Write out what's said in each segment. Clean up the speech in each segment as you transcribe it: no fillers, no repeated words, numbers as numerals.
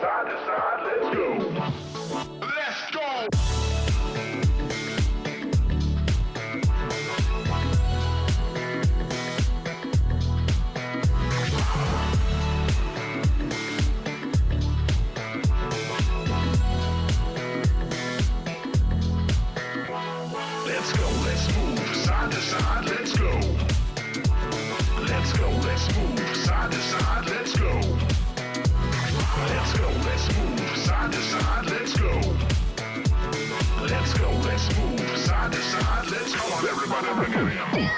side to side, let's go. Let's go. Let's go, let's move side to side, let's go. Let's go, let's move side to side, let's go. Let's go, let's move side to side, let's go. Let's go, let's move side to side, let's go. Come on, everybody, bring it in.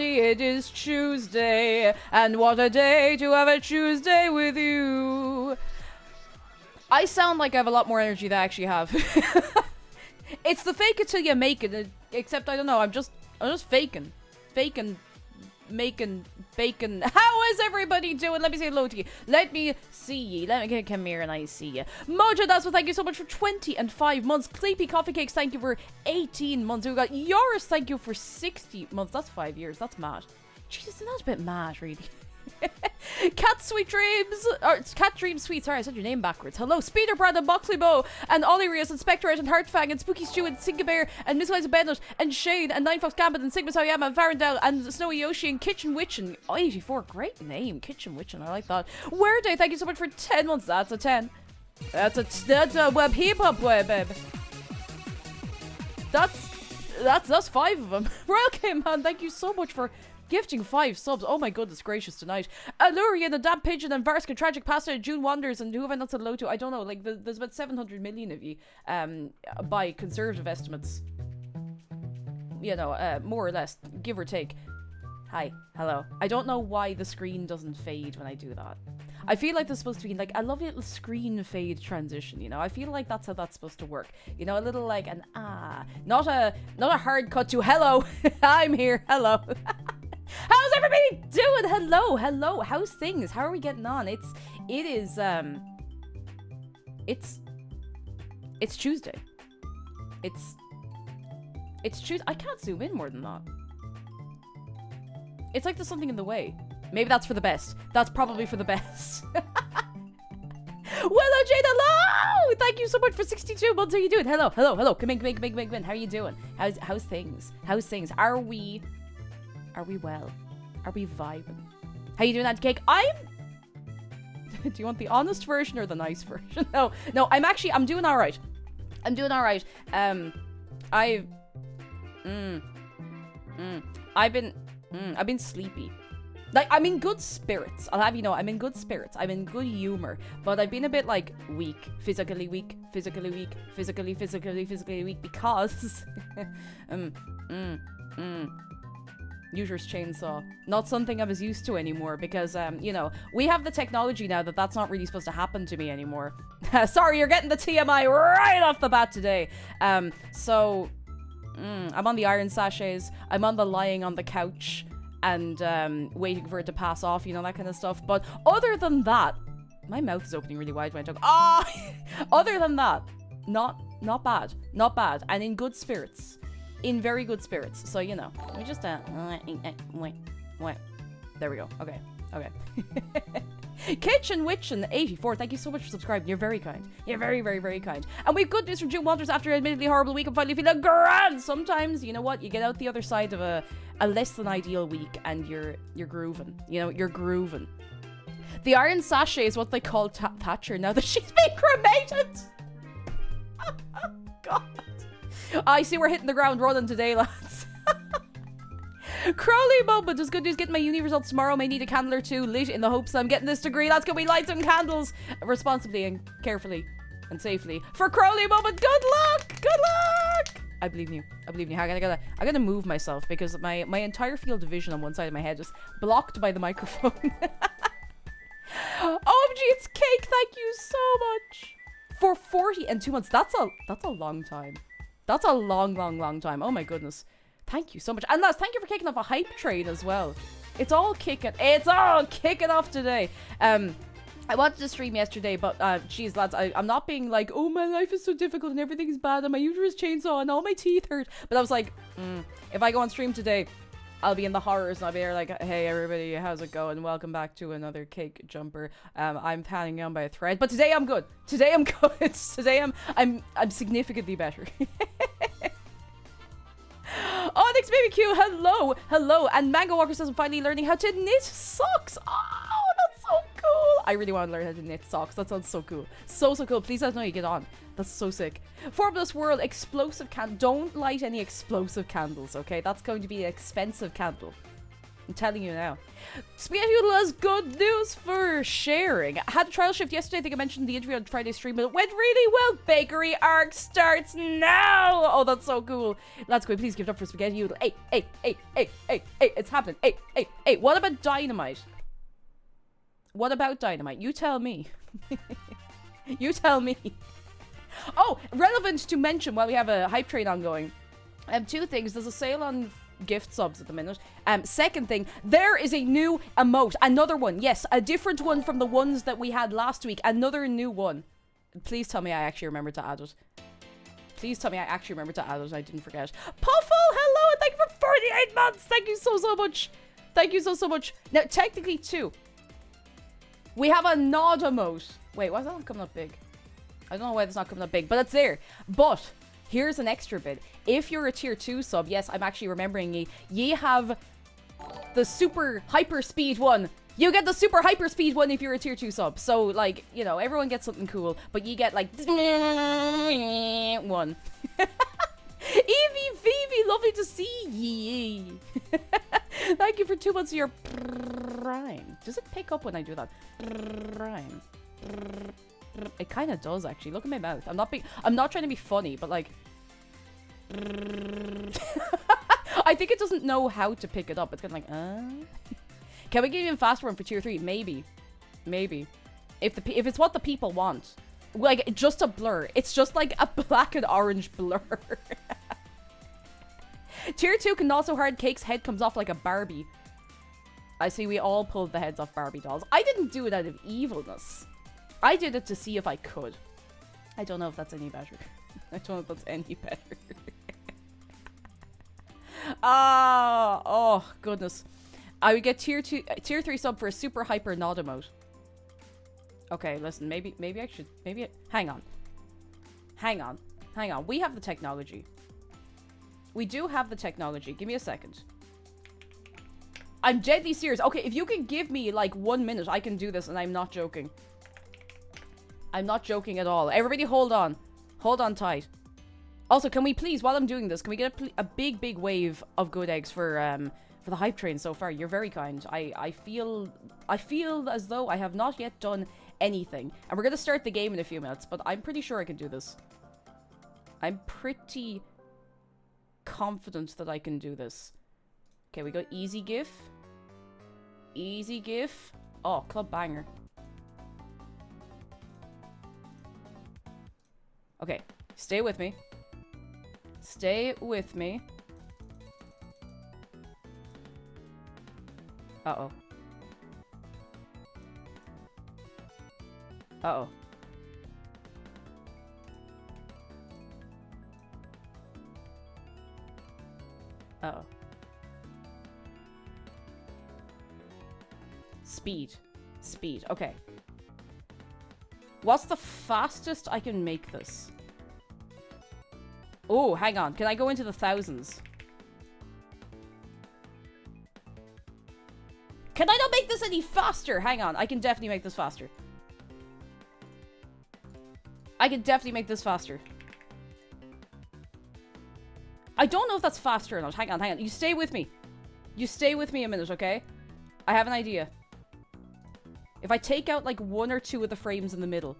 It is Tuesday, and what a day to have a Tuesday with you. I sound like I have a lot more energy than I actually have. It's the fake it till you make it, except I don't know, I'm just faking, making bacon. How is everybody doing? Let me say hello to you. Let me see you. Let me come here and I see you. Mojo Das, well, thank you so much for 20 and 5 months. Sleepy Coffee Cakes, thank you for 18 months. We got Yours, thank you for 60 months. That's 5 years. That's mad. Jesus, that's a bit mad, really. Cat Sweet Dreams, or Cat Dream Sweet, sorry, I said your name backwards. Hello, Speeder Brad and Boxley Bow, and Ollie Rios, and Spectre and Heartfang, and Spooky Stew, and Sinka Bear, and Miss Eliza Bennett, and Shane, and Nine Fox Gambit, and Sigma Sayama, and Varendell, and Snowy Yoshi, and Kitchen Witchin. Oh, 84, great name, Kitchen Witchin, I like that. Where thank you so much for 10 months. That's a 10. That's a web hip hop web, babe. That's 5 of them. Royal Game Man, thank you so much for gifting 5 subs. Oh my goodness gracious tonight. Allurian, the Dab Pigeon, and Varska, Tragic Pasta, June Wonders, and who have I not said hello to? I don't know. Like, there's about 700 million of you, by conservative estimates. You know, more or less, give or take. Hi, hello. I don't know why the screen doesn't fade when I do that. I feel like there's supposed to be, like, a lovely little screen fade transition, you know? I feel like that's how that's supposed to work. You know, a little, like, an not a hard cut to hello. I'm here, hello. How's everybody doing? Hello. How's things? How are we getting on? It's Tuesday. It's Tuesday. I can't zoom in more than that. It's like there's something in the way. Maybe that's for the best. That's probably for the best. Well, Jade, hello! Thank you so much for 62 months. How are you doing? Hello. Come in. How are you doing? How's things? Are we well? Are we vibing? How you doing, Auntie Cake? Do you want the honest version or the nice version? No, I'm doing alright. I've been sleepy. Like, I'm in good spirits. I'll have you know, I'm in good spirits. I'm in good humor. But I've been a bit, like, weak. Physically weak. Physically weak because... User's chainsaw. Not something I was used to anymore because, you know, we have the technology now that's not really supposed to happen to me anymore. Sorry, you're getting the TMI right off the bat today. I'm on the iron sachets. I'm on the lying on the couch and waiting for it to pass off, you know, that kind of stuff. But other than that, my mouth is opening really wide when I talk. Other than that, not bad, and in good spirits. In very good spirits. So, you know, we just, wait. There we go. Okay. Kitchen Witchin 84, thank you so much for subscribing. You're very kind. You're very, very, very kind. And we've good news from June Walters. After an admittedly horrible week, I'm finally feeling grand. Sometimes, you know what, you get out the other side of a less than ideal week and you're grooving. You know, you're grooving. The iron sachet is what they call Thatcher now that she's been cremated. God. I see we're hitting the ground running today, lads. Crowley moment. It's good news getting my uni results tomorrow. May need a candle or two lit in the hopes that I'm getting this degree. That's gonna be light some candles responsibly and carefully and safely. For Crowley moment, good luck! Good luck! I believe in you. I believe in you. I gotta move myself because my entire field of vision on one side of my head is blocked by the microphone. OMG, it's cake. Thank you so much. For 42 months. That's a long time. That's a long time. Oh my goodness. Thank you so much. And lads, thank you for kicking off a hype train as well. It's all kicking off today. I wanted to stream yesterday, but geez, lads, I'm not being like, oh, my life is so difficult and everything's bad and my uterus chainsaw and all my teeth hurt. But I was like, if I go on stream today, I'll be in the horrors and I'll be there like, hey everybody, how's it going? Welcome back to another cake jumper. I'm hanging on by a thread, but today I'm good. Today I'm good. Today I'm significantly better. Oh, thanks, baby Q. Hello. And Mango Walker says I'm finally learning how to knit socks. Oh, that's so cool. I really want to learn how to knit socks. That sounds so cool. So cool. Please let us know you get on. That's so sick. Formless World, explosive candle. Don't light any explosive candles, okay? That's going to be an expensive candle. I'm telling you now. Spaghetti Noodle has good news for sharing. I had a trial shift yesterday. I think I mentioned the interview on Friday stream, but it went really well. Bakery arc starts now. Oh, that's so cool. Lads, can we please give it up for Spaghetti Noodle? Hey, it's happening. Hey. What about Dynamite? What about Dynamite? You tell me. You tell me. Oh, relevant to mention while we have a hype train ongoing. Two things. There's a sale on gift subs at the minute. Second thing, there is a new emote. Another one. Yes, a different one from the ones that we had last week. Another new one. Please tell me I actually remembered to add it. Please tell me I actually remembered to add it. I didn't forget. Puffle, hello, and thank you for 48 months. Thank you so much. Thank you so much. Now, technically, too, we have a nod emote. Wait, why is that not coming up big? I don't know why it's not coming up big, but it's there. But here's an extra bit. If you're a tier 2 sub, yes, I'm actually remembering ye have the super hyper speed one. You get the super hyper speed one if you're a tier 2 sub. So, like, you know, everyone gets something cool, but you get, like, one. Evie, Vivi, lovely to see ye. Thank you for 2 months of your prime. Does it pick up when I do that? Prime. It kind of does, actually. Look at my mouth. I'm not trying to be funny, but like I think it doesn't know how to pick it up. It's kind of like Can we get even faster one for tier 3? Maybe. If it's what the people want. Like, just a blur. It's just like a black and orange blur. Tier 2 can also hard cake's head comes off like a Barbie. I see we all pulled the heads off Barbie dolls. I didn't do it out of evilness. I did it to see if I could. I don't know if that's any better. I don't know if that's any better. Oh, goodness. I would get tier 3 sub for a super hyper nod emote. Okay, listen, maybe I should, hang on. We have the technology. We do have the technology. Give me a second. I'm deadly serious. Okay, if you can give me like 1 minute, I can do this, and I'm not joking. I'm not joking at all. Everybody hold on. Hold on tight. Also, can we please, while I'm doing this, can we get a big wave of good eggs for the hype train so far? You're very kind. I feel as though I have not yet done anything. And we're going to start the game in a few minutes, but I'm pretty sure I can do this. I'm pretty confident that I can do this. Okay, we got easy gif. Easy gif. Oh, club banger. Okay, stay with me. Stay with me. Uh-oh. Uh-oh. Uh-oh. Speed. Speed. Okay. What's the fastest I can make this? Oh, hang on. Can I go into the thousands? Can I not make this any faster? Hang on. I can definitely make this faster. I can definitely make this faster. I don't know if that's faster or not. Hang on, hang on. You stay with me. You stay with me a minute, okay? I have an idea. If I take out like 1 or 2 of the frames in the middle.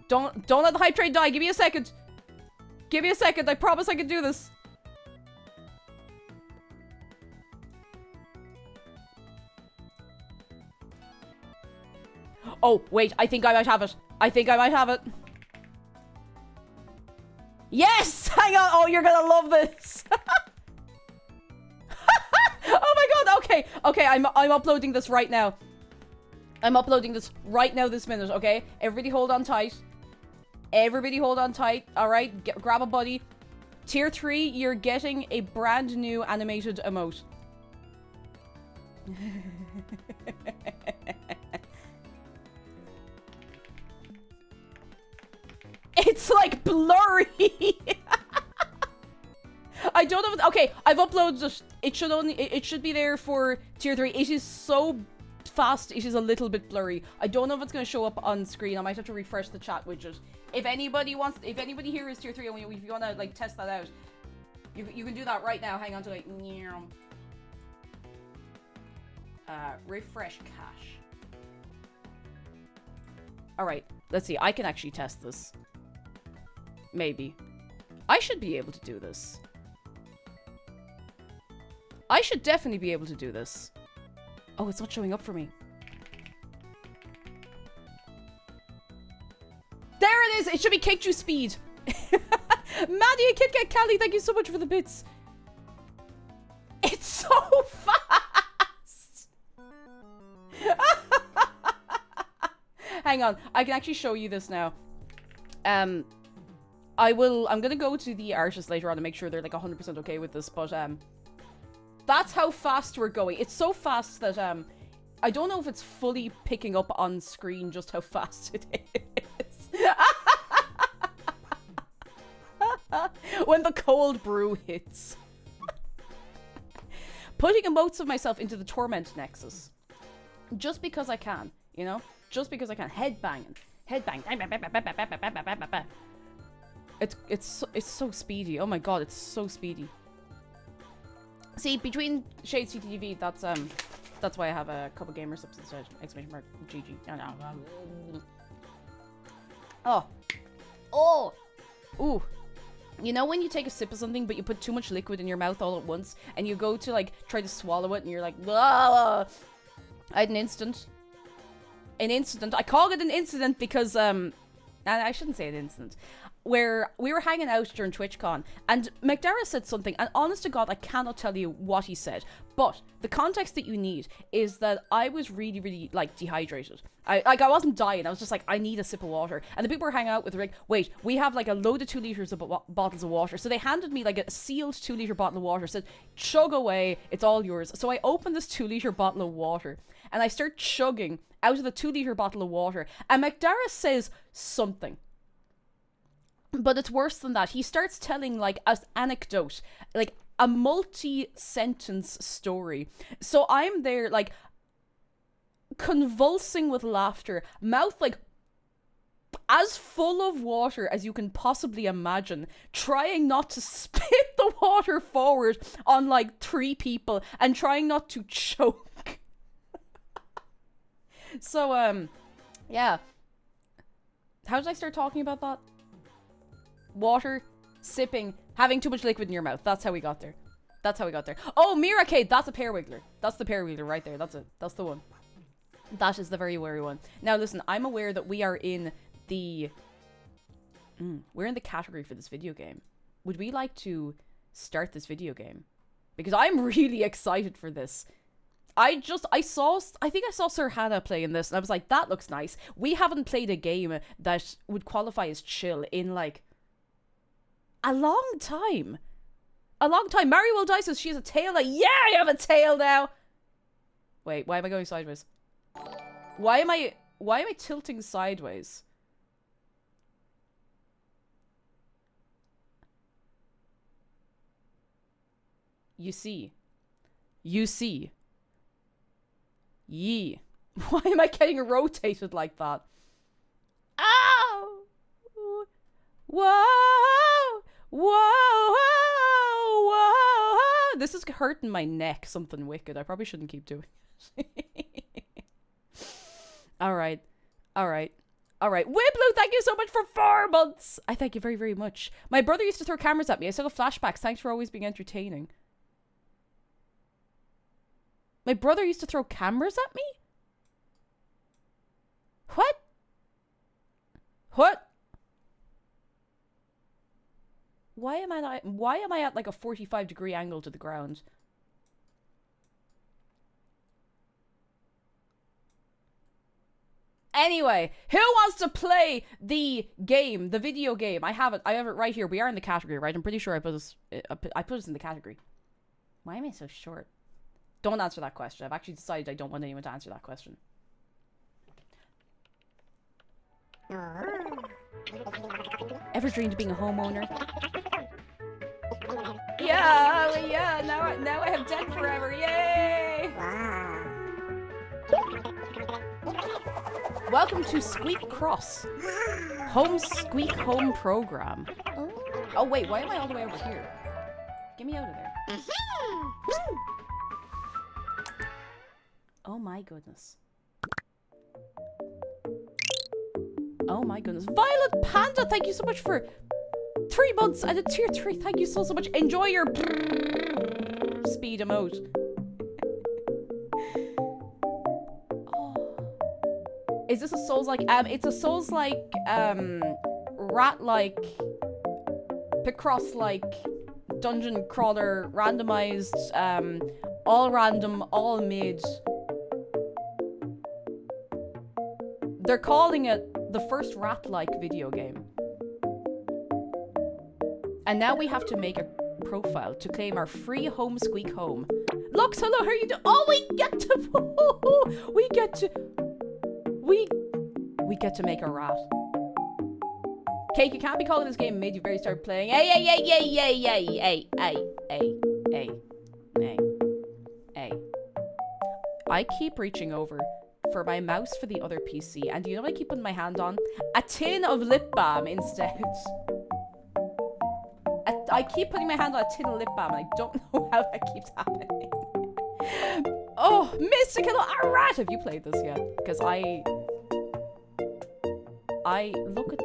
Don't let the hype train die. Give me a second. Give me a second. I promise I can do this. Oh, wait. I think I might have it. I think I might have it. Yes! Hang on. Oh, you're gonna love this. Oh my god. Okay. Okay, I'm uploading this right now. I'm uploading this right now this minute, okay? Everybody hold on tight. Everybody hold on tight. Alright, grab a buddy. Tier 3, you're getting a brand new animated emote. It's like blurry. I don't know. Okay, I've uploaded it. It should be there for tier 3. It is so fast. It is a little bit blurry. I don't know if it's going to show up on screen. I might have to refresh the chat widget. If anybody here is tier 3 and if you want to like test that out, you can do that right now. Hang on to like refresh cache. All right, let's see. I can actually test this. Maybe. I should be able to do this. I should definitely be able to do this. Oh, it's not showing up for me. There it is! It should be Cake speed. Maddie and KitKat Callie, thank you so much for the bits. It's so fast! Hang on, I can actually show you this now. I'm gonna go to the artist later on to make sure they're like 100% okay with this, but that's how fast we're going. It's so fast that I don't know if it's fully picking up on screen just how fast it is. When the cold brew hits. Putting emotes of myself into the torment nexus. Just because I can, you know? Just because I can. Headbanging. Headbang. It's so speedy. Oh my god, it's so speedy. See, between Shades CTV, that's why I have a couple gamer subs instead. Exclamation mark GG. No. Oh. Oh. Ooh. You know when you take a sip of something, but you put too much liquid in your mouth all at once, and you go to, like, try to swallow it, and you're like, ah! I had an incident. An incident. I call it an incident because, I shouldn't say an incident. Where we were hanging out during TwitchCon, and McDara said something, and honest to God, I cannot tell you what he said, but the context that you need is that I was really, really, like, dehydrated. I wasn't dying, I was just like, I need a sip of water, and the people we're hanging out with were like, wait, we have, like, a load of 2 liters of bottles of water, so they handed me, like, a sealed 2-liter bottle of water, said, chug away, it's all yours. So I opened this 2-liter bottle of water, and I start chugging out of the 2-liter bottle of water, and McDara says something. But it's worse than that. He starts telling, like, an anecdote, like, a multi-sentence story. So I'm there, like, convulsing with laughter, mouth, like, as full of water as you can possibly imagine, trying not to spit the water forward on, like, 3 people, and trying not to choke. So, yeah. How did I start talking about that? Water, sipping, having too much liquid in your mouth. That's how we got there. That's how we got there. Oh, Miracade, that's a pear wiggler. That's the pear wiggler right there. That's it. That's the one. That is the very wary one. Now, listen, I'm aware that we are in the... we're in the category for this video game. Would we like to start this video game? Because I'm really excited for this. I think I saw Sir Hannah playing this, and I was like, that looks nice. We haven't played a game that would qualify as chill in, like, a long time. A long time. Mario Will Die says she has a tail. Like, yeah, I have a tail now. Wait, why am I going sideways? Why am I tilting sideways? You see. Yee. Why am I getting rotated like that? Ow! Whoa! Whoa! Whoa! This is hurting my neck. Something wicked. I probably shouldn't keep doing it. Alright. Alright. Alright. Wibblue, thank you so much for 4 months. I thank you very, very much. My brother used to throw cameras at me. I still have flashbacks. Thanks for always being entertaining. My brother used to throw cameras at me? What? What? Why am I at like a 45-degree angle to the ground? Anyway, who wants to play the game, the video game? I have it right here. We are in the category, right? I'm pretty sure I put us in the category. Why am I so short? Don't answer that question. I've actually decided I don't want anyone to answer that question. Ever dreamed of being a homeowner? Yeah, now I have debt forever, yay! Wow. Welcome to Squeakross. Squeak Home program. Oh wait, why am I all the way over here? Get me out of there. Oh my goodness. Oh my goodness. Violet Panda, thank you so much for 3 months and a tier 3. Thank you so much. Enjoy your speed emote. Oh. Is this a Souls-like? It's a Souls-like, rat-like, Picross-like, dungeon crawler, randomized, all random, all mid. They're calling it the first rat-like video game. And now we have to make a profile to claim our free home Squeak Home. Lux, hello, how are you doing? Oh, we get to make a rat. Cake, you can't be calling this game mid, you very start playing. Hey. I keep reaching over for my mouse for the other PC, and do you know what I keep putting my hand on? A tin of lip balm instead. I keep putting my hand on a tin of lip balm, and I don't know how that keeps happening. Oh, Mystical, a rat! Have you played this yet? Because I look at...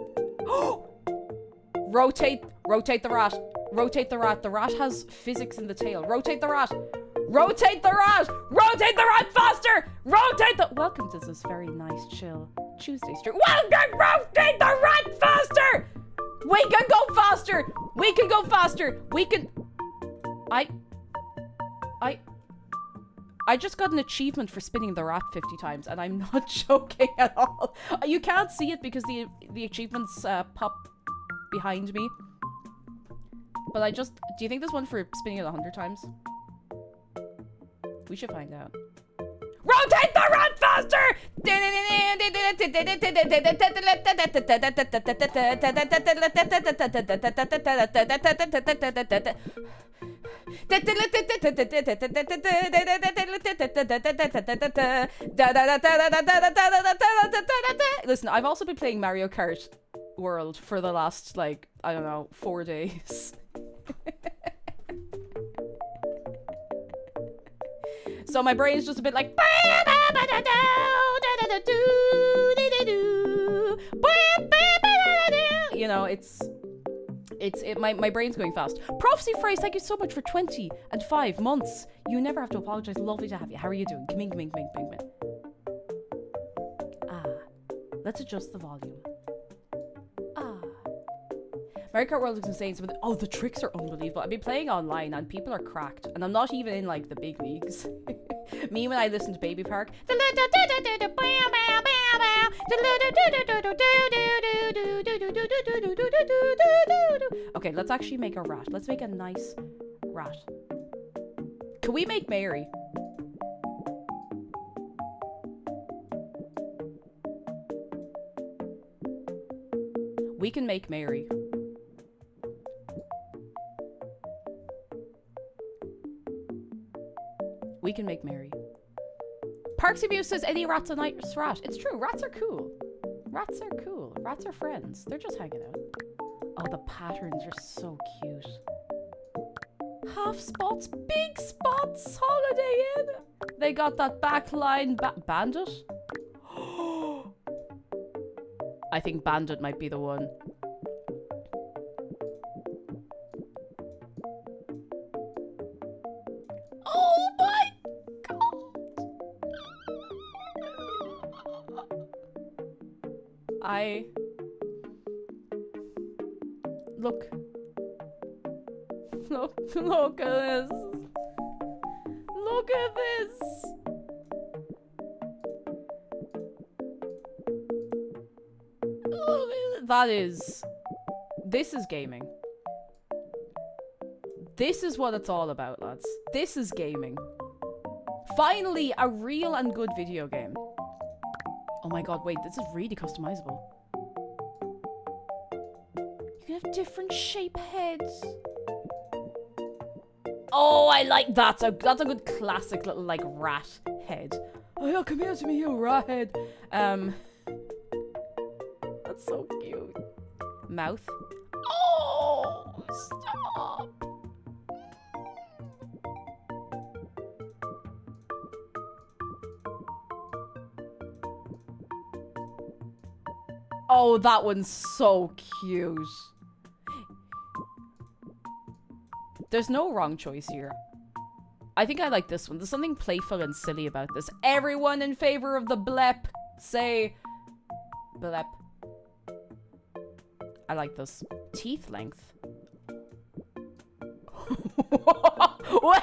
Rotate the rat. Rotate the rat. The rat has physics in the tail. Rotate the rat. Rotate the rat! Rotate the rat faster! Rotate the... Welcome to this very nice, chill Tuesday stream. Rotate the rat faster! We can go faster! We can go faster! We can... I just got an achievement for spinning the rat 50 times, and I'm not joking at all. You can't see it because the achievements pop behind me. But I just... Do you think there's one for spinning it 100 times? We should find out. Rotate the rat faster! Listen, I've also been playing Mario Kart World for the last, like, I don't know, 4 days. So my brain's just a bit like... You know, my brain's going fast. Prophecy Phrase, thank you so much for 25 months. You never have to apologize. Lovely to have you. How are you doing? Come in. Ah, let's adjust the volume. Ah. Mario Kart World looks insane. So oh, the tricks are unbelievable. I've been playing online and people are cracked. And I'm not even in, like, the big leagues. Me when I listen to Baby Park. Okay, let's actually make a rat. Let's make a nice rat. Can we make Mary? We can make Mary. We can make Mary. Parksy Muse says any rat's a nice rat. It's true. Rats are cool. Rats are cool. Rats are friends. They're just hanging out. Oh, the patterns are so cute. Half spots, big spots, Holiday Inn. They got that backline bandit. I think bandit might be the one. Oh my god! Look. Look at this. Look at this. This is gaming. This is what it's all about, lads. This is gaming. Finally, a real and good video game. Oh my god, wait, this is really customizable. You can have different shape heads. Oh, I like that. That's a good classic little, like, rat head. Oh, yeah, come here to me, you rat head. That's so cute. Mouth. Oh, stop. Oh, that one's so cute. There's no wrong choice here. I think I like this one. There's something playful and silly about this. Everyone in favor of the blep, say blep. I like this. Teeth length. Wait!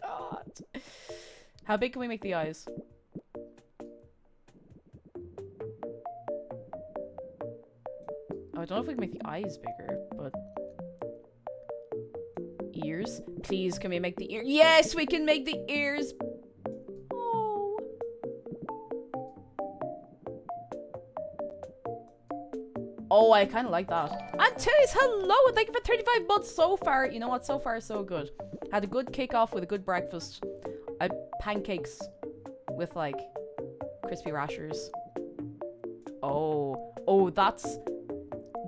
God. How big can we make the eyes? Oh, I don't know if we can make the eyes bigger, but... Ears? Please, can we make the ear? Yes, we can make the ears! Oh. Oh, I kind of like that. And Tez, hello! Thank you for 35 months so far. You know what? So far, so good. Had a good kickoff with a good breakfast. I had pancakes with, like, crispy rashers. Oh. Oh, that's...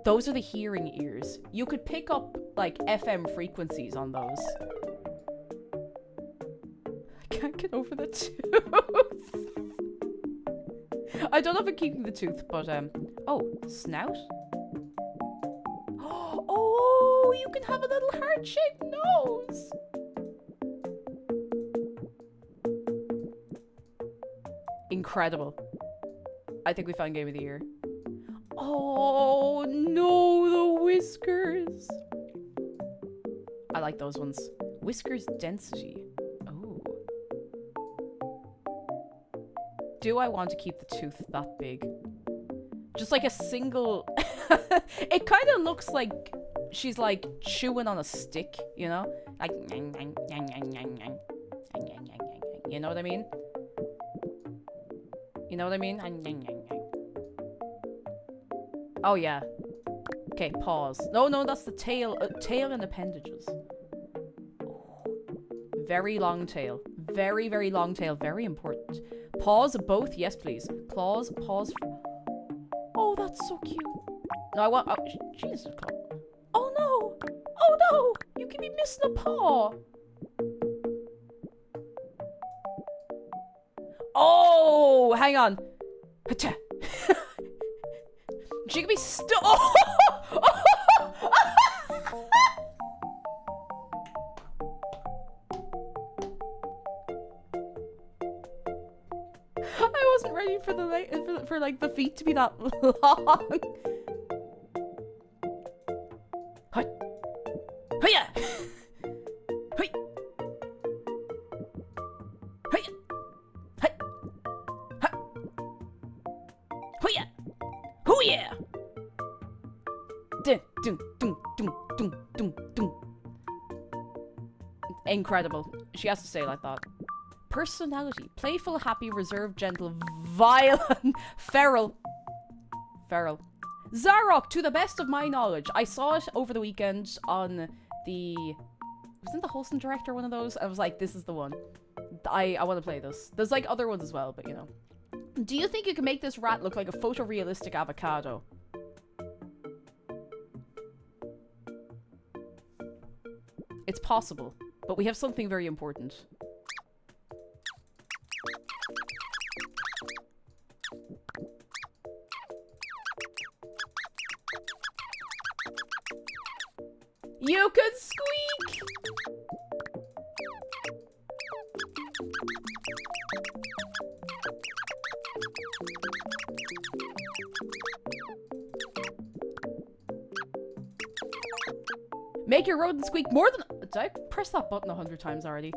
Those are the hearing ears. You could pick up, like, FM frequencies on those. I can't get over the tooth. I don't know if I'm keeping the tooth, but, oh, snout? Oh, you can have a little heart-shaped nose. Incredible. I think we found Game of the Year. Oh, no, the whiskers. I like those ones. Whiskers density. Oh. Do I want to keep the tooth that big? Just like a single... It kind of looks like she's like chewing on a stick, you know? Like... You know what I mean? You know what I mean? Oh, yeah. Okay, pause. No, that's the tail. Tail and appendages. Oh. Very long tail. Very, very long tail. Very important. Paws, both? Yes, please. Claws, paws. Oh, that's so cute. No, I want... Oh, Jesus. Oh, no. Oh, no. You can be missing a paw. Oh, hang on. Hacha. She could be still. Oh! I wasn't ready for for like the feet to be that long. Hi. Hiya. Hi. Hiya. Hi. Hi. Hiya. Oh yeah! Dun, dun, dun, dun, dun, dun, dun. Incredible. She has to say like that. Personality. Playful, happy, reserved, gentle, violent, feral. Feral. Zarok, to the best of my knowledge. I saw it over the weekend on the... Wasn't the host and director one of those? I was like, this is the one. I want to play this. There's like other ones as well, but you know. Do you think you can make this rat look like a photorealistic avocado? It's possible, but we have something very important. You can squeak! Make your rodent squeak more than... Did I press that button 100 times already?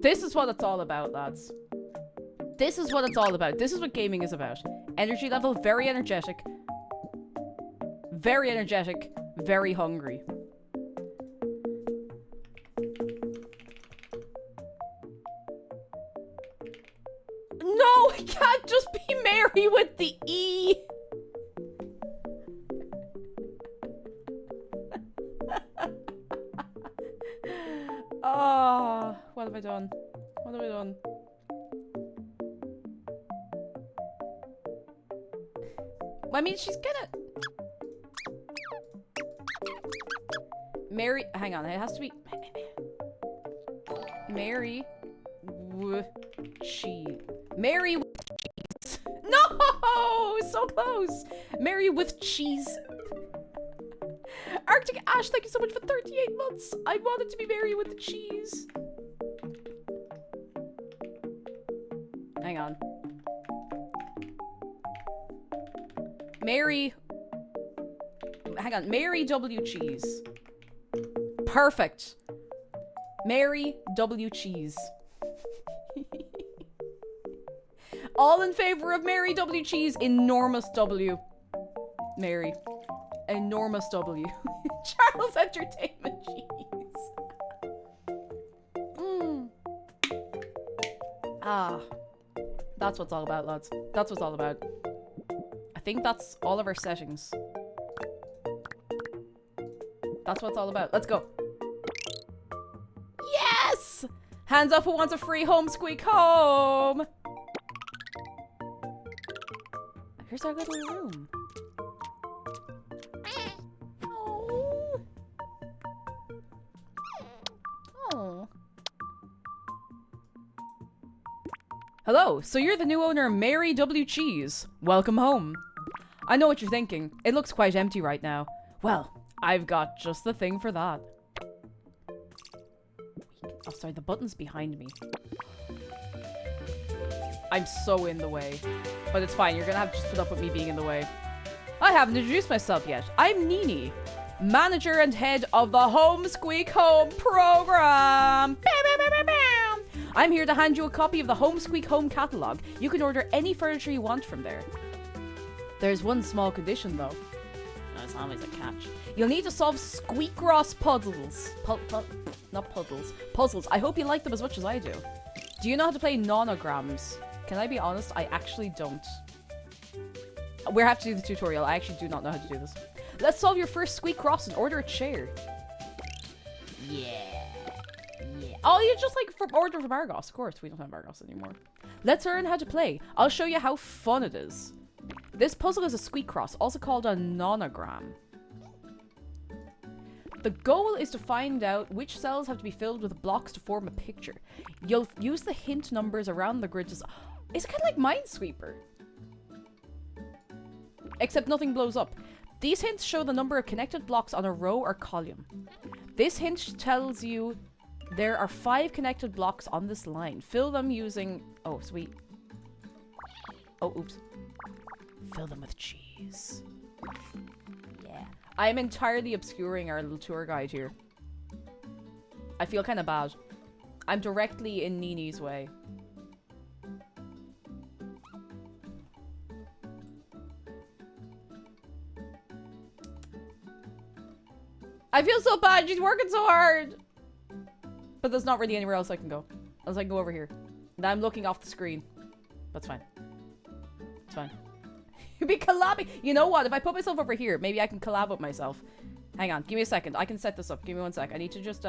This is what it's all about, lads. This is what it's all about. This is what gaming is about. Energy level, very energetic. Very energetic. Very hungry. No, I can't just be Mary with the E. Oh, what have I done? What have I done? I mean, she's gonna... Mary... Hang on, it has to be... Mary... cheese. Mary with cheese. No! So close! Mary with cheese. Arctic Ash, thank you so much for 38 months. I wanted to be Mary with the cheese. Hang on. Mary... Hang on. Mary W. Cheese. Perfect. Mary W. Cheese. All in favor of Mary W. Cheese. Enormous W. Mary. Enormous W. Charles Entertainment Cheese. Ah. That's what it's all about, lads. That's what it's all about. I think that's all of our settings. That's what it's all about. Let's go. Yes! Hands up who wants a free home, Squeak Home! Here's our little room. Oh. Oh. Hello, so you're the new owner of Mary W. Cheese. Welcome home. I know what you're thinking. It looks quite empty right now. Well, I've got just the thing for that. Oh, sorry, the button's behind me. I'm so in the way. But it's fine, you're gonna have to just put up with me being in the way. I haven't introduced myself yet. I'm Nini, manager and head of the Home Squeak Home program. I'm here to hand you a copy of the Home Squeak Home catalog. You can order any furniture you want from there. There's one small condition though. There's always a catch. You'll need to solve Squeakross puzzles. Not puzzles. Puzzles. I hope you like them as much as I do. Do you know how to play nonograms? Can I be honest? I actually don't. We'll have to do the tutorial. I actually do not know how to do this. Let's solve your first Squeakross and order a chair. Yeah. Yeah. Oh, you just like order from Argos. Of course, we don't have Argos anymore. Let's learn how to play. I'll show you how fun it is. This puzzle is a Squeakross, also called a nonogram. The goal is to find out which cells have to be filled with blocks to form a picture. You'll use the hint numbers around the grid to... It's kind of like Minesweeper. Except nothing blows up. These hints show the number of connected blocks on a row or column. This hint tells you there are 5 connected blocks on this line. Fill them using... Oh, sweet. Oh, oops. Fill them with cheese. Yeah. I'm entirely obscuring our little tour guide here. I feel kind of bad. I'm directly in Nini's way. I feel so bad. She's working so hard. But there's not really anywhere else I can go. Unless I can go over here. And I'm looking off the screen. That's fine. It's fine. You'd be collabing. You know what? If I put myself over here, maybe I can collab with myself. Hang on. Give me a second. I can set this up. Give me 1 sec. I need to just,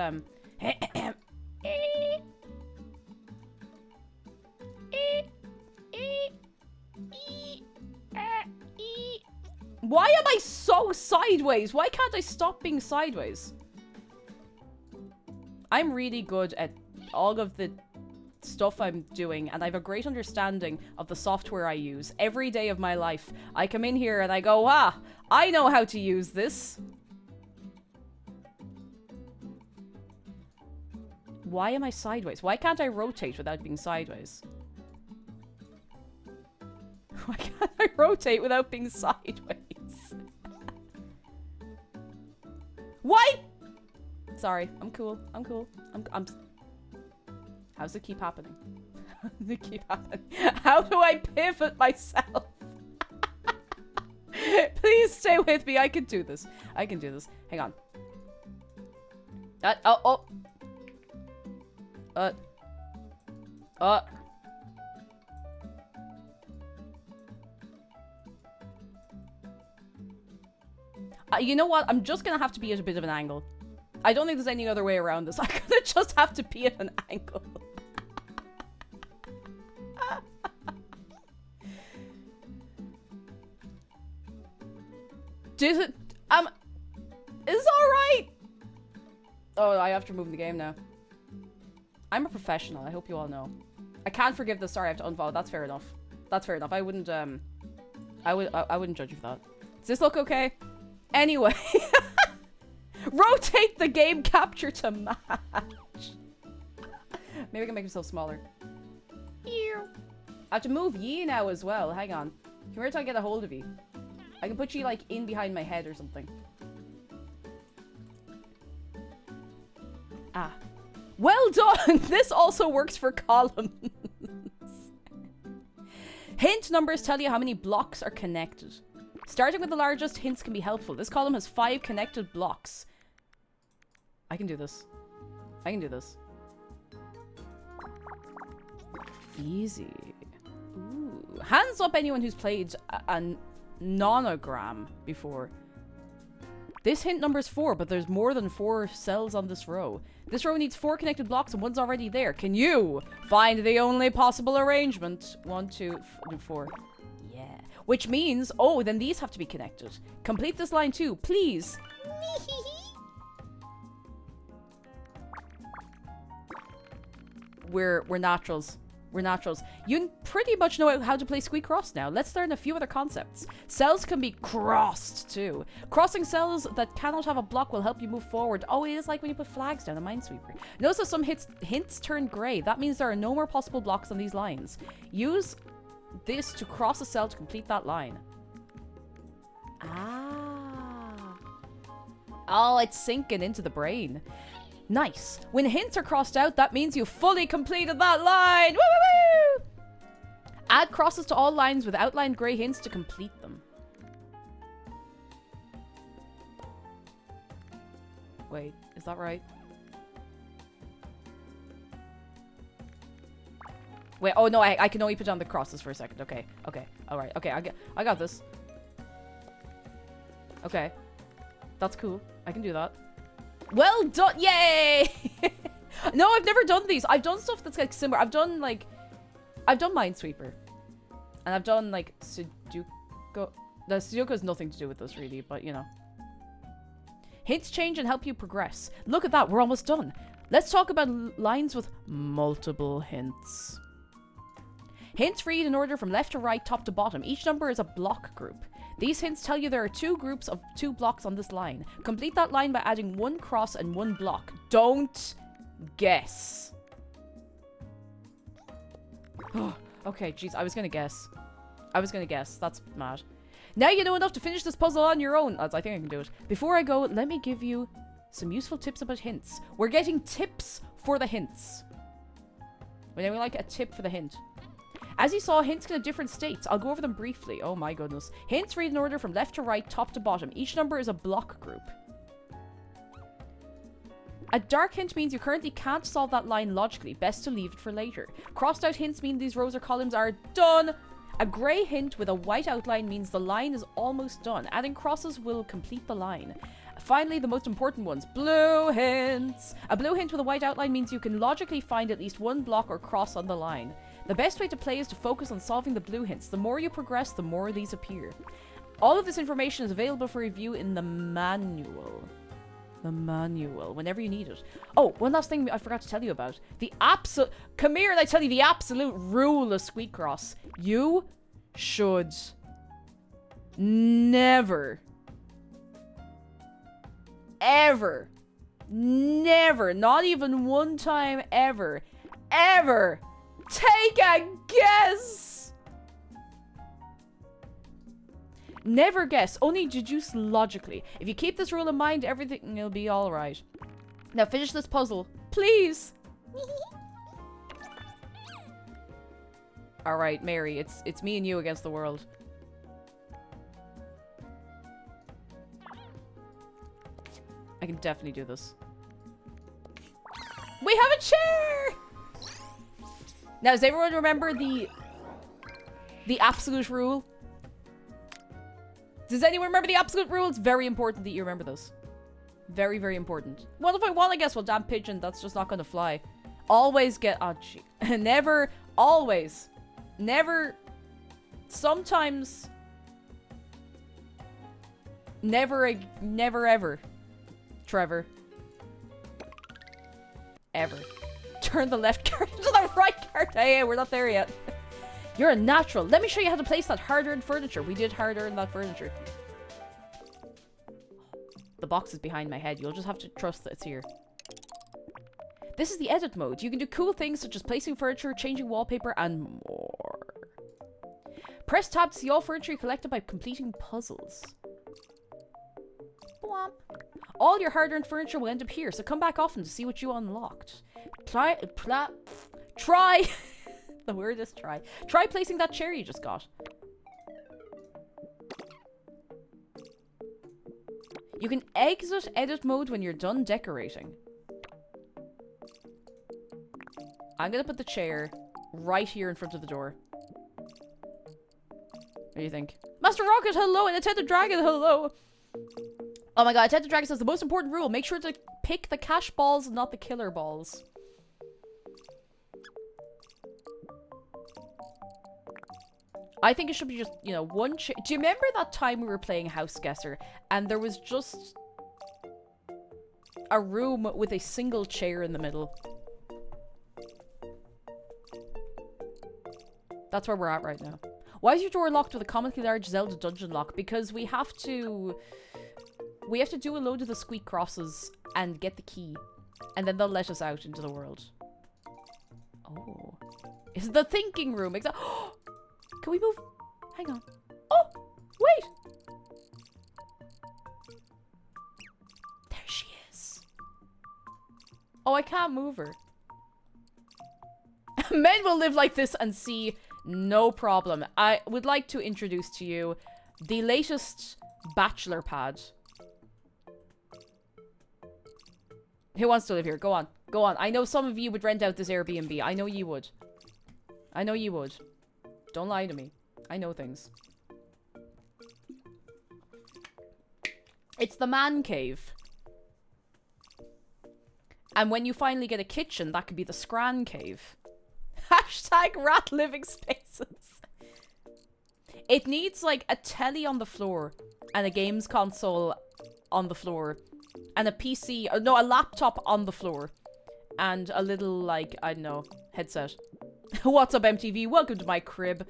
Why am I so sideways? Why can't I stop being sideways? I'm really good at all of the stuff I'm doing, and I have a great understanding of the software I use every day of my life. I come in here and I go, ah, I know how to use this. Why am I sideways? Why can't I rotate without being sideways? Why can't I rotate without being sideways? Why? Sorry, I'm cool. I'm cool. I'm. How's it keep happening? How does it keep happening? How do I pivot myself? Please stay with me. I can do this. I can do this. Hang on. You know what? I'm just gonna have to be at a bit of an angle. I don't think there's any other way around this. I'm gonna just have to be at an angle. Is it? Is alright? Oh, I have to move in the game now. I'm a professional. I hope you all know. I can't forgive this. Sorry, I have to unfollow. That's fair enough. That's fair enough. I wouldn't judge you for that. Does this look okay? Anyway. Rotate the game capture to match. Maybe I can make myself smaller. I have to move ye now as well. Hang on. Come here till I get a hold of you. I can put you like in behind my head or something. Ah. Well done! This also works for columns. Hint numbers tell you how many blocks are connected. Starting with the largest, hints can be helpful. This column has 5 connected blocks. I can do this. I can do this. Easy. Ooh. Hands up anyone who's played a nonogram before. This hint number is 4, but there's more than 4 cells on this row. This row needs 4 connected blocks and one's already there. Can you find the only possible arrangement? 1, 2, 4. Yeah. Which means, oh, then these have to be connected. Complete this line too, please. We're naturals. We're naturals. You pretty much know how to play Squeakross now. Let's learn a few other concepts. Cells can be crossed too. Crossing cells that cannot have a block will help you move forward. Oh, it is like when you put flags down a Minesweeper. Notice that some hints turn grey. That means there are no more possible blocks on these lines. Use this to cross a cell to complete that line. Ah. Oh, it's sinking into the brain. Nice. When hints are crossed out, that means you fully completed that line. Woo, woo, woo! Add crosses to all lines with outlined grey hints to complete them. Wait, is that right? Wait, oh no, I can only put down the crosses for a second. Okay, okay, alright, okay, I got this. Okay. That's cool. I can do that. Well done! Yay! No, I've never done these. I've done stuff that's like similar. I've done Minesweeper. And I've done like Sudoku. The Sudoku has nothing to do with this really, but you know. Hints change and help you progress. Look at that, we're almost done. Let's talk about lines with multiple hints. Hints read in order from left to right, top to bottom. Each number is a block group. These hints tell you there are 2 groups of 2 blocks on this line. Complete that line by adding 1 cross and 1 block. Don't guess. Okay, jeez, I was gonna guess. I was gonna guess. That's mad. Now you know enough to finish this puzzle on your own. I think I can do it. Before I go, let me give you some useful tips about hints. We're getting tips for the hints. But then we like a tip for the hint. As you saw, hints can have different states. I'll go over them briefly. Oh my goodness. Hints read in order from left to right, top to bottom. Each number is a block group. A dark hint means you currently can't solve that line logically. Best to leave it for later. Crossed out hints mean these rows or columns are done. A grey hint with a white outline means the line is almost done. Adding crosses will complete the line. Finally, the most important ones. Blue hints. A blue hint with a white outline means you can logically find at least one block or cross on the line. The best way to play is to focus on solving the blue hints. The more you progress, the more these appear. All of this information is available for review in the manual. The manual, whenever you need it. Oh, one last thing I forgot to tell you about. The absolute... Come here and I tell you the absolute rule of Squeakross. You should never, ever, never, not even one time ever, ever take a guess. Never guess, only deduce logically. If you keep this rule in mind, everything will be alright. Now finish this puzzle, please. Alright, Mary, it's me and you against the world. I can definitely do this. We have a chair! Now, does everyone remember the absolute rule? Does anyone remember the absolute rule? It's very important that you remember this. Very, very important. What if I want to guess? Well, damn pigeon, that's just not going to fly. Always get... Oh, gee. Never, always. Never... Sometimes... Never, never ever. Trevor. Ever. Turn the left card to the right card. Hey, we're not there yet. You're a natural. Let me show you how to place that hard-earned furniture. We did hard-earn that furniture. The box is behind my head. You'll just have to trust that it's here. This is the edit mode. You can do cool things such as placing furniture, changing wallpaper, and more. Press tab to see all furniture you collected by completing puzzles. Bwomp. All your hard-earned furniture will end up here, so come back often to see what you unlocked. Try. The word is try. Try placing that chair you just got. You can exit edit mode when you're done decorating. I'm gonna put the chair right here in front of the door. What do you think? Master Rocket, hello! And Attendant Dragon, hello! Oh my god, Attendant Dragon says the most important rule, make sure to pick the cash balls, not the killer balls. I think it should be just, you know, one chair. Do you remember that time we were playing House Guesser and there was just a room with a single chair in the middle? That's where we're at right now. Why is your door locked with a comically large Zelda dungeon lock? Because we have to do a load of the Squeakrosses and get the key. And then they'll let us out into the world. Oh. It's the thinking room. Can we move? Hang on. Oh! Wait! There she is. Oh, I can't move her. Men will live like this and see no problem. I would like to introduce to you the latest bachelor pad. Who wants to live here? Go on. Go on. I know some of you would rent out this Airbnb. I know you would. I know you would. Don't lie to me. I know things. It's the man cave. And when you finally get a kitchen, that could be the Scran cave. Hashtag rat living spaces. It needs like a telly on the floor and a games console on the floor and a PC, no, a laptop on the floor and a little like, I don't know, headset. What's up, MTV? Welcome to my crib.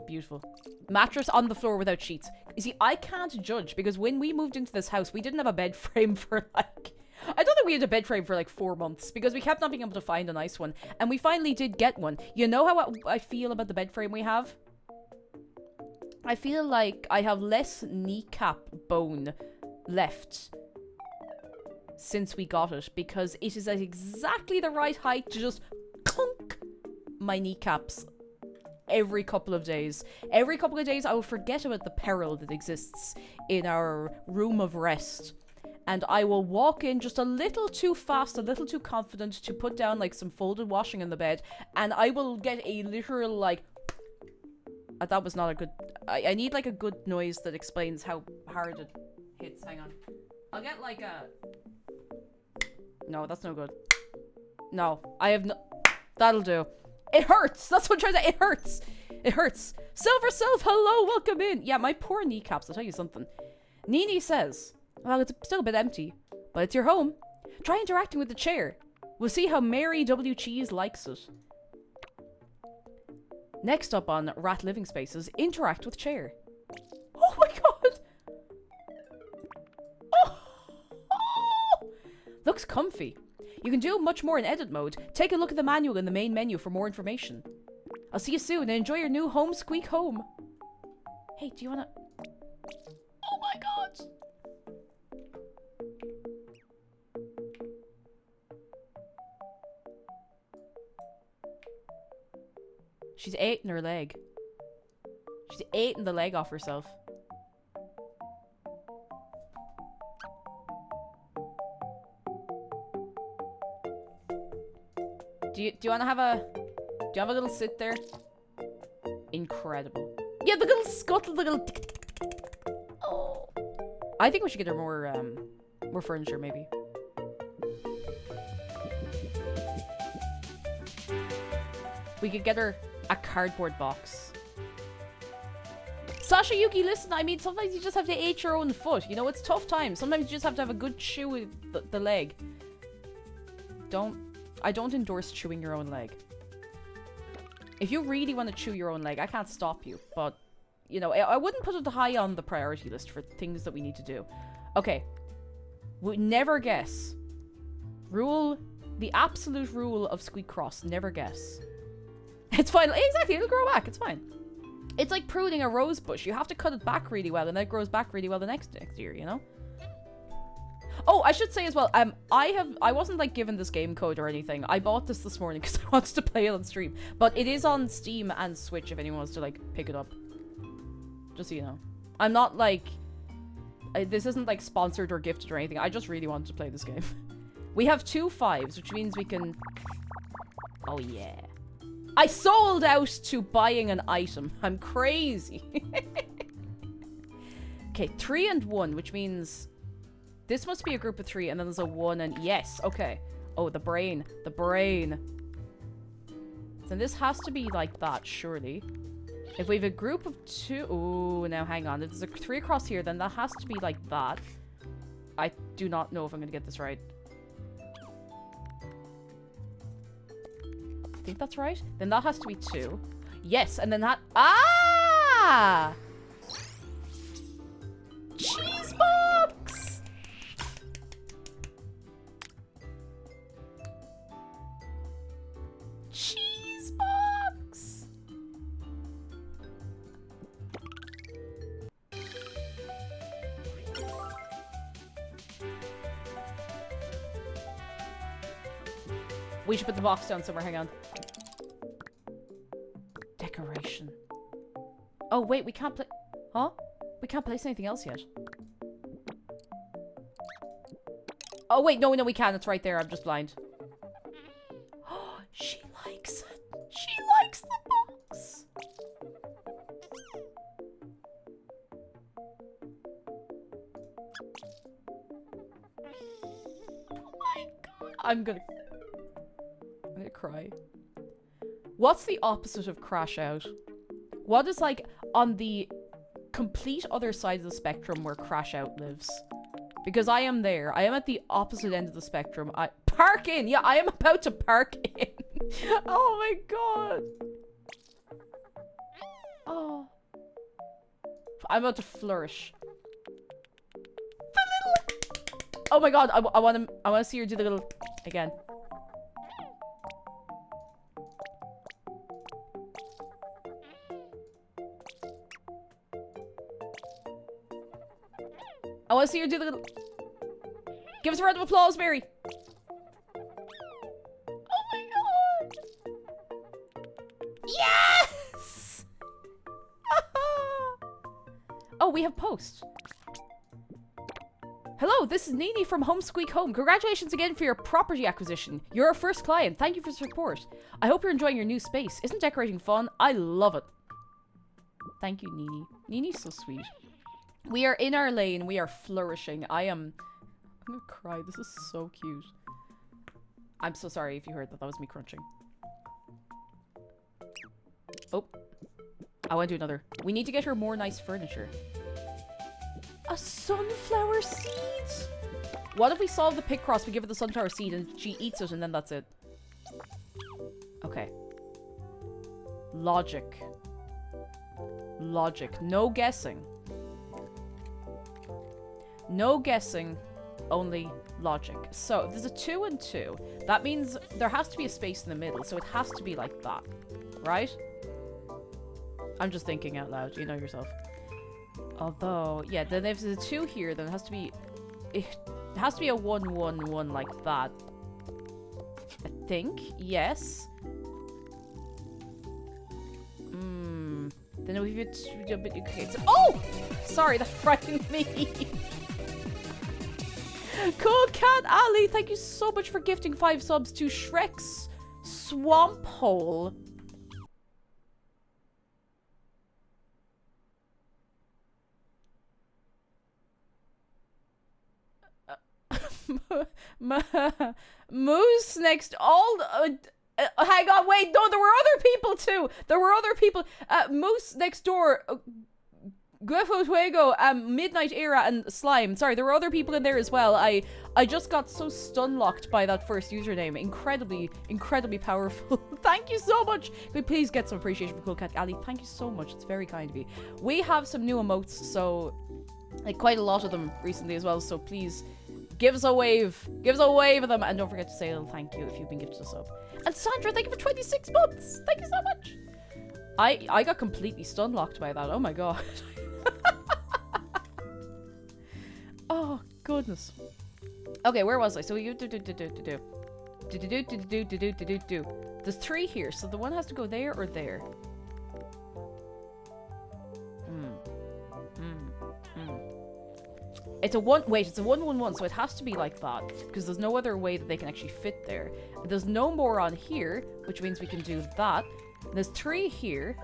Beautiful. Mattress on the floor without sheets. You see, I can't judge because when we moved into this house, we didn't have a bed frame for like... I don't think we had a bed frame for like 4 months because we kept not being able to find a nice one. And we finally did get one. You know how I feel about the bed frame we have? I feel like I have less kneecap bone left since we got it because it is at exactly the right height to just clunk my kneecaps every couple of days. Every couple of days I will forget about the peril that exists in our room of rest. And I will walk in just a little too fast, a little too confident to put down like some folded washing in the bed. And I will get a literal like... that was not a good... I need like a good noise that explains how hard it hits. Hang on. I'll get like a... No, that's no good. No, I have no... That'll do. It hurts! That's what I'm trying to... It hurts! It hurts. Silver Self, hello, welcome in! Yeah, my poor kneecaps, I'll tell you something. Nini says, well, it's still a bit empty, but it's your home. Try interacting with the chair. We'll see how Mary W. Cheese likes it. Next up on Rat Living Spaces, interact with chair. Oh my god! Oh! Looks comfy. You can do much more in edit mode. Take a look at the manual in the main menu for more information. I'll see you soon and enjoy your new home, Squeak Home. Hey, do you wanna... Oh my god! She's eating her leg. She's eating the leg off herself. Do you want to have a... Do you have a little sit there? Incredible. Yeah, the little scuttle, the little... Oh. I think we should get her more furniture, maybe. We could get her a cardboard box. Sasha Yuki, listen, I mean, sometimes you just have to eat your own foot. You know, it's tough times. Sometimes you just have to have a good chew with the leg. I don't endorse chewing your own leg. If you really want to chew your own leg, I can't stop you. But, you know, I wouldn't put it high on the priority list for things that we need to do. Okay. We never guess. Rule, the absolute rule of Squeakross, never guess. It's fine. Exactly, it'll grow back. It's fine. It's like pruning a rose bush. You have to cut it back really well, and then it grows back really well the next year, you know? Oh, I should say as well, I wasn't like given this game code or anything. I bought this morning because I wanted to play it on stream. But it is on Steam and Switch if anyone wants to like pick it up. Just so you know. I'm not like... this isn't like sponsored or gifted or anything. I just really wanted to play this game. We have 2 5s, which means we can... Oh yeah. I sold out to buying an item. I'm crazy. Okay, 3 and 1, which means... This must be a group of 3, and then there's a 1 and... Yes, okay. Oh, the brain. The brain. Then this has to be like that, surely. If we have a group of 2... Ooh, now hang on. If there's a 3 across here, then that has to be like that. I do not know if I'm going to get this right. I think that's right. Then that has to be 2. Yes, and then that... Ah! Cheese box! Cheese box! We should put the box down somewhere. Hang on. Decoration. Oh, wait, we can't play... Huh? We can't place anything else yet. Oh, wait, no, we can. It's right there. I'm just blind. Oh, she likes it. She likes the box. Oh my god. I'm gonna cry. What's the opposite of crash out? What is like on the complete other side of the spectrum where crash out lives? Because I am there. I am at the opposite end of the spectrum. Park in! Yeah, I am about to park in. Oh my god. Oh. I'm about to flourish. The little... Oh my god, I want to see her do the little... Again. I want to see her do the little... Give us a round of applause, Mary. Oh my god. Yes! Oh, we have post. Hello, this is Nini from Squeak Home. Congratulations again for your property acquisition. You're our first client. Thank you for the support. I hope you're enjoying your new space. Isn't decorating fun? I love it. Thank you, Nini. Nini's so sweet. We are in our lane. We are flourishing. I'm gonna cry. This is so cute. I'm so sorry if you heard that. That was me crunching. Oh. I want to do another. We need to get her more nice furniture. A sunflower seed? What if we solve the Picross, we give her the sunflower seed and she eats it and then that's it? Okay. Logic. Logic. No guessing. No guessing. Only logic. So, if there's a 2 and 2, that means there has to be a space in the middle, so it has to be like that. Right? I'm just thinking out loud. You know yourself. Although, yeah, then if there's a 2 here, then it has to be a 1, 1, 1 like that. I think. Yes. Then we've okay, oh! Sorry, that frightened me. Cool Cat Ali, thank you so much for gifting 5 subs to Shrek's Swamp Hole. Moose next all hang on, wait, no, there were other people too. There were other people. Moose next door, Guefo Fuego, Midnight Era, and Slime. Sorry, there were other people in there as well. I just got so stun locked by that first username. Incredibly powerful. Thank you so much. Could we please get some appreciation for Cool Cat Ali? Thank you so much. It's very kind of you. We have some new emotes, so like quite a lot of them recently as well. So please give us a wave. Give us a wave of them, and don't forget to say a little thank you if you've been gifted a sub. And Sandra, thank you for 26 months. Thank you so much. I got completely stun locked by that. Oh my god. Oh goodness. Okay, where was I? So you There's 3 here, so the one has to go there or there. It's a 1, wait, it's a 1, 1, 1, so it has to be like that, because there's no other way that they can actually fit there. There's no more on here, which means we can do that. There's 3 here,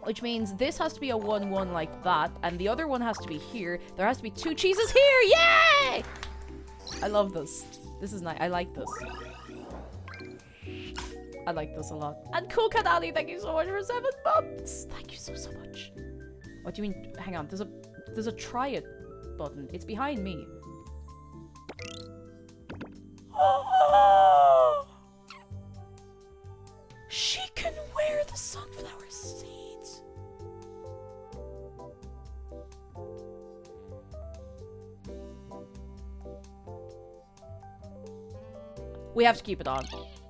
which means this has to be a 1, 1 like that, and the other one has to be here. There has to be 2 cheeses here! Yay! I love this. This is nice. I like this. I like this a lot. And Cool Cat Ali, thank you so much for 7 months! Thank you so much. What do you mean? Hang on, there's a try it button. It's behind me. She can wear the sunflower seeds. We have to keep it on.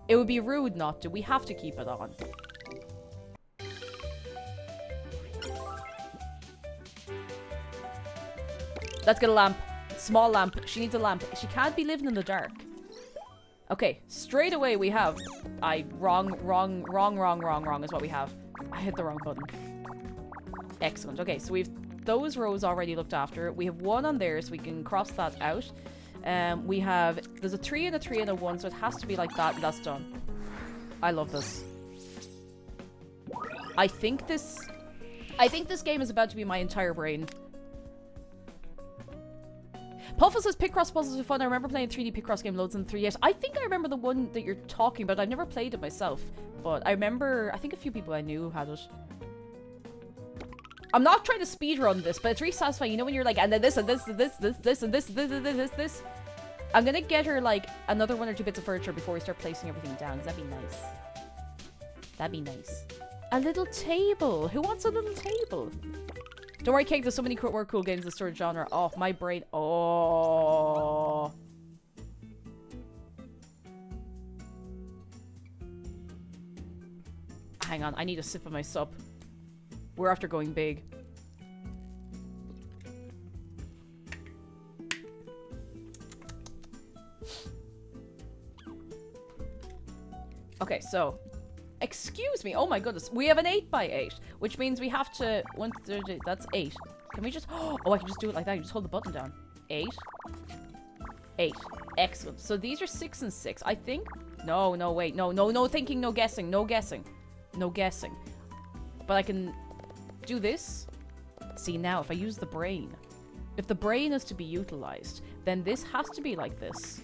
It would be rude not to. We have to keep it on. Let's get a lamp. Small lamp. She needs a lamp. She can't be living in the dark. Okay, straight away we have... wrong is what we have. I hit the wrong button. Excellent. Okay, so we've those rows already looked after. We have 1 on there, so we can cross that out. We have... There's a 3 and a 3 and a 1, so it has to be like that, and that's done. I love this. I think this game is about to be my entire brain. Puffle says Picross puzzles are fun. I remember playing a 3D Picross game loads in 3DS. I think I remember the one that you're talking about. I've never played it myself, but I remember, I think a few people I knew had it. I'm not trying to speedrun this, but it's really satisfying. You know when you're like, and then this, and this, and this, this, and this. I'm gonna get her like another 1 or 2 bits of furniture before we start placing everything down, because that'd be nice. That'd be nice. A little table. Who wants a little table? Don't worry, Cake, there's so many more cool games in the storage genre. Oh, my brain. Oh. Hang on, I need a sip of my sup. We're after going big. Okay, so, excuse me. Oh my goodness, we have an 8x8, which means we have to. That's 8. Can we just? Oh, I can just do it like that. You just hold the button down. 8, 8. Excellent. So these are 6 and 6. I think. No, wait, no thinking, no guessing, no guessing, no guessing. But I can do this. See now, if I use the brain, if the brain is to be utilized, then this has to be like this.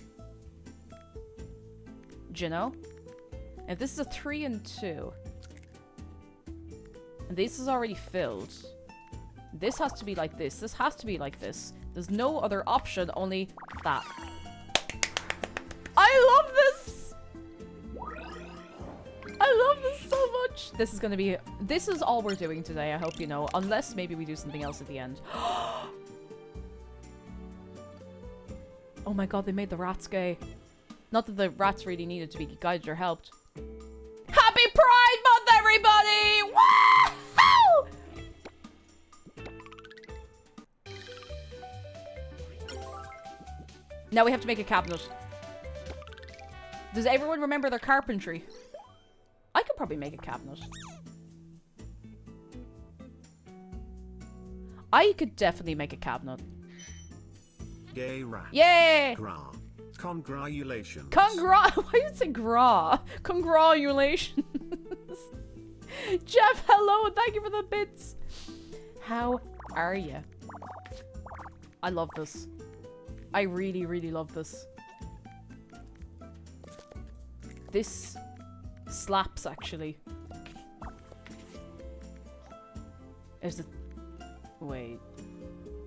Do you know? If this is a 3 and 2, and this is already filled, this has to be like this. This has to be like this. There's no other option, only that. I love this! I love this so much! This is gonna be... This is all we're doing today, I hope you know. Unless maybe we do something else at the end. Oh my god, they made the rats gay. Not that the rats really needed to be guided or helped. Happy Pride Month, everybody! Woo! Now we have to make a cabinet. Does everyone remember their carpentry? I could probably make a cabinet. I could definitely make a cabinet. Gay rat. Yay! Congratulations. Why did it say gra? Congratulations. Jeff, hello, and thank you for the bits. How are you? I love this. I really, really love this. This slaps, actually. Is it... Wait.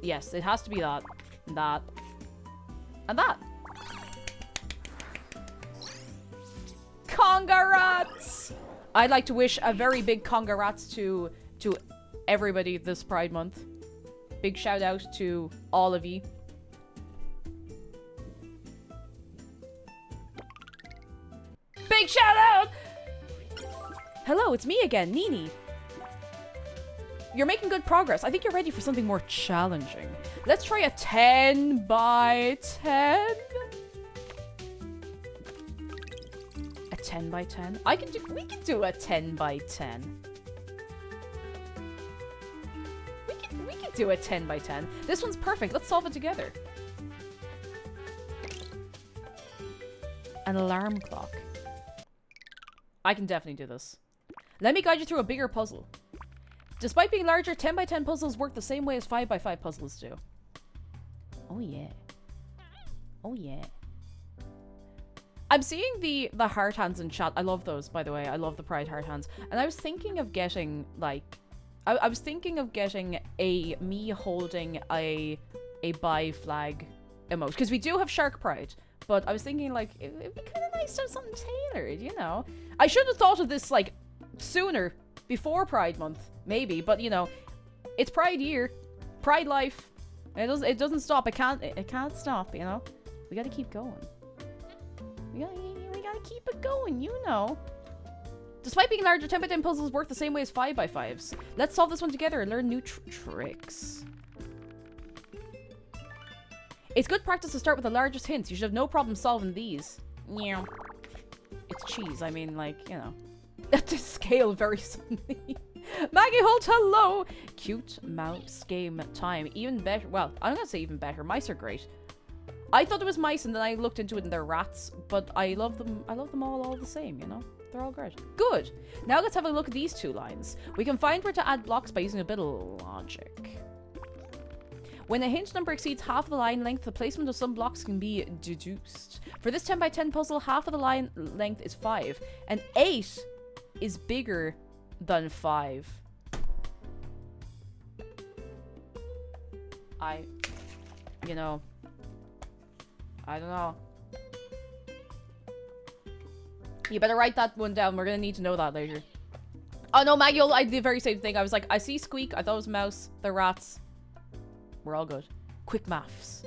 Yes, it has to be that. That. And that. Congrats! I'd like to wish a very big congrats to everybody this Pride Month. Big shout out to all of you. Big shout out! Hello, it's me again, Nini. You're making good progress. I think you're ready for something more challenging. Let's try a 10 by 10. A 10 by 10? We can do a 10 by 10. We can do a 10 by 10. This one's perfect. Let's solve it together. An alarm clock. I can definitely do this. Let me guide you through a bigger puzzle. Despite being larger, 10 by 10 puzzles work the same way as 5 by 5 puzzles do. Oh yeah. Oh yeah. I'm seeing the heart hands in chat. I love those, by the way. I love the pride heart hands. And I was thinking of getting, like... I was thinking of getting me holding a bi flag emote. Because we do have Shark Pride. But I was thinking, like, it'd be kind of nice to have something tailored, you know? I should have thought of this, like, sooner. Before Pride Month. Maybe. But, you know, it's Pride year. Pride life. It doesn't stop. It can't stop, you know? We gotta keep going. We gotta keep it going, you know. Despite being larger, 10 by 10 puzzles work the same way as 5 by 5s. Let's solve this one together and learn new tricks. It's good practice to start with the largest hints. You should have no problem solving these. Yeah. It's cheese. I mean, like, you know. To scale very suddenly. Maggie Holt, hello! Cute mouse game time. Even better. Well, I'm gonna say even better. Mice are great. I thought it was mice and then I looked into it and they're rats. But I love them. I love them all the same, you know? They're all great. Good. Now let's have a look at these two lines. We can find where to add blocks by using a bit of logic. When a hint number exceeds half of the line length, the placement of some blocks can be deduced. For this 10 by 10 puzzle, half of the line length is 5. And 8 is bigger than 5. You know, I don't know. You better write that one down. We're gonna need to know that later. Oh no, Maggie, I did the very same thing. I was like, I see Squeak. I thought it was a mouse. They're rats. We're all good. Quick maths.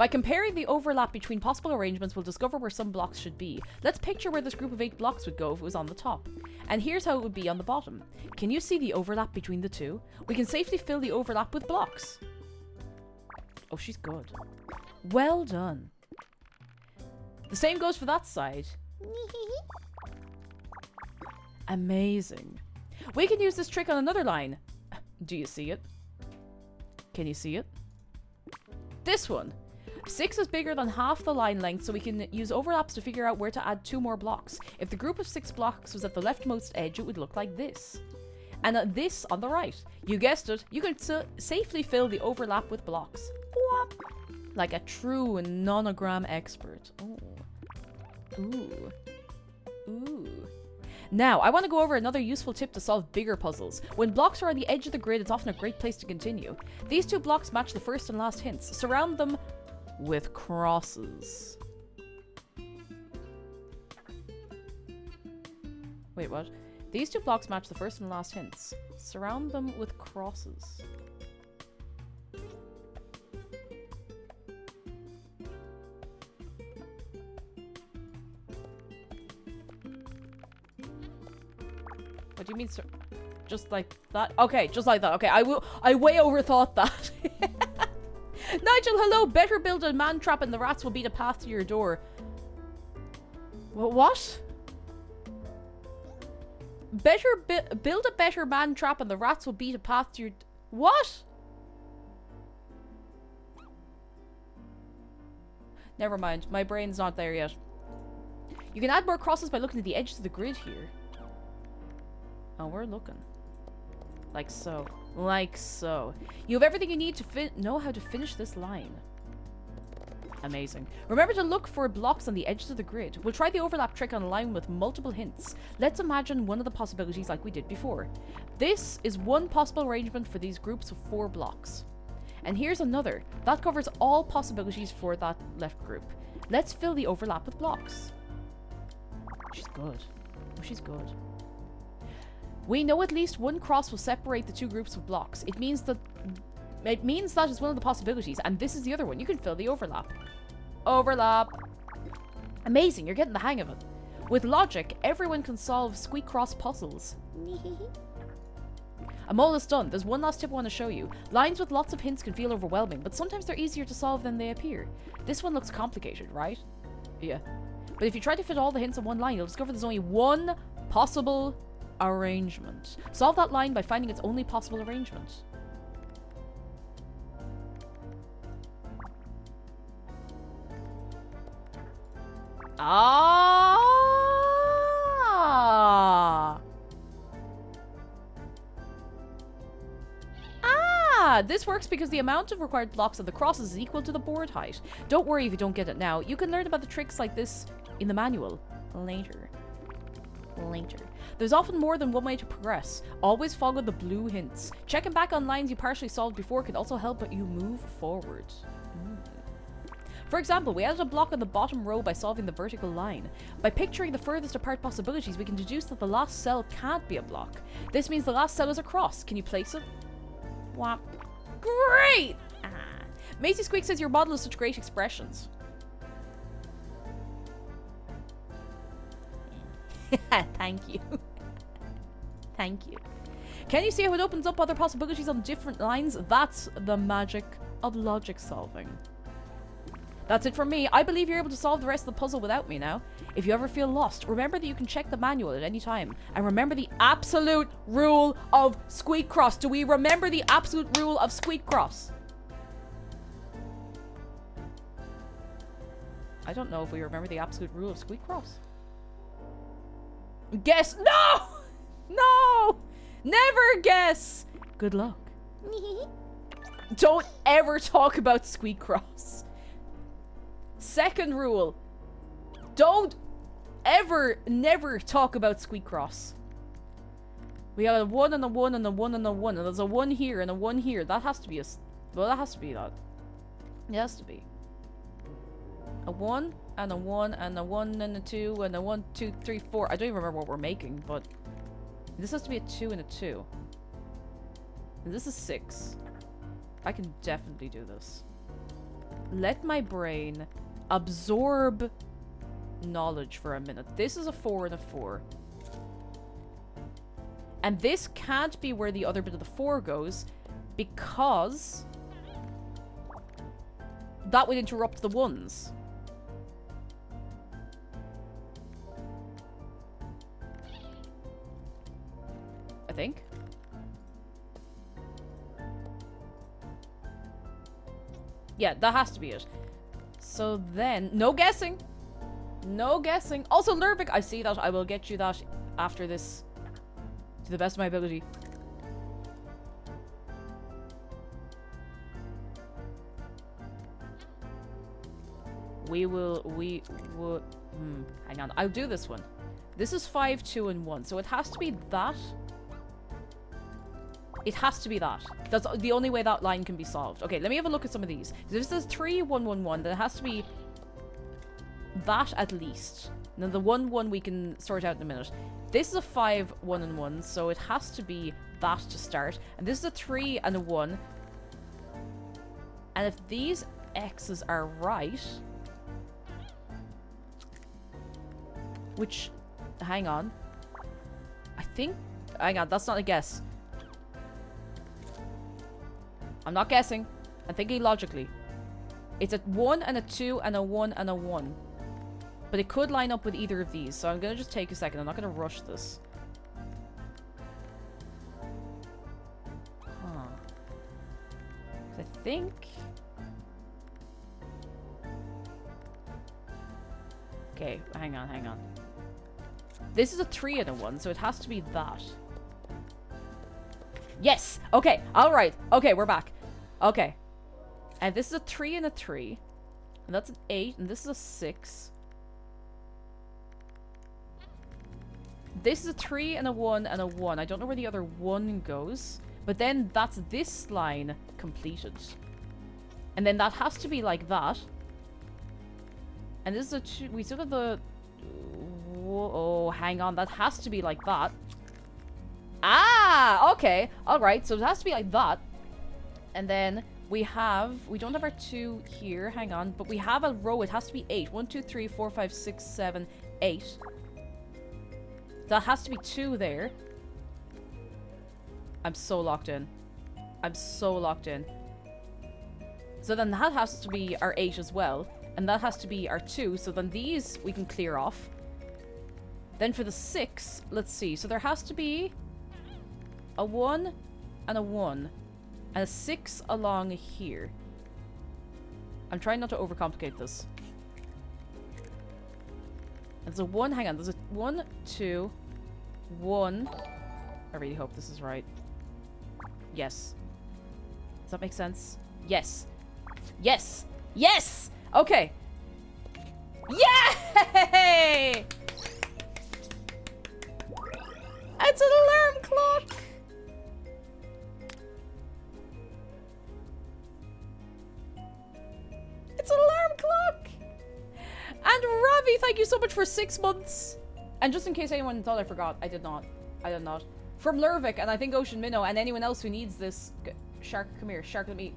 By comparing the overlap between possible arrangements, we'll discover where some blocks should be. Let's picture where this group of 8 blocks would go if it was on the top. And here's how it would be on the bottom. Can you see the overlap between the two? We can safely fill the overlap with blocks. Oh, she's good. Well done. The same goes for that side. Amazing. We can use this trick on another line. Do you see it? Can you see it? This one. 6 is bigger than half the line length, so we can use overlaps to figure out where to add 2 more blocks. If the group of 6 blocks was at the leftmost edge, it would look like this. And this on the right. You guessed it, you can safely fill the overlap with blocks. Like a true nonogram expert. Ooh. Ooh. Ooh. Now, I want to go over another useful tip to solve bigger puzzles. When blocks are on the edge of the grid, it's often a great place to continue. These 2 blocks match the first and last hints. Surround them with crosses. Wait, what? These 2 blocks match the first and last hints. Surround them with crosses. What do you mean, sir? Just like that? Okay, just like that. Okay, I way overthought that. Nigel, hello. Better build a man trap and the rats will beat a path to your door. What? Build a better man trap and the rats will beat a path to your... What? Never mind. My brain's not there yet. You can add more crosses by looking at the edges of the grid here. Oh, we're looking. Like so. Like so. You have everything you need to know how to finish this line. Amazing. Remember to look for blocks on the edges of the grid. We'll try the overlap trick on a line with multiple hints. Let's imagine one of the possibilities like we did before. This is one possible arrangement for these groups of 4 blocks. And here's another. That covers all possibilities for that left group. Let's fill the overlap with blocks. She's good. Oh, she's good. We know at least one cross will separate the 2 groups of blocks. It means that is one of the possibilities, and this is the other one. You can fill the overlap. Overlap. Amazing, you're getting the hang of it. With logic, everyone can solve Squeakross puzzles. I'm almost done. There's one last tip I want to show you. Lines with lots of hints can feel overwhelming, but sometimes they're easier to solve than they appear. This one looks complicated, right? Yeah. But if you try to fit all the hints on one line, you'll discover there's only one possible arrangement. Solve that line by finding its only possible arrangement. This works because the amount of required blocks of the crosses is equal to the board height. Don't worry if you don't get it now. You can learn about the tricks like this in the manual later. There's often more than one way to progress. Always follow the blue hints. Checking back on lines you partially solved before can also help you move forward. For example, we added a block on the bottom row by solving the vertical line. By picturing the furthest apart possibilities, we can deduce that the last cell can't be a block. This means the last cell is a cross. Can you place it? Whap. Great! Macy Squeak says your model has such great expressions. Thank you. Thank you. Can you see how it opens up other possibilities on different lines? That's the magic of logic solving. That's it from me. I believe you're able to solve the rest of the puzzle without me now. If you ever feel lost, remember that you can check the manual at any time. And remember the absolute rule of Squeakross. Do we remember the absolute rule of Squeakross? I don't know if we remember the absolute rule of Squeakross. Guess. No! No! Never guess! Good luck. Don't ever talk about Squeakross. Second rule. Don't ever, never talk about Squeakross. We got a 1 and a 1 and a 1 and a 1. And there's a 1 here and a 1 here. That has to be a... Well, that has to be that. It has to be. A 1 and a 1 and a 1 and a 2 and a 1, 2, 3, 4. I don't even remember what we're making, but... This has to be a 2 and a 2. And this is 6. I can definitely do this. let my brain absorb knowledge for a minute. This is a 4 and a 4. And this can't be where the other bit of the 4 goes, because that would interrupt the 1s. I think. Yeah, that has to be it. So then, no guessing. No guessing. Also, Lurvik, I see that. I will get you that after this. To the best of my ability. We would... hang on. I'll do this one. This is 5, 2, and 1. So it has to be that. It has to be that. That's the only way that line can be solved. Okay, let me have a look at some of these. If this is 3, 1, 1, 1, then it has to be that at least. And then the 1, 1 we can sort out in a minute. This is a 5, 1, and 1, so it has to be that to start. And this is a 3 and a 1. And if these X's are right... Which... Hang on. I think... Hang on, that's not a guess. I'm not guessing. I'm thinking logically. It's a 1 and a 2 and a 1 and a 1. But it could line up with either of these, so I'm going to just take a second. I'm not going to rush this. Huh. I think... Okay, hang on, hang on. This is a 3 and a 1, so it has to be that. Yes! Okay, alright. Okay, we're back. Okay. And this is a 3 and a 3. And that's an 8, and this is a 6. This is a 3 and a 1 and a 1. I don't know where the other 1 goes. But then that's this line completed. And then that has to be like that. And this is a 2. We still have the... Oh, hang on. That has to be like that. Ah! Okay. Alright. So it has to be like that. And then we have... We don't have our 2 here. Hang on. But we have a row. It has to be 8. 1, 2, 3, 4, 5, 6, 7, 8. That has to be 2 there. I'm so locked in. I'm so locked in. So then that has to be our 8 as well. And that has to be our 2. So then these we can clear off. Then for the 6, let's see. So there has to be a 1 and a 1. And a 6 along here. I'm trying not to overcomplicate this. There's a 1, hang on, there's a 1, 2, 1. I really hope this is right. Yes. Does that make sense? Yes. Yes! Yes! Okay. Yay! It's an alarm clock! It's an alarm clock! And Ravi, thank you so much for 6 months. And just in case anyone thought I forgot, I did not. I did not. From Lurvik, and I think Ocean Minnow, and anyone else who needs this. Shark, come here. Shark, let me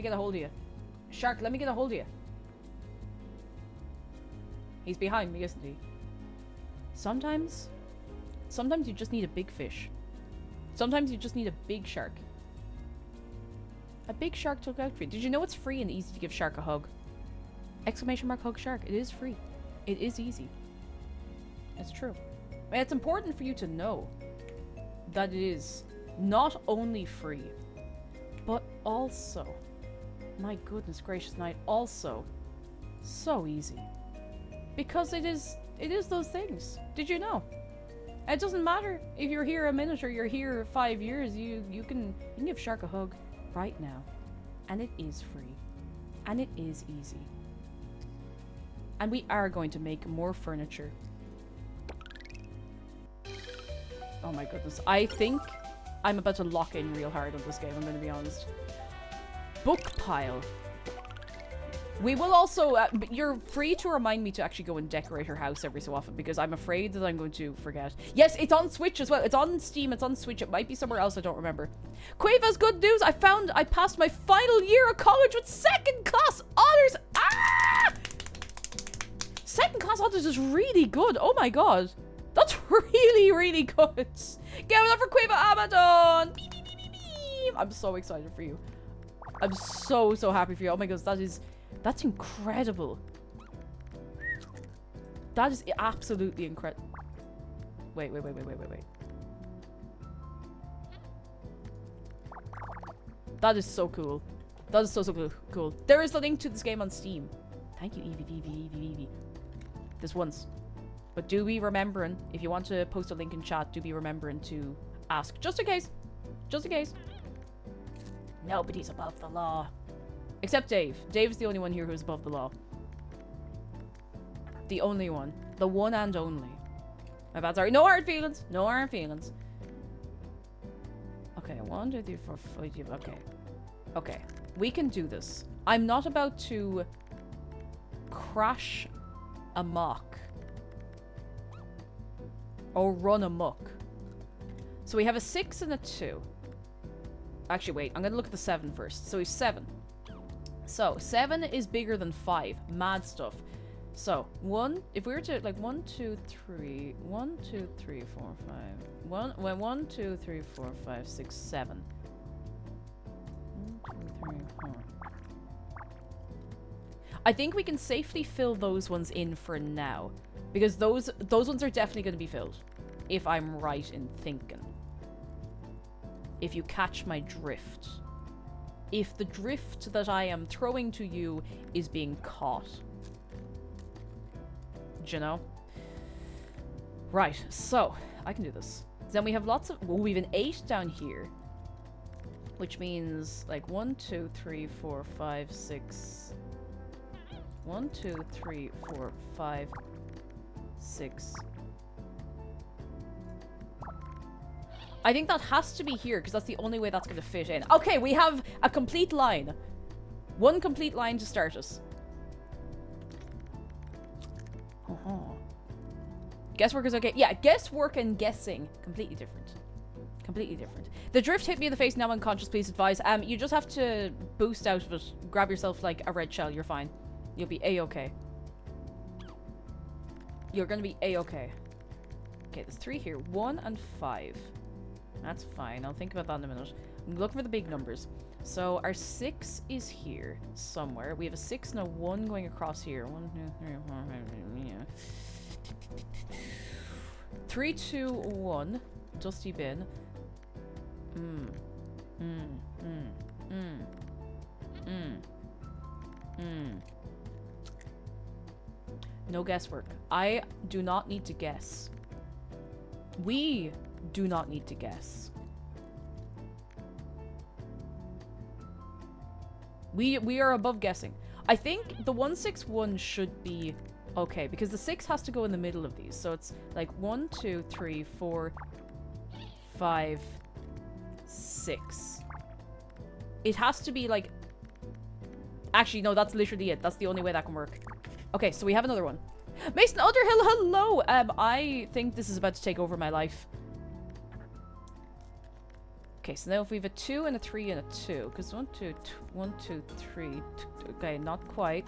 get a hold of you. Shark, let me get a hold of you. He's behind me, isn't he? Sometimes you just need a big fish. Sometimes you just need a big shark. A big shark to look out for you. Did you know it's free and easy to give Shark a hug? Exclamation mark hug shark. It is free. It is easy. It's true. And it's important for you to know that it is not only free, but also, my goodness gracious night, also so easy. Because it is those things. Did you know? And it doesn't matter if you're here a minute or you're here 5 years, you can give Shark a hug right now. And it is free. And it is easy. And we are going to make more furniture. Oh my goodness. I think I'm about to lock in real hard on this game, I'm going to be honest. Book pile. We will also, but you're free to remind me to actually go and decorate her house every so often because I'm afraid that I'm going to forget. Yes, it's on Switch as well. It's on Steam, it's on Switch. It might be somewhere else, I don't remember. Quava's good news. I passed my final year of college with second class honors. Ah! Second class honors is really good. Oh my god. That's really, really good. Give it up for Quava Amadon. Beep, beep, beep, beep, beep. I'm so excited for you. I'm so, so happy for you. Oh my god, that's incredible. That is absolutely incredible. Wait. That is so cool. That is so, so cool. There is a link to this game on Steam. Thank you, Evie. This once. But do be remembering, if you want to post a link in chat, do be remembering to ask. Just in case. Just in case. Nobody's above the law. Except Dave. Dave's the only one here who's above the law. The only one. The one and only. My bad, sorry. No hard feelings. No hard feelings. Okay, 1, 2, 3, 4, 5. Okay. Okay. We can do this. I'm not about to crash amok. Or run amok. So we have a 6 and a 2. Actually, wait. I'm going to look at the 7 first. So we have 7. So, 7 is bigger than 5. Mad stuff. So, 1, if we were to, like, 1, 2, 3, 1, 2, 3, 4, 5. 1, 2, 3, 4, 5, 6, 7. 1, 2, 3, 4. I think we can safely fill those ones in for now. Because those ones are definitely going to be filled. If I'm right in thinking. If you catch my drift. If the drift that I am throwing to you is being caught. Do you know? Right, so, I can do this. Then we have lots of... Well, we have an 8 down here. Which means, like, 1, 2, 3, 4, 5, 6... 1, 2, 3, 4, 5, 6... I think that has to be here, because that's the only way that's going to fit in. Okay, we have a complete line. One complete line to start us. Guesswork is okay. Yeah, guesswork and guessing. Completely different. Completely different. The drift hit me in the face, now unconscious, please advise. You just have to boost out of it. Grab yourself, like, a red shell, you're fine. You'll be A-okay. You're going to be A-okay. Okay, there's 3 here. 1 and 5. That's fine. I'll think about that in a minute. I'm looking for the big numbers. So our 6 is here somewhere. We have a 6 and a 1 going across here. 1, 2, 3, 4, 5, yeah. 3, 2, 1. Dusty bin. No guesswork. I do not need to guess. We do not need to guess. We are above guessing. I think the 161 should be okay because the 6 has to go in the middle of these. So it's like 1, 2, 3, 4, 5, 6. It has to be like... Actually, no, that's literally it. That's the only way that can work. Okay, so we have another one. Mason Underhill, hello! I think this is about to take over my life. Okay, so now if we have a 2 and a 3 and a 2, because 1, 2, 3, okay, not quite.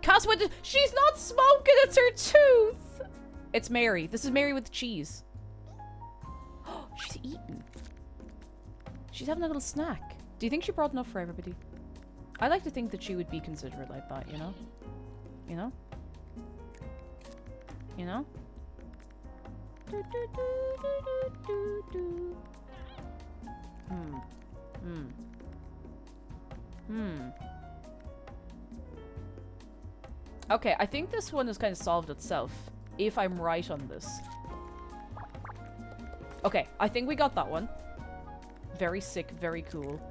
Cass went to, she's not smoking, it's her tooth! It's Mary. This is Mary with cheese. Oh, she's eating. She's having a little snack. Do you think she brought enough for everybody? I like to think that she would be considerate like that, you know? You know? You know? Okay, I think this one has kind of solved itself, if I'm right on this. Okay, I think we got that one. Very sick, very cool.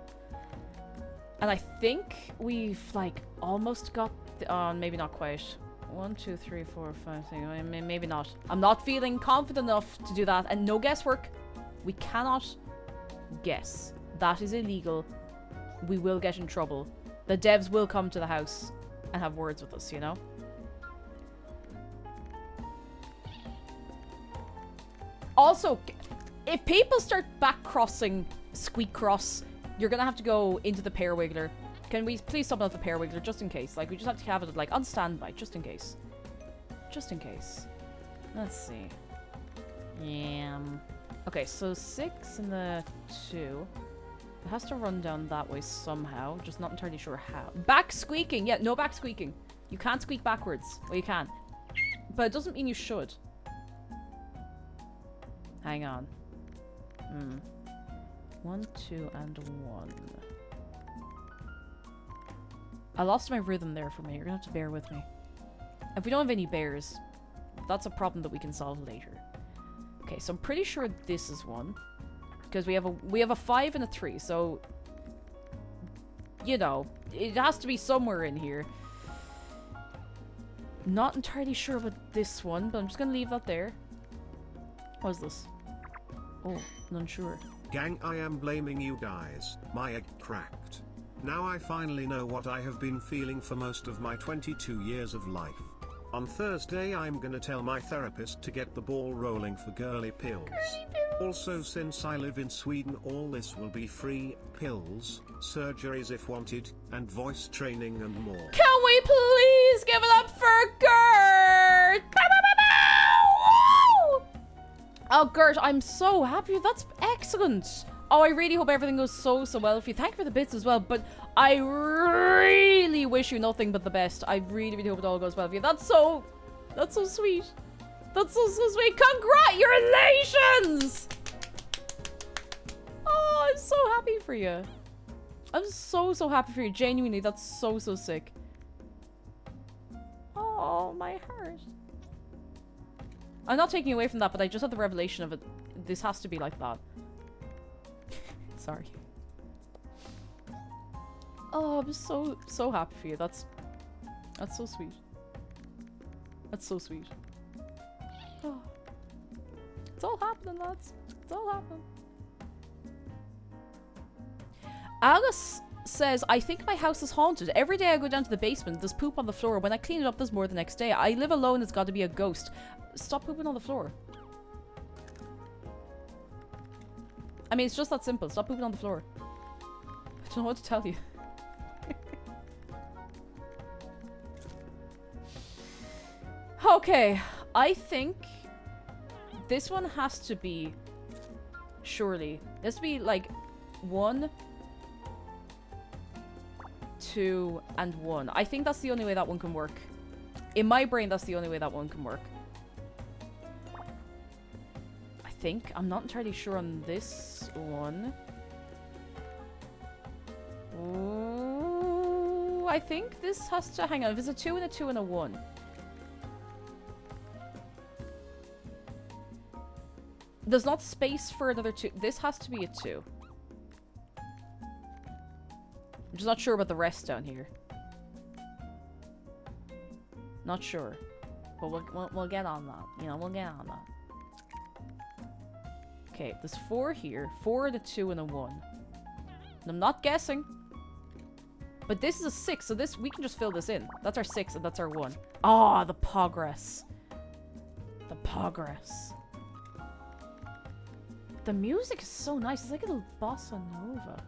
And I think we've, like, almost got the, maybe not quite. 1, 2, 3, 4, 5, 6, maybe not. I'm not feeling confident enough to do that. And no guesswork. We cannot guess. That is illegal. We will get in trouble. The devs will come to the house and have words with us, you know? Also, if people start back-crossing Squeakross, you're gonna have to go into the pear wiggler. Can we please summon up the pear wiggler, just in case? Like, we just have to have it, like, on standby, just in case. Just in case. Let's see. Yeah. Okay, so 6 and the 2. It has to run down that way somehow. Just not entirely sure how. Back squeaking! Yeah, no back squeaking. You can't squeak backwards. Well, you can. But it doesn't mean you should. Hang on. 1, 2, and 1. I lost my rhythm there for me. You're gonna have to bear with me. If we don't have any bears, that's a problem that we can solve later. Okay, so I'm pretty sure this is one. Because we have a 5 and a 3, so you know, it has to be somewhere in here. Not entirely sure about this one, but I'm just gonna leave that there. What is this? Oh, unsure. Gang, I am blaming you guys. My egg cracked. Now I finally know what I have been feeling for most of my 22 years of life. On Thursday I'm gonna tell my therapist to get the ball rolling for girly pills. Also, since I live in Sweden, all this will be free: pills, surgeries if wanted, and voice training and more. Can we please give it up for Gert? Oh, Gert, I'm so happy. That's excellent. Oh, I really hope everything goes so well for you. Thank you for the bits as well, but I really wish you nothing but the best. I really, really hope it all goes well for you. That's so sweet. That's so sweet. Congratulations! Oh, I'm so happy for you. I'm so happy for you. Genuinely, that's so sick. Oh, my heart. I'm not taking away from that, but I just had the revelation of it. This has to be like that. Sorry. Oh, I'm so happy for you. That's so sweet. That's so sweet. Oh. It's all happening, lads. It's all happening. Alice says, I think my house is haunted. Every day I go down to the basement, there's poop on the floor. When I clean it up, there's more the next day. I live alone, it's got to be a ghost. Stop pooping on the floor. I mean, it's just that simple. Stop pooping on the floor. I don't know what to tell you. Okay, I think this one has to be, surely, this to be like 1, 2, and 1. I think that's the only way that one can work. In my brain, that's the only way that one can work. I think. I'm not entirely sure on this one. Ooh, I think this has to, hang on, if it's a 2 and a 2 and a 1. There's not space for another 2. This has to be a 2. I'm just not sure about the rest down here. Not sure. But we'll get on that. You know, we'll get on that. Okay, there's 4 here. 4 and a 2 and a 1. And I'm not guessing. But this is a 6, so this, we can just fill this in. That's our 6 and that's our 1. Ah, the progress. The progress. The music is so nice. It's like a little bossa nova.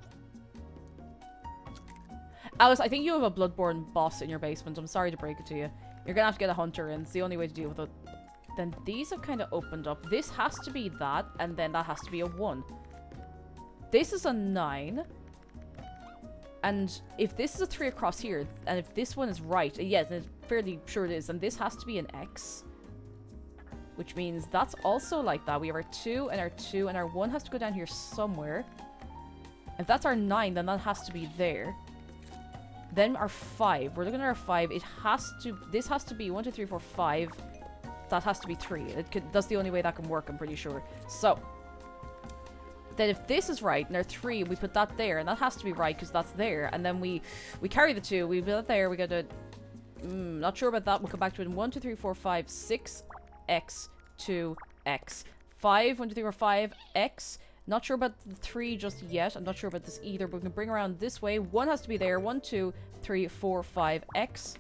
Alice, I think you have a bloodborne boss in your basement. I'm sorry to break it to you. You're gonna have to get a hunter in. It's the only way to deal with it. Then these have kind of opened up. This has to be that, and then that has to be a 1. This is a 9. And if this is a 3 across here, and if this one is right, yes, I'm fairly sure it is, and this has to be an X. Which means that's also like that. We have our 2 and our 2, and our 1 has to go down here somewhere. If that's our 9, then that has to be there. Then our 5. We're looking at our 5. It has to... This has to be 1, 2, 3, 4, 5. That has to be 3. That's the only way that can work, I'm pretty sure. So. Then if this is right, and our 3, we put that there. And that has to be right, because that's there. And then we carry the 2. We put that there. We go to... not sure about that. We'll come back to it in 1, 2, 3, 4, 5, 6... X, 2, X. 5, 1, 2, 3, 4, 5, X. Not sure about the 3 just yet. I'm not sure about this either, but we can bring around this way. 1 has to be there. 1, 2, 3, 4, 5, X.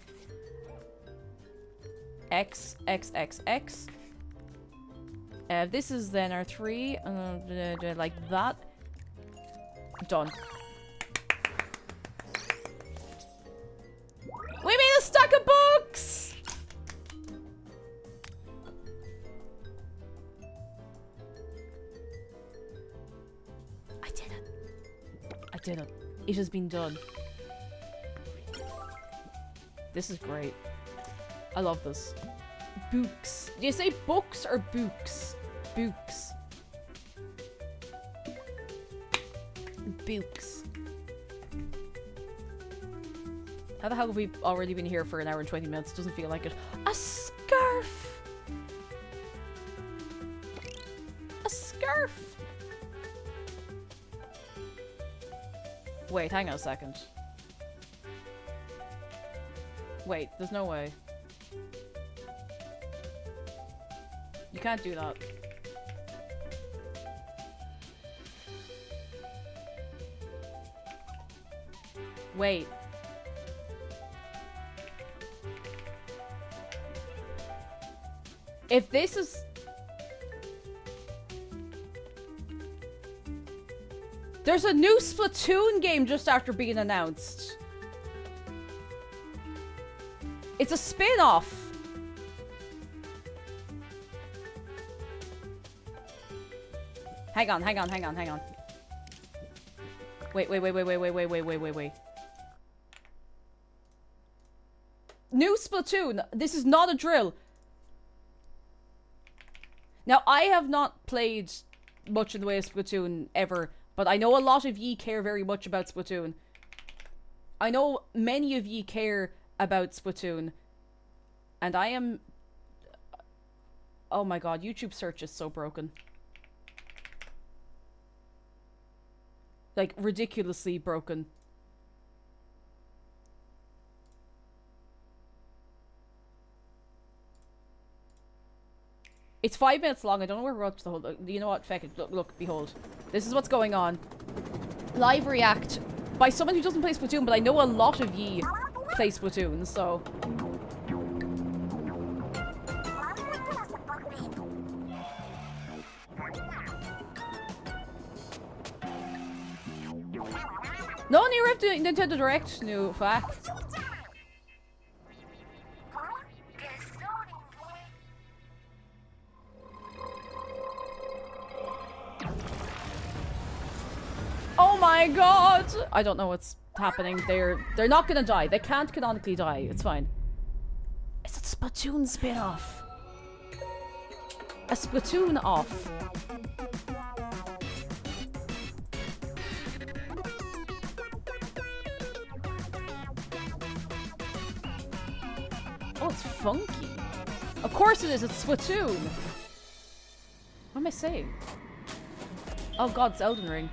X, X, X, X. This is then our 3. Like that. Done. We made a stack of books! I did it. I did it. It has been done. This is great. I love this. Books. Do you say books or books? Books. Books. How the hell have we already been here for an hour and 20 minutes? Doesn't feel like it. A scarf! A scarf! Wait, hang on a second. Wait, there's no way. You can't do that. Wait. If this is... There's a new Splatoon game just after being announced. It's a spin-off. Hang on. Wait. New Splatoon. This is not a drill. Now, I have not played much in the way of Splatoon ever, but I know a lot of ye care very much about Splatoon. I know many of ye care about Splatoon, and I am... Oh my god, YouTube search is so broken. Like, ridiculously broken. It's 5 minutes long. I don't know where we're up to the whole... You know what? Feck it. Look, behold. This is what's going on. Live react by someone who doesn't play Splatoon, but I know a lot of ye play Splatoon, so... No new ripped Nintendo Direct. New fact. Oh my god! I don't know what's happening. They're not gonna die. They can't canonically die. It's fine. It's a Splatoon spin-off. A Splatoon off. Oh, it's funky. Of course it is. It's Splatoon. What am I saying? Oh god, it's Elden Ring.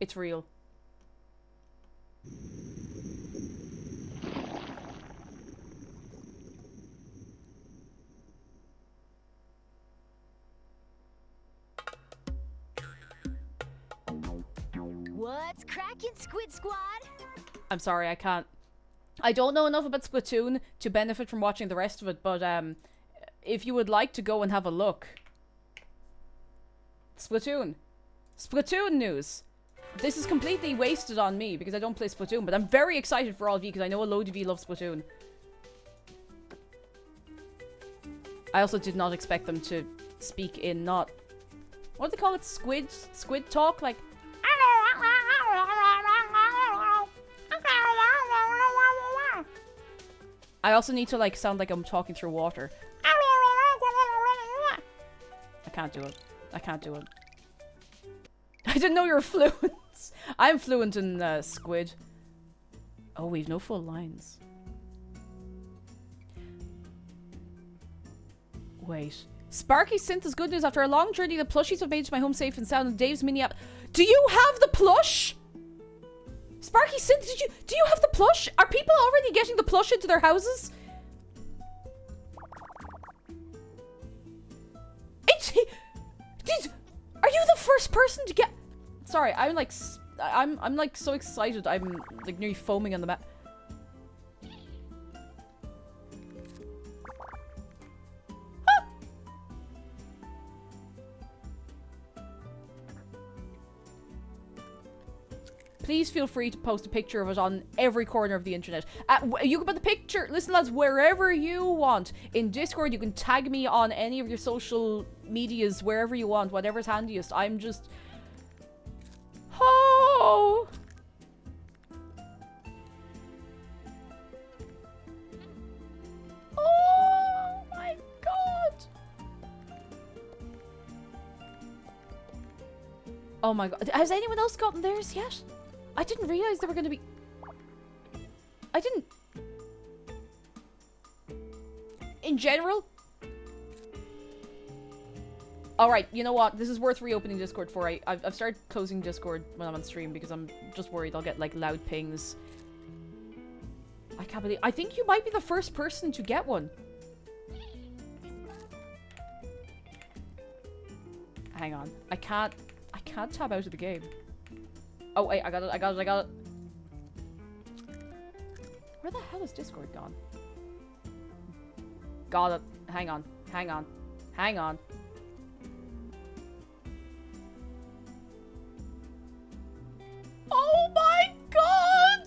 It's real. What's crackin', Squid Squad? I'm sorry, I can't. I don't know enough about Splatoon to benefit from watching the rest of it, but if you would like to go and have a look. Splatoon. Splatoon news. This is completely wasted on me because I don't play Splatoon, but I'm very excited for all of you because I know a load of you love Splatoon. I also did not expect them to speak in not... What do they call it? Squid talk? Like... I also need to like sound like I'm talking through water. I can't do it. I can't do it. I didn't know you were fluent. I'm fluent in squid. Oh, we've no full lines. Wait. Sparky Synth is good news. After a long journey, the plushies have made it to my home safe and sound, and Dave's mini app. Do you have the plush? Sparky Synth, do you have the plush? Are people already getting the plush into their houses? Are you the first person to get? Sorry, I'm like so excited. I'm like nearly foaming on the map. Please feel free to post a picture of it on every corner of the internet. You can put the picture, listen lads, wherever you want. In Discord, you can tag me on any of your social medias, wherever you want, whatever's handiest. I'm just... Oh! Oh my god! Oh my god. Has anyone else gotten theirs yet? I didn't realize there were going to be... I didn't... In general? Alright, you know what? This is worth reopening Discord for. I've started closing Discord when I'm on stream because I'm just worried I'll get, like, loud pings. I can't believe... I think you might be the first person to get one. Hang on. I can't tab out of the game. Oh, wait, I got it. Where the hell is Discord gone? Got it. Hang on. Oh my god!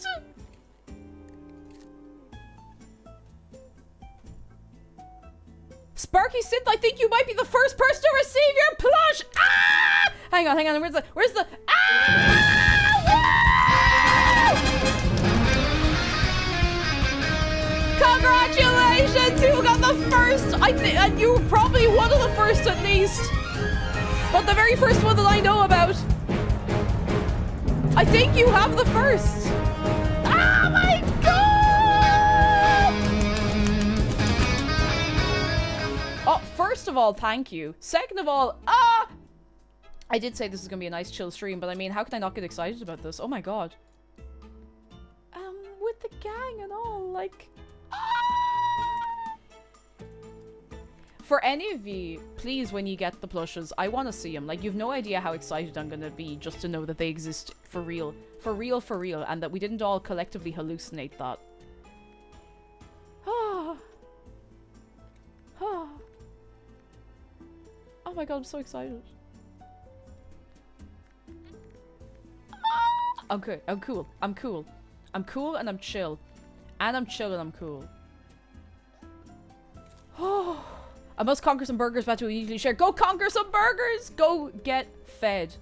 Sparky Synth, I think you might be the first person to receive your plush! Ah! Hang on. Where's the... Ah! Congratulations! You got the first! And you were probably one of the first at least. But the very first one that I know about. I think you have the first. Oh my god! Oh, first of all, thank you. Second of all, I did say this is gonna be a nice chill stream, but I mean, how can I not get excited about this? Oh my god. With the gang and all, like... For any of you, please, when you get the plushes, I want to see them. Like, you've no idea how excited I'm gonna be just to know that they exist for real. For real, and that we didn't all collectively hallucinate that. Oh my god, I'm so excited. I'm good. I'm cool. I'm cool and I'm chill. And I'm chill and I'm cool. Oh, I must conquer some burgers back to usually share. Go conquer some burgers! Go get fed.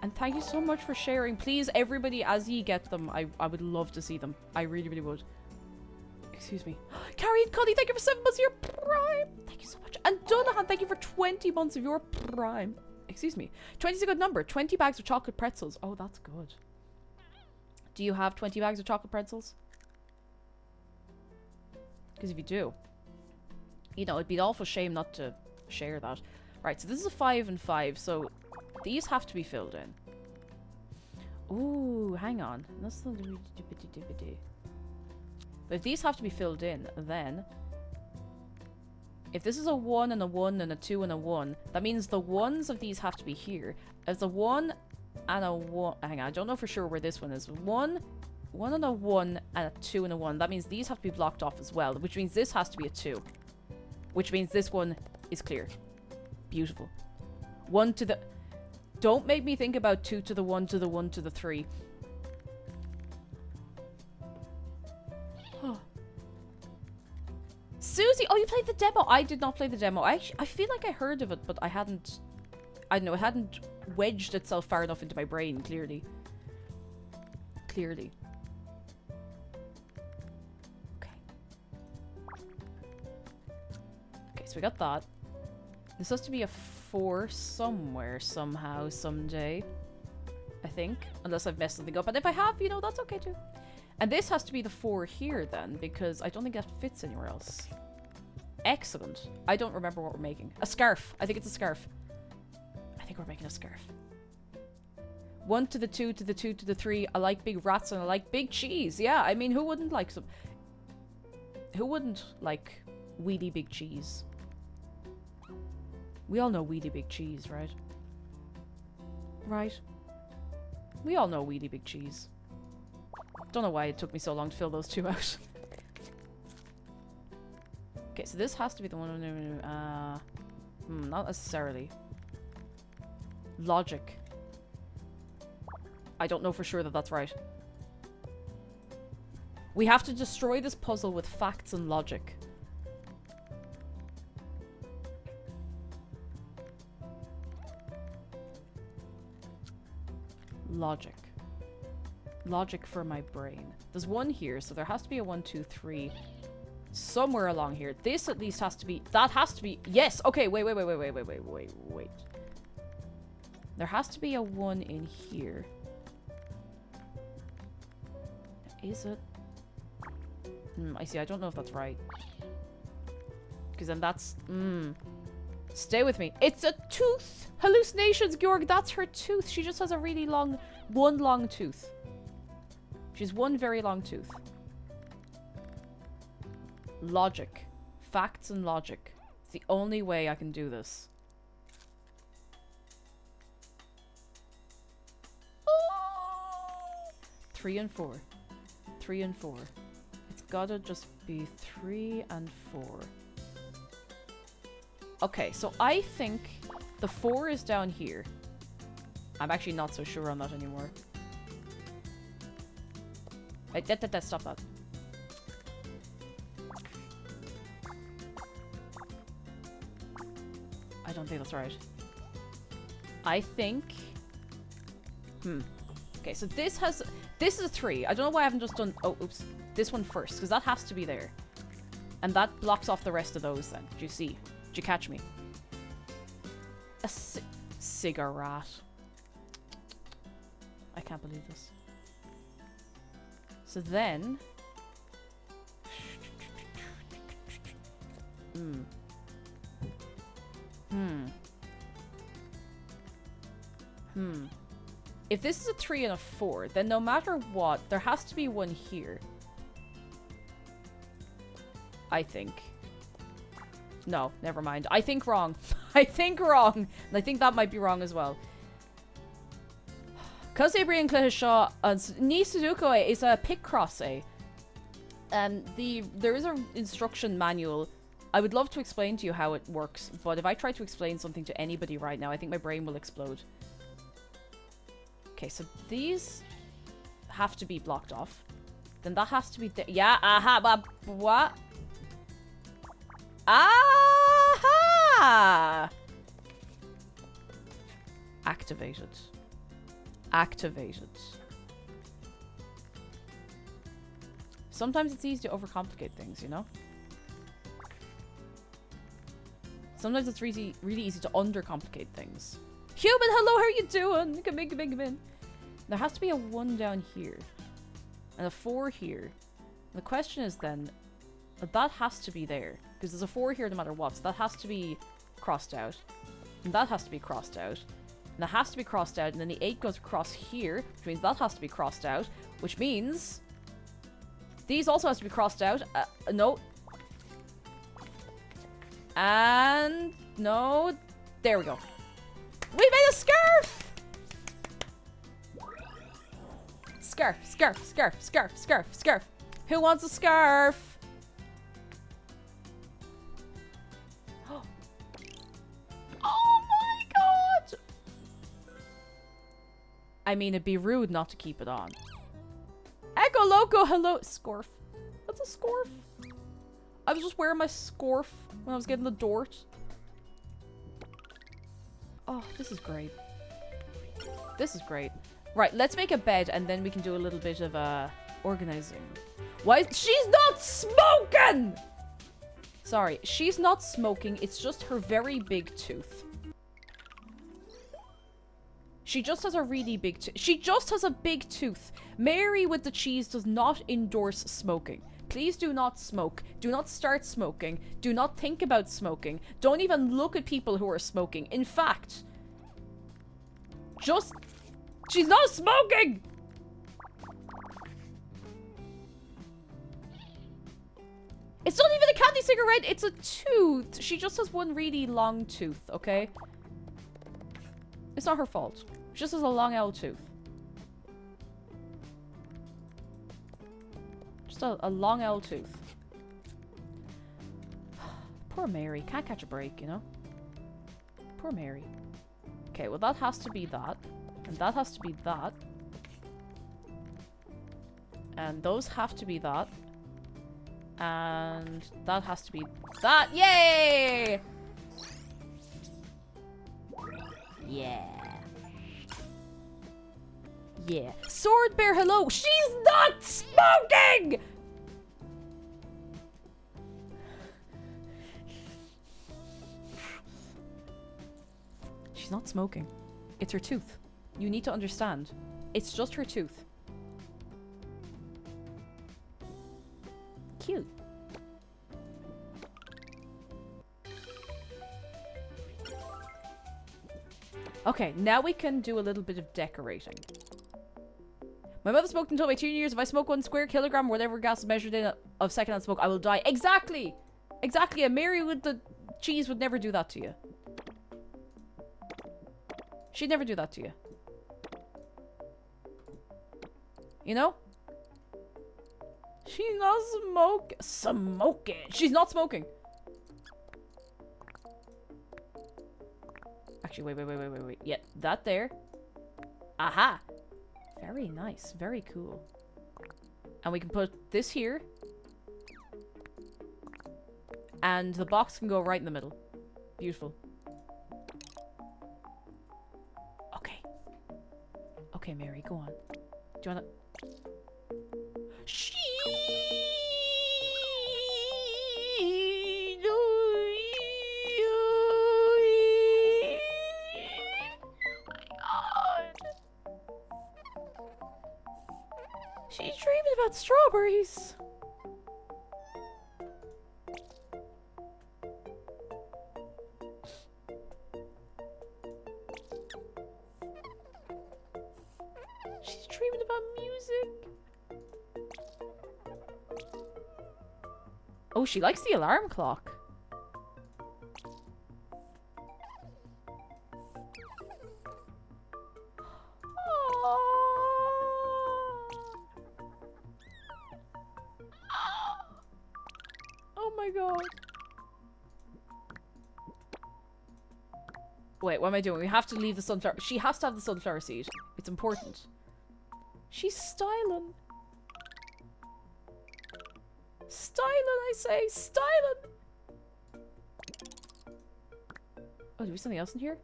And thank you so much for sharing. Please, everybody, as ye get them, I would love to see them. I really, really would. Excuse me. Carrie and Cuddy, thank you for 7 months of your prime. Thank you so much. And Dunahan, thank you for 20 months of your prime. Excuse me. 20 is a good number. 20 bags of chocolate pretzels. Oh, that's good. Do you have 20 bags of chocolate pretzels? Because if you do, you know, it'd be an awful shame not to share that. Right, so this is a 5 and 5, so these have to be filled in. Ooh, hang on. But if these have to be filled in, then... If this is a 1 and a 1 and a 2 and a 1, that means the 1s of these have to be here. If it's a 1 and a 1... Hang on, I don't know for sure where this one is. 1 and a 1 and a 2 and a 1. That means these have to be blocked off as well, which means this has to be a 2. Which means this one is clear. Beautiful. 1 to the... Don't make me think about 2 to the 1 to the 1 to the 3. Oh. Susie! Oh, you played the demo! I did not play the demo. I feel like I heard of it, but I hadn't... I don't know, it hadn't wedged itself far enough into my brain, clearly. Clearly. Okay, so we got that. This has to be a 4 somewhere, somehow, someday. I think. Unless I've messed something up. And if I have, you know, that's okay too. And this has to be the 4 here then, because I don't think that fits anywhere else. Excellent. I don't remember what we're making. A scarf. I think it's a scarf. I think we're making a scarf. 1 to the 2 to the 2 to the 3. I like big rats and I like big cheese. Yeah, I mean, who wouldn't like some... Who wouldn't like weedy big cheese? We all know weedy big cheese, right? Right? We all know weedy big cheese. Don't know why it took me so long to fill those two out. Okay, so this has to be the one... not necessarily. Logic. I don't know for sure that that's right. We have to destroy this puzzle with facts and logic. Logic. Logic for my brain. There's one here, so there has to be a 1, 2, 3 somewhere along here. This at least has to be... That has to be... Yes! Okay, wait. There has to be a 1 in here. Is it? I see. I don't know if that's right. Because then that's... Stay with me. It's a tooth! Hallucinations, Georg. That's her tooth. She just has a really long... One long tooth. She's one very long tooth. Logic. Facts and logic. It's the only way I can do this. 3 and 4. 3 and 4. It's gotta just be 3 and 4. Okay, so I think the 4 is down here. I'm actually not so sure on that anymore. Stop that. I don't think that's right. I think... Okay, so this has... This is a 3. I don't know why I haven't just done... Oh, oops. This one first, because that has to be there. And that blocks off the rest of those then. Do you see? Did you catch me? A cigarette. I can't believe this. So then... If this is a 3 and a 4, then no matter what, there has to be one here. I think. No, never mind. I think wrong. I think wrong. And I think that might be wrong as well. Cos Brian Clahishaw Ni Sudoku is a Squeakross. And there is an instruction manual. I would love to explain to you how it works, but if I try to explain something to anybody right now, I think my brain will explode. Okay, so these have to be blocked off. Then that has to be yeah, aha, what? Aha! Activated. Activated. Sometimes it's easy to overcomplicate things, you know? Sometimes it's really easy to undercomplicate things. Human, hello, how are you doing? Come in. There has to be a 1 down here. And a 4 here. And the question is then, that has to be there. Because there's a 4 here no matter what. So that has to be crossed out. And that has to be crossed out. And that has to be crossed out. And then the 8 goes across here. Which means that has to be crossed out. Which means... These also has to be crossed out. No. And... No. There we go. We made a scarf! Scarf. Who wants a scarf? Oh my god! I mean, it'd be rude not to keep it on. Echo Loco, hello! Scarf. What's a scarf? I was just wearing my scarf when I was getting the dort. Oh, this is great. This is great. Right, let's make a bed and then we can do a little bit of organizing. Why? She's not smoking! Sorry, she's not smoking. It's just her very big tooth. She just has a really big tooth. She just has a big tooth. Mary with the cheese does not endorse smoking. Please do not smoke. Do not start smoking. Do not think about smoking. Don't even look at people who are smoking. In fact, just She's not smoking! It's not even a candy cigarette, it's a tooth. She just has one really long tooth, okay? It's not her fault. She just has a long old tooth. Just a long old tooth. Poor Mary. Can't catch a break, you know? Poor Mary. Okay, well that has to be that. And that has to be that. And those have to be that. And that has to be that. Yay! Yeah. Yeah. Sword Bear, hello. She's not smoking! She's not smoking. It's her tooth. You need to understand. It's just her tooth. Cute. Okay, now we can do a little bit of decorating. My mother smoked until my teen years. If I smoke 1 square kilogram, whatever gas is measured in of secondhand smoke, I will die. Exactly! Exactly, and Mary with the cheese would never do that to you. She'd never do that to you. You know? She's not smoking. She's not smoking. Actually, wait. Yeah, that there. Aha. Very nice. Very cool. And we can put this here. And the box can go right in the middle. Beautiful. Okay. Okay, Mary, go on. Do you wanna... She's dreaming about strawberries. She's dreaming about music. Oh, she likes the alarm clock. Oh my god. Wait, what am I doing? We have to leave the sunflower. She has to have the sunflower seed. It's important. She's styling. Styling, I say. Styling. Oh, do we have something else in here?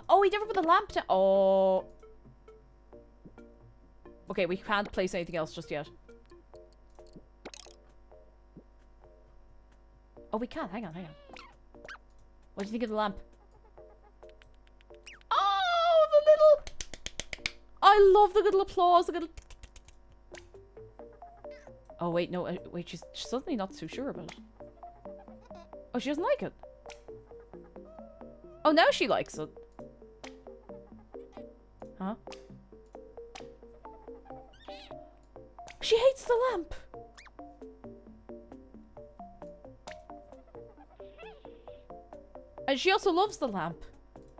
Oh, we never put the lamp down. Oh. Okay, we can't place anything else just yet. Oh, we can. Hang on. What do you think of the lamp? Oh, the little... I love the little applause. The little... Oh, wait, no. Wait, she's suddenly not too sure about it. Oh, she doesn't like it. Oh, now she likes it. Huh? She hates the lamp. And she also loves the lamp.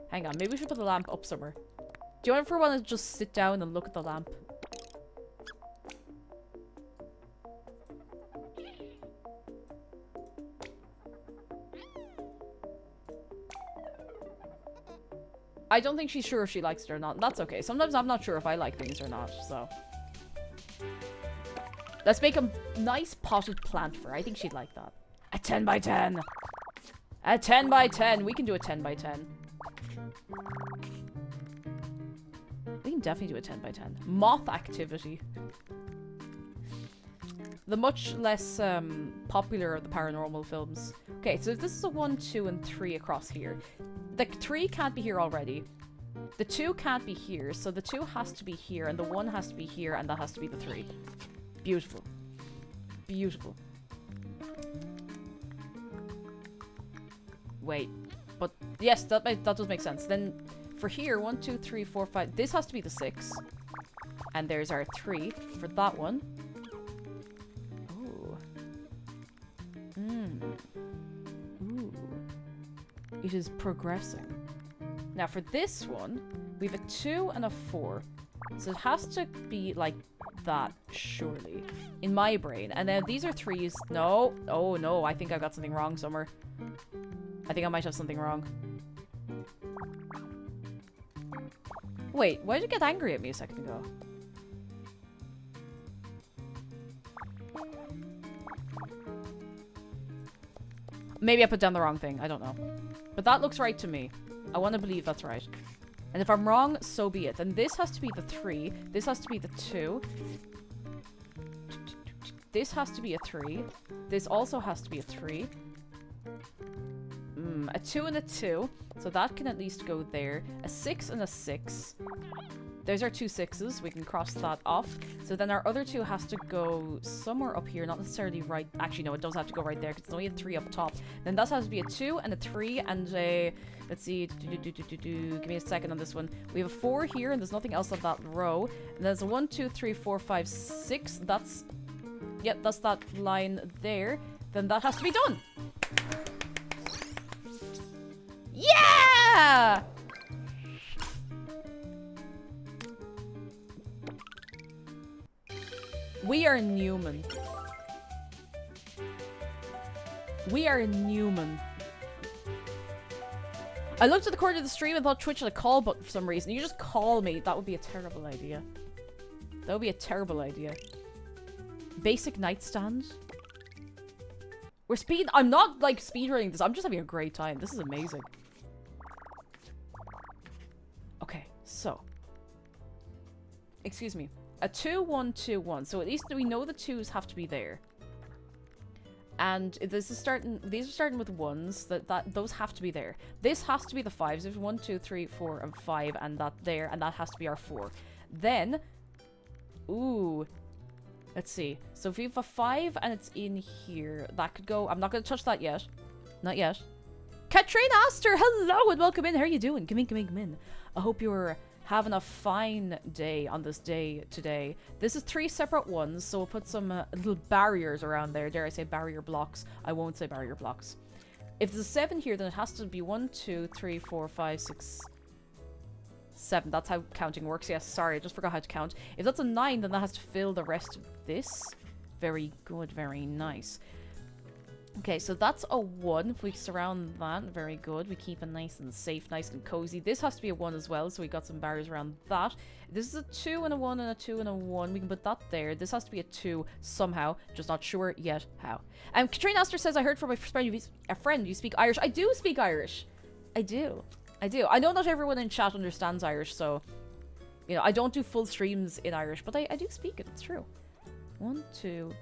Hang on, maybe we should put the lamp up somewhere. Do you ever want to just sit down and look at the lamp? I don't think she's sure if she likes it or not. That's okay. Sometimes I'm not sure if I like things or not, so. Let's make a nice potted plant for her. I think she'd like that. A 10 by 10. A 10 by 10. We can do a 10 by 10. We can definitely do a 10 by 10. Moth activity. The much less popular of the paranormal films. Okay, so this is a 1, 2, and 3 across here. The 3 can't be here already. The 2 can't be here, so the 2 has to be here, and the 1 has to be here, and that has to be the 3. Beautiful. Beautiful. Wait. But, yes, that does make sense. Then For here, 1, 2, 3, 4, 5. This has to be the 6. And there's our 3 for that one. Ooh. Ooh. It is progressing. Now for this one, we have a 2 and a 4. So it has to be like that, surely. In my brain. And then these are 3s. No. Oh no, I think I got something wrong somewhere. I think I might have something wrong. Wait, why did you get angry at me a second ago? Maybe I put down the wrong thing. I don't know. But that looks right to me. I want to believe that's right. And if I'm wrong, so be it. And this has to be the 3. This has to be the 2. This has to be a 3. This also has to be a 3. A 2 and a 2. So that can at least go there. A 6 and a 6. There's our 2 6s. We can cross that off. So then our other 2 has to go somewhere up here. Not necessarily right. Actually, no, it does have to go right there because it's only a 3 up top. Then that has to be a 2 and a 3 and a... Let's see. Give me a second on this one. We have a 4 here and there's nothing else on that row. And there's a 1, 2, 3, 4, 5, 6. That's... Yep, that's that line there. Then that has to be done. Yeah! We are Newman. We are Newman. I looked at the corner of the stream and thought Twitch had a call button for some reason. You just call me. That would be a terrible idea. That would be a terrible idea. Basic nightstand. We're speed- I'm not, like, speedrunning this. I'm just having a great time. This is amazing. Okay, so. Excuse me. A 2, 1, 2, 1. So at least we know the 2s have to be there. And this is starting, these are starting with 1s. Those have to be there. This has to be the 5s. There's 1, 2, 3, 4, and 5, and that there, and that has to be our 4. Then, ooh, let's see. So if we have a 5 and it's in here, that could go. I'm not going to touch that yet. Not yet. Katrina Astor, hello and welcome in. How are you doing? Come in, come in, come in. I hope you're having a fine day on this day today. This is 3 separate ones, so we'll put some little barriers around there. Dare I say barrier blocks? I won't say barrier blocks. If there's a 7 here, then it has to be 1, 2, 3, 4, 5, 6, 7. That's how counting works. Yes, sorry, I just forgot how to count. If that's a 9, then that has to fill the rest of this. Very good, very nice. Okay, so that's a 1. If we surround that, very good. We keep it nice and safe, nice and cozy. This has to be a 1 as well, so we got some barriers around that. This is a 2 and a 1 and a 2 and a 1. We can put that there. This has to be a 2 somehow. Just not sure yet how. Katrina Astor says, I heard from a friend you speak Irish. I do speak Irish. I do. I do. I know not everyone in chat understands Irish, so... You know, I don't do full streams in Irish, but I do speak it. It's true. 1, 2,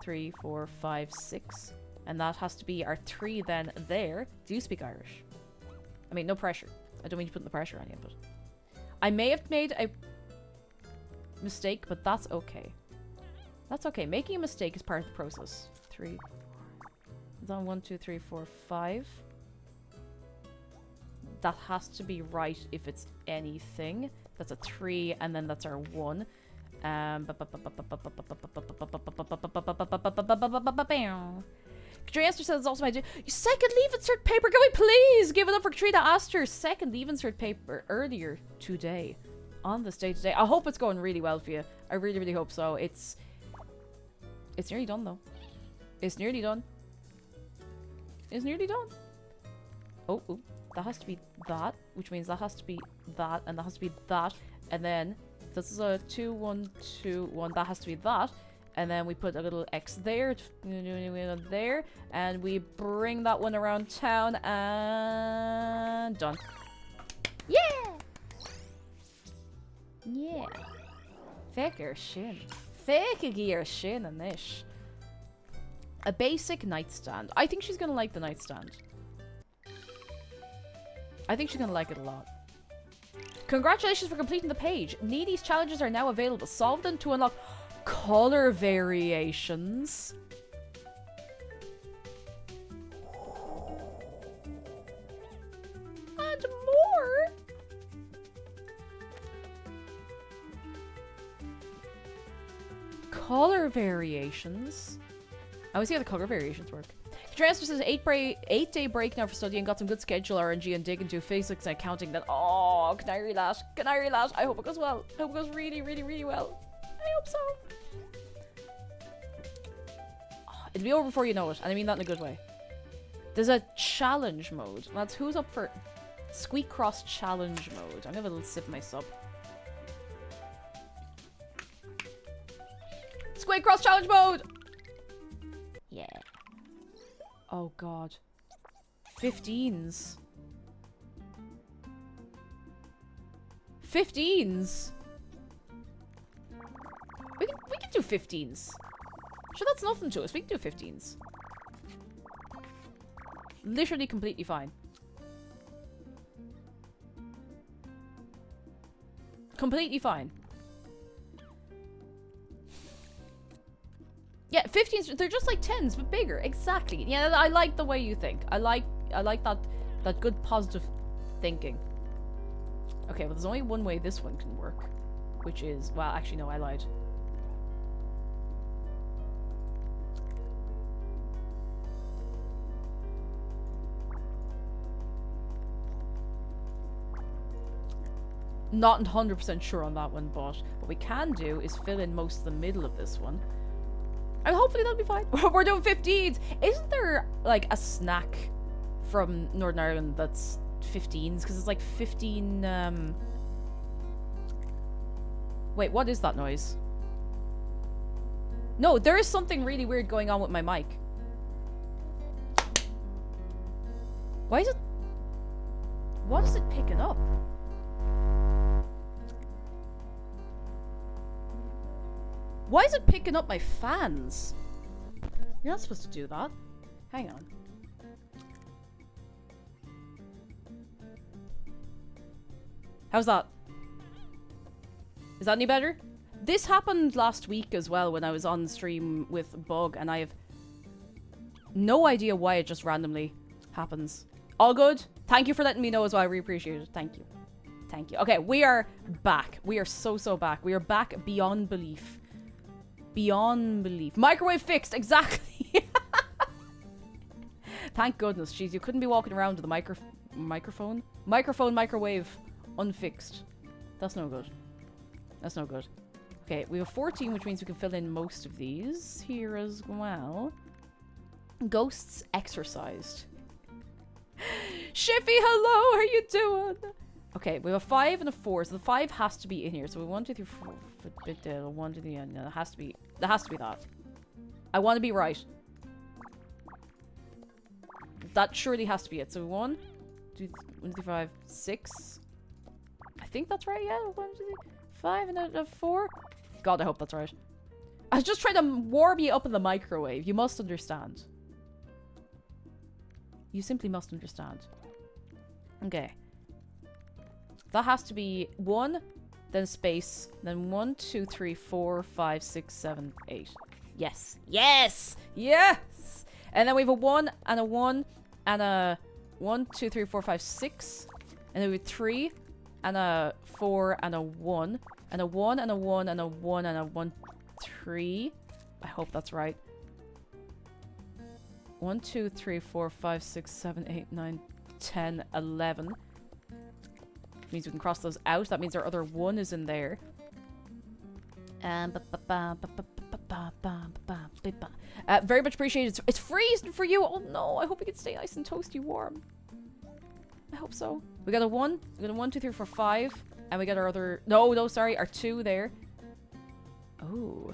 3, 4, 5, 6... And that has to be our 3 then there. Do you speak Irish? I mean, no pressure. I don't mean to put the pressure on you, but... I may have made a mistake, but that's okay. That's okay. Making a mistake is part of the process. 3, 4... It's on 1, 2, 3, 4, 5. That has to be right if it's anything. That's a 3, and then that's our 1. Katrina Astor says it's also my second leave insert paper. Can we please give it up for Katrina Astor's second leave insert paper earlier today on this day today? I hope it's going really well for you. I really, really hope so. It's nearly done though. It's nearly done. It's nearly done. Oh, that has to be that, which means that has to be that, and that has to be that, and then this is a 2, 1, 2, 1. That has to be that. And then we put a little X there, there, and we bring that one around town, and done. Yeah! Yeah. Fekker shin. Fekker shin and this. A basic nightstand. I think she's gonna like the nightstand. I think she's gonna like it a lot. Congratulations for completing the page. Needy's challenges are now available. Solve them to unlock color variations. And more. color variations. I always see how the color variations work. Dresser says 8-day break now for studying. Got some good schedule RNG and dig into physics and accounting. Then oh, canary lash. I hope it goes well. I hope it goes really, really, really well. I hope so. Oh, it'll be over before you know it, and I mean that in a good way. There's a challenge mode. That's who's up for Squeakross challenge mode. I'm gonna have a little sip of my sub. Squeakross challenge mode. Yeah. Oh god. 15s. 15s. We can do 15s. Sure, that's nothing to us. We can do 15s. Literally completely fine. Completely fine. Yeah, 15s, they're just like 10s, but bigger. Exactly. Yeah, I like the way you think. I like that good positive thinking. Okay, well, there's only one way this one can work, which is, well, actually, no, I lied. Not 100% sure on that one, but what we can do is fill in most of the middle of this one. And hopefully that'll be fine. We're doing 15s. Isn't there, like, a snack from Northern Ireland that's 15s? Because it's like 15, Wait, what is that noise? No, there is something really weird going on with my mic. Why is it... What is it picking up? Why is it picking up my fans? You're not supposed to do that. Hang on. How's that? Is that any better? This happened last week as well when I was on stream with Bug, and I have no idea why it just randomly happens. All good? Thank you for letting me know as well. I really appreciate it. Thank you. Thank you. Okay, we are back. We are so back. We are back beyond belief. Beyond belief. Microwave fixed, exactly. Thank goodness. Jeez, you couldn't be walking around with a microwave unfixed. That's no good. That's no good. Okay, we have 14, which means we can fill in most of these here as well. Ghosts exorcised. Shiffy, hello, how are you doing? Okay, we have a 5 and a 4, so the 5 has to be in here. So we 1, 2, 3, 4, 1 to the end. No, it has to be that. I want to be right. That surely has to be it. So 1, 2, 3, 5, 6. I think that's right, yeah. 1, 2, 3, 5 and a 4. God, I hope that's right. I was just trying to warm you up in the microwave. You must understand. You simply must understand. Okay. That has to be 1, then space, then 1, 2, 3, 4, 5, 6, 7, 8. Yes. Yes! Yes! And then we have a 1 and a 1 and a 1, 2, 3, 4, 5, 6. And then we have 3 and a 4 and a 1. And a 1 and a 1 and a 1 and a 1, 3. I hope that's right. 1, 2, 3, 4, 5, 6, 7, 8, 9, 10, 11. Means we can cross those out. That means our other 1 is in there. Very much appreciated. It's freezing for you. Oh no, I hope we can stay nice and toasty warm. I hope so. We got a 1. We got a 1, 2, 3, 4, 5. And we got our other... No, sorry. Our 2 there. Oh.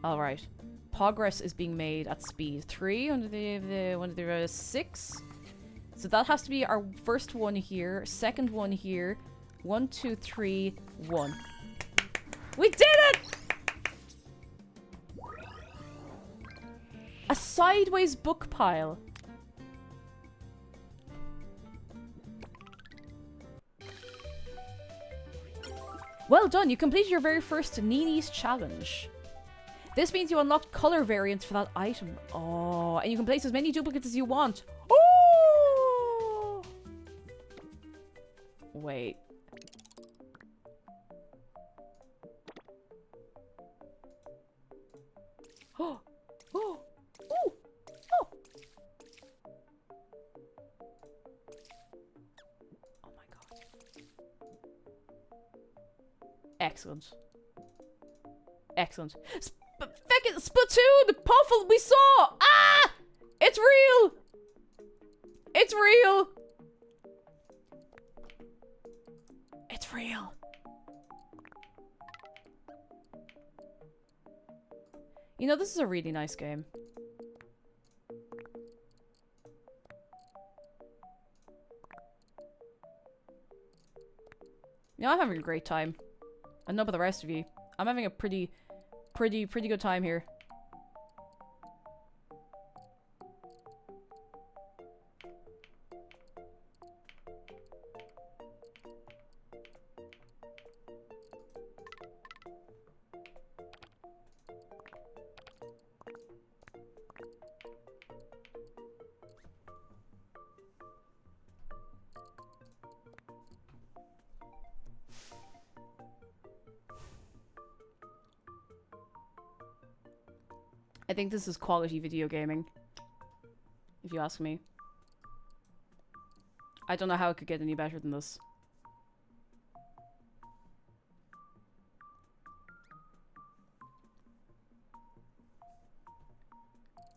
Alright. Progress is being made at speed. 3 under the 6. So that has to be our first 1 here. Second 1 here. 1, 2, 3, 1. We did it! A sideways book pile. Well done, you completed your very first Nini's challenge. This means you unlocked color variants for that item. Oh, and you can place as many duplicates as you want. Oh! Wait. Excellent. Excellent. Feckin' Splatoon! Puffle, we saw! Ah! It's real! It's real! It's real. You know, this is a really nice game. You know, I'm having a great time. I don't know about the rest of you. I'm having a pretty good time here. I think this is quality video gaming, if you ask me. I don't know how it could get any better than this.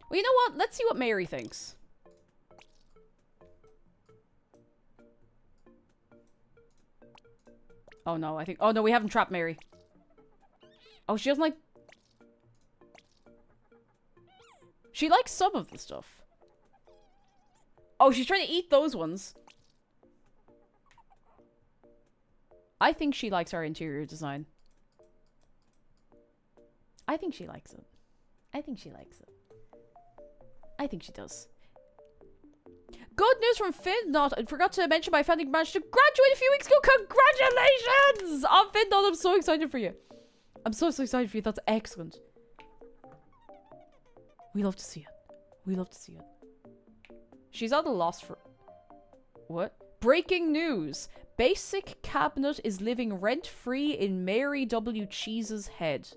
Well, you know what? Let's see what Mary thinks. Oh no, I think... Oh no, we haven't trapped Mary. Oh, she doesn't like... She likes some of the stuff. Oh, she's trying to eat those ones. I think she likes our interior design. I think she likes it. I think she likes it. I think she does. Good news from Finn. I forgot to mention my family managed to graduate a few weeks ago. Congratulations! Oh, Finn, I'm so excited for you. I'm so excited for you. That's excellent. We love to see it. We love to see it. She's at a loss for... What? Breaking news. Basic cabinet is living rent-free in Mary W. Cheese's head.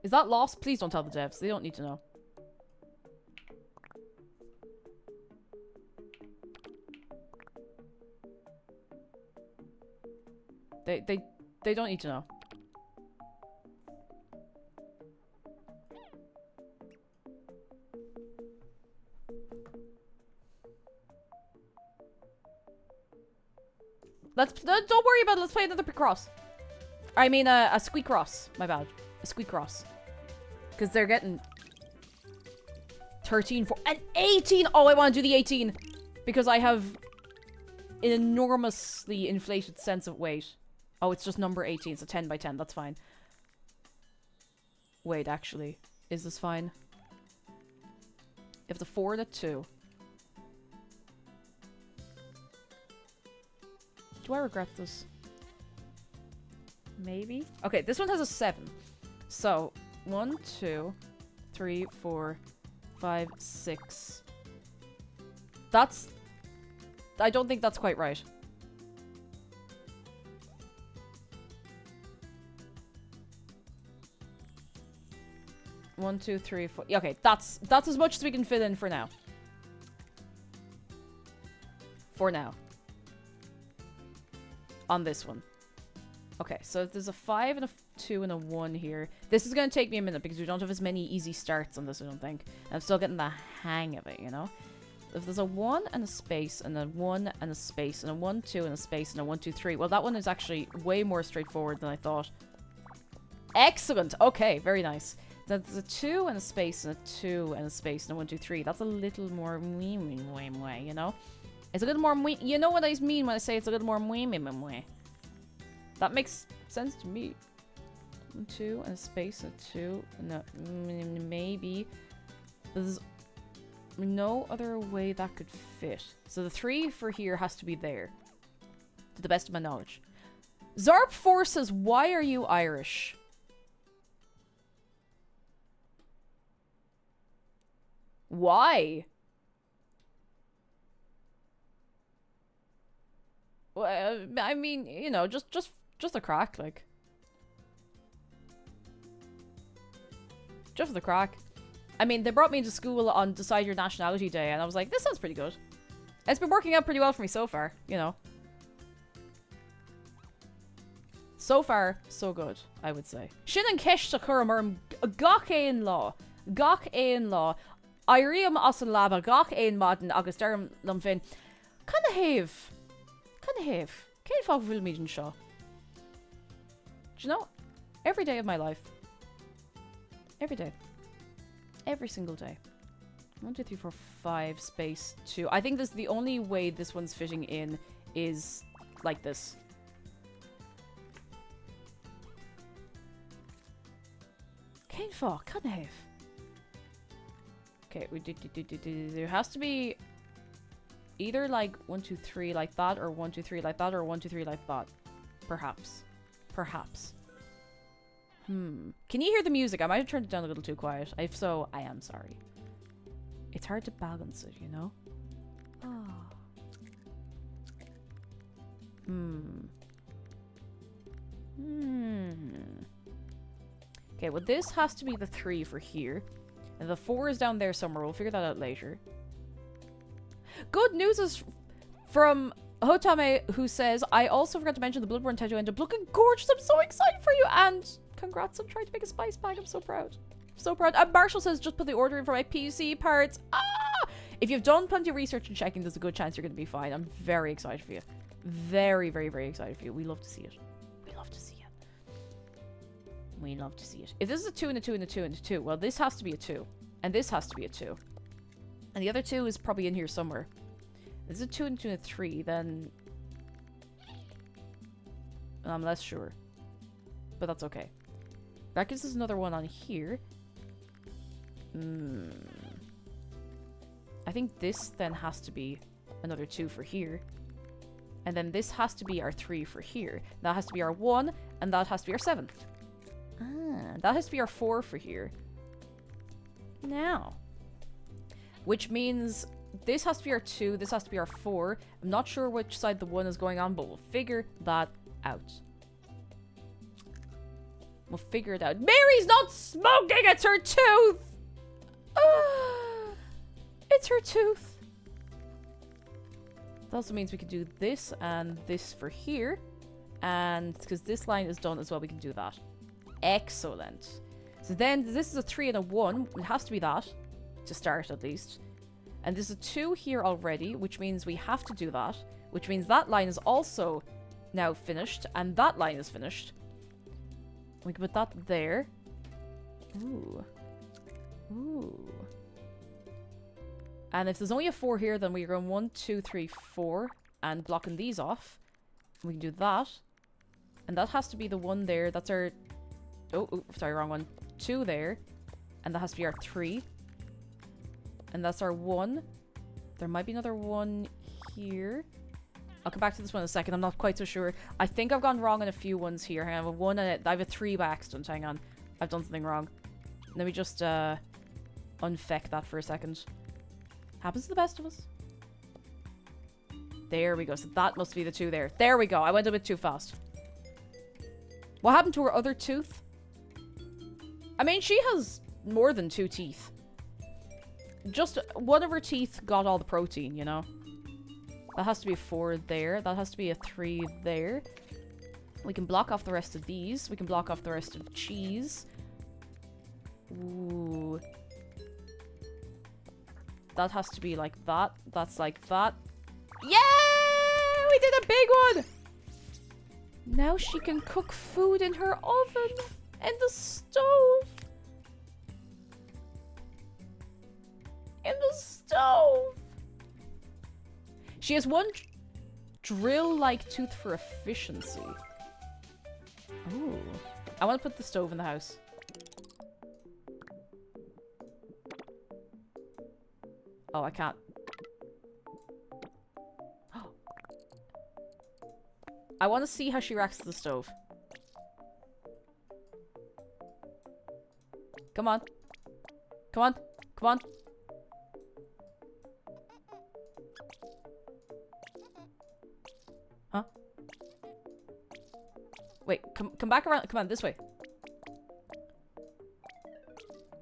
Is that lost? Please don't tell the devs. They don't need to know. They don't need to know. Don't worry about it. Let's play another Picross. I mean, a Squeakross. My bad. A Squeakross. Because they're getting 13 for and 18. Oh, I want to do the 18 because I have an enormously inflated sense of weight. Oh, it's just number 18, so 10 by 10. That's fine. Wait, actually, is this fine? If the 4 and a 2. Do I regret this? Maybe. Okay, this one has a 7. So 1, 2, 3, 4, 5, 6. That's... I don't think that's quite right. One, 2, 3, 4. Okay, that's as much as we can fit in for now. For now. On this one. Okay, so there's a 5 and a 2 and a 1 here. This is going to take me a minute because we don't have as many easy starts on this, I don't think. And I'm still getting the hang of it, you know? If there's a 1 and a space and a 1 and a space and a 1, 2 and a space and a 1, 2, 3. Well, that one is actually way more straightforward than I thought. Excellent! Okay, very nice. There's a 2 and a space and a 2 and a space and a 1, 2, 3. That's a little more you know? It's a little more you know what I mean when I say it's a little more That makes sense to me. 1, 2 and a space and a 2 and a maybe. There's no other way that could fit. So the 3 for here has to be there. To the best of my knowledge. Zarp4 says, why are you Irish? Why? Well, I mean, you know, just a crack, like. Just for the crack. I mean, they brought me into school on Decide Your Nationality Day, and I was like, this sounds pretty good. It's been working out pretty well for me so far, you know. So far, so good, I would say. Shin and Kesh Sakuramurm Gach Ain Law. Gach Ain Law. Iriam Asan Laba Gach Ain Modern August Derm Lumfin. Kinda have. Can't fog Will Meeting Shaw. Do you know? Every day of my life. Every day. Every single day. 1, 2, 3, 4, 5, space 2. I think this the only way this one's fitting in is like this. Can't have. Okay, there has to be either like 1, 2, 3 like that, or 1, 2, 3 like that, or 1, 2, 3 like that. Perhaps. Can you hear the music? I might have turned it down a little too quiet. If so, I am sorry. It's hard to balance it, you know? Okay, well this has to be the 3 for here. And the 4 is down there somewhere. We'll figure that out later. Good news is from Hotame, who says, I also forgot to mention the Bloodborne tattoo ended up looking gorgeous. I'm so excited for you. And congrats on trying to make a spice bag. I'm so proud. So proud. And Marshall says, just put the order in for my PC parts. If you've done plenty of research and checking, there's a good chance you're going to be fine. I'm very excited for you. Very, very, very excited for you. We love to see it. We love to see it. If this is a 2 and a 2 and a 2 and a 2, well, this has to be a 2. And this has to be a 2. And the other 2 is probably in here somewhere. If this is a 2 and a 2 and a 3, then I'm less sure. But that's okay. That gives us another one on here. I think this then has to be another 2 for here. And then this has to be our 3 for here. That has to be our 1, and that has to be our 7. That has to be our 4 for here. Now. Which means this has to be our 2, this has to be our 4. I'm not sure which side the 1 is going on, but we'll figure that out. We'll figure it out. Mary's not smoking! It's her tooth! It's her tooth. That also means we can do this and this for here. And because this line is done as well, we can do that. Excellent. So then this is a 3 and a 1. It has to be that. To start, at least. And there's a 2 here already, which means we have to do that. Which means that line is also now finished. And that line is finished. We can put that there. Ooh. And if there's only a 4 here, then we're going 1, 2, 3, 4. And blocking these off. We can do that. And that has to be the 1 there. That's our... Oh, sorry, wrong one. 2 there. And that has to be our 3. And that's our 1. There might be another 1 here. I'll come back to this one in a second. I'm not quite so sure. I think I've gone wrong on a few ones here. I have a 1 and I have a 3 by accident. Hang on. I've done something wrong. Let me just unfeck that for a second. Happens to the best of us. There we go. So that must be the 2 there. There we go. I went a bit too fast. What happened to her other tooth? I mean, she has more than 2 teeth. Just one of her teeth got all the protein, you know? That has to be a 4 there. That has to be a 3 there. We can block off the rest of these. We can block off the rest of cheese. Ooh. That has to be like that. That's like that. Yeah! We did a big one! Now she can cook food in her oven. In the stove. In the stove. She has 1 drill-like tooth for efficiency. Ooh. I want to put the stove in the house. Oh, I can't. I want to see how she reacts to the stove. Come on. Come on. Come on. Huh? Wait, come back around. Come on, this way.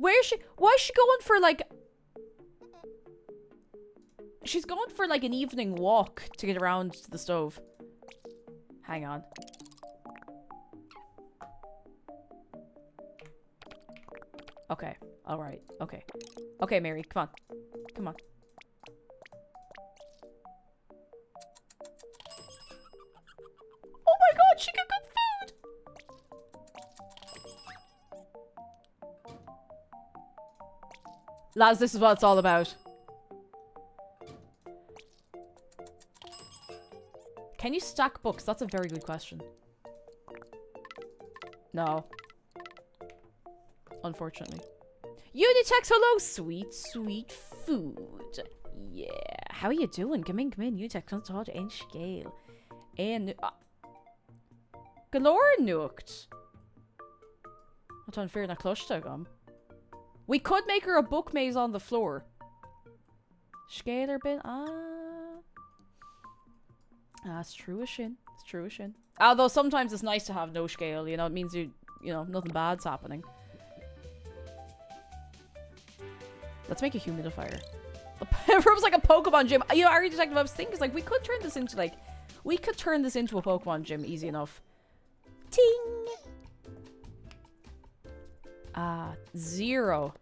Where's she? Why is she going for like... She's going for like an evening walk to get around to the stove. Hang on. Okay. Alright. Okay. Okay, Mary. Come on. Come on. Oh my god, she can cook food! Lads, this is what it's all about. Can you stack books? That's a very good question. No. Unfortunately. Unitex, hello! Sweet, sweet food. Yeah. How are you doing? Come in. Unitex, come talk in scale. And... Galore nooked. Wat an fear na cluster gum. We could make her a book maze on the floor. Scaler bin. It's true as shin. It's true as shin. Although sometimes it's nice to have no scale, you know, it means you know, nothing bad's happening. Let's make a humidifier. It was like a Pokemon gym. You know, Ari Detective, I was thinking, like, we could turn this into, like, we could turn this into a Pokemon gym easy enough. Ting! 0.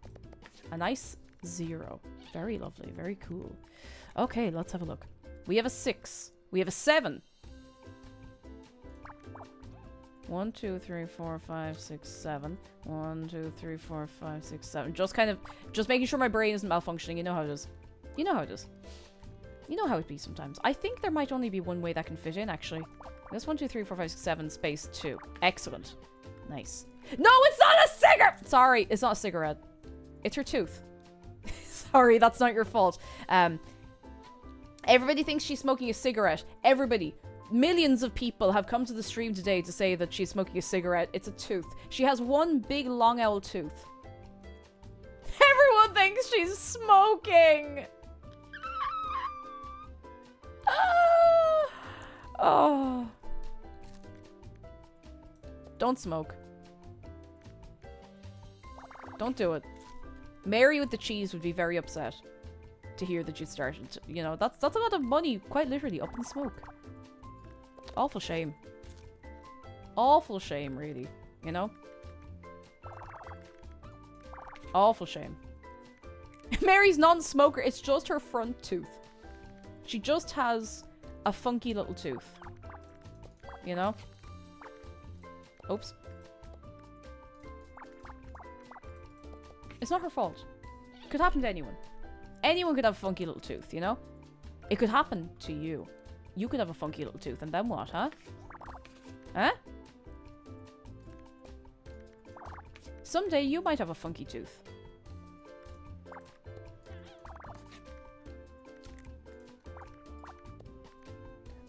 A nice 0. Very lovely. Very cool. Okay, let's have a look. We have a 6. We have a 7. 1, 2, 3, 4, 5, 6, 7. 1, 2, 3, 4, 5, 6, 7. Just making sure my brain isn't malfunctioning. You know how it is. You know how it is. You know how it be sometimes. I think there might only be one way that can fit in, actually. That's 1, 2, 3, 4, 5, 6, 7, space 2. Excellent. Nice. No, it's not a cigarette! Sorry, it's not a cigarette. It's her tooth. Sorry, that's not your fault. Everybody thinks she's smoking a cigarette. Everybody. Millions of people have come to the stream today to say that she's smoking a cigarette. It's a tooth. She has one big long owl tooth. Everyone thinks she's smoking! Oh. Don't smoke. Don't do it. Mary with the cheese would be very upset to hear that you started. You know, that's a lot of money, quite literally, up in smoke. Awful shame. Awful shame, really. You know? Awful shame. Mary's non-smoker. It's just her front tooth. She just has a funky little tooth. You know? Oops. It's not her fault. It could happen to anyone. Anyone could have a funky little tooth, you know? It could happen to you. You could have a funky little tooth, and then what, huh? Huh? Someday you might have a funky tooth.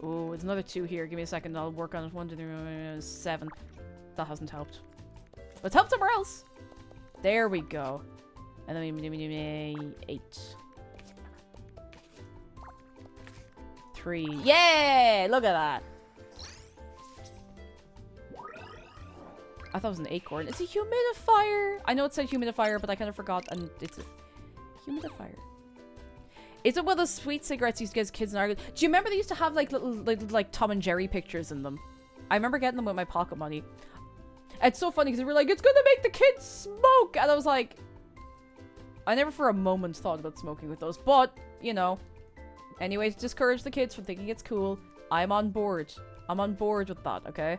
Oh, there's another 2 here. Give me a second. I'll work on it. 1, 2, 3, 7. That hasn't helped. Let's help somewhere else. There we go. And then we 8. 3. Yeah! Look at that. I thought it was an acorn. It's a humidifier. I know it said humidifier, but I kind of forgot. And it's a humidifier. Is it one of those sweet cigarettes you used to get as kids in Ireland? Do you remember they used to have like little like Tom and Jerry pictures in them? I remember getting them with my pocket money. It's so funny because they were like, it's gonna make the kids smoke! And I was like, I never for a moment thought about smoking with those. But, you know. Anyway, to discourage the kids from thinking it's cool, I'm on board. I'm on board with that, okay?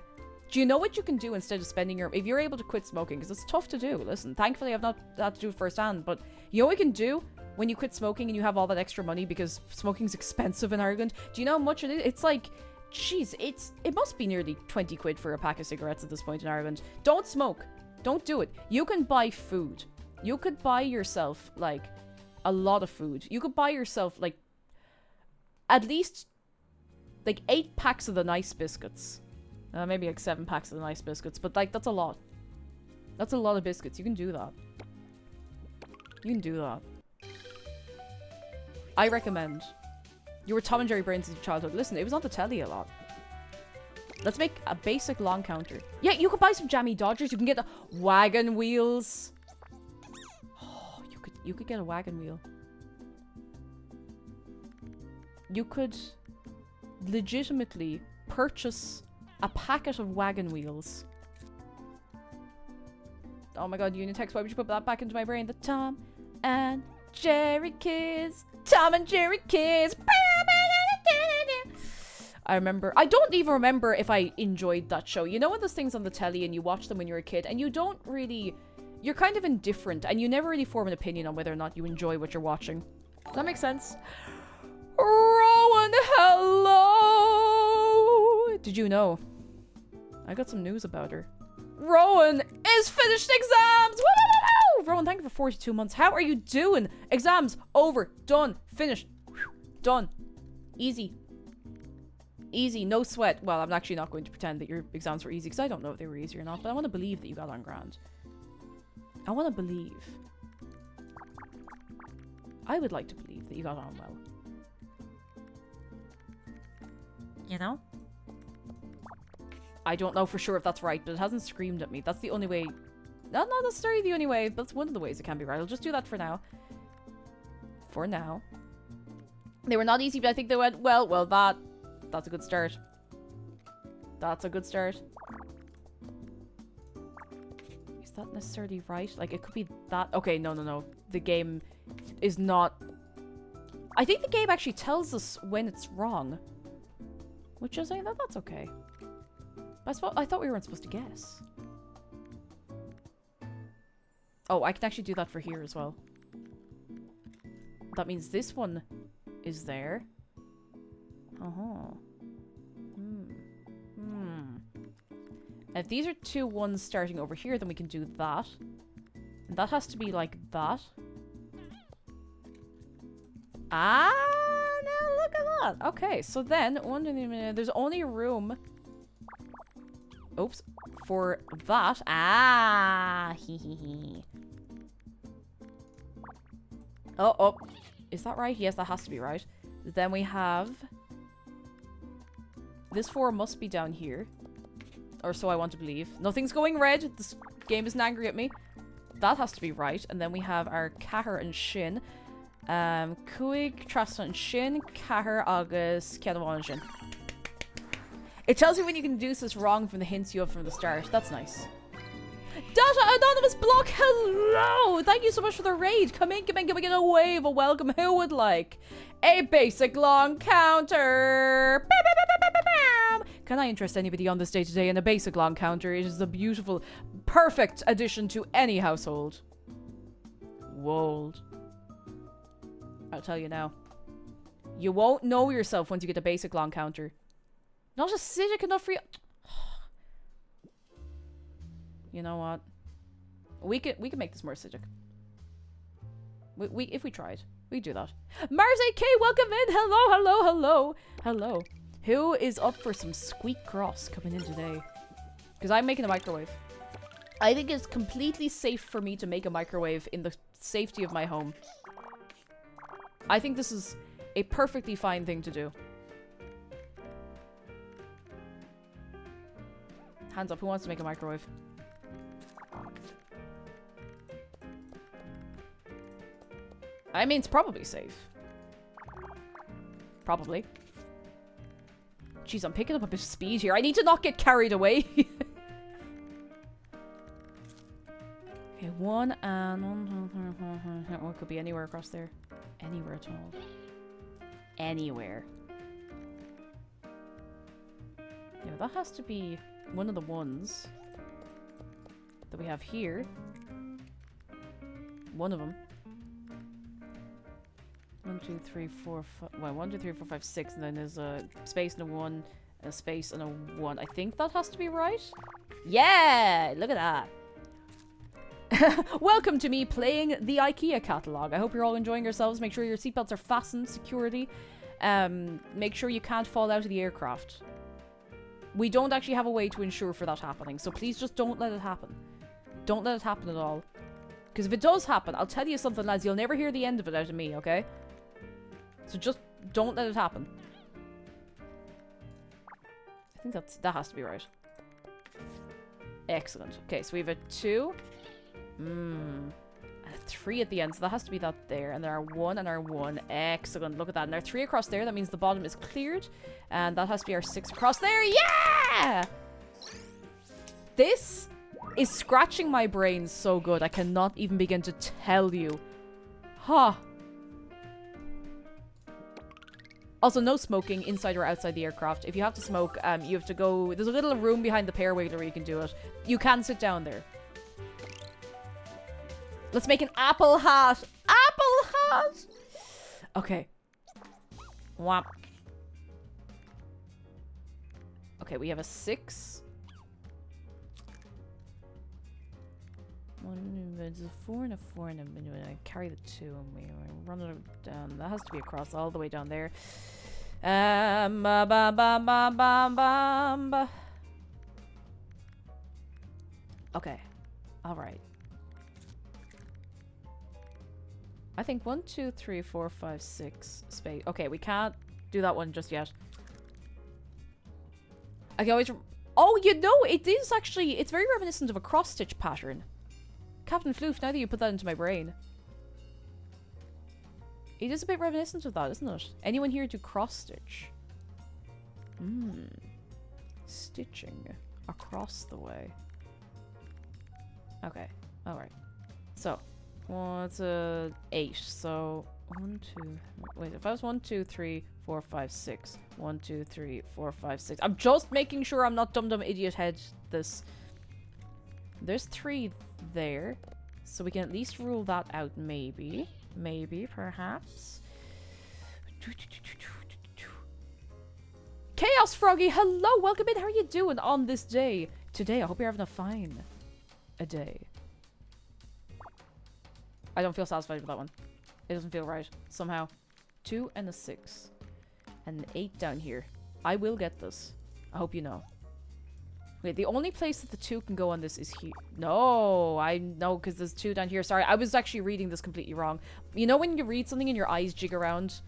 Do you know what you can do instead of spending your... If you're able to quit smoking, because it's tough to do. Listen, thankfully I've not had to do it firsthand, but you know what you can do when you quit smoking and you have all that extra money because smoking's expensive in Ireland? Do you know how much it is? It's like... Jeez, it must be nearly 20 quid for a pack of cigarettes at this point in Ireland. Don't smoke. Don't do it. You can buy food. You could buy yourself, like, a lot of food. You could buy yourself, like, at least, like, 8 packs of the nice biscuits. Maybe, like, 7 packs of the nice biscuits. But, like, that's a lot. That's a lot of biscuits. You can do that. You can do that. I recommend. You were Tom and Jerry brains in your childhood. Listen, it was on the telly a lot. Let's make a basic long counter. Yeah, you could buy some Jammy Dodgers. You can get the wagon wheels. You could get a wagon wheel. You could legitimately purchase a packet of wagon wheels. Oh my god, Unitex, why would you put that back into my brain? The Tom and Jerry kids. Tom and Jerry kids. I remember, I don't even remember if I enjoyed that show. You know when those things on the telly and you watch them when you're a kid and you don't really, you're kind of indifferent and you never really form an opinion on whether or not you enjoy what you're watching. Does that make sense? Rowan, hello! Did you know? I got some news about her. Rowan is finished exams! Woo! Rowan, thank you for 42 months. How are you doing? Exams over, done, finished, done. Easy. Easy, no sweat. Well, I'm actually not going to pretend that your exams were easy because I don't know if they were easy or not, but I want to believe that you got on grand. I want to believe. I would like to believe that you got on well. You know? I don't know for sure if that's right, but it hasn't screamed at me. That's the only way. Not necessarily the only way. That's one of the ways it can be right. I'll just do that for now. For now. They were not easy, but I think they went well. Well, that's a good start. That's a good start. Is that necessarily right? Like, it could be that. Okay, no. The game is not. I think the game actually tells us when it's wrong. Which is saying that that's okay. I thought we weren't supposed to guess. Oh, I can actually do that for here as well. That means this one is there. Uh-huh. If these are two ones starting over here, then we can do that. And that has to be like that. Ah, now look at that. Okay, so then, there's only room... Oops. For that. Ah, hee. Oh. Is that right? Yes, that has to be right. Then we have... This 4 must be down here. Or so I want to believe. Nothing's going red. This game isn't angry at me. That has to be right. And then we have our Cahir and Shin. Cuig, Trastan and Shin. Cahir, Agus, Kianawan and Shin. It tells you when you can do this wrong from the hints you have from the start. That's nice. Data Anonymous Block, hello! Thank you so much for the raid. Come in, can we get a wave of welcome? Who would like a basic long counter? Can I interest anybody on this day today in a basic long counter? It is a beautiful, perfect addition to any household. Wold. I'll tell you now. You won't know yourself once you get a basic long counter. Not acidic enough for you. You know what? We could make this more acidic. If we tried, we'd do that. Mars 8K, welcome in. Hello. Who is up for some Squeakross coming in today? Because I'm making a microwave. I think it's completely safe for me to make a microwave in the safety of my home. I think this is a perfectly fine thing to do. Hands up, who wants to make a microwave? I mean, it's probably safe. Probably. Jeez, I'm picking up a bit of speed here. I need to not get carried away. Okay, one and one. Oh, it could be anywhere across there. Anywhere at all. Anywhere. Yeah, that has to be one of the ones that we have here. One of them. 1, 2, 3, 4, 5. Well, 1, 2, 3, 4, 5, 6, and then there's a space and a 1, a space and a 1. I think that has to be right. Yeah! Look at that. Welcome to me playing the IKEA catalog. I hope you're all enjoying yourselves. Make sure your seatbelts are fastened securely. Make sure you can't fall out of the aircraft. We don't actually have a way to ensure for that happening, so please just don't let it happen. Don't let it happen at all. Because if it does happen, I'll tell you something, lads. You'll never hear the end of it out of me, okay? So just don't let it happen. I think that has to be right. Excellent. Okay, so we have a 2. A 3 at the end, so that has to be that there. And there are 1 and our 1. Excellent. Look at that. And there are 3 across there. That means the bottom is cleared. And that has to be our 6 across there. Yeah! This is scratching my brain so good. I cannot even begin to tell you. Huh. Also, no smoking inside or outside the aircraft. If you have to smoke, you have to go... There's a little room behind the pear wiggler where you can do it. You can sit down there. Let's make an apple hat. Apple hat! Okay. Whap. Okay, we have a 6. 1, there's a 4 and a 4 and a minute. I carry the 2 and we run it down. That has to be across all the way down there. Ba ba ba ba ba ba. Okay. Alright. I think 1, 2, 3, 4, 5, 6 space. Okay, we can't do that one just yet. I can always... Oh, you know, it is actually... It's very reminiscent of a cross-stitch pattern. Captain Floof, now that you put that into my brain. It is a bit reminiscent of that, isn't it? Anyone here do cross-stitch? Stitching across the way. Okay, alright. So, what's a 8? So, 1, 2... Wait, if I was 1, 2, 3, 4, 5, 6. 1, 2, 3, 4, 5, 6. I'm just making sure I'm not dumb idiot head this. There's 3 there. So we can at least rule that out, maybe. Maybe, perhaps. Chaos Froggy, hello! Welcome in! How are you doing on this day? Today, I hope you're having a fine day. I don't feel satisfied with that one. It doesn't feel right. Somehow. 2 and a 6. And an 8 down here. I will get this. I hope you know. Wait, the only place that the 2 can go on this is here. No, I know, because there's 2 down here. Sorry, I was actually reading this completely wrong. You know when you read something and your eyes jig around?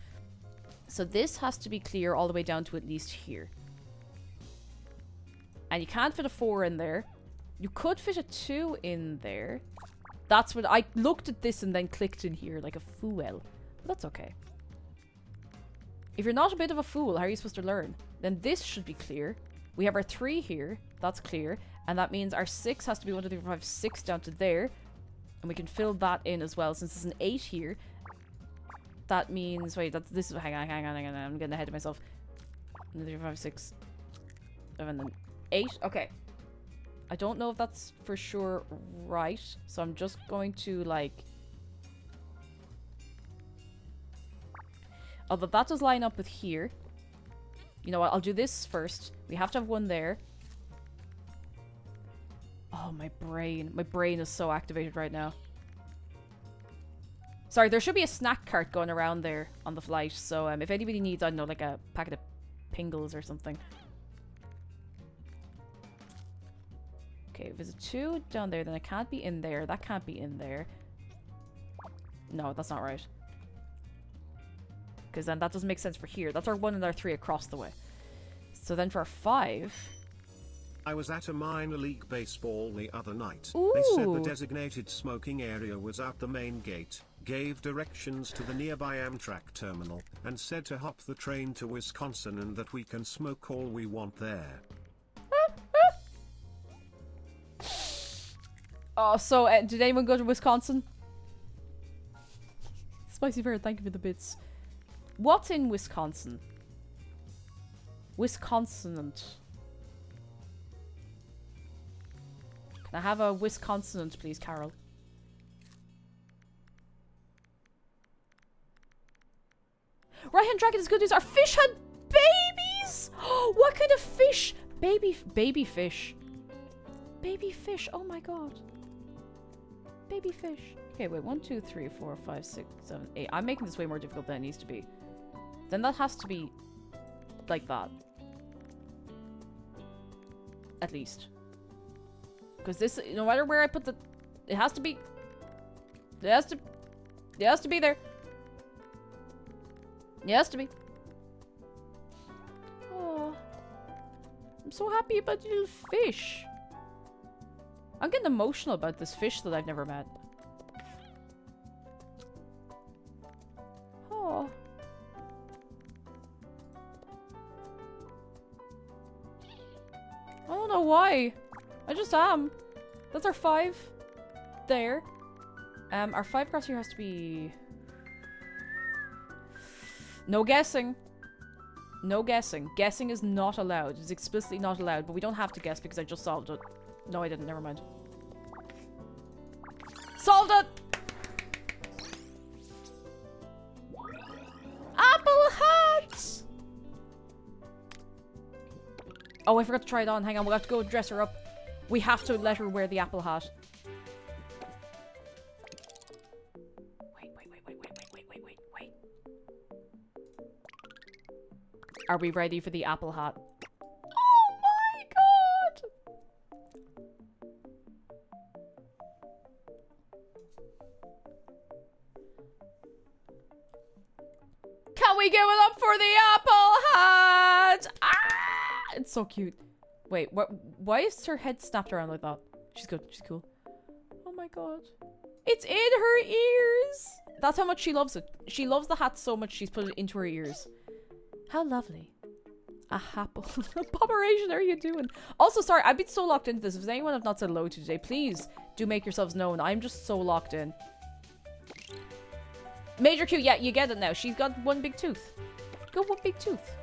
So this has to be clear all the way down to at least here. And you can't fit a 4 in there. You could fit a 2 in there. That's what... I looked at this and then clicked in here like a fool. But that's okay. If you're not a bit of a fool, how are you supposed to learn? Then this should be clear. We have our 3 here. That's clear. And that means our 6 has to be 1, 2, 3, 4, 5, 6 down to there. And we can fill that in as well. Since there's an 8 here. That means... Wait, this is... Hang on. I'm getting ahead of myself. 1, 2, 3, 4, 5, 6. 7, then 8. Okay. I don't know if that's for sure right. So I'm just going to, like... Although that does line up with here. You know what? I'll do this first. We have to have 1 there. Oh, my brain. My brain is so activated right now. Sorry, there should be a snack cart going around there on the flight. So if anybody needs, I don't know, like a packet of Pringles or something. Okay, if there's a 2 down there, then it can't be in there. That can't be in there. No, that's not right. Because then that doesn't make sense for here. That's our 1 and our 3 across the way. So then for our 5... I was at a minor league baseball the other night. Ooh. They said the designated smoking area was out the main gate, gave directions to the nearby Amtrak terminal, and said to hop the train to Wisconsin and that we can smoke all we want there. Oh, so did anyone go to Wisconsin? Spicy Bear, thank you for the bits. What's in Wisconsin? Wisconsinant. Can I have a Wisconsinant, please, Carol? Right-hand dragon is good news. Our fish had babies! What kind of fish? Baby fish. Baby fish. Oh my god. Baby fish. Okay, wait. 1, 2, 3, 4, 5, 6, 7, 8. I'm making this way more difficult than it needs to be. Then that has to be like that. At least. Because this, no matter where I put the... It has to be... It has to be there. It has to be. Oh. I'm so happy about the little fish. I'm getting emotional about this fish that I've never met. Oh. I don't know why. I just am. That's our 5. There. Our 5 across here has to be... No guessing. No guessing. Guessing is not allowed. It's explicitly not allowed, but we don't have to guess because I just solved it. No, I didn't. Never mind. Solved it! Apple hat! Oh, I forgot to try it on. Hang on, we'll have to go dress her up. We have to let her wear the apple hat. Wait. Are we ready for the apple hat? Oh my god! Can we give it up for the apple hat? Ah! It's so cute. Wait, what? Why is her head snapped around like that? She's good. She's cool. Oh my god. It's in her ears! That's how much she loves it. She loves the hat so much she's put it into her ears. How lovely. A apple. Abomination, how are you doing? Also, sorry, I've been so locked into this. If there's anyone I've not said hello to today, please do make yourselves known. I'm just so locked in. Major Q, yeah, you get it now. She's got one big tooth. Got one big tooth.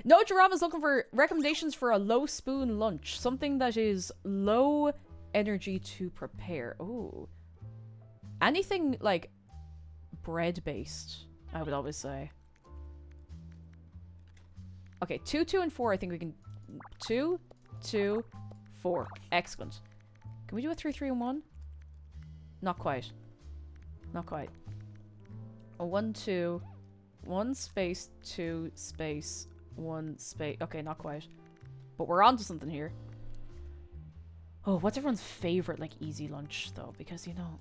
No, Jarama's looking for recommendations for a low spoon lunch. Something that is low energy to prepare. Oh. Anything, like, bread-based, I would always say. Okay, 2, 2, and 4, I think we can... 2, 2, 4. Excellent. Can we do a 3, 3, and 1? Not quite. Not quite. A 1, 2, 1 space, 2 space, 1 space. Okay, not quite. But we're on to something here. Oh, what's everyone's favorite, like, easy lunch, though? Because, you know,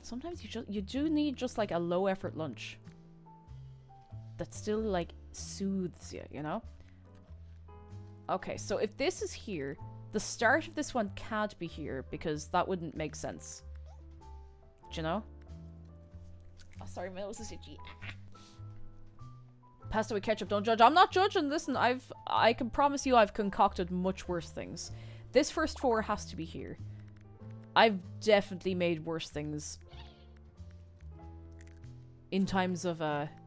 sometimes you do need just, like, a low-effort lunch. That still, like, soothes you, you know? Okay, so if this is here, the start of this one can't be here, because that wouldn't make sense. Do you know? Oh, sorry, my nose is itchy. Pasta with ketchup, don't judge. I'm not judging. Listen, I can promise you I've concocted much worse things. This first 4 has to be here. I've definitely made worse things in times of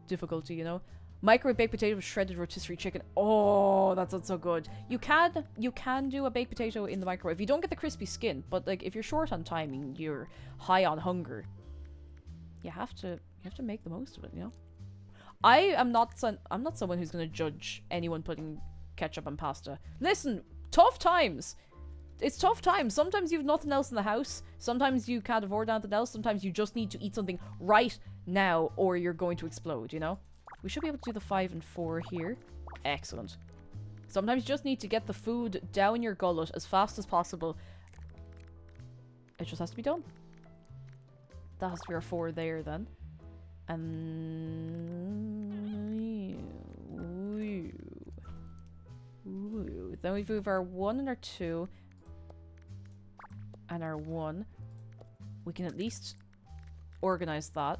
difficulty, you know? Microwave baked potato with shredded rotisserie chicken. Oh, that sounds so good. You can do a baked potato in the microwave. You don't get the crispy skin, but like if you're short on time and you're high on hunger, you have to make the most of it, you know? I'm not someone who's going to judge anyone putting ketchup on pasta. Listen, tough times. It's tough times. Sometimes you have nothing else in the house. Sometimes you can't afford anything else. Sometimes you just need to eat something right now or you're going to explode, you know? We should be able to do the 5 and 4 here. Excellent. Sometimes you just need to get the food down your gullet as fast as possible. It just has to be done. That has to be our 4 there then. And... Ooh. Then we move our 1 and our 2. And our 1. We can at least organize that.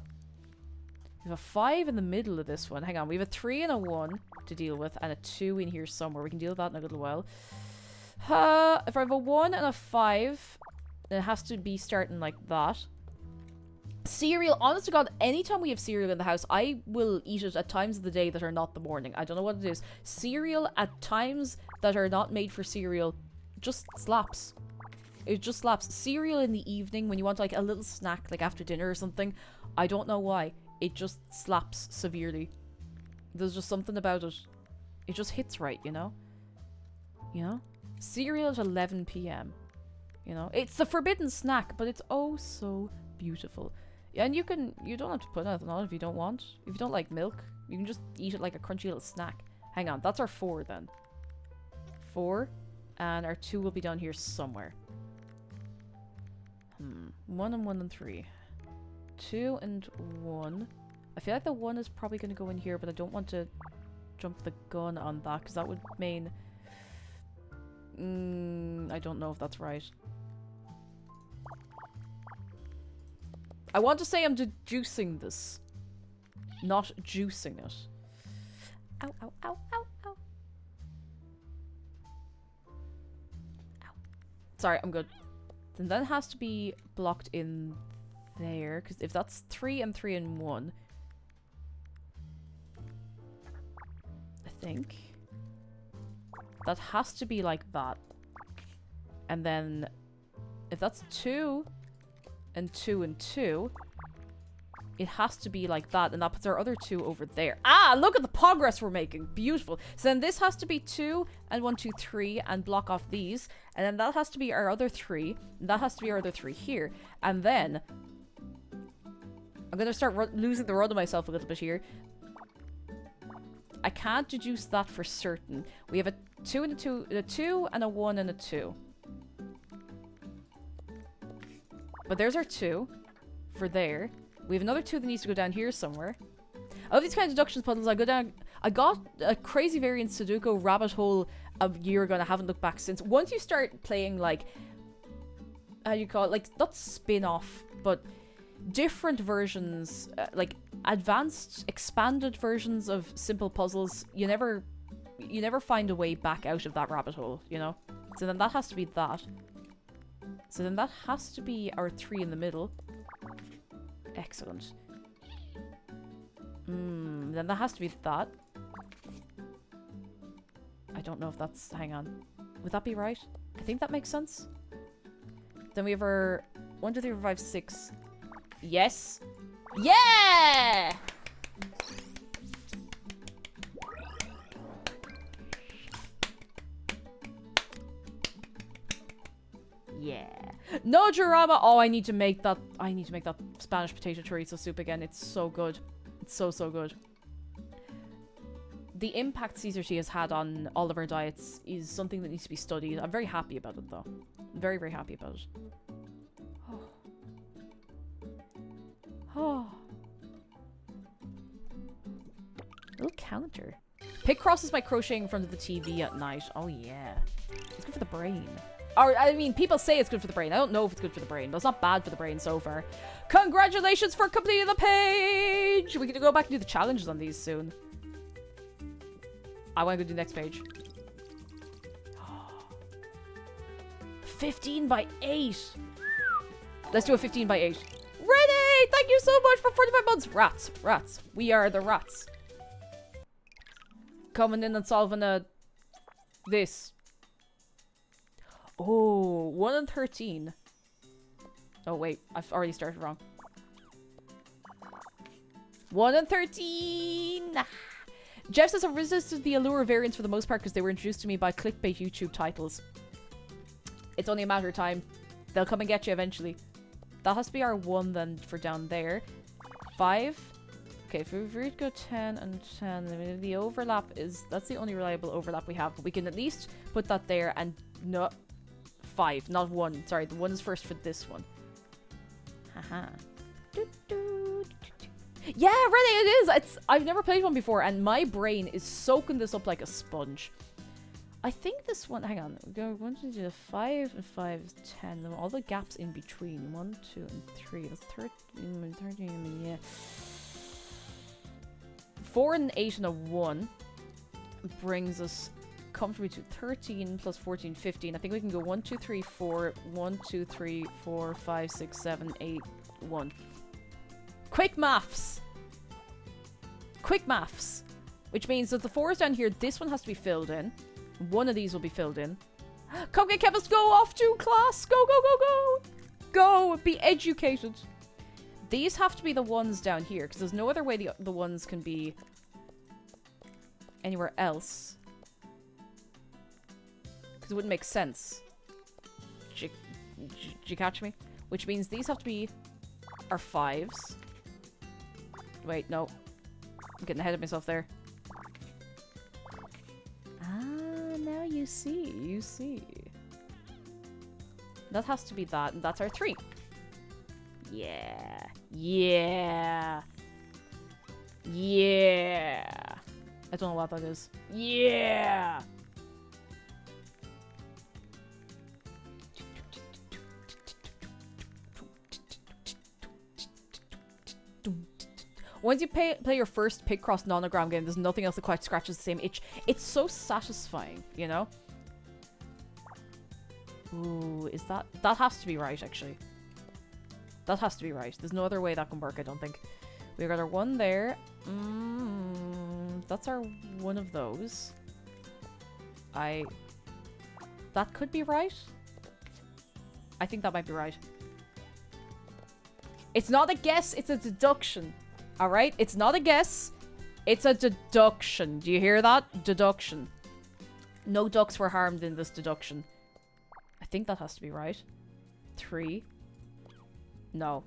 We have a 5 in the middle of this one. Hang on, we have a 3 and a 1 to deal with, and a 2 in here somewhere. We can deal with that in a little while. If I have a 1 and a 5, then it has to be starting like that. Cereal, honest to God, anytime we have cereal in the house, I will eat it at times of the day that are not the morning. I don't know what it is. Cereal at times that are not made for cereal just slaps. It just slaps. Cereal in the evening when you want like a little snack, like after dinner or something. I don't know why. It just slaps severely. There's just something about it. It just hits right, you know? You know? Cereal at 11 p.m. You know? It's the forbidden snack, but it's oh so beautiful. And you don't have to put anything on it if you don't want. If you don't like milk, you can just eat it like a crunchy little snack. Hang on, that's our 4 then. 4. And our 2 will be down here somewhere. 1 and 1 and 3. 2 and 1. I feel like the 1 is probably going to go in here, but I don't want to jump the gun on that, because that would mean... I don't know if that's right. I want to say I'm deducing this, not juicing it. Ow, ow, ow, ow, ow. Ow. Sorry, I'm good. Then that has to be blocked in there, because if that's 3 and 3 and 1, I think that has to be like that. And then if that's 2 and 2 and 2, it has to be like that, and that puts our other 2 over there. Ah, look at the progress we're making. Beautiful. So then this has to be 2 and 1, 2, 3 and block off these. And then that has to be our other 3. And that has to be our other 3 here. And then I'm going to start losing the run of myself a little bit here. I can't deduce that for certain. We have a 2 and a 2, a 2 and a 1 and a 2. But there's our 2 for there. We have another 2 that needs to go down here somewhere. Of these kind of deductions puzzles, I got a crazy variant Sudoku rabbit hole a year ago and I haven't looked back since. Once you start playing, like, how do you call it? Like, not spin-off, but different versions, like advanced, expanded versions of simple puzzles, you never find a way back out of that rabbit hole, you know? So then that has to be that. So then that has to be our 3 in the middle. Excellent. Then that has to be that. I don't know if that's... Hang on. Would that be right? I think that makes sense. Then we have our 1, 2, 3, 4, 5, 6. Yes! Yeah! Yeah. No Jarama! Oh, I need to make that Spanish potato chorizo soup again. It's so good. It's so, so good. The impact Caesar tea has had on all of our diets is something that needs to be studied. I'm very happy about it, though. Very, very happy about it. Oh. Oh. Little counter. Squeakross is my crocheting in front of the TV at night. Oh, yeah. It's good for the brain. Or, I mean, people say it's good for the brain. I don't know if it's good for the brain, but it's not bad for the brain so far. Congratulations for completing the page! We can go back and do the challenges on these soon. I want to go do the next page. 15 by 8! Let's do a 15 by 8. Renee! Thank you so much for 45 months! Rats. Rats. We are the rats. Coming in and solving this. Oh, 1 and 13. Oh, wait. I've already started wrong. 1 and 13! Jeff says I've resisted the Allure variants for the most part because they were introduced to me by clickbait YouTube titles. It's only a matter of time. They'll come and get you eventually. That has to be our 1 then for down there. 5. Okay, if we go 10 and 10, I mean, the overlap is... That's the only reliable overlap we have. But we can at least put that there and... No... 5, not 1. Sorry, the 1 is first for this one. Haha. Yeah, really, it is! I've never played one before, and my brain is soaking this up like a sponge. I think this one... Hang on. We're going to do 5 and 5 is 10. And all the gaps in between. 1, 2, and 3. That's 13, yeah. 4 and 8 and a 1 brings us comfortably to 13 plus 14, 15. I think we can go 1, 2, 3, 4. 1, 2, 3, 4, 5, 6, 7, 8, 1. Quick maths! Quick maths! Which means that the 4 is down here. This one has to be filled in. One of these will be filled in. Cupcake Chemist, go off to class! Go, go, go, go! Go! Be educated! These have to be the ones down here, because there's no other way the ones can be anywhere else. Because it wouldn't make sense. Do you catch me? Which means these have to be our 5s. Wait, no. I'm getting ahead of myself there. Ah, now you see. You see. That has to be that, and that's our 3. Yeah. Yeah. Yeah. I don't know what that is. Yeah. Once you play your first Picross nonogram game, there's nothing else that quite scratches the same itch. It's so satisfying, you know? Ooh, is that... That has to be right, actually. That has to be right. There's no other way that can work, I don't think. We got our one there. That's our one of those. That could be right. I think that might be right. It's not a guess, it's a deduction. Alright? It's not a guess. It's a deduction. Do you hear that? Deduction. No ducks were harmed in this deduction. I think that has to be right. 3. No.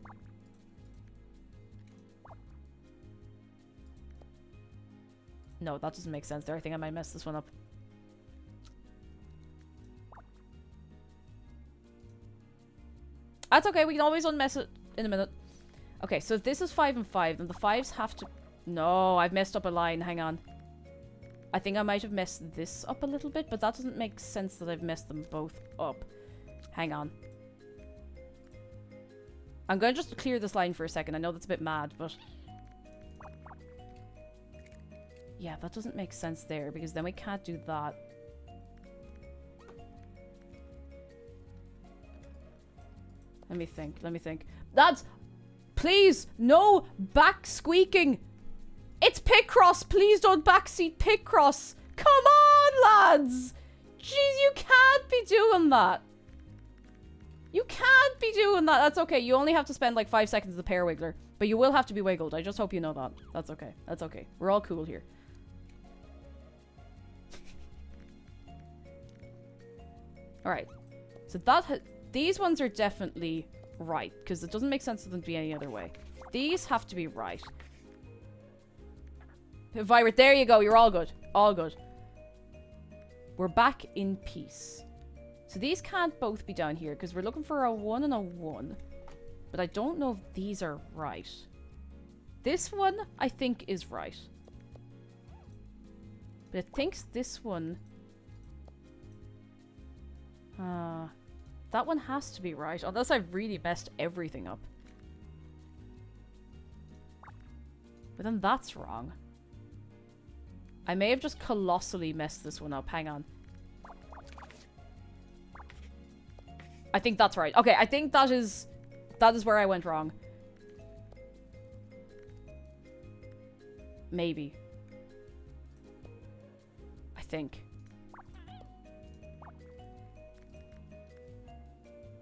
No, that doesn't make sense there. I think I might mess this one up. That's okay, we can always unmess it in a minute. Okay, so if this is 5 and 5, then the 5s have to... No, I've messed up a line, hang on. I think I might have messed this up a little bit, but that doesn't make sense that I've messed them both up. Hang on. I'm going to just clear this line for a second. I know that's a bit mad, but... Yeah, that doesn't make sense there, because then we can't do that. Let me think. That's... Please, no back squeaking. It's Picross. Please don't backseat Picross. Come on, lads. Jeez, you can't be doing that. You can't be doing that. That's okay. You only have to spend like 5 seconds as a pair wiggler. But you will have to be wiggled. I just hope you know that. That's okay. That's okay. We're all cool here. Alright. So that... These ones are definitely right. Because it doesn't make sense for them to be any other way. These have to be right. Vibrat, there you go. You're all good. All good. We're back in peace. So these can't both be down here. Because we're looking for a 1 and a 1. But I don't know if these are right. This one, I think, is right. But it thinks this one... that one has to be right. Unless I've really messed everything up. But then that's wrong. I may have just colossally messed this one up. Hang on. I think that's right. Okay, I think that is where I went wrong. Maybe. I think.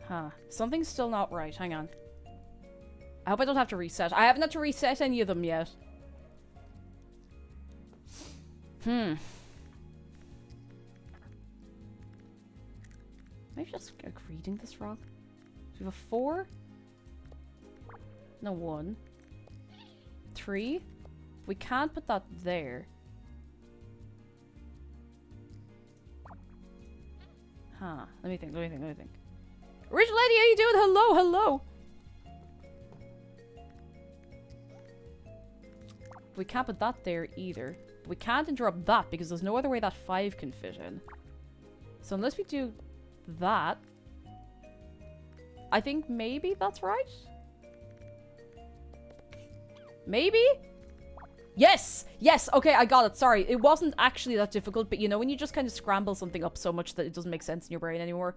Huh. Something's still not right. Hang on. I hope I don't have to reset. I haven't had to reset any of them yet. Maybe just reading this wrong. So we have a 4. No, 1. 3. We can't put that there. Huh. Let me think. Rich lady, how you doing? Hello, hello. We can't put that there either. We can't interrupt that because there's no other way that 5 can fit in. So unless we do that, I think maybe that's right? Maybe? Yes! Yes! Okay, I got it. Sorry. It wasn't actually that difficult, but you know when you just kind of scramble something up so much that it doesn't make sense in your brain anymore?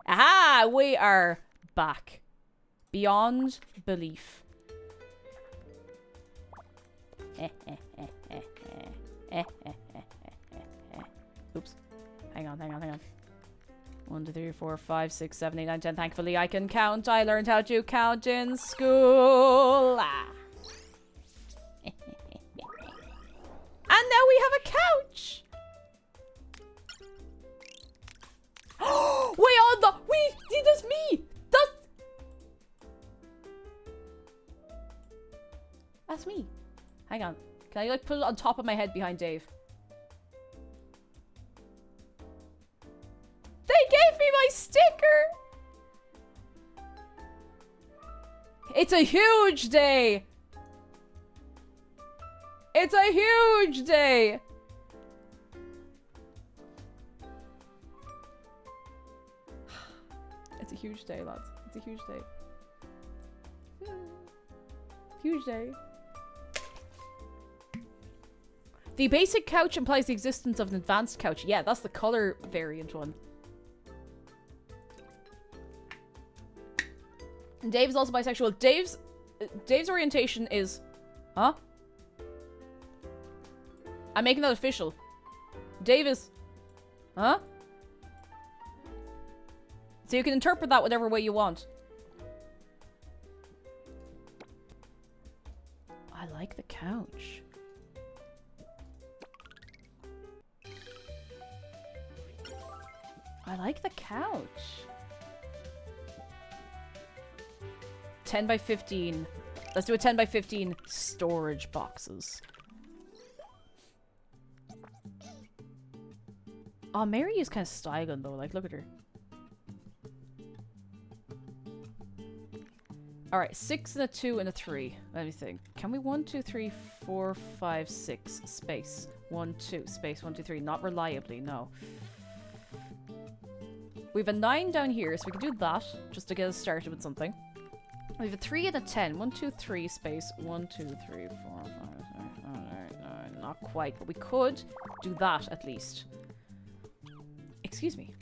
Aha! We are back. Beyond belief. Oops. Hang on. 1, 2, 3, 4, 5, 6, 7, 8, 9, 10. Thankfully, I can count. I learned how to count in school. And now we have a couch. Wait, see, that's me. That's me. Hang on. Can I, like, put it on top of my head behind Dave? They gave me my sticker! It's a huge day! It's a huge day! It's a huge day, lads. It's a huge day. Huge day. The basic couch implies the existence of an advanced couch. Yeah, that's the color variant one. And Dave is also bisexual. Dave's orientation is... Huh? I'm making that official. Dave is... Huh? So you can interpret that whatever way you want. I like the couch. I like the couch. 10 by 15. Let's do a 10 by 15 storage boxes. Oh, Mary is kind of styling though. Like, look at her. Alright, 6 and a 2 and a 3. Let me think. Can we 1, 2, 3, 4, 5, 6 space? 1, 2 space 1, 2, 3. Not reliably, no. We have a 9 down here, so we can do that just to get us started with something. We have a 3 and a 10. 1, 2, 3 space 1, 2, 3, 4, 5, 6, 7, 8, 9. Not quite, but we could do that at least. Excuse me.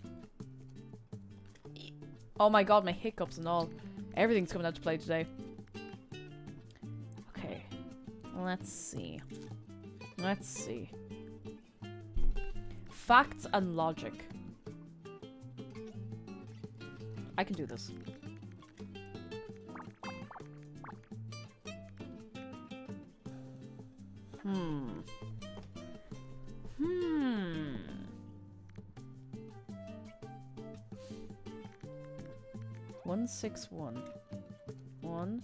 Oh my god, my hiccups and all. Everything's coming out to play today. Okay. Let's see. Let's see. Facts and logic. I can do this. Hmm. 1, 6, 1. 1.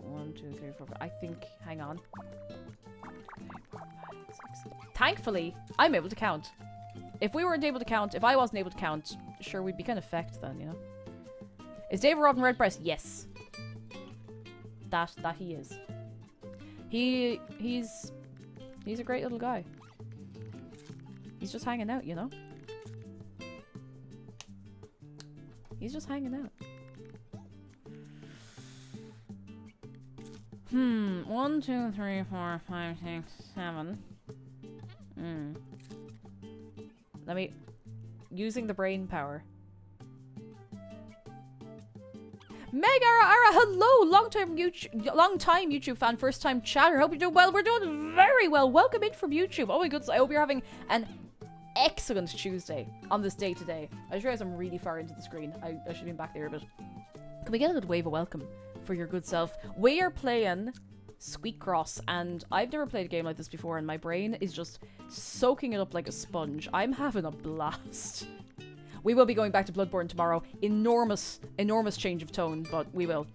1, 2, 3, 4, 5. I think. Hang on. 2, 3, 4, 5, 6. Thankfully, I'm able to count. If we weren't able to count, if I wasn't able to count, sure, we'd be kind of fecked then, you know? Is Dave a Robin Redbreast? Yes. That he is. He's a great little guy. He's just hanging out, you know? He's just hanging out. 1, 2, 3, 4, 5, 6, 7. Let me... Using the brain power. Meg Ara, hello! Long time YouTube fan, first time chatter. Hope you're doing well. We're doing very well. Welcome in from YouTube. Oh my goodness, I hope you're having an excellent Tuesday on this day today. I just realized I'm really far into the screen. I should have been back there a bit. Can we get a little wave of welcome for your good self? We are playing Squeakross, and I've never played a game like this before, and my brain is just soaking it up like a sponge. I'm having a blast. We will be going back to Bloodborne tomorrow. Enormous change of tone, but we will.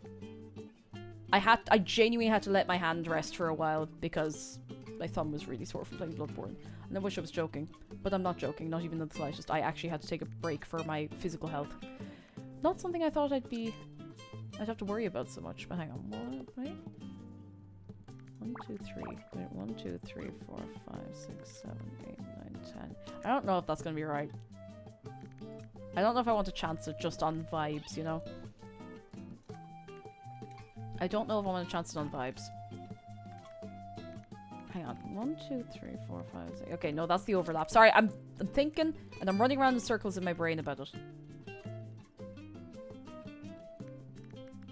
I genuinely had to let my hand rest for a while because my thumb was really sore from playing Bloodborne. And I wish I was joking, but I'm not joking, not even in the slightest. I actually had to take a break for my physical health. Not something I thought I'd have to worry about so much, but hang on. What? Wait. 1, 2, 3. Wait, 1, 2, 3, 4, 5, 6, 7, 8, 9, 10. I don't know if that's gonna be right. I don't know if I want to chance it just on vibes, you know? I don't know if I want to chance it on vibes. Hang on. 1, 2, 3, 4, 5, 6. Okay, no, that's the overlap. Sorry, I'm thinking and I'm running around in circles in my brain about it.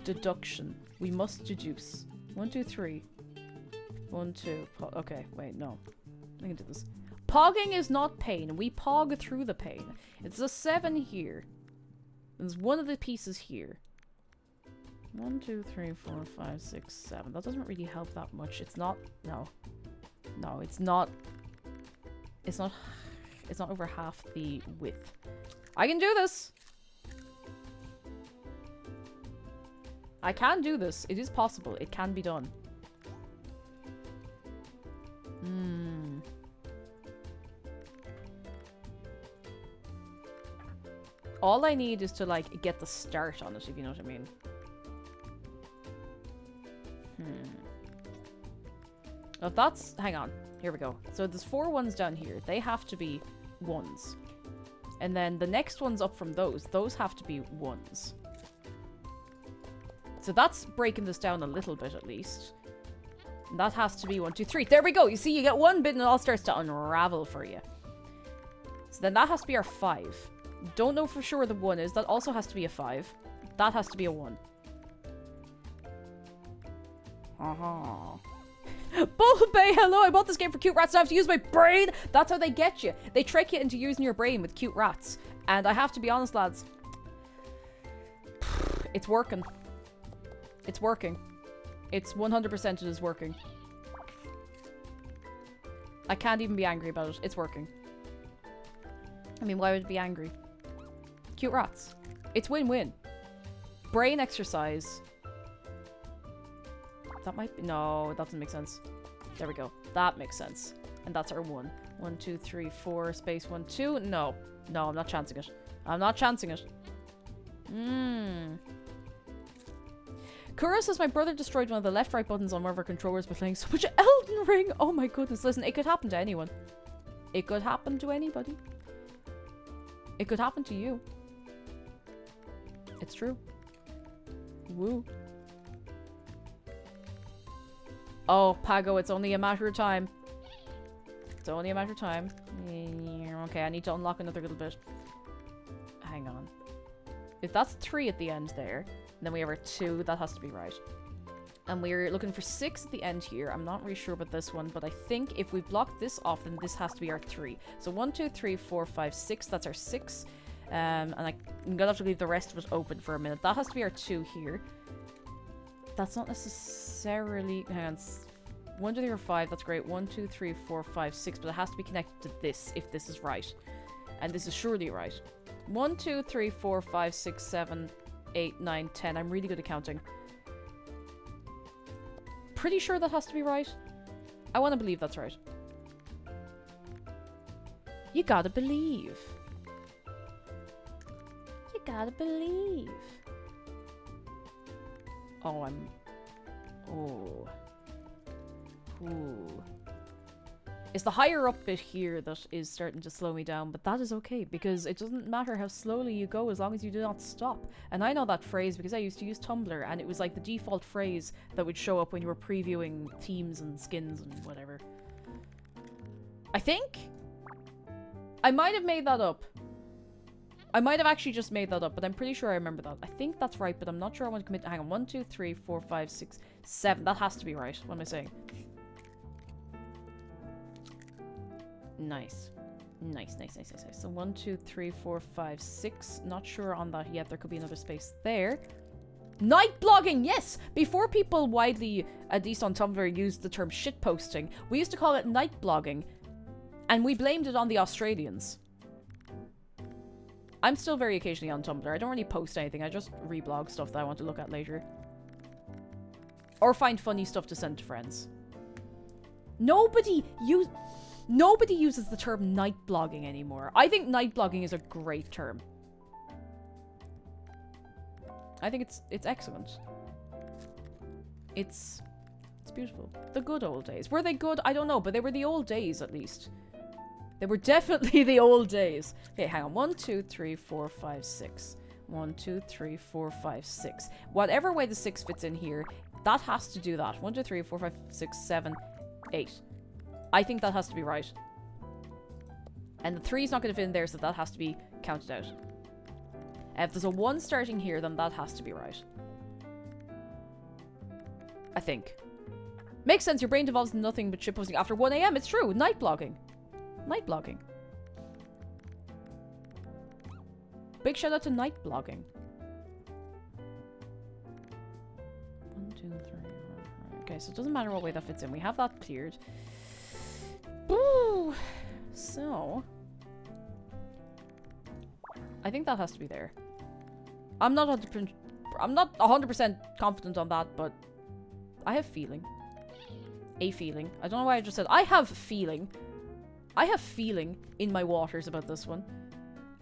Deduction. We must deduce. 1, 2, 3. 1, 2. Okay, wait, no. I can do this. Pogging is not pain. We pog through the pain. It's a 7 here. There's one of the pieces here. 1, 2, 3, 4, 5, 6, 7. That doesn't really help that much. It's not. No. No, it's not. It's not over half the width. I can do this. I can do this. It is possible. It can be done. All I need is to, like, get the start on it, if you know what I mean. Now if that's... Hang on. Here we go. So there's 4 ones down here. They have to be 1s. And then the next ones up from those have to be 1s. So that's breaking this down a little bit at least. And that has to be 1, 2, 3. There we go. You see, you get one bit and it all starts to unravel for you. So then that has to be our 5. Don't know for sure the 1 is. That also has to be a 5. That has to be a 1. Bullbay, hello! I bought this game for cute rats and I have to use my brain! That's how they get you. They trick you into using your brain with cute rats. And I have to be honest, lads. It's working. It's working. It's 100% it is working. I can't even be angry about it. It's working. I mean, why would it be angry? Cute rats. It's win-win. Brain exercise. That might be... No, that doesn't make sense. There we go. That makes sense. And that's our 1. 1, 2, 3, 4, space 1, 2. No. No, I'm not chancing it. I'm not chancing it. Kura says my brother destroyed one of the left-right buttons on one of our controllers by playing so much Elden Ring. Oh my goodness. Listen, it could happen to anyone. It could happen to anybody. It could happen to you. It's true. Woo. Oh, Pago, it's only a matter of time. It's only a matter of time. Okay, I need to unlock another little bit. Hang on. If that's 3 at the end there, then we have our 2, that has to be right. And we're looking for 6 at the end here. I'm not really sure about this one, but I think if we block this off, then this has to be our 3. So 1, 2, 3, 4, 5, 6, that's our 6. And I'm gonna have to leave the rest of it open for a minute. That has to be our 2 here. That's not necessarily... Hang on. 1, 2, 3, 4, 5. That's great. 1, 2, 3, 4, 5, 6. But it has to be connected to this if this is right. And this is surely right. 1, 2, 3, 4, 5, 6, 7, 8, 9, 10. I'm really good at counting. Pretty sure that has to be right. I want to believe that's right. You gotta believe. You gotta believe. Oh, I'm... Oh. Ooh. It's the higher up bit here that is starting to slow me down, but that is okay, because it doesn't matter how slowly you go as long as you do not stop. And I know that phrase because I used to use Tumblr, and it was like the default phrase that would show up when you were previewing themes and skins and whatever. I think? I might have made that up. I might have actually just made that up, but I'm pretty sure I remember that. I think that's right, but I'm not sure I want to commit. Hang on. 1, 2, 3, 4, 5, 6, 7. That has to be right. What am I saying? Nice. Nice, nice, nice, nice, nice. So 1, 2, 3, 4, 5, 6. Not sure on that yet. There could be another space there. Night blogging! Yes! Before people widely, at least on Tumblr, used the term shitposting, we used to call it night blogging. And we blamed it on the Australians. I'm still very occasionally on Tumblr. I don't really post anything. I just reblog stuff that I want to look at later. Or find funny stuff to send to friends. Nobody uses the term night blogging anymore. I think night blogging is a great term. I think it's excellent. It's beautiful. The good old days. Were they good? I don't know, but they were the old days at least. They were definitely the old days. Okay, hang on. 1, 2, 3, 4, 5, 6. 1, 2, 3, 4, 5, 6. Whatever way the 6 fits in here, that has to do that. 1, 2, 3, 4, 5, 6, 7, 8. I think that has to be right. And the 3 is not going to fit in there, so that has to be counted out. If there's a 1 starting here, then that has to be right. I think. Makes sense. Your brain devolves into nothing but shitposting after 1 AM. It's true. Night blogging. Night blogging. Big shout out to night blogging. 1, 2, 3, 4, 5. Okay, so it doesn't matter what way that fits in. We have that cleared. Ooh. So I think that has to be there. I'm not 100% confident on that, but I have feeling. A feeling. I don't know why I just said I have feeling. I have feeling in my waters about this one.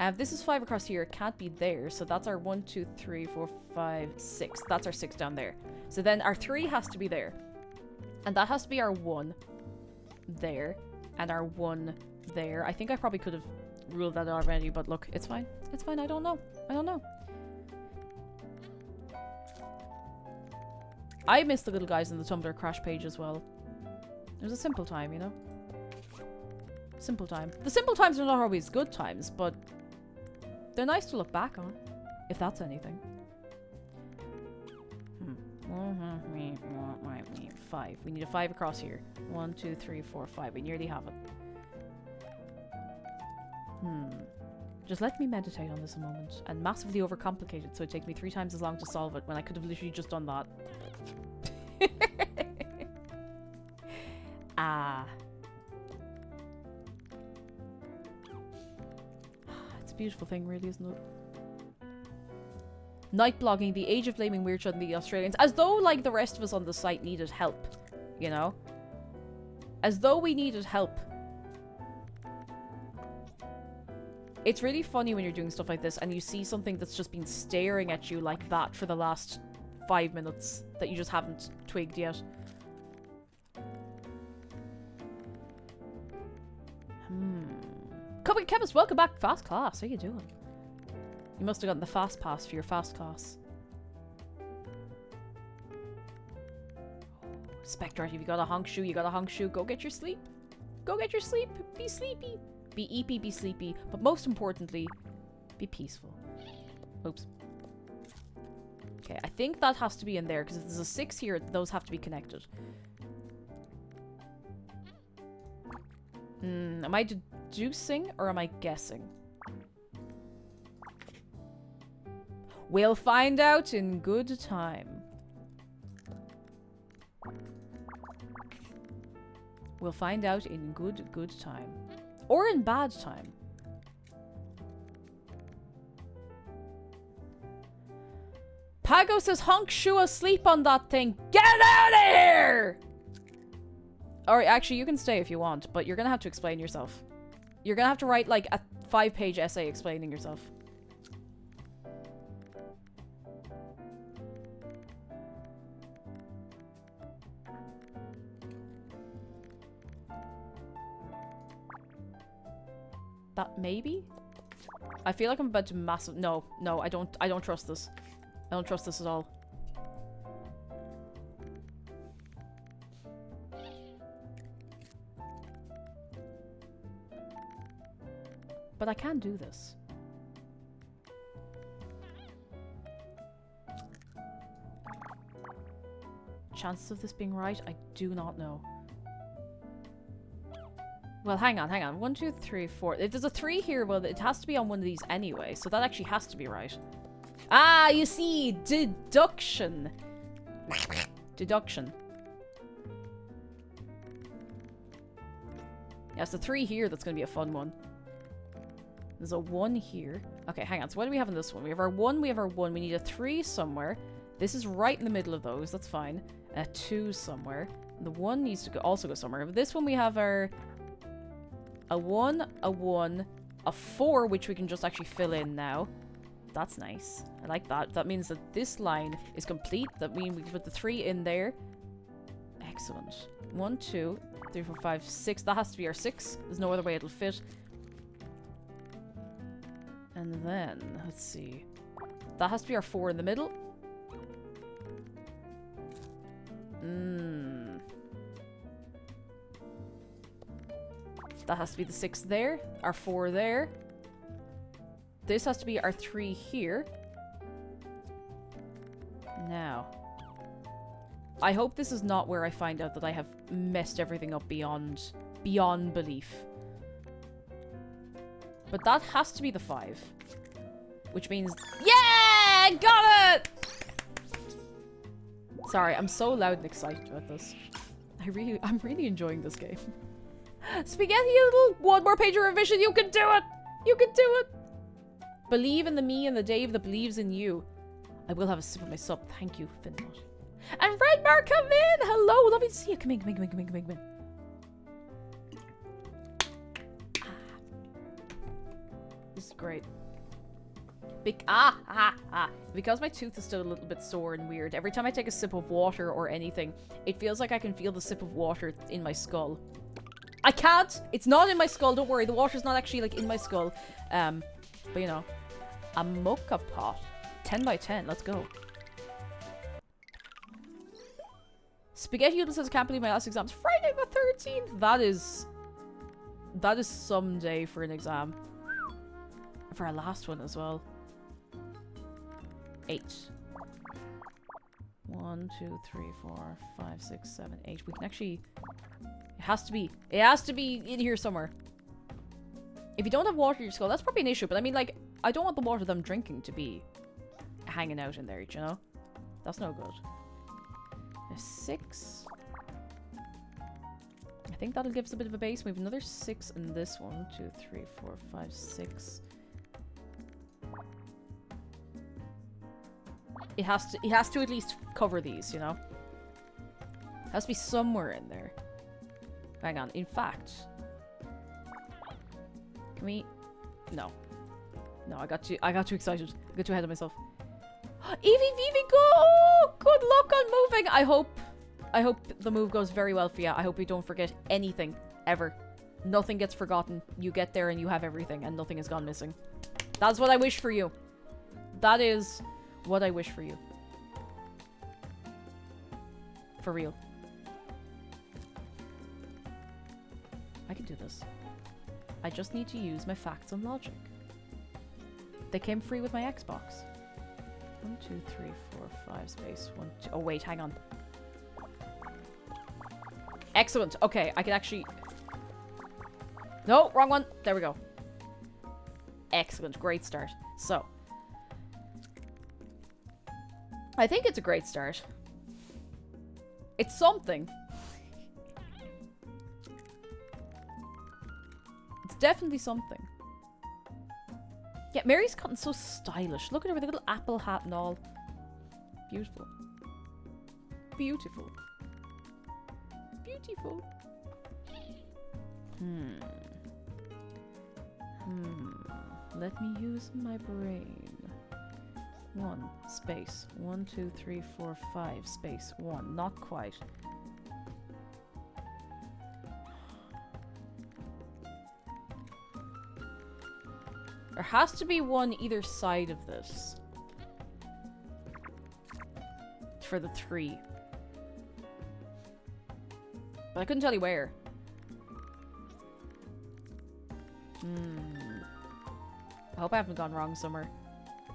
If this is 5 across here, it can't be there. So that's our 1, 2, 3, 4, 5, 6. That's our 6 down there. So then our 3 has to be there. And that has to be our 1 there. And our 1 there. I think I probably could have ruled that already, but look, it's fine. It's fine. I don't know. I don't know. I miss the little guys in the Tumblr crash page as well. It was a simple time, you know? Simple time. The simple times are not always good times, but they're nice to look back on, if that's anything. 5. We need a 5 across here. 1, 2, 3, 4, 5. We nearly have it. Just let me meditate on this a moment. And massively overcomplicate it so it takes me 3 times as long to solve it when I could have literally just done that. It's a beautiful thing, really, isn't it? Night blogging, the age of blaming weird shit on the Australians. As though, like, the rest of us on the site needed help. You know? As though we needed help. It's really funny when you're doing stuff like this and you see something that's just been staring at you like that for the last 5 minutes that you just haven't twigged yet. Cupcake Chemist, welcome back. Fast class. How you doing? You must have gotten the fast pass for your fast class. Spectre, if you got a honk shoe, you got a honk shoe. Go get your sleep. Go get your sleep. Be sleepy. Be eepy, be sleepy. But most importantly, be peaceful. Oops. Okay, I think that has to be in there, because if there's a 6 here, those have to be connected. Am I deducing or am I guessing? We'll find out in good time. We'll find out in good time. Or in bad time. Pago says, honk shoe asleep on that thing. Get out of here! Or actually, you can stay if you want, but you're gonna have to explain yourself. You're gonna have to write like a 5-page essay explaining yourself. That maybe? I feel like I'm about to massive— No, I don't trust this. I don't trust this at all. But I can do this. Chances of this being right? I do not know. Well, hang on. 1, 2, 3, 4. If there's a 3 here, well, it has to be on one of these anyway. So that actually has to be right. Ah, you see! Deduction. Deduction. Yeah, it's the 3 here that's going to be a fun one. There's a 1 here. Okay, hang on. So what do we have in this one? We have our 1, we have our 1. We need a 3 somewhere. This is right in the middle of those. That's fine. A 2 somewhere. And the 1 needs to also go somewhere. But this one we have our... a 1, a 1, a 4, which we can just actually fill in now. That's nice. I like that. That means that this line is complete. That means we can put the 3 in there. Excellent. 1, 2, 3, 4, 5, 6. That has to be our 6. There's no other way it'll fit. And then, let's see. That has to be our 4 in the middle. That has to be the 6 there. Our 4 there. This has to be our 3 here. Now. I hope this is not where I find out that I have messed everything up beyond belief. But that has to be the 5. Which means... Yeah! Got it! Sorry, I'm so loud and excited about this. I'm really enjoying this game. Spaghetti, little 1 more page of revision. You can do it! You can do it! Believe in the me and the Dave that believes in you. I will have a sip of my sub. Thank you, Finbot. And Redmar, come in! Hello, lovely to see you. Come in. This is great. Because my tooth is still a little bit sore and weird, every time I take a sip of water or anything, it feels like I can feel the sip of water in my skull. I can't! It's not in my skull, don't worry. The water's not actually, like, in my skull. But, you know. A mocha pot. 10 by 10, let's go. Spaghetti Noodle says, can't believe my last exam's Friday the 13th. That is some day for an exam. For our last one as well. 8. 1, 2, 3, 4, 5, 6, 7, 8. We can actually... It has to be in here somewhere. If you don't have water in your skull, that's probably an issue. But I mean, like, I don't want the water them drinking to be hanging out in there, you know? That's no good. There's 6. I think that'll give us a bit of a base. We have another 6 in this one. 2, 3, 4, 5, 6. It has to at least cover these, you know? It has to be somewhere in there. Hang on. In fact... Can we... No. No, I got too excited. I got too ahead of myself. Evie, Vivi, go! Good luck on moving! I hope the move goes very well for you. I hope you don't forget anything. Ever. Nothing gets forgotten. You get there and you have everything and nothing has gone missing. That's what I wish for you. That is what I wish for you. For real. I can do this. I just need to use my facts and logic. They came free with my Xbox. 1, 2, 3, 4, 5, space. 1, 2. Oh, wait, hang on. Excellent. Okay, I can actually... No, wrong one. There we go. Excellent. Great start. So. I think it's a great start. It's something. It's definitely something. Yeah, Mary's gotten so stylish. Look at her with a little apple hat and all. Beautiful. Beautiful. Beautiful. Let me use my brain. 1, space. 1, 2, 3, 4, 5, space. 1. Not quite. There has to be one either side of this. For the 3. But I couldn't tell you where. I hope I haven't gone wrong somewhere.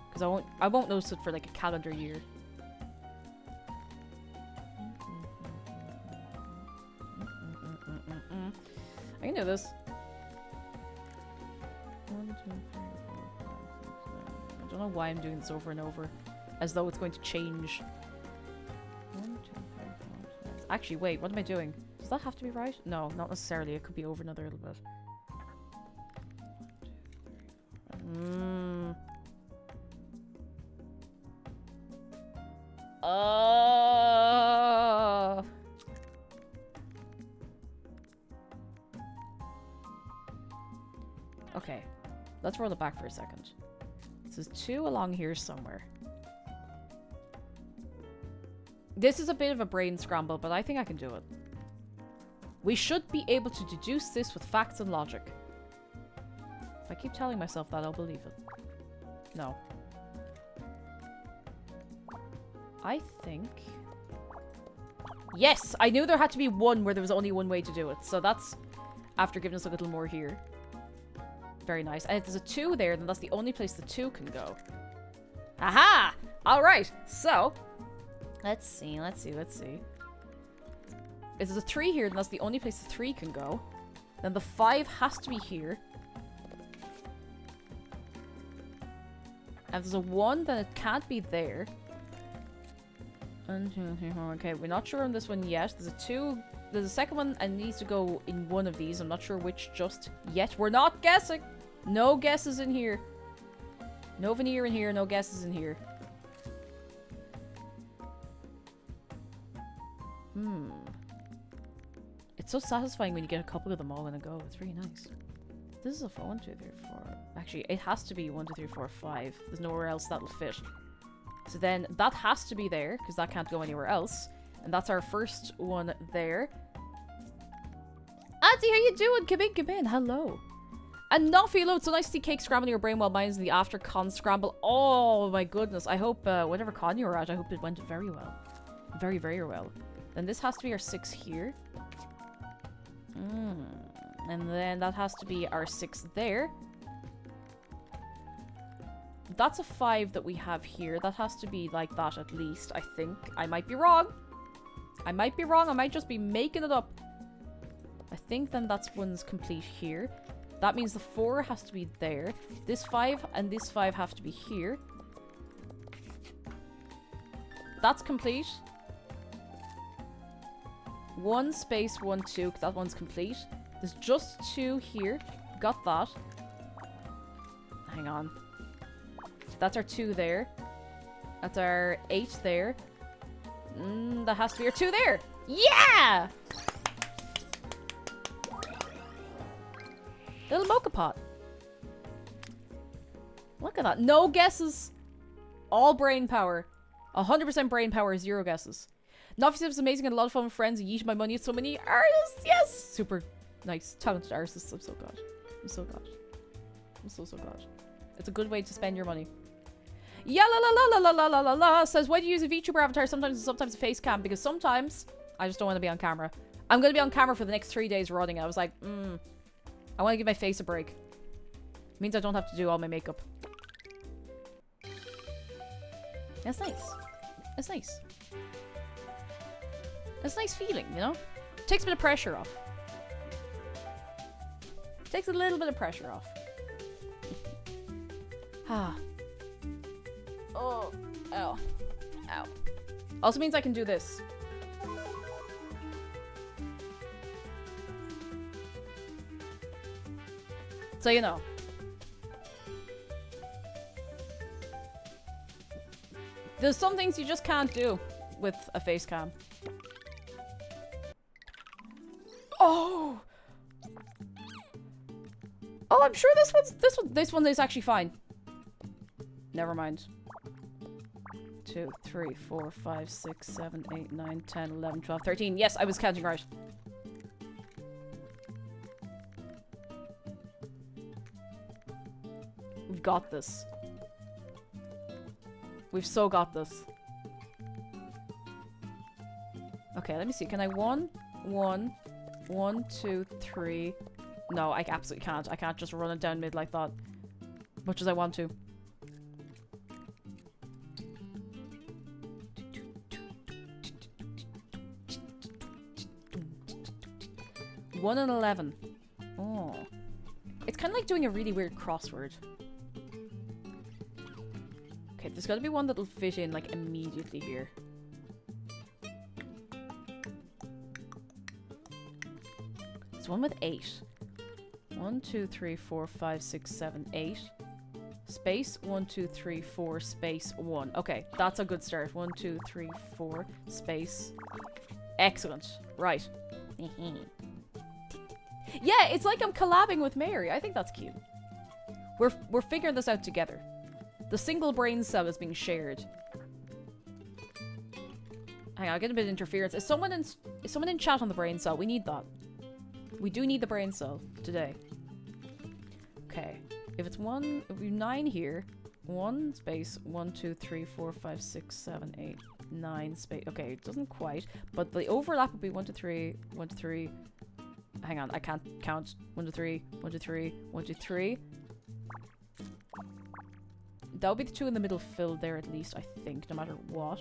Because I won't notice it for like a calendar year. I can do this. 1, 2, 3, 4, 5, 6, 7. I don't know why I'm doing this over and over. As though it's going to change. 1, 2, 3, 4, 5. Actually, wait, what am I doing? Does that have to be right? No, not necessarily. It could be over another little bit. 1, 2, 3, 4. Okay, let's roll it back for a second. This is 2 along here somewhere. This is a bit of a brain scramble, but I think I can do it. We should be able to deduce this with facts and logic. If I keep telling myself that, I'll believe it. No. I think... Yes! I knew there had to be one where there was only one way to do it. So that's after giving us a little more here. Very nice. And if there's a 2 there, then that's the only place the 2 can go. Aha! Alright, so... Let's see. If there's a 3 here, then that's the only place the 3 can go. Then the 5 has to be here. And if there's a 1, then it can't be there. 1, 2, 3, 4. Okay, we're not sure on this one yet. There's a 2. There's a second one and needs to go in one of these. I'm not sure which just yet. We're not guessing. No guesses in here. No veneer in here. No guesses in here. It's so satisfying when you get a couple of them all in a go. It's really nice. This is a 1, 2, 3, 4. Actually, it has to be 1, 2, 3, 4, 5. There's nowhere else that'll fit. So then that has to be there because that can't go anywhere else. And that's our first one there. Auntie, how you doing? Come in. Hello. And Noffy, it's so nice to see cake scrambling your brain while mine's in the after con scramble. Oh my goodness. I hope whatever con you were at, I hope it went very well. Very, very well. Then this has to be our 6 here. And then that has to be our 6 there. That's a 5 that we have here. That has to be like that at least, I think. I might be wrong. I might be wrong. I might just be making it up. I think then that's one's complete here. That means the 4 has to be there. This 5 and this 5 have to be here. That's complete. 1 space 1 2. That one's complete. There's just 2 here. Got that. Hang on. That's our 2 there. That's our 8 there. That has to be our 2 there. Yeah! Little mocha pot. Look at that. No guesses. All brain power. 100% brain power, 0 guesses. Novice is amazing and a lot of fun with friends and yeeted my money at so many artists. Yes! Super nice. Talented artists. I'm so glad. I'm so glad. I'm so glad. It's a good way to spend your money. Yeah, la la la la la la la la says, why do you use a VTuber avatar sometimes and sometimes a face cam? Because sometimes I just don't want to be on camera. I'm going to be on camera for the next 3 days running. I was like, I want to give my face a break. It means I don't have to do all my makeup. That's nice. That's nice. That's a nice feeling, you know? Takes a bit of pressure off. Takes a little bit of pressure off. Ah. Oh. Ow. Ow. Also means I can do this. So you know. There's some things you just can't do with a face cam. Oh! Oh, I'm sure this one is actually fine. Never mind. 2, 3, 4, 5, 6, 7, 8, 9, 10, 11, 12, 13. Yes, I was counting right. We've got this. We've so got this. Okay, let me see. Can I 1, 2, 3? No, I absolutely can't. I can't just run it down mid like that. Much as I want to. One and 11. Oh. It's kind of like doing a really weird crossword. Okay, there's got to be one that'll fit in, like, immediately here. There's one with 8. 1, 2, 3, 4, 5, 6, 7, 8. Space 1, 2, 3, 4, space 1. Okay, that's a good start. 1, 2, 3, 4, space. Excellent. Right. Yeah, it's like I'm collabing with Mary. I think that's cute. We're figuring this out together. The single brain cell is being shared. Hang on, I'll get a bit of interference. Is someone in chat on the brain cell? We need that. We do need the brain cell today. Okay. If it's 1, if we have 9 here, 1 space 1, 2, 3, 4, 5, 6, 7, 8, 9 space. Okay, it doesn't quite, but the overlap would be 1 to 3, 1 to 3. Hang on, I can't count. 1 to 3, 1 to 3, 1 to 3. That would be the 2 in the middle filled there at least, I think, no matter what.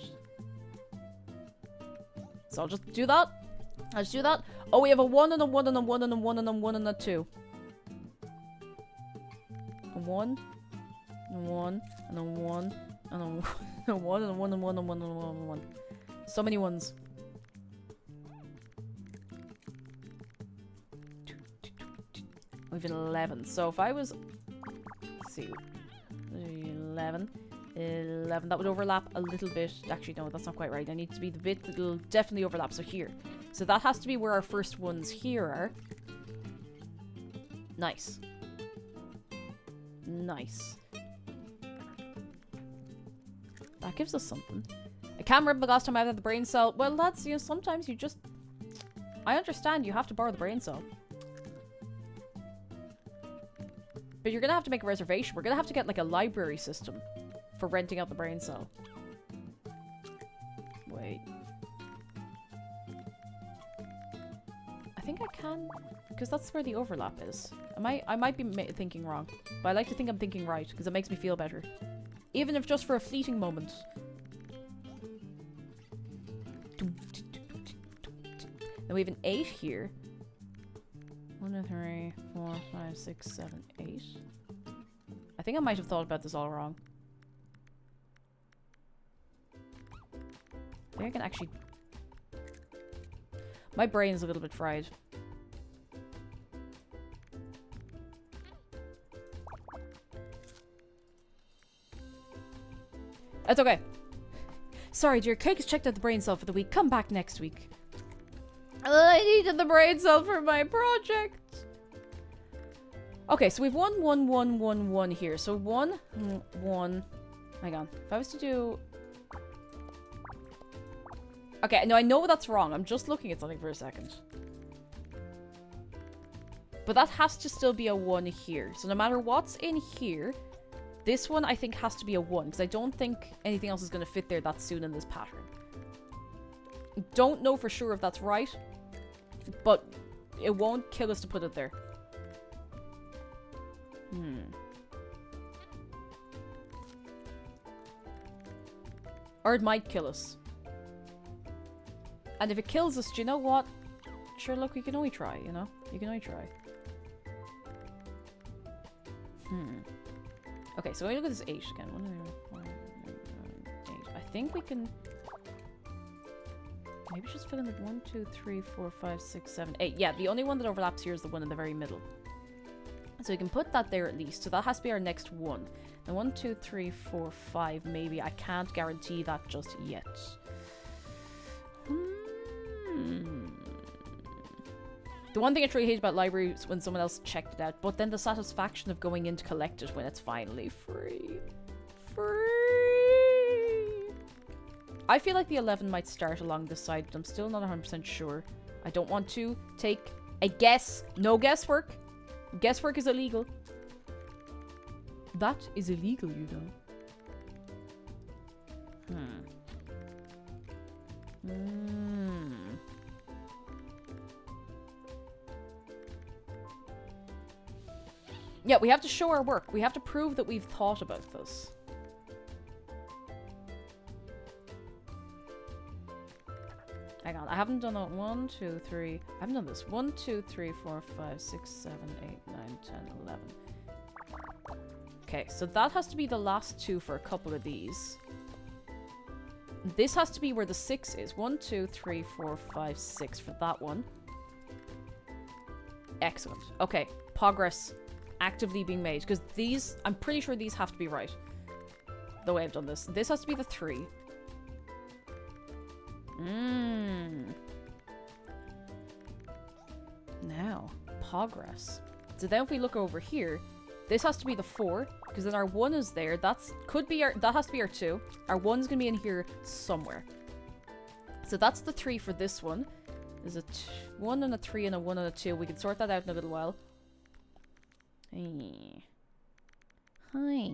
So I'll just do that. I'll just do that. Oh, we have a 1 and a 1 and a 1 and a 1 and a 1 and a 2. A 1, and a 1, and a 1, and a 1, and a 1, and a 1, and a 1, and a 1, and a 1, and a 1. So many ones. We've an 11. So if I was... Let's see. 11. 11. That would overlap a little bit. Actually, no, that's not quite right. I need to be the bit that'll definitely overlap. So here. So that has to be where our first ones here are. Nice. Nice. That gives us something. I can't remember the last time I had the brain cell. Well, that's, you know, sometimes you just... I understand you have to borrow the brain cell. But you're gonna have to make a reservation. We're gonna have to get, like, a library system for renting out the brain cell. Wait. think I can, because that's where the overlap is. I might be thinking wrong, but I like to think I'm thinking right, because it makes me feel better. Even if just for a fleeting moment. Then we have an 8 here. 1, 2, 3, 4, 5, 6, 7, 8. I think I might have thought about this all wrong. I think I can actually... My brain's a little bit fried. That's okay. Sorry, dear. Cake has checked out the brain cell for the week. Come back next week. I needed the brain cell for my project. Okay, so we've 1, 1, 1, 1, 1 here. So 1, 1. Hang on. If I was to do... Okay, no, I know that's wrong. I'm just looking at something for a second. But that has to still be a 1 here. So no matter what's in here, this one I think has to be a 1. Because I don't think anything else is going to fit there that soon in this pattern. Don't know for sure if that's right. But it won't kill us to put it there. Or it might kill us. And if it kills us, do you know what? Sure, look, we can only try, you know? You can only try. Okay, so when we look at this 8 again. 1, 8. I think we can... Maybe just fill in the 1, 2, 3, 4, 5, 6, 7, 8. Yeah, the only one that overlaps here is the one in the very middle. So we can put that there at least. So that has to be our next one. Then 1, 2, 3, 4, 5, maybe. I can't guarantee that just yet. The one thing I truly hate about library is when someone else checked it out, but then the satisfaction of going in to collect it when it's finally free. I feel like the 11 might start along this side, but I'm still not 100% sure. I don't want to take a guess. No guesswork. Guesswork is illegal. That is illegal, you know. Yeah, we have to show our work. We have to prove that we've thought about this. Hang on, I haven't done that. 1, 2, 3. I haven't done this. 1, 2, 3, 4, 5, 6, 7, 8, 9, 10, 11. Okay, so that has to be the last 2 for a couple of these. This has to be where the 6 is. 1, 2, 3, 4, 5, 6 for that one. Excellent. Okay, progress actively being made. Because these, I'm pretty sure these have to be right. The way I've done this. This has to be the 3. Now, progress. So then if we look over here, this has to be the 4, because then our 1 is there. That has to be our 2. Our 1's gonna be in here somewhere. So that's the 3 for this one. There's a 1 and a 3 and a 1 and a 2. We can sort that out in a little while. Hi.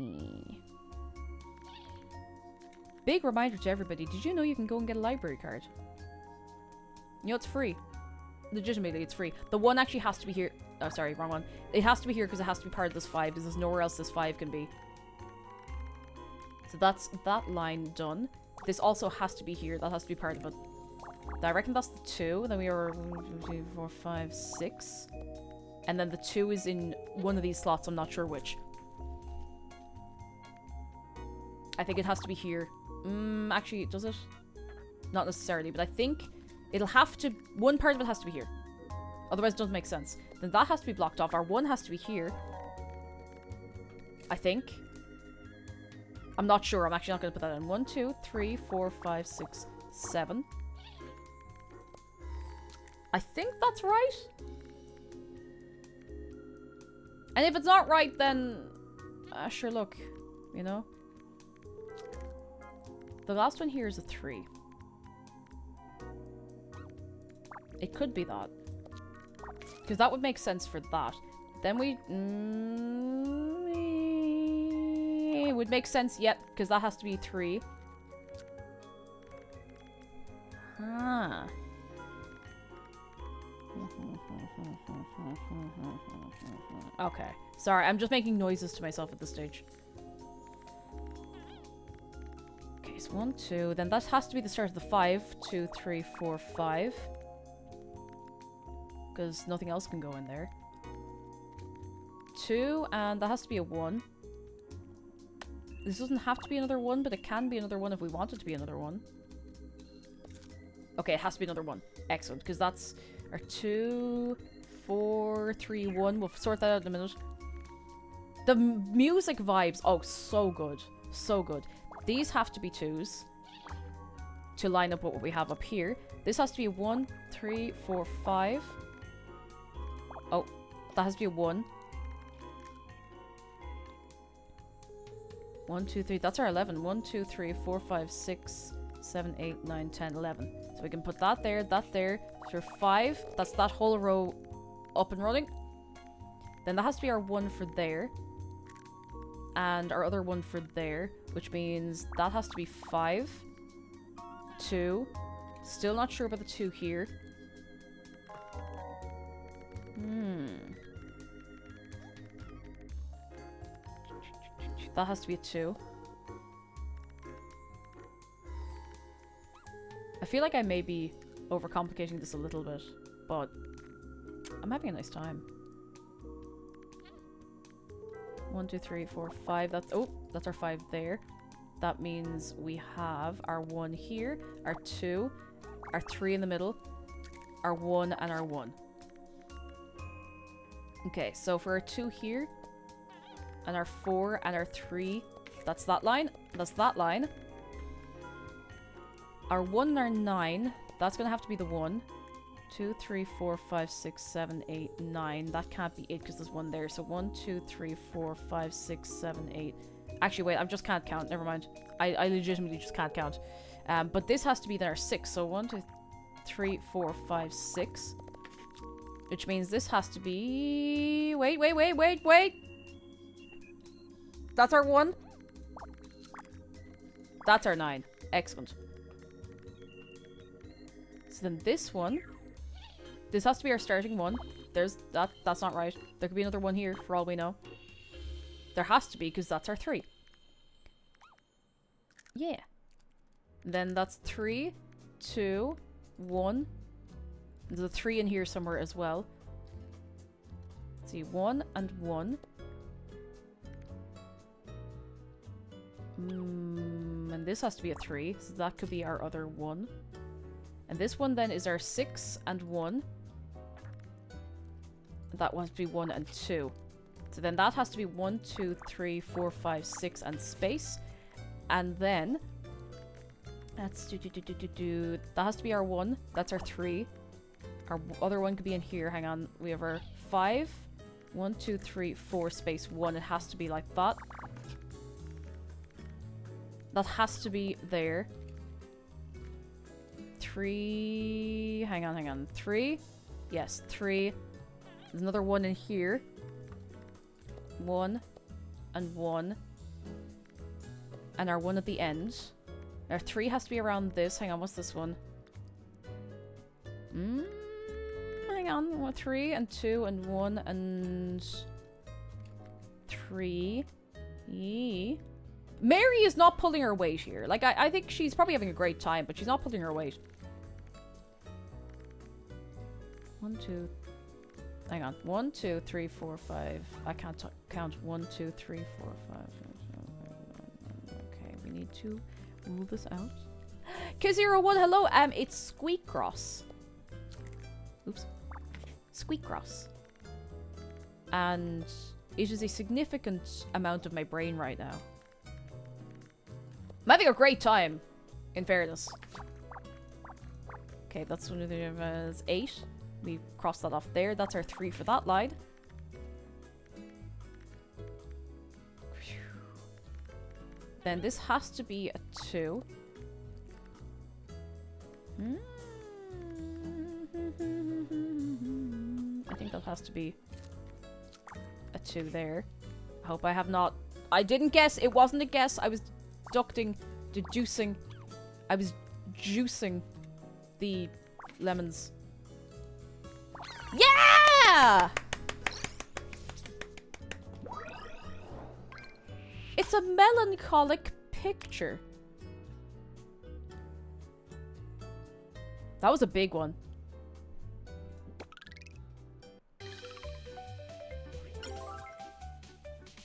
Big reminder to everybody. Did you know you can go and get a library card? You know, it's free. Legitimately, it's free. The 1 actually has to be here. Oh, sorry, wrong one. It has to be here because it has to be part of this 5, because there's nowhere else this 5 can be. So that's that line done. This also has to be here. That has to be part of it. I reckon that's the 2. Then we are 1, 2, 3, 4, 5, 6. And then the 2 is in one of these slots. I'm not sure which. I think it has to be here. Actually, does it? Not necessarily, but I think it'll have to... One part of it has to be here. Otherwise, it doesn't make sense. Then that has to be blocked off. Our 1 has to be here. I think. I'm not sure. I'm actually not going to put that in. 1, 2, 3, 4, 5, 6, 7. I think that's right. And if it's not right, then... sure, look. You know? The last one here is a 3. It could be that. Because that would make sense for that. Then we... it would make sense yet, because that has to be 3. Okay. Sorry, I'm just making noises to myself at this stage. Okay, so 1, 2. Then that has to be the start of the 5. 2, 3, 4, 5. Because nothing else can go in there. 2, and that has to be a 1. This doesn't have to be another 1, but it can be another 1 if we want it to be another 1. Okay, it has to be another 1. Excellent, because that's our 2, 4, 3, 1. We'll sort that out in a minute. The music vibes, oh, so good. So good. These have to be 2s to line up with what we have up here. This has to be a 1, 3, 4, 5. Oh, that has to be a 1. 1, 2, 3. That's our 11. 1, 2, 3, 4, 5, 6, 7, 8, 9, 10, 11. So we can put that there, that there. So 5. That's that whole row up and running. Then that has to be our 1 for there. And our other 1 for there. Which means that has to be 5. 2. Still not sure about the 2 here. That has to be a 2. I feel like I may be overcomplicating this a little bit, but I'm having a nice time. 1, 2, 3, 4, 5. That's our 5 there. That means we have our 1 here, our 2, our 3 in the middle, our 1, and our 1. Okay, so for our 2 here, and our 4 and our 3, that's that line. That's that line. Our 1 and our 9, that's going to have to be the 1. 2, 3, 4, 5, 6, 7, 8, 9. That can't be it because there's 1 there. So 1, 2, 3, 4, 5, 6, 7, 8. Actually, wait, I just can't count. Never mind. I legitimately just can't count. But this has to be then our 6. So 1, 2, 3, 4, 5, 6. Which means this has to be... Wait. That's our 1. That's our 9. Excellent. So then this one, this has to be our starting 1. There's that. That's not right. There could be another 1 here for all we know. There has to be because that's our 3. Yeah. Then that's 3, 2, 1. There's a 3 in here somewhere as well. Let's see, 1 and 1. And this has to be a 3, so that could be our other 1. And this one then is our 6 and 1. That has to be 1 and 2. So then that has to be 1, 2, 3, 4, 5, 6 and space. And then that's that has to be our 1. That's our 3. Our other 1 could be in here. Hang on. We have our 5. 1, 2, 3, 4 space 1. It has to be like that. That has to be there. 3. Hang on. 3. Yes, 3. There's another 1 in here. 1 and 1. And our 1 at the end. Our 3 has to be around this. Hang on, what's this one? Hang on. 3 and 2 and 1 and 3. Mary is not pulling her weight here. Like, I think she's probably having a great time, but she's not pulling her weight. 1, 2. Hang on. 1, 2, 3, 4, 5. I can't count. 1, 2, 3, 4, 5. Okay, we need to rule this out. K01, hello. It's Squeakross. Oops. Squeakross. And it is a significant amount of my brain right now. I'm having a great time, in fairness. Okay, that's one of the 8. We crossed that off there. That's our 3 for that line. Then this has to be a 2. I think that has to be a 2 there. I hope I have not... I didn't guess. It wasn't a guess. I was deducing. I was juicing the lemons. Yeah! It's a melancholic picture. That was a big one.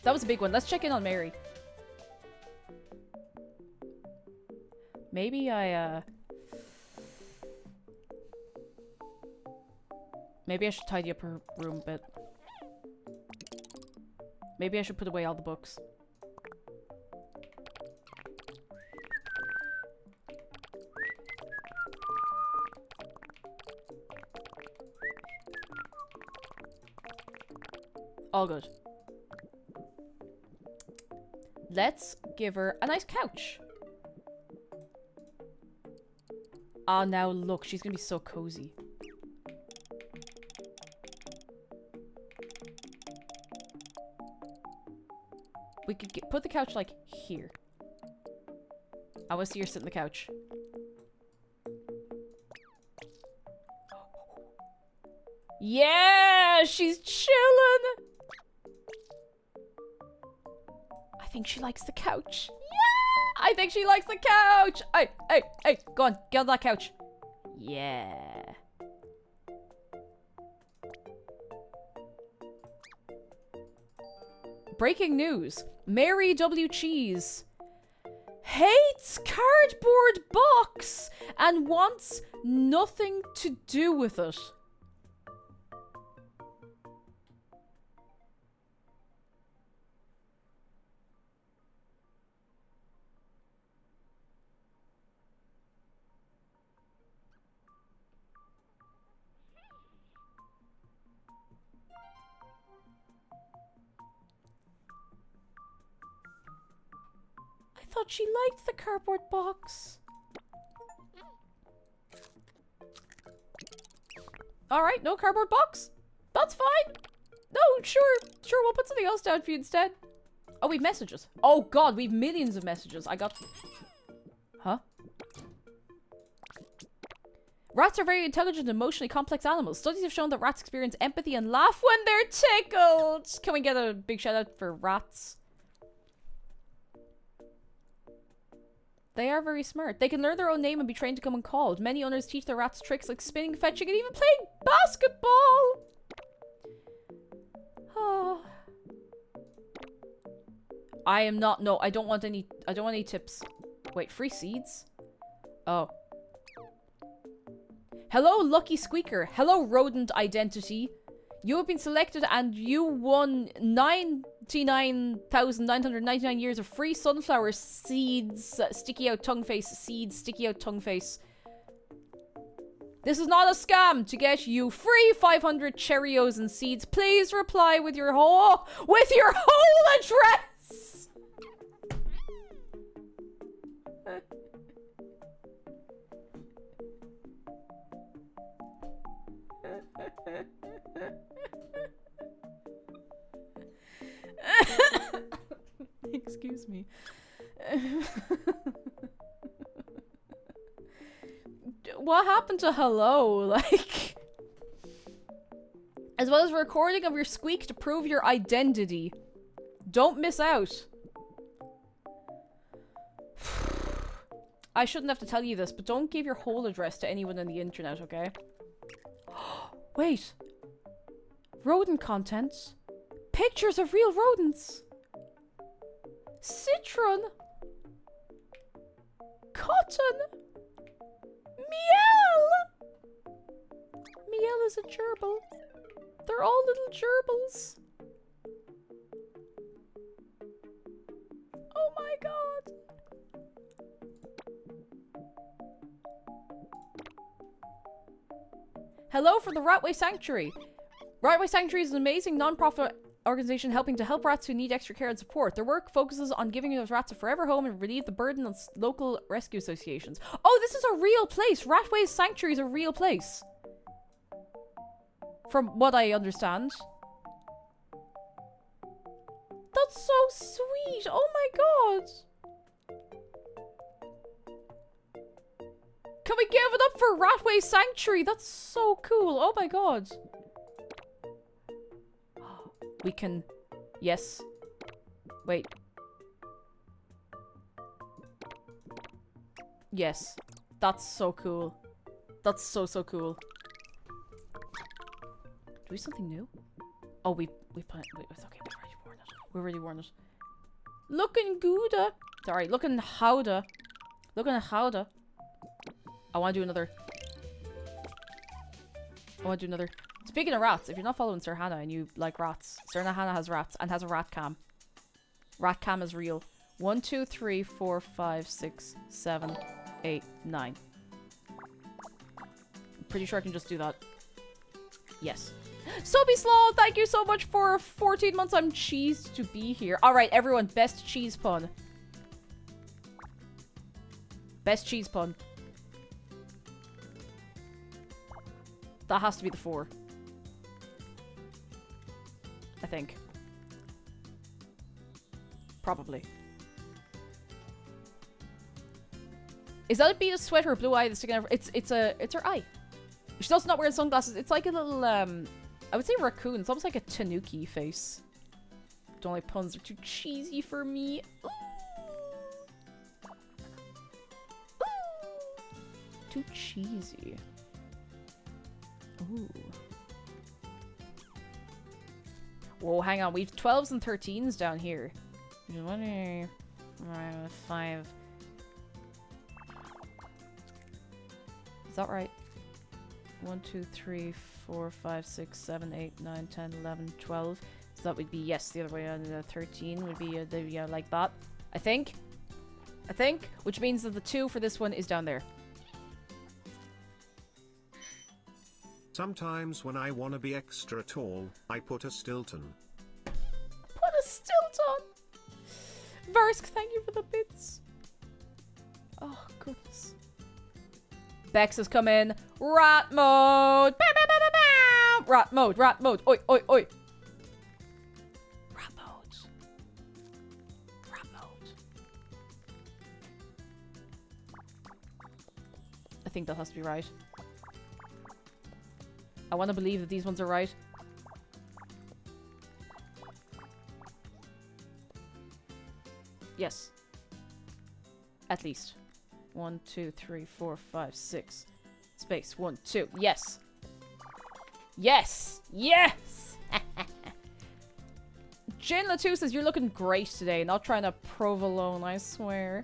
That was a big one. Let's check in on Mary. Maybe maybe I should tidy up her room a bit. Maybe I should put away all the books. All good. Let's give her a nice couch. Ah, now look, she's gonna be so cozy. We could put the couch like here. I want to see her sit on the couch. Yeah, she's chilling. I think she likes the couch. Yeah, I think she likes the couch. Hey, hey, hey, go on, get on that couch. Yeah. Breaking news. Mary W. Cheese hates cardboard box and wants nothing to do with it. I thought she liked the cardboard box. Alright, no cardboard box. That's fine. No, sure, we'll put something else down for you instead. Oh, we've messages. Oh god, we've millions of messages. I got... Huh? Rats are very intelligent and emotionally complex animals. Studies have shown that rats experience empathy and laugh when they're tickled. Can we get a big shout out for rats? They are very smart. They can learn their own name and be trained to come uncalled. Many owners teach their rats tricks like spinning, fetching, and even playing basketball. Oh. I am not. No, I don't want any. I don't want any tips. Wait, free seeds? Oh. Hello, Lucky Squeaker. Hello, Rodent Identity. You have been selected and you won 99,999 years of free sunflower seeds. Sticky out tongue face. Seeds. Sticky out tongue face. This is not a scam. To get you free 500 Cheerios and seeds, please reply with your whole address. Excuse me. What happened to hello? Like, as well as a recording of your squeak to prove your identity. Don't miss out. I shouldn't have to tell you this, but don't give your whole address to anyone on the internet, okay? Wait. Rodent contents. Pictures of real rodents. Citron. Cotton. Miel. Miel is a gerbil. They're all little gerbils. Oh my god. Hello from the Ratway Sanctuary. Ratway Sanctuary is an amazing non-profit organization helping to help rats who need extra care and support. Their work focuses on giving those rats a forever home and relieve the burden on local rescue associations. Oh, this is a real place. Ratway Sanctuary is a real place. From what I understand. That's so sweet. Oh my god. Can we give it up for Ratway Sanctuary? That's so cool. Oh my god. we can... Yes. Wait. Yes. That's so cool. That's so, so cool. Do we something new? Oh, we put it... Wait, it's okay. We already worn it. We already worn it. Looking gooda. Sorry, looking howda. Looking howda. I want to do another. I want to do another. Speaking of rats, if you're not following Sir Hannah and you like rats, Sir Hannah has rats and has a rat cam. Rat cam is real. 1, 2, 3, 4, 5, 6, 7, 8, 9. I'm pretty sure I can just do that. Yes. Soapy Slow, thank you so much for 14 months. I'm cheesed to be here. Alright, everyone, best cheese pun. Best cheese pun. That has to be the 4. I think. Probably. Is that a beat of sweat or a blue eye that's sticking out? It's her eye. She's also not wearing sunglasses. It's like a little I would say raccoon. It's almost like a tanuki face. Don't like puns. They're too cheesy for me. Ooh. Ooh. Too cheesy. Ooh. Whoa, hang on. We've 12s and 13s down here. 1, 5. Is that right? 1, 2, 3, 4, 5, 6, 7, 8, 9, 10, 11, 12. So that would be, yes, the other way around. 13 would be, like that. I think. Which means that the 2 for this one is down there. Sometimes when I wanna be extra tall, I put a Stilton. Put a Stilton! Varsk, thank you for the bits. Oh, goodness. Bex has come in. Rat mode! Bow, bow, bow, bow, bow. Rat mode, rat mode. Oi, oi, oi. Rat mode. Rat mode. I think that has to be right. I want to believe that these ones are right. Yes. At least. 1, 2, 3, 4, 5, 6. Space. 1, 2. Yes. Yes! Yes! Jin Latu says, you're looking great today. Not trying to provolone, I swear.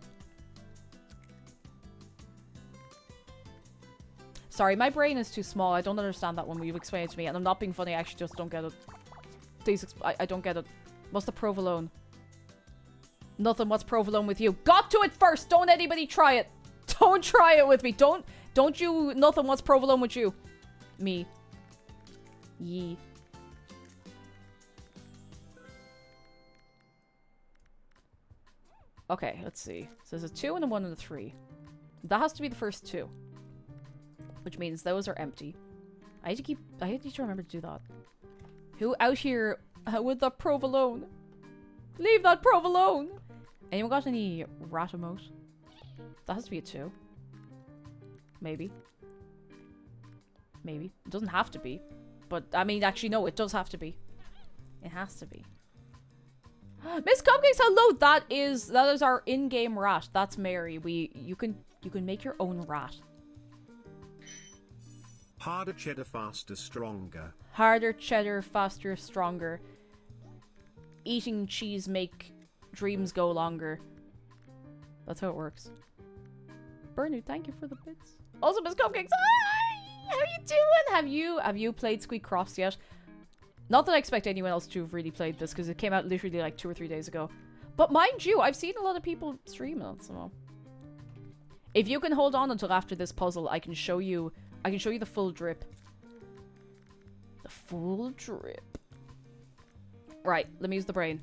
Sorry, my brain is too small. I don't understand that when you've explained it to me. And I'm not being funny. I actually just don't get it. Please, I don't get it. What's the provolone? Nothing. What's provolone with you? Got to it first. Don't anybody try it. Don't try it with me. Don't you... Nothing. What's provolone with you? Me. Ye. Okay, let's see. So there's a 2 and a 1 and a 3. That has to be the first 2. Which means those are empty. I need to remember to do that. Who out here with the provolone? Leave that provolone! Anyone got any rat emote? That has to be a 2. Maybe. Maybe. It doesn't have to be. But, I mean, actually, no, it does have to be. It has to be. Miss Cupcakes, hello! That is our in-game rat. That's Mary. You can make your own rat. Harder cheddar, faster, stronger. Harder cheddar, faster, stronger. Eating cheese make dreams go longer. That's how it works. Bernu, thank you for the bits. Also, Miss Cupcakes, hi! How are you doing? Have you played Squeakross yet? Not that I expect anyone else to have really played this, because it came out literally like 2 or 3 days ago. But mind you, I've seen a lot of people streaming it, so... If you can hold on until after this puzzle, I can show you the full drip. The full drip. Right, let me use the brain.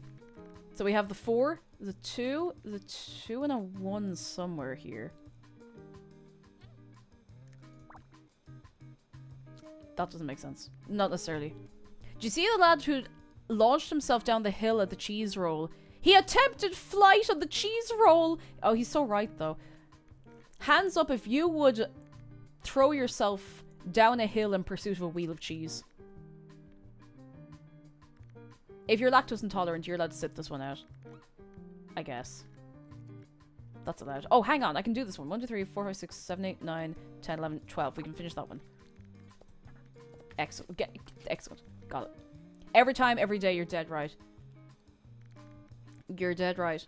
So we have the 4, the 2 and a 1 somewhere here. That doesn't make sense. Not necessarily. Do you see the lad who launched himself down the hill at the cheese roll? He attempted flight on the cheese roll! Oh, he's so right, though. Hands up if you would throw yourself down a hill in pursuit of a wheel of cheese. If you're lactose intolerant, you're allowed to sit this one out. I guess. That's allowed. Oh, hang on. I can do this one. 1, 2, 3, 4, 5, 6, 7, 8, 9, 10, 11, 12. We can finish that one. Excellent. Excellent. Got it. Every time, every day, you're dead right. You're dead right.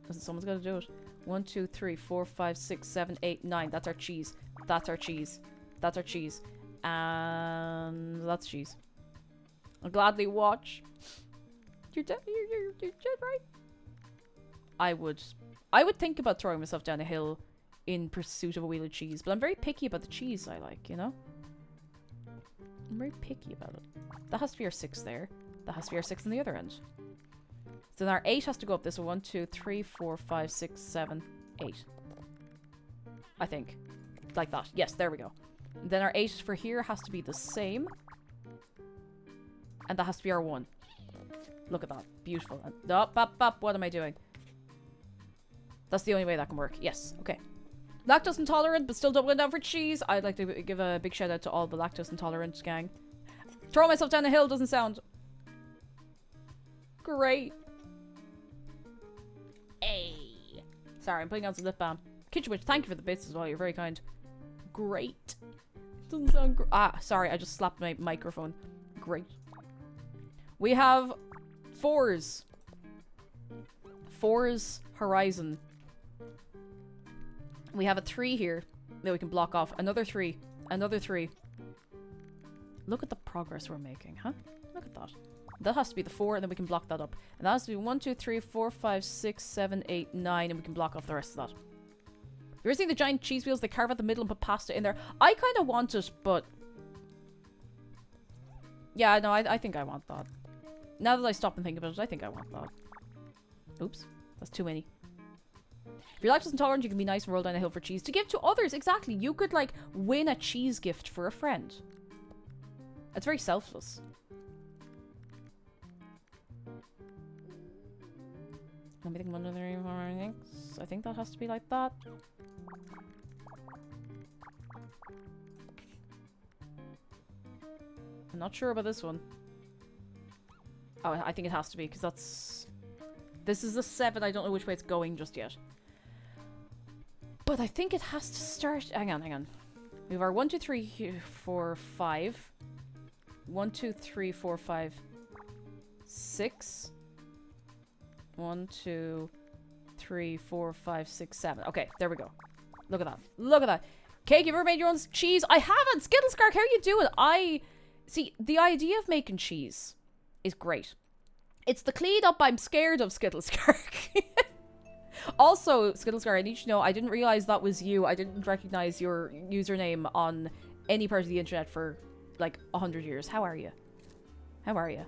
Listen, someone's got to do it. 1, 2, 3, 4, 5, 6, 7, 8, 9. That's our cheese. That's our cheese. That's our cheese. And that's cheese. I'll gladly watch. You're dead. You're dead right. I would think about throwing myself down a hill in pursuit of a wheel of cheese, but I'm very picky about the cheese I like, you know? I'm very picky about it. That has to be our 6 there. That has to be our 6 on the other end. So then our 8 has to go up this one. 1, 2, 3, 4, 5, 6, 7, 8. I think. Like that. Yes, there we go. And then our 8 for here has to be the same. And that has to be our 1. Look at that. Beautiful. And, up. What am I doing? That's the only way that can work. Yes. Okay. Lactose intolerant, but still doubling down for cheese. I'd like to give a big shout out to all the lactose intolerant gang. Throw myself down a hill doesn't sound great. Hey. Sorry, I'm putting on some lip balm. Kitchen Witch, thank you for the bits as well. You're very kind. Great. Doesn't sound sorry, I just slapped my microphone. Great. We have 4s. 4s horizon. We have a 3 here that we can block off. Another 3. Another 3. Look at the progress we're making, huh? Look at that. That has to be the 4, and then we can block that up. And that has to be 1, 2, 3, 4, 5, 6, 7, 8, 9, and we can block off the rest of that. You ever seen the giant cheese wheels? They carve out the middle and put pasta in there. I kind of want it, but... yeah, no, I think I want that. Now that I stop and think about it, I think I want that. Oops. That's too many. If you're lactose intolerant, you can be nice and roll down a hill for cheese. To give to others, exactly. You could, like, win a cheese gift for a friend. It's very selfless. Let me think. 1, 2, 3, 4, 6. I think that has to be like that. I'm not sure about this one. Oh, I think it has to be, because that's... this is a 7. I don't know which way it's going just yet. But I think it has to start... hang on. We have our 1, 2, 3, 4, 5. 1, 2, 3, 4, 5, 6. 1, 2, 3, 4, 5, 6, 7. Okay, there we go. Look at that. Look at that. Cake, you ever made your own cheese? I haven't! Skittlescark, how are you doing? See, the idea of making cheese is great. It's the clean up I'm scared of, Skittlescark. Also, Skittlescark, I need you to know, I didn't realize that was you. I didn't recognize your username on any part of the internet for, like, 100 years. How are you? How are you?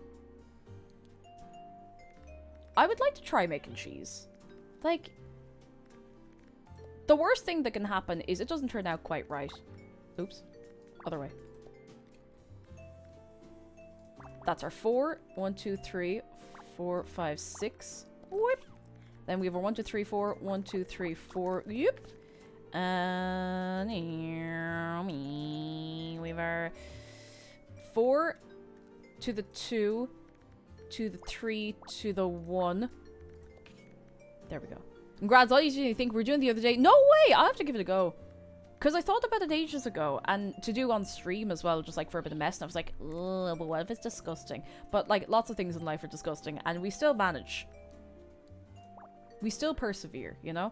I would like to try making cheese. Like, the worst thing that can happen is it doesn't turn out quite right. Oops. Other way. That's our 4. 1, 2, 3, 4, 5, 6. Whoop. Then we have a 1, 2, 3, 4. 1, 2, 3, 4. Yep. And we have our 4 to the 2 to the 3 to the 1. There we go. Congrats, all you think we're doing the other day. No way! I'll have to give it a go. Because I thought about it ages ago, and to do on stream as well, just like for a bit of mess, and I was like, ugh, but what if it's disgusting? But like, lots of things in life are disgusting, and we still manage. We still persevere, you know?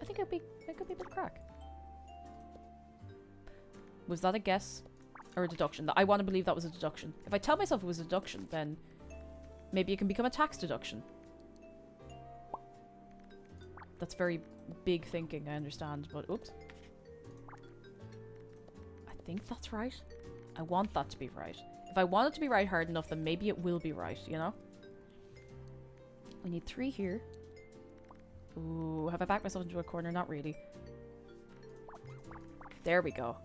I think it could be a bit of crack. Was that a guess? Or a deduction? I want to believe that was a deduction. If I tell myself it was a deduction, then maybe it can become a tax deduction. That's very big thinking, I understand, but oops. I think that's right. I want that to be right. If I want it to be right hard enough, then maybe it will be right, you know? We need 3 here. Ooh, have I backed myself into a corner? Not really. There we go.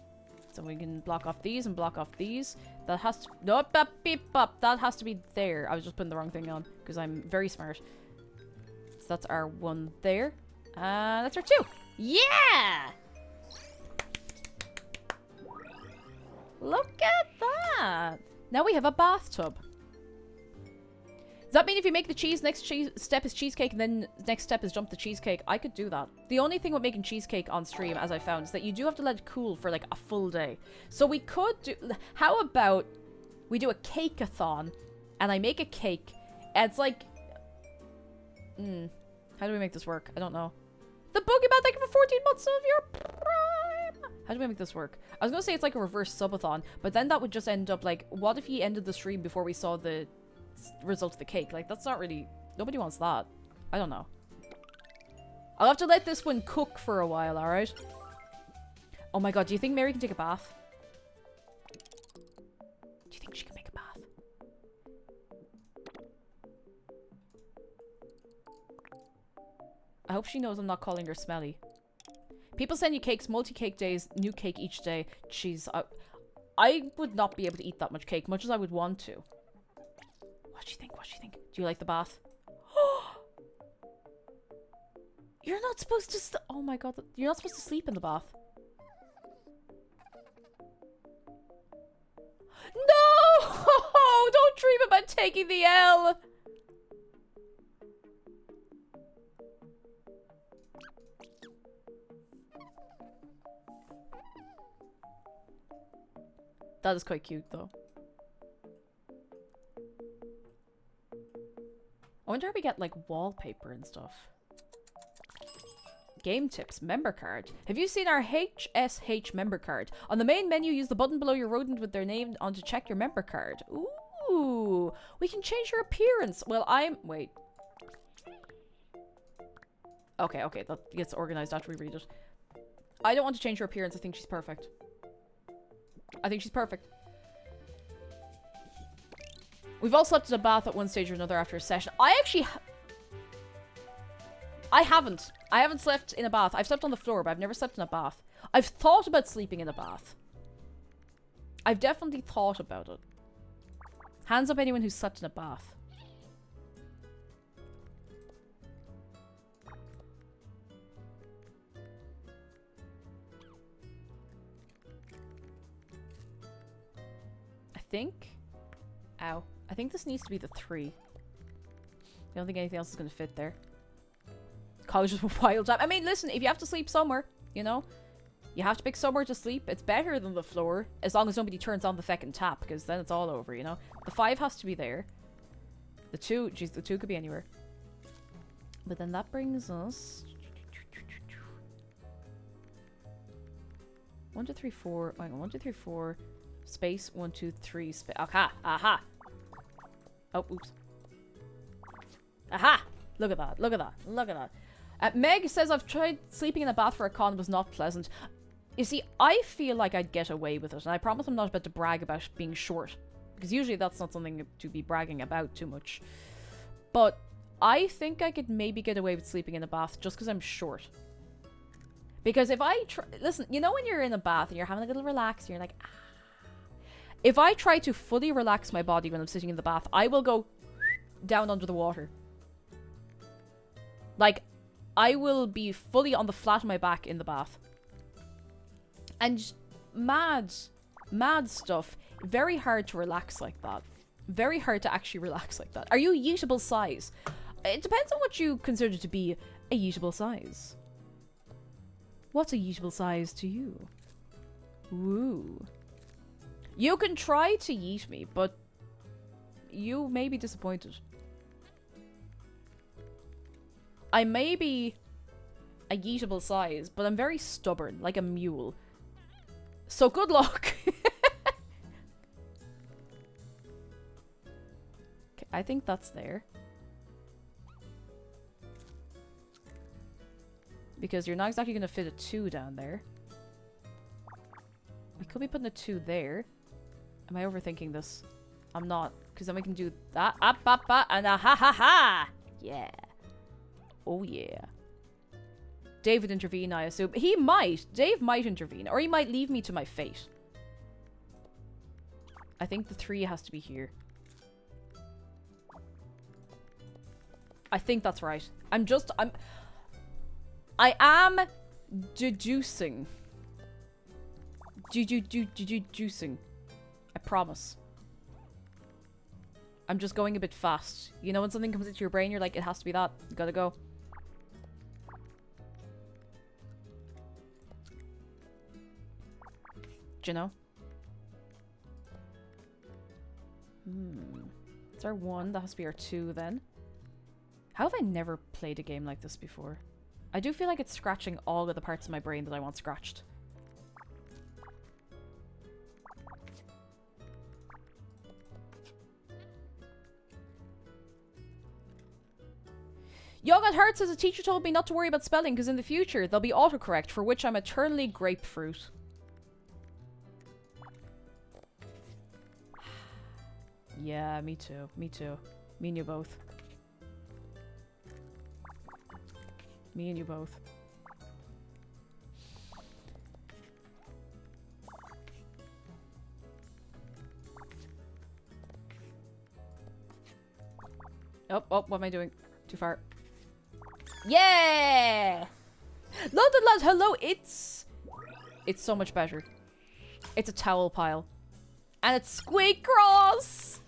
So we can block off these and block off these. That has to... no, beep, up. That has to be there. I was just putting the wrong thing on because I'm very smart. So that's our 1 there. That's our 2. Yeah! Look at that. Now we have a bathtub. Does that mean if you make the cheese, next step is cheesecake, and then next step is jump the cheesecake? I could do that. The only thing with making cheesecake on stream, as I found, is that you do have to let it cool for like a full day. So we could do... How about we do a cake-a-thon, and I make a cake, and it's like... How do we make this work? I don't know. The Boogeyman, thank you for 14 months of your prime! How do we make this work? I was gonna say it's like a reverse subathon, but then that would just end up like, what if he ended the stream before we saw the result of the cake? Like, that's not really... Nobody wants that. I don't know. I'll have to let this one cook for a while, alright? Oh my god, do you think Mary can take a bath? Do you think she can make a bath? I hope she knows I'm not calling her smelly. People send you cakes, multi-cake days, new cake each day. Jeez, I would not be able to eat that much cake, much as I would want to. What do you think? What do you think? Do you like the bath? You're not supposed to... Oh my god, you're not supposed to sleep in the bath. No! Don't dream about taking the L! That is quite cute, though. I wonder how we get, like, wallpaper and stuff. Game tips. Member card. Have you seen our HSH member card? On the main menu, use the button below your rodent with their name on to check your member card. Ooh. We can change your appearance. Well, wait. Okay, that gets organized after we read it. I don't want to change her appearance. I think she's perfect. I think she's perfect. We've all slept in a bath at one stage or another after a session. I actually... I haven't. I haven't slept in a bath. I've slept on the floor, but I've never slept in a bath. I've thought about sleeping in a bath. I've definitely thought about it. Hands up anyone who's slept in a bath. I think... Ow. I think this needs to be the 3. I don't think anything else is going to fit there. College is a wild time. I mean, listen, if you have to sleep somewhere, you know, you have to pick somewhere to sleep. It's better than the floor, as long as nobody turns on the feckin' tap, because then it's all over, you know. The 5 has to be there. The 2, geez, the 2 could be anywhere. But then that brings us... 1, 2, 3, 4. Hang on, 1, 2, 3, 4. Space, 1, 2, 3. Aha! Aha! Oh, oops. Aha! Look at that. Look at that. Look at that. Meg says, I've tried sleeping in a bath for a con. It was not pleasant. You see, I feel like I'd get away with it. And I promise I'm not about to brag about being short. Because usually that's not something to be bragging about too much. But I think I could maybe get away with sleeping in a bath just because I'm short. Because if I try... Listen, you know when you're in a bath and you're having a little relax and you're like... Ah. If I try to fully relax my body when I'm sitting in the bath, I will go down under the water. Like, I will be fully on the flat of my back in the bath. And just mad stuff. Very hard to relax like that. Very hard to actually relax like that. Are you eatable size? It depends on what you consider to be a eatable size. What's a eatable size to you? Ooh. You can try to yeet me, but you may be disappointed. I may be a yeetable size, but I'm very stubborn, like a mule. So good luck. Okay, I think that's there. Because you're not exactly going to fit a 2 down there. We could be putting a 2 there. Am I overthinking this? I'm not. Because then we can do that. And a ha ha ha! Yeah. Oh yeah. Dave would intervene, I assume. He might. Dave might intervene. Or he might leave me to my fate. I think the 3 has to be here. I think that's right. I am deducing. Deducing. I promise. I'm just going a bit fast. You know when something comes into your brain, you're like, it has to be that. You gotta go. Do you know? It's our 1. That has to be our 2 then. How have I never played a game like this before? I do feel like it's scratching all of the parts of my brain that I want scratched. Yoghurt Heart says a teacher told me not to worry about spelling because in the future there'll be autocorrect, for which I'm eternally grapefruit. Yeah, me too. Me too. Me and you both. Me and you both. Oh, what am I doing? Too far. Yeah! London lads, hello, it's so much better. It's a towel pile. And it's Squeakross!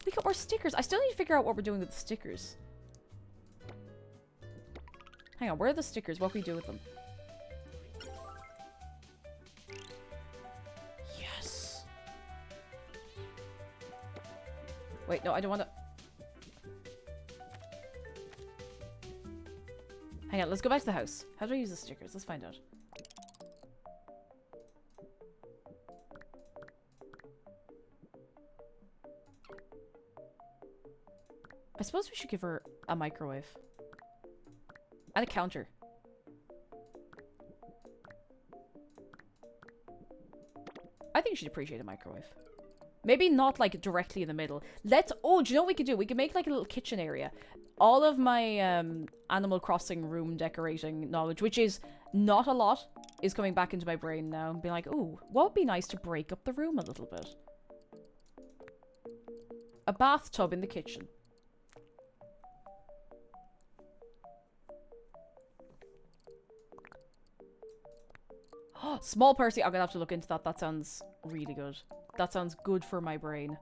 We got more stickers. I still need to figure out what we're doing with the stickers. Hang on, where are the stickers? What can we do with them? Yes! Wait, no, I don't want to... Hang on, let's go back to the house. How do I use the stickers? Let's find out. I suppose we should give her a microwave. And a counter. I think she'd appreciate a microwave. Maybe not like directly in the middle. Let's... Oh, do you know what we could do? We could make like a little kitchen area. All of my Animal Crossing room decorating knowledge, which is not a lot, is coming back into my brain now. And being like, ooh, what would be nice to break up the room a little bit? A bathtub in the kitchen. Small Percy. I'm gonna have to look into that. That sounds really good. That sounds good for my brain.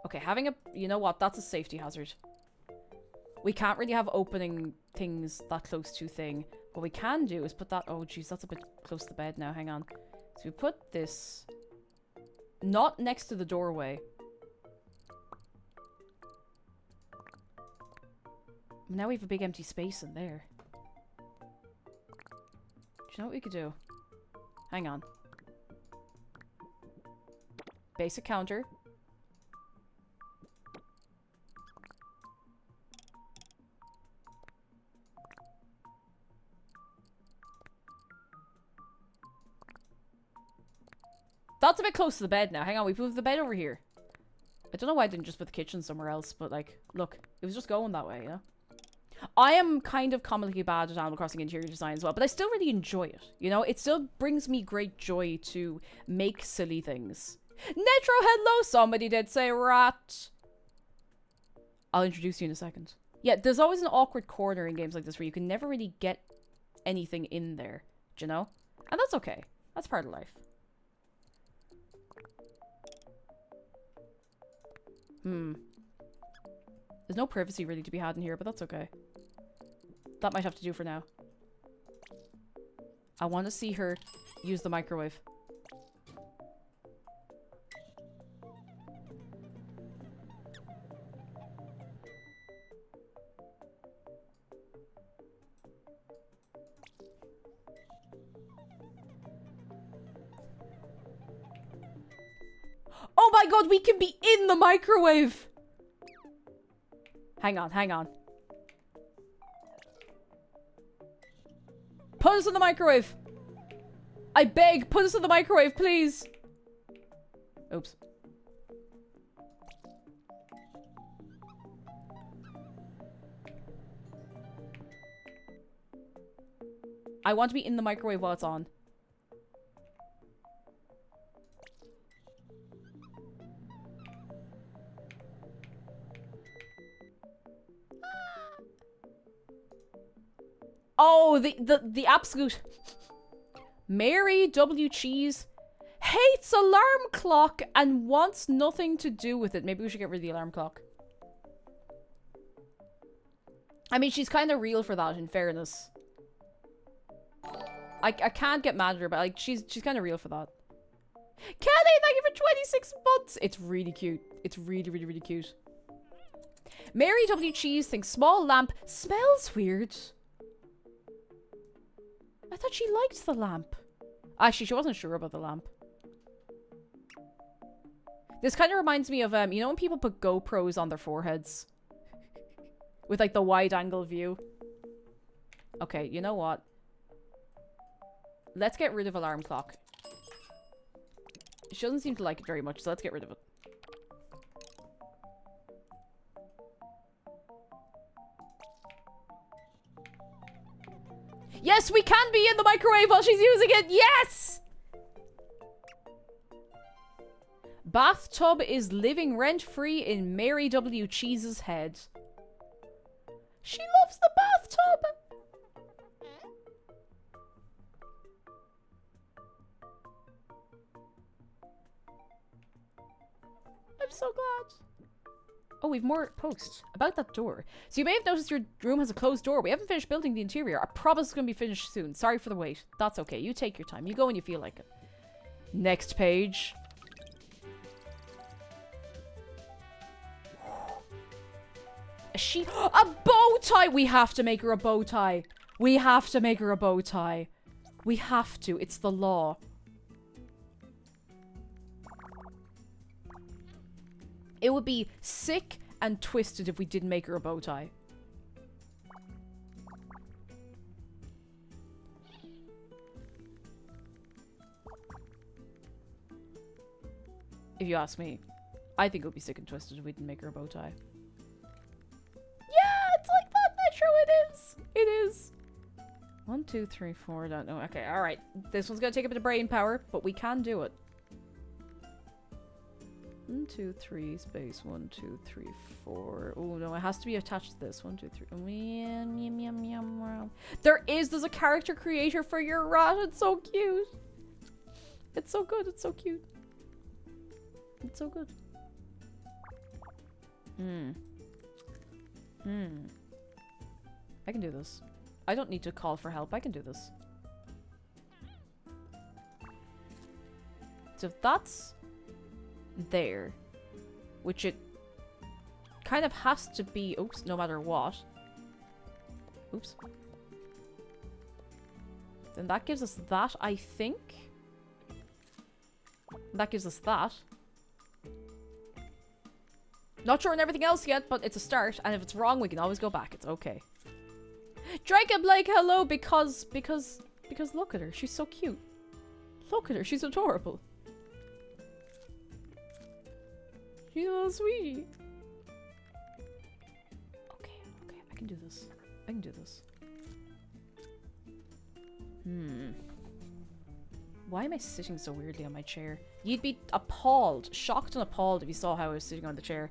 Okay, having a... You know what? That's a safety hazard. We can't really have opening things that close to thing. What we can do is put that... Oh, jeez, that's a bit close to the bed now. Hang on. So we put this... Not next to the doorway. Now we have a big empty space in there. Do you know what we could do? Hang on. Basic counter. That's a bit close to the bed now. Hang on, we moved the bed over here. I don't know why I didn't just put the kitchen somewhere else, but like, look, it was just going that way, you know? I am kind of comically bad at Animal Crossing interior design as well, but I still really enjoy it. You know, it still brings me great joy to make silly things. Netro, hello! Somebody did say rat. I'll introduce you in a second. Yeah, there's always an awkward corner in games like this where you can never really get anything in there. Do you know? And that's okay. That's part of life. There's no privacy really to be had in here, but that's okay. That might have to do for now. I want to see her use the microwave. Oh my god, we can be in the microwave! Hang on, hang on. Put us in the microwave! I beg, put us in the microwave, please! Oops. I want to be in the microwave while it's on. Oh, the absolute... Mary W. Cheese. hates alarm clock and wants nothing to do with it. Maybe we should get rid of the alarm clock. I mean, she's kind of real for that, in fairness. I can't get mad at her, but like she's kind of real for that. Kelly, thank you for 26 months. It's really cute. It's really, really, really cute. Mary W. Cheese thinks small lamp smells weird. I thought she liked the lamp. Actually, she wasn't sure about the lamp. This kind of reminds me of, you know when people put GoPros on their foreheads? With, like, the wide-angle view. Okay, you know what? Let's get rid of alarm clock. She doesn't seem to like it very much, so let's get rid of it. Yes, we can be in the microwave while she's using it! Yes! Bathtub is living rent-free in Mary W. Cheese's head. She loves the bathtub! I'm so glad. Oh, we've more posts about that door. So you may have noticed your room has a closed door. We haven't finished building the interior. I promise it's going to be finished soon. Sorry for the wait. That's okay. You take your time. You go when you feel like it. Next page. A bow tie! We have to make her a bow tie. We have to make her a bow tie. We have to. It's the law. It would be sick and twisted if we didn't make her a bow tie. If you ask me, I think it would be sick and twisted if we didn't make her a bow tie. Yeah, it's like that, Metro. It is. It is. 1, 2, 3, 4. Don't know. Okay, all right. This one's gonna take a bit of brain power, but we can do it. 1, 2, 3, space 1, 2, 3, 4. Oh no, it has to be attached to this. 1, 2, 3. There's a character creator for your rat. It's so cute. It's so good. It's so cute. It's so good. I can do this. I don't need to call for help. I can do this. So if that's there, which it kind of has to be, oops, no matter what. Oops. Then that gives us that, I think. That gives us that. Not sure on everything else yet, but it's a start, and if it's wrong, we can always go back. It's okay. Drake and Blake, hello, because look at her. She's so cute. Look at her. She's adorable. She's so sweet. Okay, I can do this. I can do this. Why am I sitting so weirdly on my chair? You'd be appalled, shocked and appalled if you saw how I was sitting on the chair.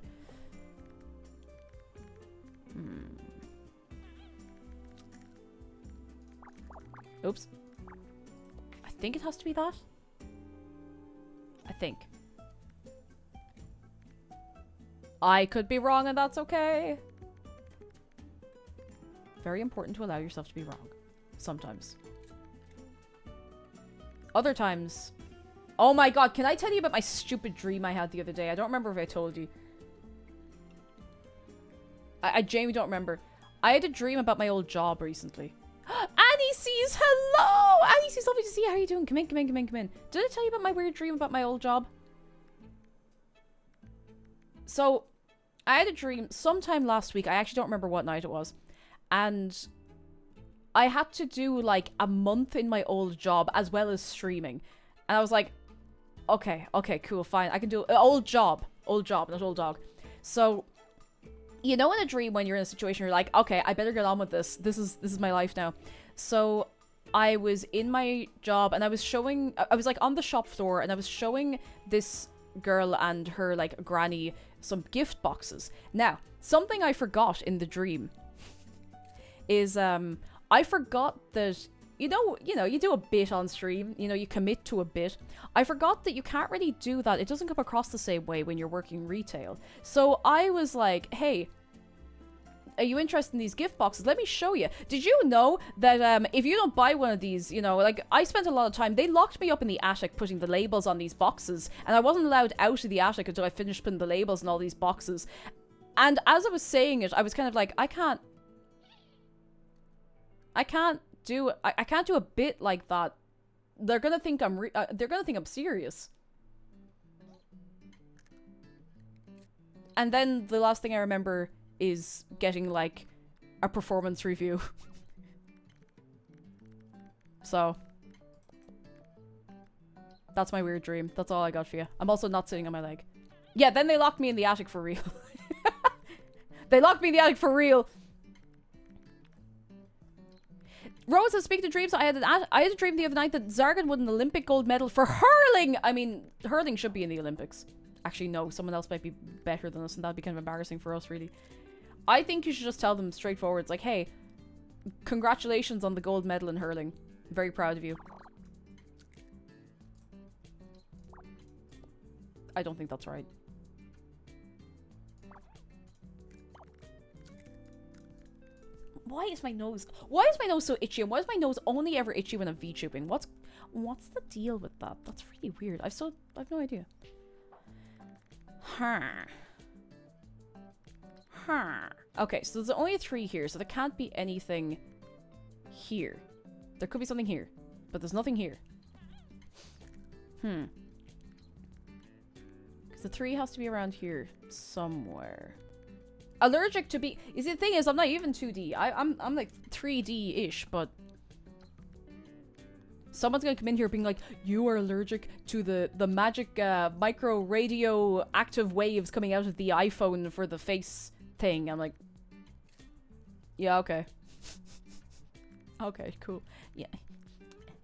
Oops. I think it has to be that. I think. I could be wrong and that's okay. Very important to allow yourself to be wrong. Sometimes. Other times... Oh my god, can I tell you about my stupid dream I had the other day? I don't remember if I told you. I genuinely don't remember. I had a dream about my old job recently. Annie sees, hello! Annie sees, lovely to see you. How are you doing? Come in, come in, come in, come in. Did I tell you about my weird dream about my old job? So, I had a dream sometime last week. I actually don't remember what night it was. And I had to do like a month in my old job as well as streaming. And I was like, okay, cool, fine. I can do old job, not old dog. So, you know, in a dream when you're in a situation you're like, okay, I better get on with this. This is my life now. So I was in my job and I was like on the shop floor and I was showing this girl and her like granny some gift boxes. Now, something I forgot in the dream is I forgot that you do a bit on stream. You know, you commit to a bit. I forgot that you can't really do that. It doesn't come across the same way when you're working retail. So I was like, hey, are you interested in these gift boxes? Let me show you. Did you know that if you don't buy one of these, you know, like, I spent a lot of time, they locked me up in the attic putting the labels on these boxes, and I wasn't allowed out of the attic until I finished putting the labels on all these boxes. And as I was saying it, I was kind of like, I can't do a bit like that. They're gonna think I'm serious. And then the last thing I remember is getting, like, a performance review. So, that's my weird dream. That's all I got for you. I'm also not sitting on my leg. Yeah, then they locked me in the attic for real. They locked me in the attic for real. Rose says, speaking of dreams, I had a dream the other night that Zargan won an Olympic gold medal for hurling. I mean, hurling should be in the Olympics. Actually, no, someone else might be better than us, and that'd be kind of embarrassing for us, really. I think you should just tell them straightforward. It's like, hey, congratulations on the gold medal in hurling. I'm very proud of you. I don't think that's right. Why is my nose so itchy? And why is my nose only ever itchy when I'm VTubing? What's the deal with that? That's really weird. I've no idea. Okay, so there's only 3 here, so there can't be anything here. There could be something here, but there's nothing here. Because the 3 has to be around here somewhere. Allergic to be... You see, the thing is, I'm not even 2D. I'm like 3D-ish, but... Someone's gonna come in here being like, you are allergic to the magic micro radio active waves coming out of the iPhone for the face thing. I'm like... Yeah, okay. Okay, cool. Yeah.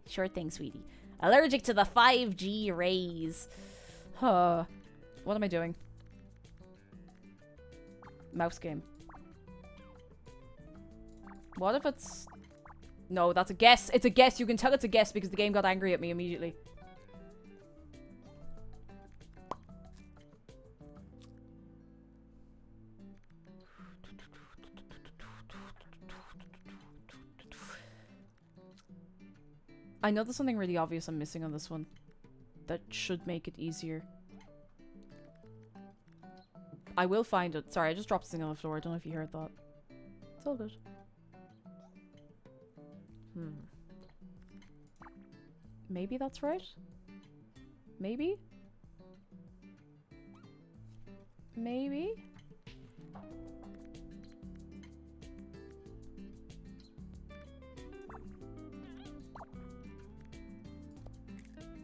Sure thing, sweetie. Allergic to the 5G rays. Huh. What am I doing? Mouse game. What if it's... No, that's a guess. It's a guess. You can tell it's a guess because the game got angry at me immediately. I know there's something really obvious I'm missing on this one. That should make it easier. I will find it. Sorry, I just dropped something on the floor. I don't know if you heard that. It's all good. Maybe that's right? Maybe? Maybe?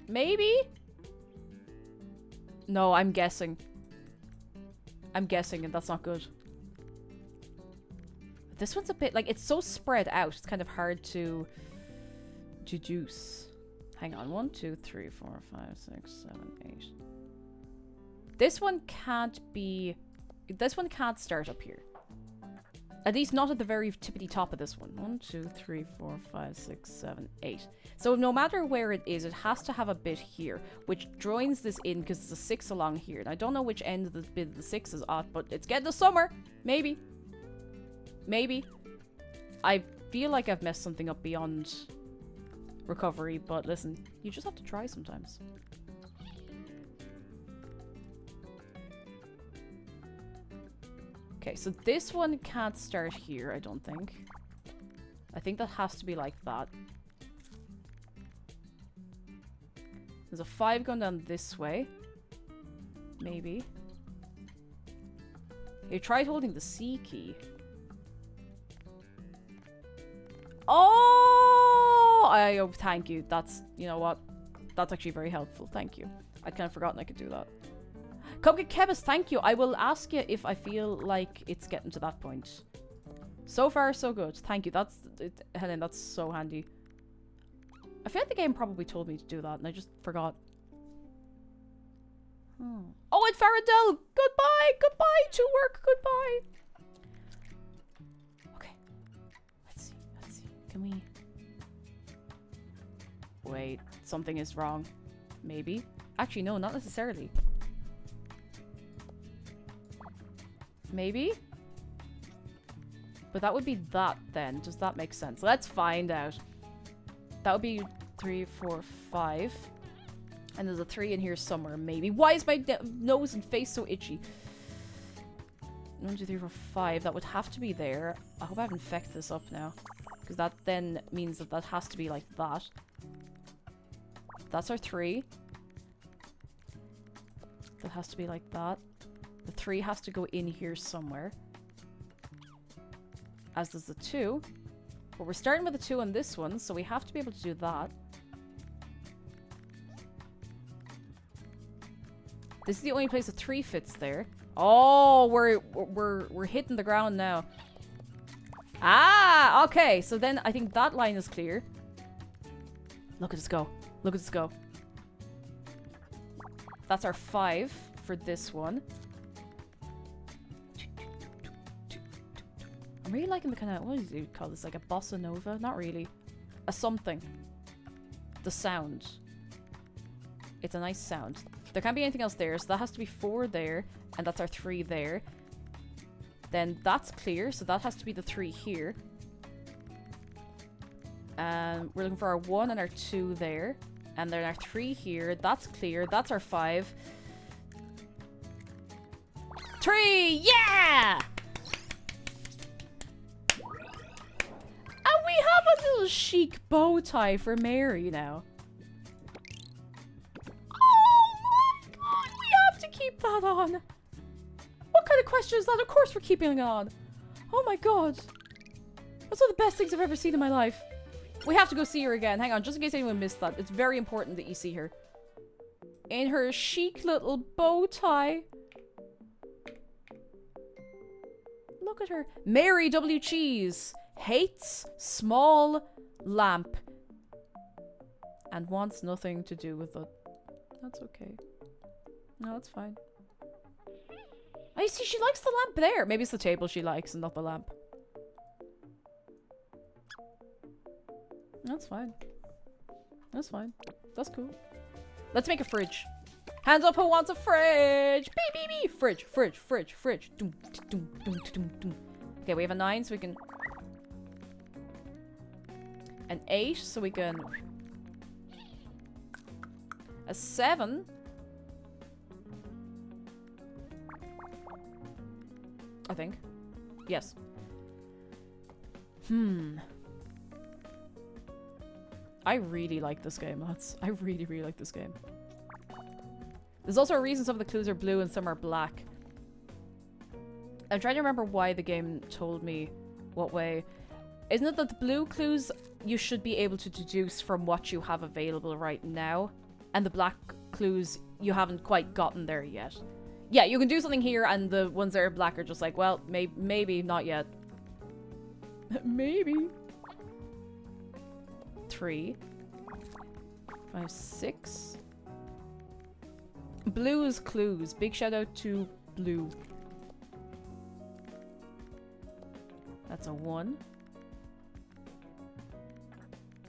Maybe? No, I'm guessing. I'm guessing, and that's not good. This one's a bit, like, it's so spread out. It's kind of hard to deduce. Hang on. 1, 2, 3, 4, 5, 6, 7, 8. This one can't be... This one can't start up here. At least not at the very tippity top of this one. 1, 2, 3, 4, 5, 6, 7, 8. So no matter where it is, it has to have a bit here, which joins this in because it's a 6 along here. And I don't know which end of the bit the 6 is at, but it's getting to summer. Maybe. Maybe. I feel like I've messed something up beyond recovery, but listen, you just have to try sometimes. Okay, so this one can't start here, I don't think. I think that has to be like that. There's a 5 going down this way. Maybe. You tried holding the C key. Oh, thank you. That's, you know what? That's actually very helpful. Thank you. I'd kind of forgotten I could do that. Cupcake Chemist, thank you. I will ask you if I feel like it's getting to that point. So far, so good. Thank you. That's, Helen, that's so handy. I feel like the game probably told me to do that, and I just forgot. Oh, and Faradell! Goodbye! Goodbye to work! Goodbye! Okay. Let's see. Can we... Wait, something is wrong. Maybe. Actually, no, not necessarily. Maybe? But that would be that then. Does that make sense? Let's find out. That would be 3, 4, 5. And there's a 3 in here somewhere, maybe. Why is my nose and face so itchy? 1, 2, 3, 4, 5. That would have to be there. I hope I haven't fecked this up now. Because that then means that that has to be like that. That's our 3. That has to be like that. The 3 has to go in here somewhere. As does the 2. But we're starting with the 2 on this one, so we have to be able to do that. This is the only place a 3 fits there. Oh, we're hitting the ground now. Ah, okay. So then I think that line is clear. Look at us go. Look at us go. That's our 5 for this one. I'm really liking the kind of, what do you call this? Like a bossa nova? Not really. A something. The sound. It's a nice sound. There can't be anything else there, so that has to be 4 there, and that's our 3 there. Then that's clear, so that has to be the 3 here. And we're looking for our 1 and our 2 there. And then our 3 here. That's clear. That's our 5. 3! Yeah! And we have a little chic bow tie for Mary now. Keep that on. What kind of question is that? Of course we're keeping it on. Oh my god. That's one of the best things I've ever seen in my life. We have to go see her again. Hang on, just in case anyone missed that. It's very important that you see her. In her chic little bow tie. Look at her. Mary W. Cheese hates small lamp and wants nothing to do with it. That's okay. No, it's fine. I see she likes the lamp there. Maybe it's the table she likes and not the lamp. That's fine. That's fine. That's cool. Let's make a fridge. Hands up who wants a fridge. Beep, beep, beep. Fridge, fridge, fridge, fridge. Doom, doom, doom, doom, doom. Okay, we have a 9, so we can... An 8, so we can... A 7... I think. Yes. I really like this game, lads. I really, really like this game. There's also a reason some of the clues are blue and some are black. I'm trying to remember why the game told me what way. Isn't it that the blue clues you should be able to deduce from what you have available right now? And the black clues you haven't quite gotten there yet? Yeah, you can do something here, and the ones that are black are just like, well, maybe not yet. Maybe. 3, 5, 6. Blue's clues. Big shout out to blue. That's a 1.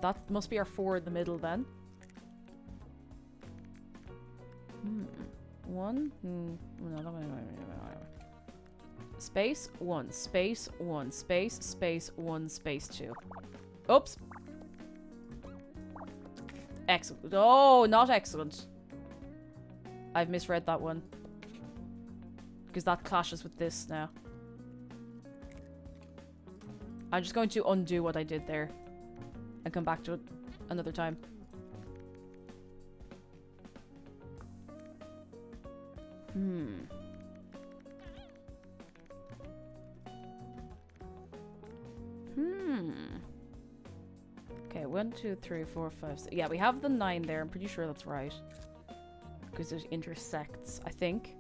That must be our 4 in the middle then. 1. Space 1. Space 1. Space. Space 1. Space 2. Oops. Excellent. Oh, not excellent. I've misread that one. Because that clashes with this now. I'm just going to undo what I did there. And come back to it another time. Okay, 1, 2, 3, 4, 5, 6. Yeah, we have the 9 there. I'm pretty sure that's right. Because it intersects, I think.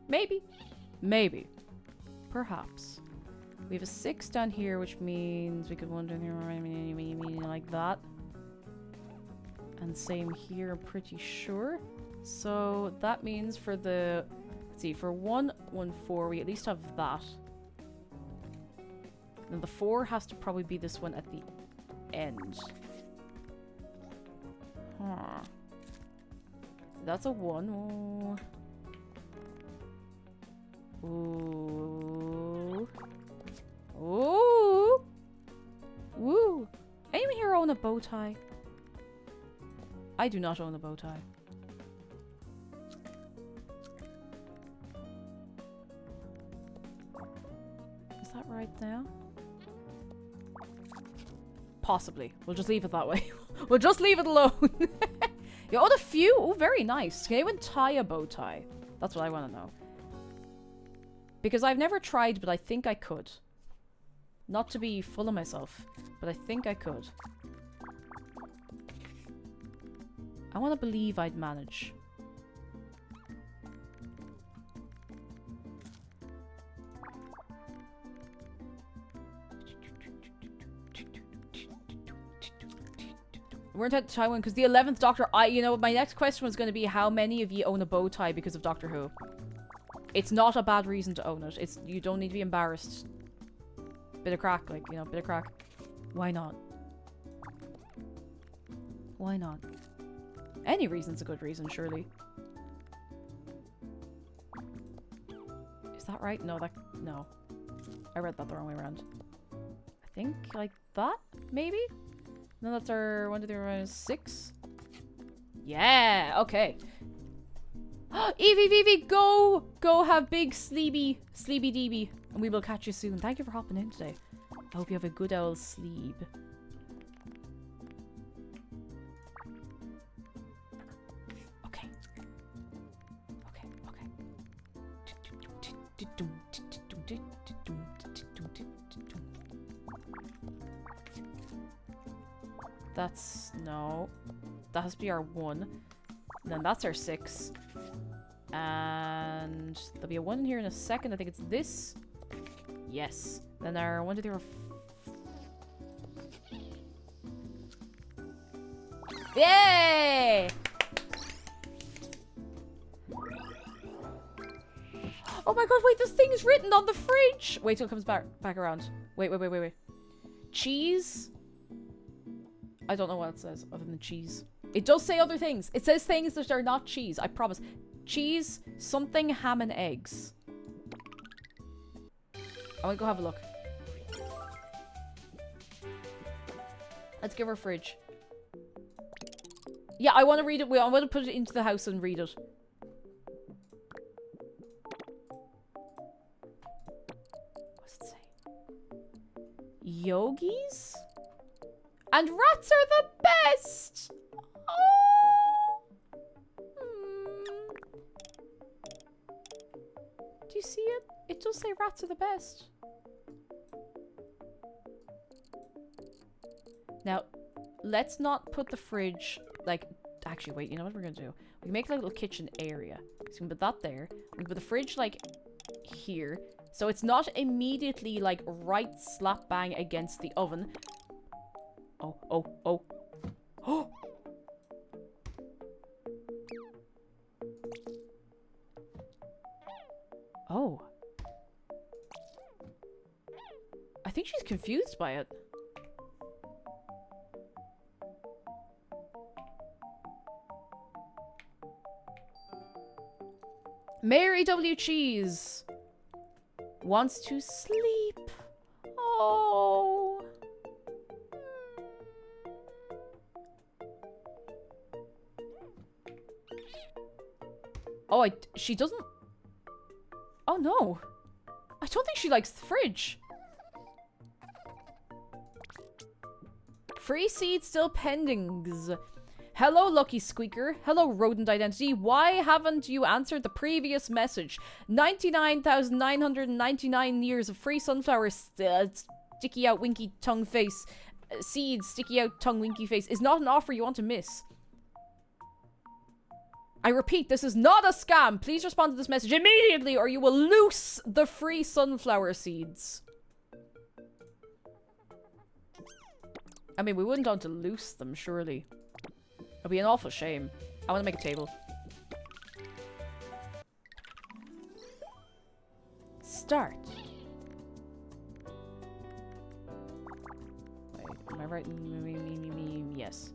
Maybe. Maybe. Perhaps. We have a 6 down here, which means we could wander here like that. And same here, I'm pretty sure. So that means for the... Let's see, for 1, 1, 4, we at least have that. And the 4 has to probably be this one at the end. That's a 1. Ooh. Ooh. Ooh. Woo. Anyone here own a bow tie? I do not own a bow tie. Is that right now? Possibly. We'll just leave it that way. We'll just leave it alone. You own a few? Oh, very nice. Can anyone tie a bow tie? That's what I want to know. Because I've never tried, but I think I could. Not to be full of myself, but I think I could. I want to believe I'd manage. We're entitled to tie one because the 11th Doctor. You know, my next question was going to be how many of you own a bow tie because of Doctor Who. It's not a bad reason to own it. It's you don't need to be embarrassed. Bit of crack, like, you know, bit of crack. Why not? Why not? Any reason's a good reason, surely. Is that right? No, no. I read that the wrong way around. I think like that, maybe? No, that's our 1, 2, 3, 6. Yeah, okay. Evie, go have big sleepy deeby, and we will catch you soon. Thank you for hopping in today. I hope you have a good old sleep. Okay. That's no. That has to be our 1. Then that's our 6. And there'll be a 1 here in a second. I think it's this. Yes. Then our 1, 2, 3, 4. Yay! Oh my god, wait, this thing is written on the fridge! Wait till it comes back around. Wait. Cheese? I don't know what it says other than cheese. It does say other things. It says things that are not cheese, I promise. Cheese, something, ham and eggs. I want to go have a look. Let's give her a fridge. Yeah, I want to read it. I want to put it into the house and read it. What's it say? Yogis? And rats are the best! Oh! Do you see it? It does say rats are the best. Now, let's not put the fridge, like, actually, wait, you know what we're gonna do? We can make like a little kitchen area. So we can put that there. We can put the fridge, like, here. So it's not immediately, like, right slap bang against the oven. Oh. Oh! Oh. I think she's confused by it. Mary W. Cheese wants to sleep. Oh. Oh, she doesn't. Oh no. I don't think she likes the fridge. Free seed still pendings. Hello, Lucky Squeaker. Hello, Rodent Identity. Why haven't you answered the previous message? 99,999 years of free sunflower sticky out winky tongue face. Seeds sticky out tongue winky face is not an offer you want to miss. I repeat, this is not a scam. Please respond to this message immediately or you will lose the free sunflower seeds. I mean, we wouldn't want to loose them, surely. It'd be an awful shame. I want to make a table. Start. Wait, am I right? Yes.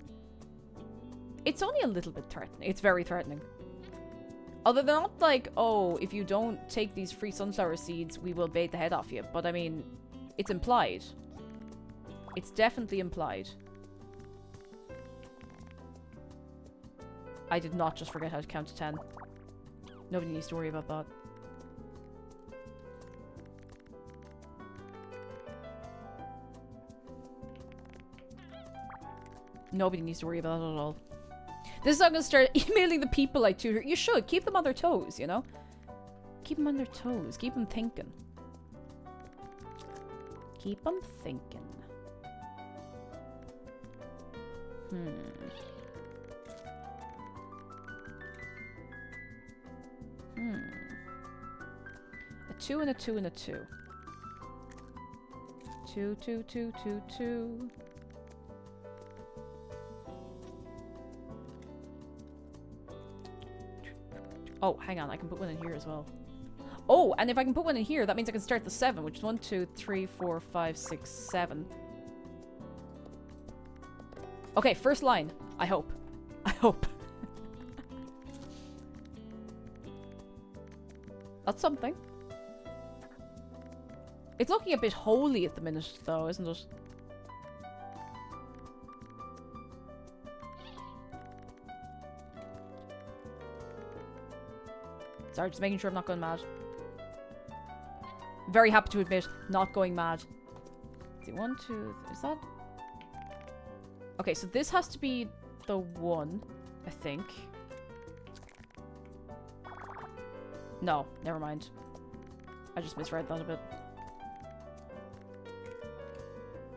It's only a little bit threatening. It's very threatening. Although they're not like, oh, if you don't take these free sunflower seeds, we will bait the head off you. But I mean, it's implied. It's definitely implied. I did not just forget how to count to 10. Nobody needs to worry about that. Nobody needs to worry about that at all. This is how I'm going to start emailing the people I tutor. You should. Keep them on their toes, you know? Keep them on their toes. Keep them thinking. Keep them thinking. A 2 and a 2 and a 2. 2, 2, 2, 2, 2. Oh, hang on. I can put one in here as well. Oh, and if I can put one in here, that means I can start the 7, which is 1, 2, 3, 4, 5, 6, 7. Okay, first line. I hope. I hope. That's something. It's looking a bit holy at the minute, though, isn't it? Sorry, just making sure I'm not going mad. Very happy to admit, not going mad. Let's see, 1, 2, is that? Okay, so this has to be the 1, I think. No, never mind. I just misread that a bit.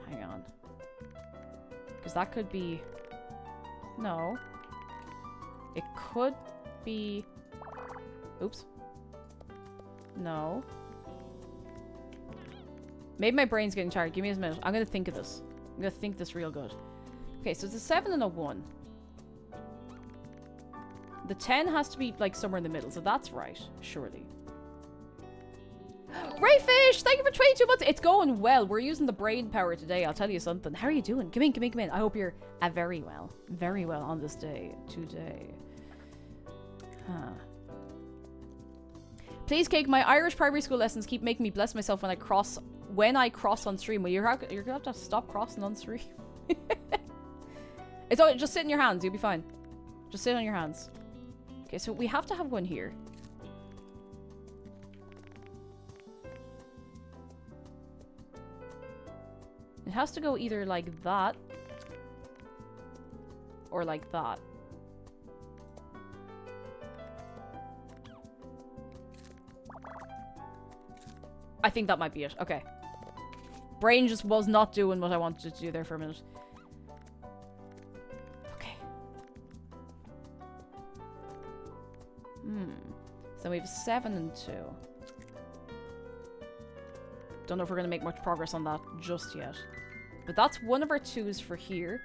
Hang on. Because that could be... No. It could be... Oops. No. Maybe my brain's getting tired. Give me a minute. I'm gonna think of this. I'm gonna think this real good. Okay, so it's a 7 and a 1. The 10 has to be, like, somewhere in the middle, so that's right. Surely. Rayfish! Thank you for 22 months! It's going well. We're using the brain power today, I'll tell you something. How are you doing? Come in, come in, come in. I hope you're very well. Very well on this day. Today. Huh. Please, Cake, my Irish primary school lessons keep making me bless myself when I cross on stream. Well, you're gonna have to stop crossing on stream. It's all, just sit in your hands, you'll be fine. Just sit on your hands. Okay, so we have to have one here. It has to go either like that or like that. I think that might be it. Okay. Brain just was not doing what I wanted it to do there for a minute. Okay. So we have 7 and 2. Don't know if we're going to make much progress on that just yet. But that's one of our 2s for here.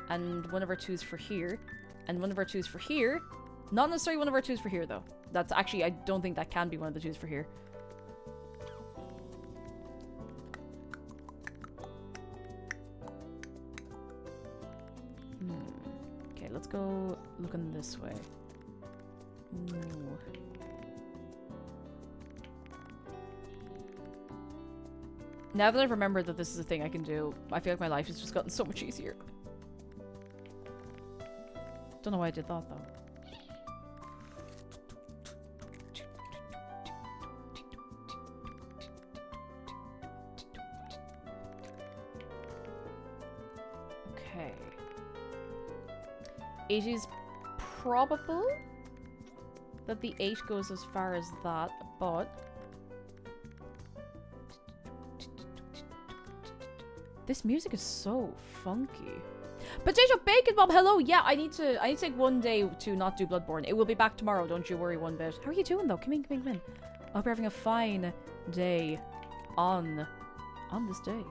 And one of our 2s for here. And one of our 2s for here. Not necessarily one of our 2s for here, though. That's actually, I don't think that can be one of the 2s for here. Okay, let's go looking this way. Ooh. Now that I've remembered that this is a thing I can do, I feel like my life has just gotten so much easier. Don't know why I did that, though. Okay. It is probable that the 8 goes as far as that, but... This music is so funky. Potato Bacon Bob, hello! Yeah, I need to take one day to not do Bloodborne. It will be back tomorrow, don't you worry one bit. How are you doing, though? Come in, come in, come in. I hope you're having a fine day on this day.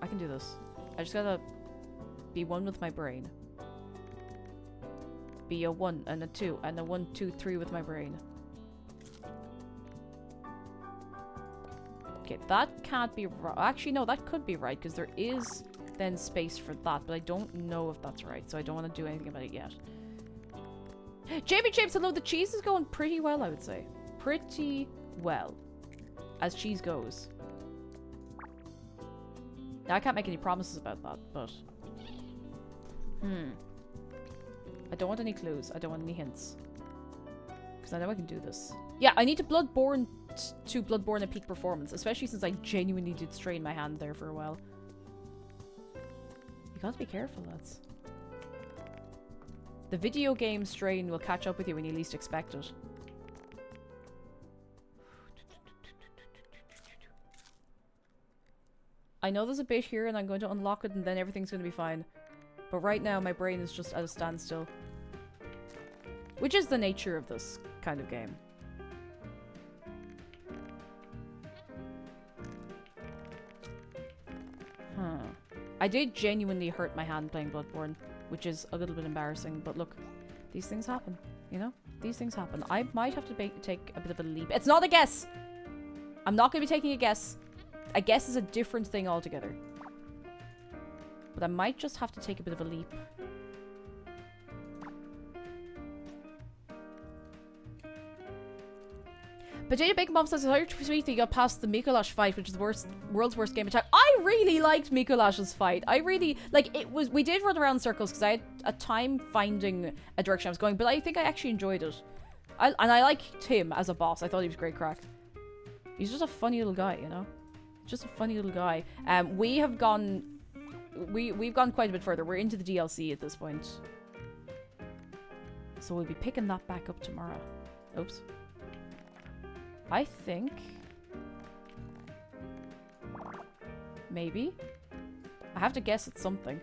I can do this. I just gotta be one with my brain. Be a 1 and a 2 and a 1, 2, 3 with my brain. Okay, that can't be right. Actually, no, that could be right, because there is then space for that, but I don't know if that's right, so I don't want to do anything about it yet. Jamie James, hello. The cheese is going pretty well, I would say. Pretty well. As cheese goes. Now, I can't make any promises about that, but... I don't want any clues. I don't want any hints. Because I know I can do this. Yeah, I need to Bloodborne to Bloodborne at peak performance. Especially since I genuinely did strain my hand there for a while. You gotta be careful, lads. The video game strain will catch up with you when you least expect it. I know there's a bit here and I'm going to unlock it and then everything's going to be fine. But right now my brain is just at a standstill. Which is the nature of this kind of game. I did genuinely hurt my hand playing Bloodborne, which is a little bit embarrassing, but look, these things happen, you know? These things happen. I might have to take a bit of a leap. It's not a guess! I'm not going to be taking a guess. A guess is a different thing altogether. But I might just have to take a bit of a leap. Potato Bacon Bomb says, "How sweet that you got past the Mikolash fight, which is the world's worst game attack." I really liked Mikolash's fight. I really, like, it was, we did run around in circles because I had a time finding a direction I was going, but I think I actually enjoyed it. And I liked him as a boss. I thought he was great crack. He's just a funny little guy, you know? Just a funny little guy. We've gone quite a bit further. We're into the DLC at this point. So we'll be picking that back up tomorrow. Oops. I think... maybe? I have to guess it's something.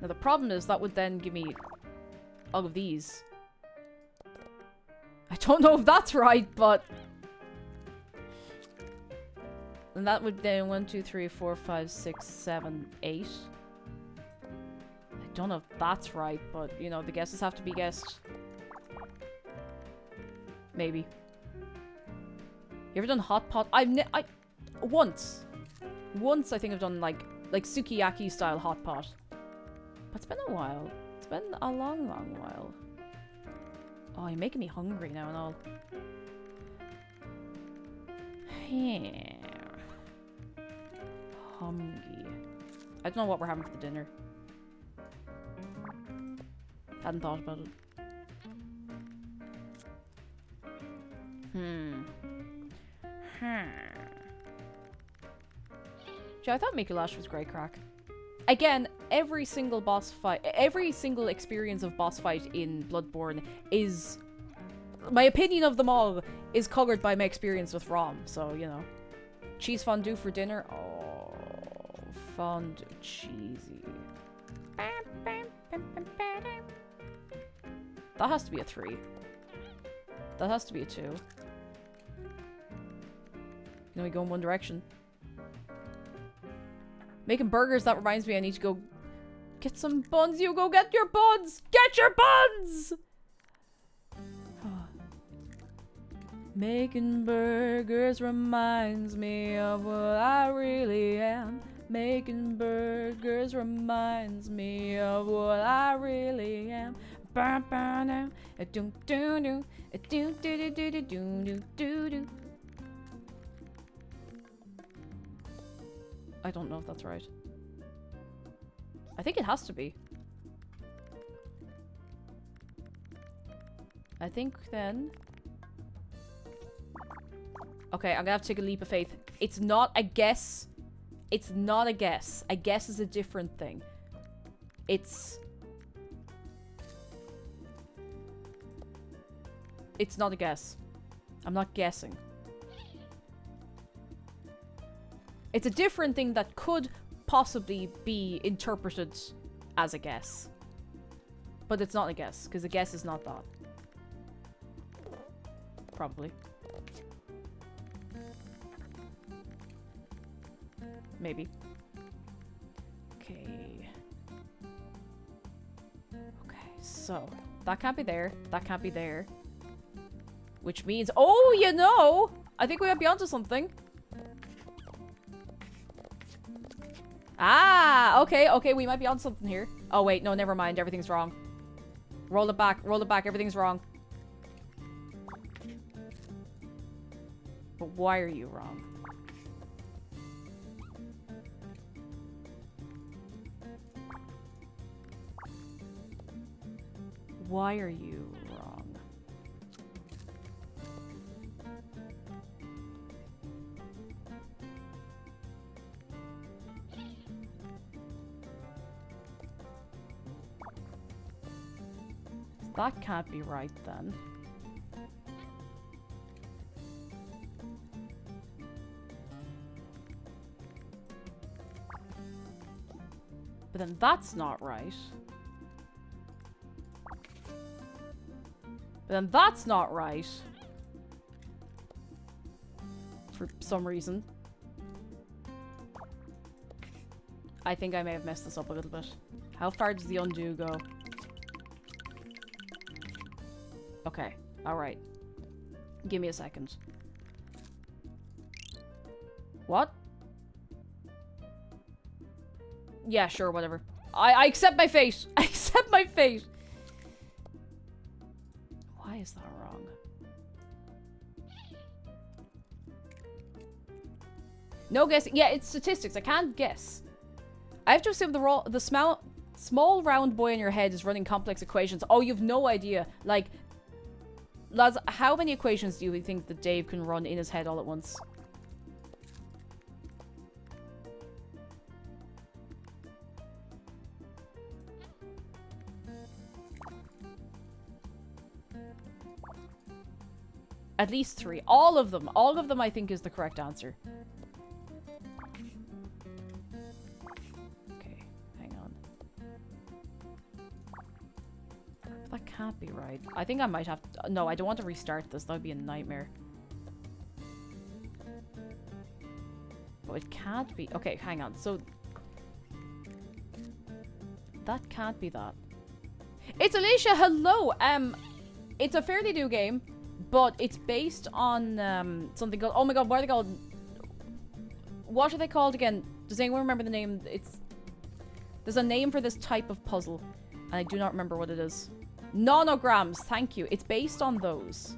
Now the problem is that would then give me all of these. I don't know if that's right, but... and that would then 1, 2, 3, 4, 5, 6, 7, 8. I don't know if that's right, but, you know, the guesses have to be guessed. Maybe. You ever done hot pot? Once. Once I think I've done like sukiyaki style hot pot. But it's been a while. It's been a long, long while. Oh, you're making me hungry now and all. Yeah. Hungry. I don't know what we're having for the dinner. Hadn't thought about it. Yeah, I thought Mikolash was great crack. Again, every single boss fight, every single experience of boss fight in Bloodborne is... my opinion of them all is colored by my experience with Rom, so, you know. Cheese fondue for dinner? Oh, fondue. Cheesy. That has to be a 3. That has to be a 2. Can we go in one direction? Making burgers, that reminds me I need to go get some buns. You go get your buns! Get your buns! Making burgers reminds me of what I really am. Making burgers reminds me of what I really am. I don't know if that's right. I think it has to be. I think then... okay, I'm gonna have to take a leap of faith. It's not a guess. It's not a guess. A guess is a different thing. It's not a guess. I'm not guessing. It's a different thing that could possibly be interpreted as a guess. But it's not a guess, because a guess is not that. Probably. Maybe. Okay. Okay, so that can't be there. That can't be there. Which means, oh, you know, I think we might be onto something. Ah, okay, okay, we might be on something here. Oh, wait, no, never mind. Everything's wrong. Roll it back, everything's wrong. But why are you wrong? Why are you wrong? That can't be right then. But then that's not right. But then that's not right. For some reason. I think I may have messed this up a little bit. How far does the undo go? Okay, alright. Give me a second. What? Yeah, sure, whatever. I accept my fate. I accept my fate. Why is that wrong? No guessing. Yeah, it's statistics. I can't guess. I have to assume the small round boy in your head is running complex equations. Oh, you've no idea. Like, lads, how many equations do you think that Dave can run in his head all at once? At least 3. All of them. All of them, I think, is the correct answer. Okay, hang on. That can't be right. I think I might have to... No, I don't want to restart this. That would be a nightmare. But it can't be... Okay, hang on. So... That can't be that. It's Alicia! Hello! It's a fairly new game. But it's based on something called... Oh my god, what are they called? What are they called again? Does anyone remember the name? There's a name for this type of puzzle. And I do not remember what it is. Nonograms, thank you. It's based on those.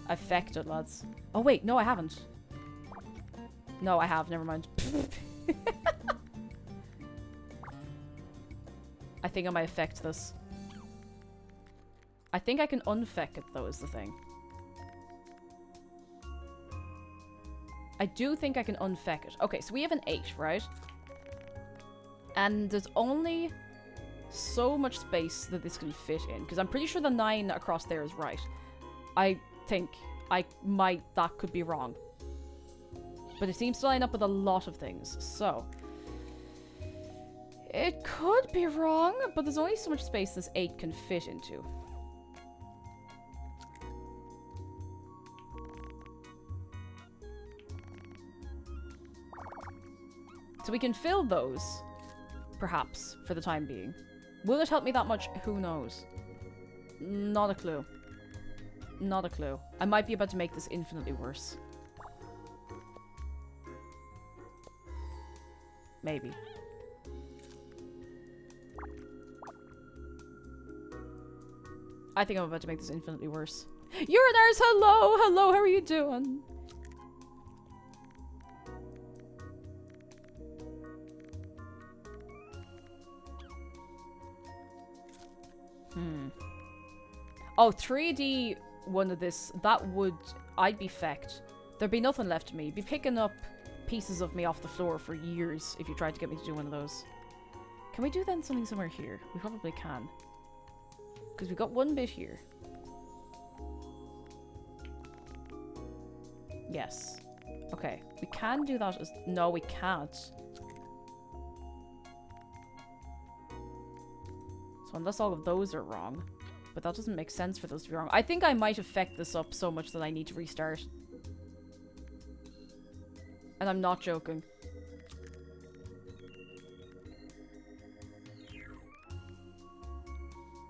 I fecked it, lads. Oh wait, no I haven't. No, I have, never mind. I think I might affect this. I think I can unfeck it, though, is the thing. I do think I can unfeck it. Okay, so we have an 8, right? And there's only so much space that this can fit in. Because I'm pretty sure the 9 across there is right. I think that could be wrong. But it seems to line up with a lot of things. So... It could be wrong, but there's only so much space this 8 can fit into. So we can fill those, perhaps, for the time being. Will it help me that much? Who knows? Not a clue. Not a clue. I might be about to make this infinitely worse. Maybe. I think I'm about to make this infinitely worse. Urinars, hello! Hello, how are you doing? Oh, 3D one of this, that would... I'd be fecked. There'd be nothing left of me. Be picking up pieces of me off the floor for years if you tried to get me to do one of those. Can we do then something somewhere here? We probably can. Because we've got one bit here. Yes. Okay. We can do that as... No, we can't. So unless all of those are wrong. But that doesn't make sense for those to be wrong. I think I might have fecked this up so much that I need to restart. And I'm not joking.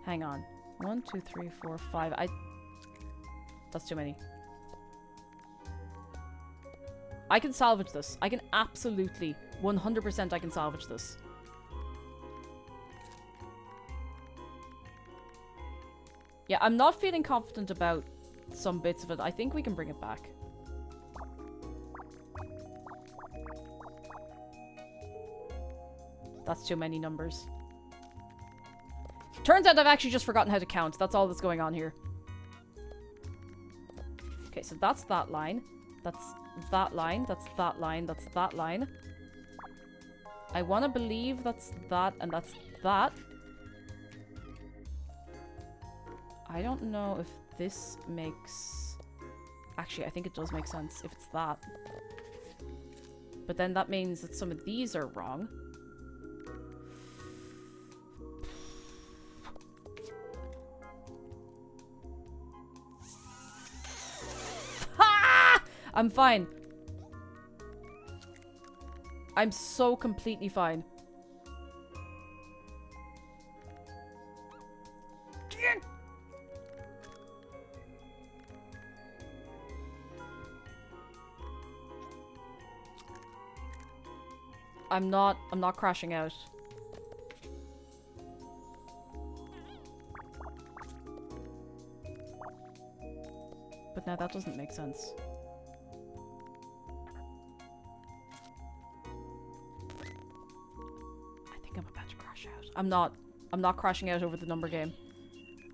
Hang on. 1, 2, 3, 4, 5. That's too many. I can salvage this. I can absolutely, 100% I can salvage this. Yeah, I'm not feeling confident about some bits of it. I think we can bring it back. That's too many numbers. Turns out I've actually just forgotten how to count. That's all that's going on here. Okay, so that's that line. That's that line. That's that line. That's that line. I want to believe that's that and that's that. I don't know if this makes... Actually, I think it does make sense if it's that. But then that means that some of these are wrong. Ha! I'm fine. I'm so completely fine. I'm not crashing out. But now that doesn't make sense. I think I'm about to crash out. I'm not crashing out over the number game.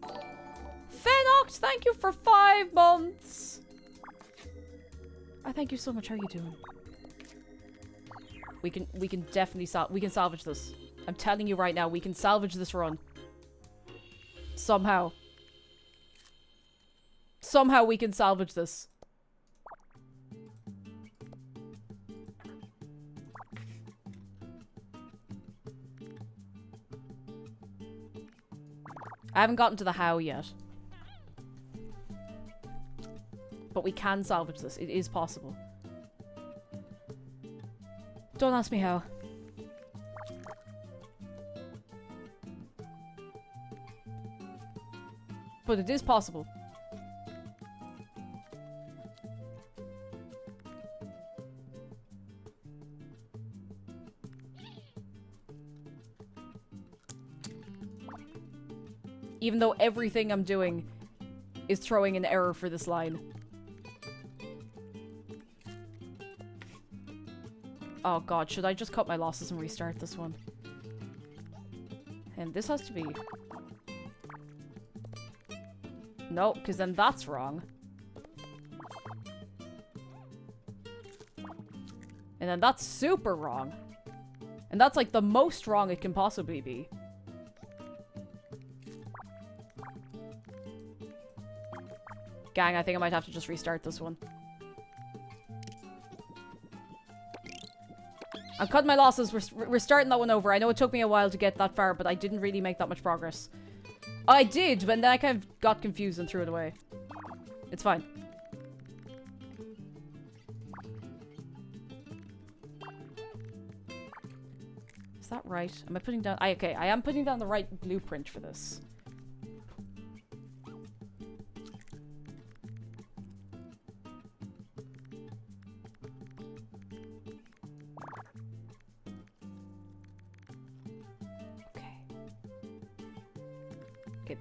Fenoct, thank you for 5 months. I thank you so much. How are you doing? We can definitely salvage this. I'm telling you right now, we can salvage this run. Somehow. Somehow we can salvage this. I haven't gotten to the how yet. But we can salvage this. It is possible. Don't ask me how. But it is possible. Even though everything I'm doing is throwing an error for this line. Oh god, should I just cut my losses and restart this one? And this has to be... No, because then that's wrong. And then that's super wrong. And that's like the most wrong it can possibly be. Gang, I think I might have to just restart this one. I'm cutting my losses. We're starting that one over. I know it took me a while to get that far, but I didn't really make that much progress. I did, but then I kind of got confused and threw it away. It's fine. Is that right? Am I putting down... okay, I am putting down the right blueprint for this.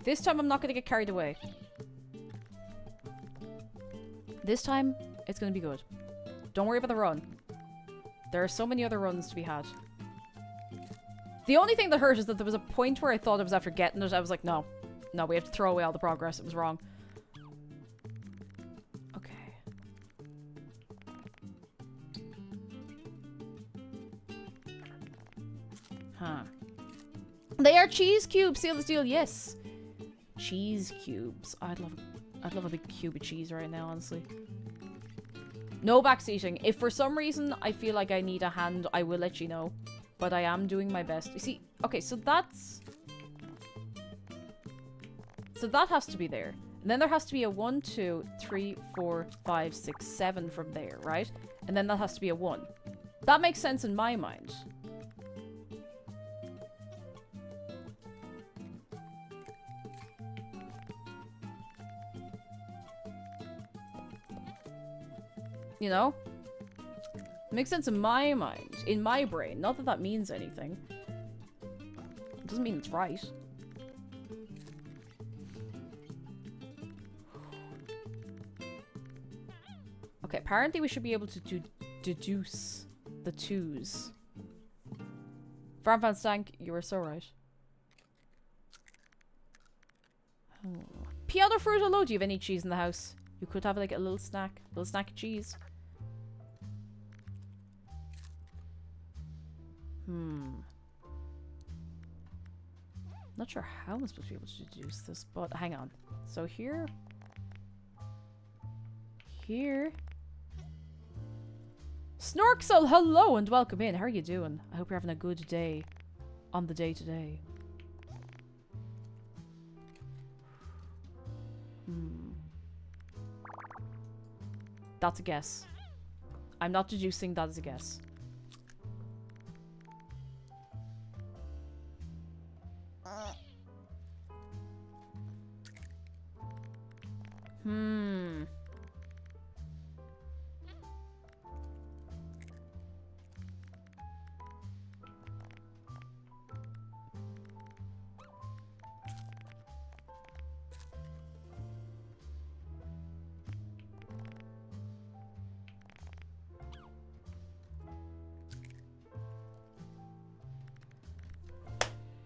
This time I'm not going to get carried away. This time, it's going to be good. Don't worry about the run. There are so many other runs to be had. The only thing that hurt is that there was a point where I thought I was after getting it. I was like, no. No, we have to throw away all the progress. It was wrong. Okay. Huh. They are cheese cubes. Seal the deal. Yes. Cheese cubes. I'd love a big cube of cheese right now, honestly. No backseating. If for some reason I feel like I need a hand, I will let you know. But I am doing my best. You see, okay, so that's... So that has to be there. And then there has to be a 1, 2, 3, 4, 5, 6, 7 from there, right? And then that has to be a 1. That makes sense in my mind. You know? Makes sense in my mind, in my brain. Not that that means anything. It doesn't mean it's right. Okay, apparently we should be able to deduce the twos. Farm Fan Stank, you were so right. Oh. Piano fruit hello, do you have any cheese in the house? You could have like a little snack of cheese. Not sure how I'm supposed to be able to deduce this, but hang on. So here. Snorksel, hello and welcome in. How are you doing? I hope you're having a good day on the day today. That's a guess. I'm not deducing, that is a guess.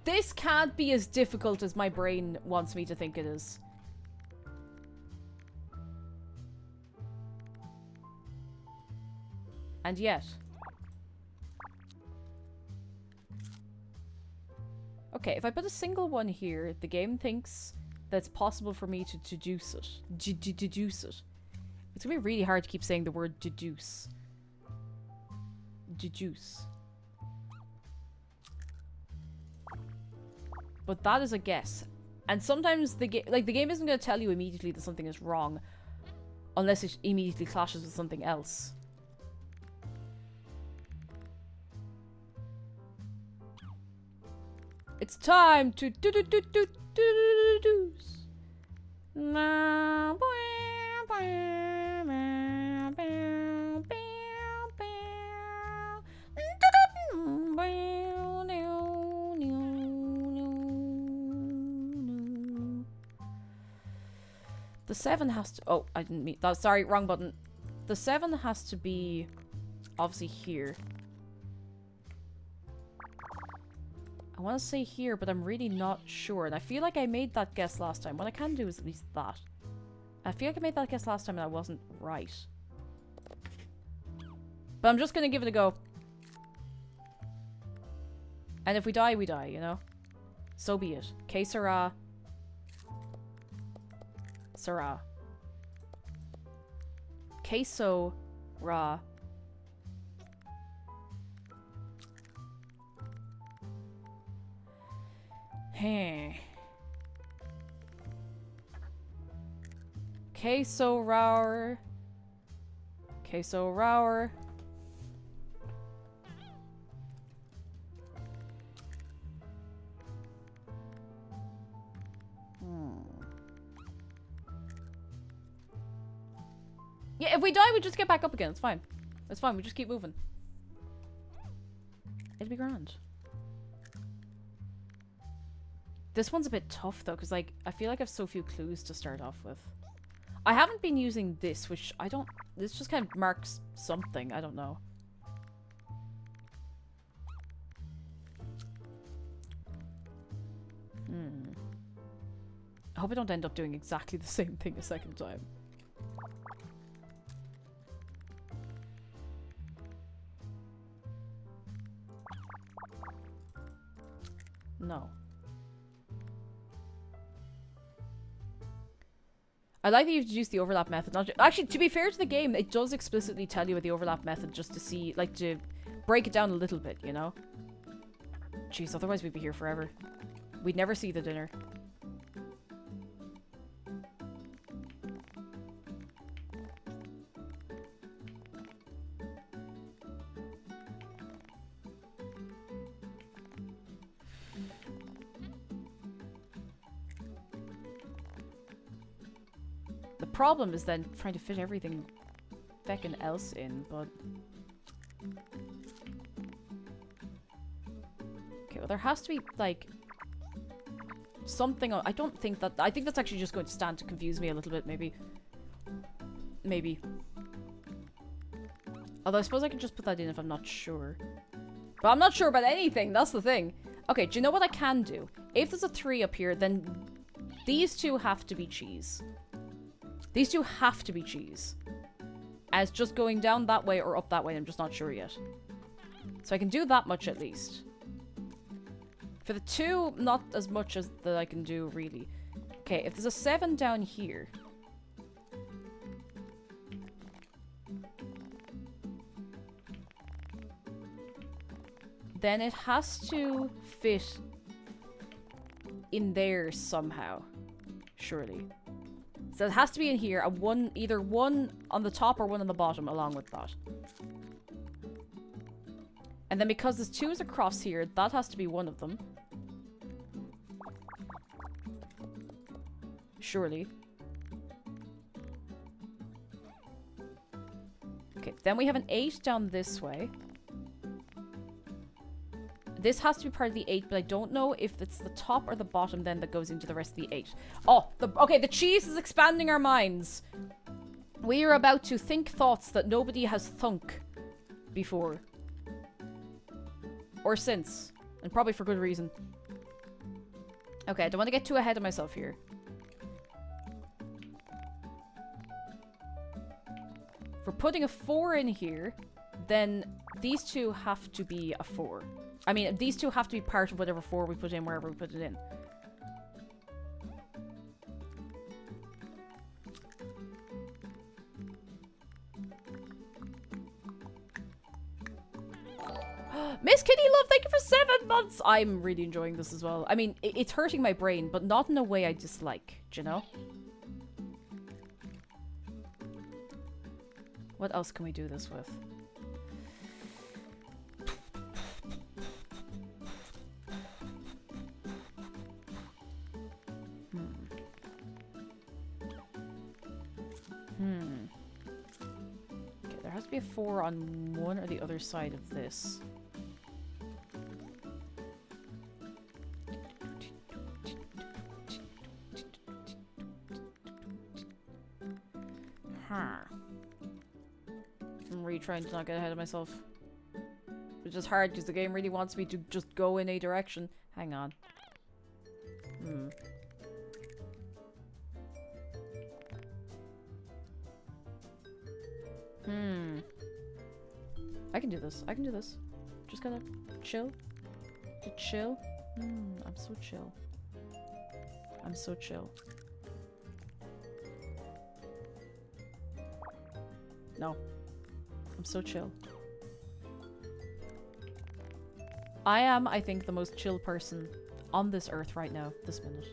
This can't be as difficult as my brain wants me to think it is. And yet. Okay, if I put a single one here, the game thinks that it's possible for me to deduce it. Deduce it. It's gonna be really hard to keep saying the word deduce. Deduce. But that is a guess. And sometimes the game isn't going to tell you immediately that something is wrong unless it immediately clashes with something else. It's time to deduce. The 7 has to... Oh, I didn't mean that. Sorry, wrong button. The 7 has to be obviously here. I want to say here, but I'm really not sure. And I feel like I made that guess last time. What I can do is at least that. I feel like I made that guess last time and I wasn't right. But I'm just going to give it a go. And if we die, we die, you know? So be it. Que sera. Sera. Queso ra. Hey. Queso rower. Queso rower. Yeah, if we die, we just get back up again. It's fine. It's fine. We just keep moving. It'll be grand. This one's a bit tough, though, because, like, I feel like I have so few clues to start off with. I haven't been using this, which I don't... This just kind of marks something. I don't know. I hope I don't end up doing exactly the same thing a second time. No. I like that you've used the overlap method. Not actually, to be fair to the game, it does explicitly tell you about the overlap method just to see, like, to break it down a little bit, you know? Jeez, otherwise we'd be here forever. We'd never see the dinner. The problem is then trying to fit everything feckin' else in, but... Okay, well there has to be, like, something I don't think that... I think that's actually just going to stand to confuse me a little bit, maybe. Maybe. Although I suppose I can just put that in if I'm not sure. But I'm not sure about anything, that's the thing. Okay, do you know what I can do? If there's a 3 up here, then these two have to be cheese. These two have to be cheese. As just going down that way or up that way, I'm just not sure yet. So I can do that much at least. For the 2, not as much as that I can do, really. Okay, if there's a 7 down here... then it has to fit in there somehow. Surely. So it has to be in here, either one on the top or one on the bottom along with that. And then because there's 2s across here, that has to be one of them. Surely. Okay, then we have an 8 down this way. This has to be part of the 8, but I don't know if it's the top or the bottom then that goes into the rest of the 8. Oh, okay, the cheese is expanding our minds. We are about to think thoughts that nobody has thunk before. Or since. And probably for good reason. Okay, I don't want to get too ahead of myself here. If we're putting a 4 in here, then these 2 have to be a 4. I mean, these 2 have to be part of whatever 4 we put in, wherever we put it in. Miss Kitty Love, thank you for 7 months! I'm really enjoying this as well. I mean, it's hurting my brain, but not in a way I dislike, do you know? What else can we do this with? Okay, there has to be a 4 on one or the other side of this. I'm really trying to not get ahead of myself. Which is hard because the game really wants me to just go in a direction. Hang on. I can do this. I can do this. Just gotta chill. To chill. I'm so chill. I'm so chill. No. I'm so chill. I am, I think, the most chill person on this earth right now, this minute.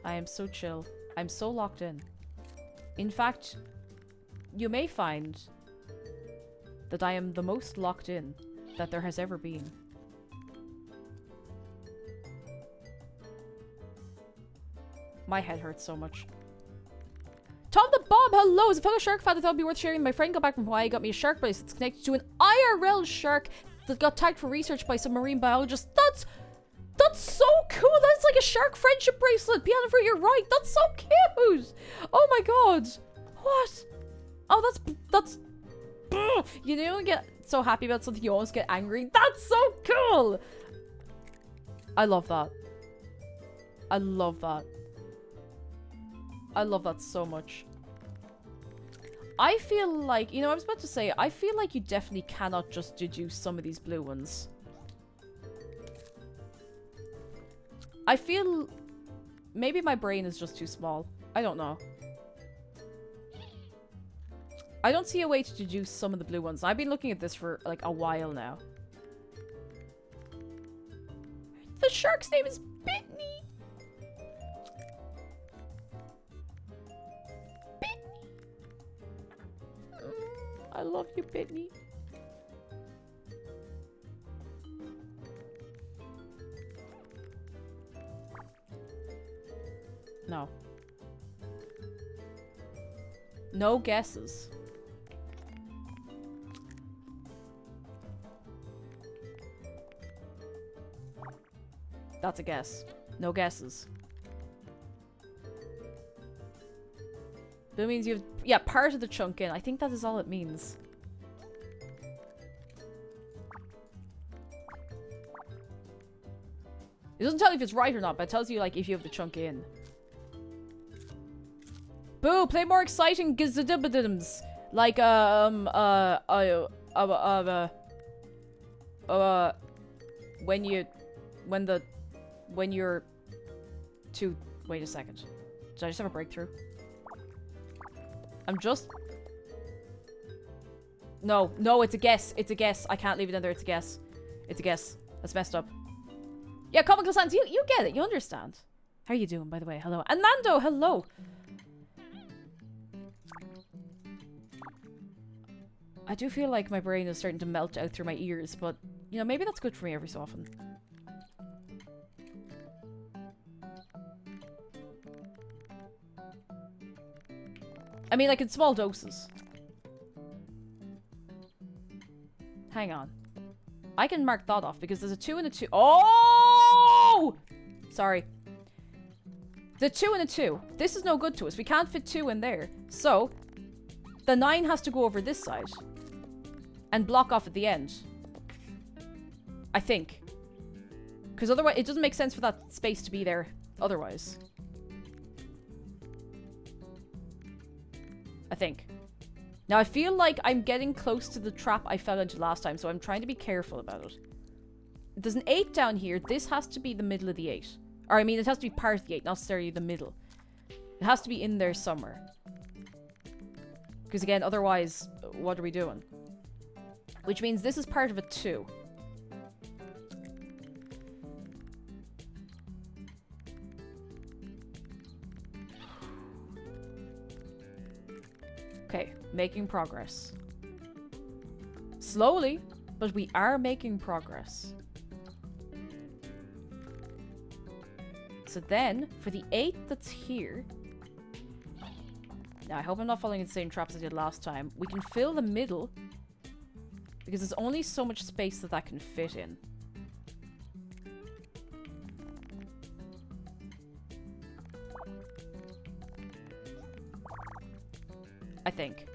I am so chill. I'm so locked in. In fact, you may find that I am the most locked in that there has ever been. My head hurts so much. Tom the Bob, hello! As a fellow shark fan, I thought it'd be worth sharing. My friend got back from Hawaii, got me a shark bracelet. It's connected to an IRL shark that got tagged for research by some marine biologist. That's so cool! That's like a shark friendship bracelet! Piano fruit, you're right! That's so cute! Oh my god! What? Oh, that's... You know, you get so happy about something, you almost get angry. That's so cool! I love that. I love that. I love that so much. I feel like, you know, I was about to say, I feel like you definitely cannot just deduce some of these blue ones. I feel... Maybe my brain is just too small. I don't know. I don't see a way to deduce some of the blue ones. I've been looking at this for, like, a while now. The shark's name is Bitney! Bitney! I love you, Bitney. No. No guesses. That's a guess. No guesses. That means you've... Yeah, part of the chunk in. I think that is all it means. It doesn't tell you if it's right or not, but it tells you, like, if you have the chunk in. Boo! Play more exciting gizadibidims. Like, when you're to... Wait a second. Did I just have a breakthrough? I'm just... No, no, it's a guess. It's a guess. I can't leave it in there. It's a guess. It's a guess. That's messed up. Yeah, Comical Sans, you get it. You understand. How are you doing, by the way? Hello. And Nando, hello. I do feel like my brain is starting to melt out through my ears, but, you know, maybe that's good for me every so often. I mean, like, in small doses. Hang on. I can mark that off because there's a 2 and a 2. Oh! Sorry. The 2 and a 2. This is no good to us. We can't fit 2 in there. So, the 9 has to go over this side. And block off at the end. I think. Because otherwise, it doesn't make sense for that space to be there otherwise. I think. Now, I feel like I'm getting close to the trap I fell into last time, so I'm trying to be careful about it. There's an 8 down here. This has to be the middle of the 8. Or, I mean, it has to be part of the 8, not necessarily the middle. It has to be in there somewhere. Because, again, otherwise, what are we doing? Which means this is part of a 2. Okay, making progress. Slowly, but we are making progress. So then, for the 8 that's here... Now, I hope I'm not falling into the same traps I did last time. We can fill the middle, because there's only so much space that that can fit in. I think.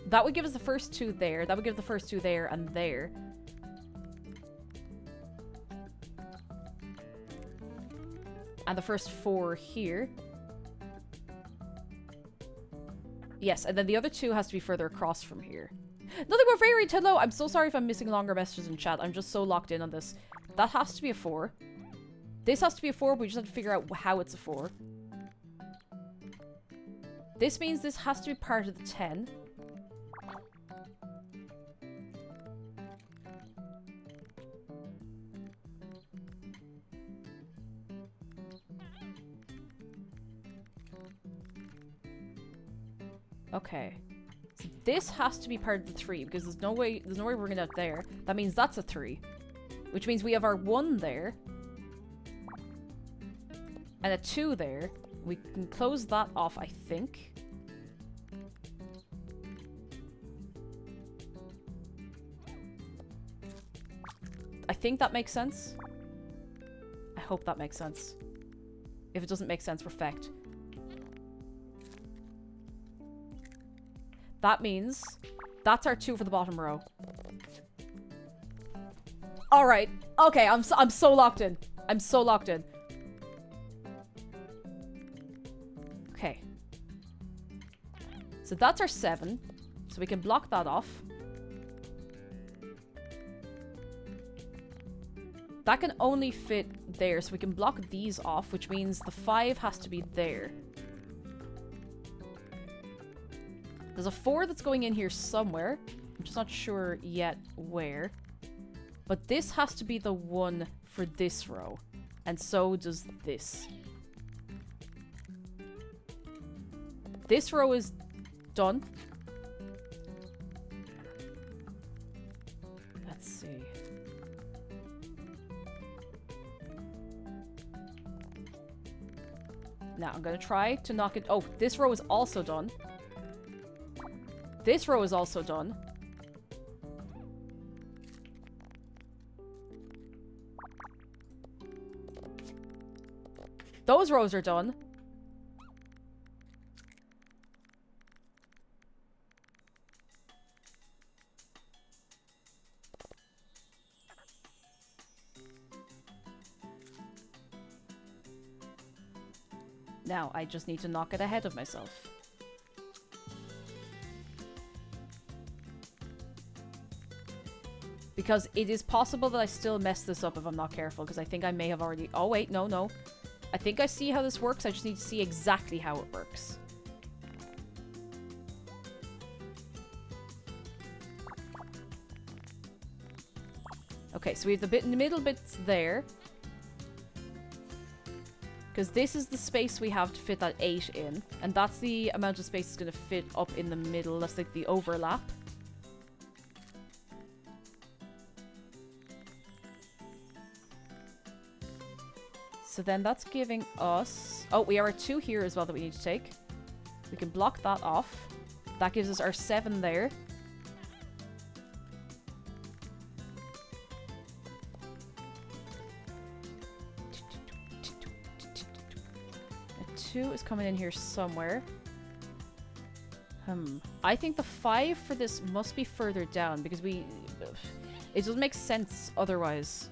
That would give us the first 2 there. That would give the first 2 there and there. And the first 4 here. Yes, and then the other 2 has to be further across from here. Nothing more varied. Hello. I'm so sorry if I'm missing longer messages in chat. I'm just so locked in on this. That has to be a 4. This has to be a 4, but we just have to figure out how it's a 4. This means this has to be part of the 10. Okay. So this has to be part of the 3 because there's no way we're gonna get there. That means that's a 3. Which means we have our 1 there. And a 2 there. We can close that off, I think. I think that makes sense. I hope that makes sense. If it doesn't make sense, we're fecked. That means that's our 2 for the bottom row. All right. Okay, I'm so locked in. I'm so locked in. Okay. So that's our 7. So we can block that off. That can only fit there, so we can block these off, which means the 5 has to be there. There's a 4 that's going in here somewhere. I'm just not sure yet where. But this has to be the 1 for this row. And so does this. This row is done. Let's see. Now I'm gonna try to knock it. Oh, this row is also done. This row is also done. Those rows are done. Now, I just need to knock it ahead of myself. Because it is possible that I still mess this up if I'm not careful, because I think I may have already... Oh, wait, no, no. I think I see how this works, I just need to see exactly how it works. Okay, so we have the bit in the middle bits there. Because this is the space we have to fit that 8 in. And that's the amount of space that's going to fit up in the middle. That's like the overlap. So then that's giving us... Oh, we have our 2 here as well that we need to take. We can block that off. That gives us our 7 there. A 2 is coming in here somewhere. I think the 5 for this must be further down because we... It doesn't make sense otherwise.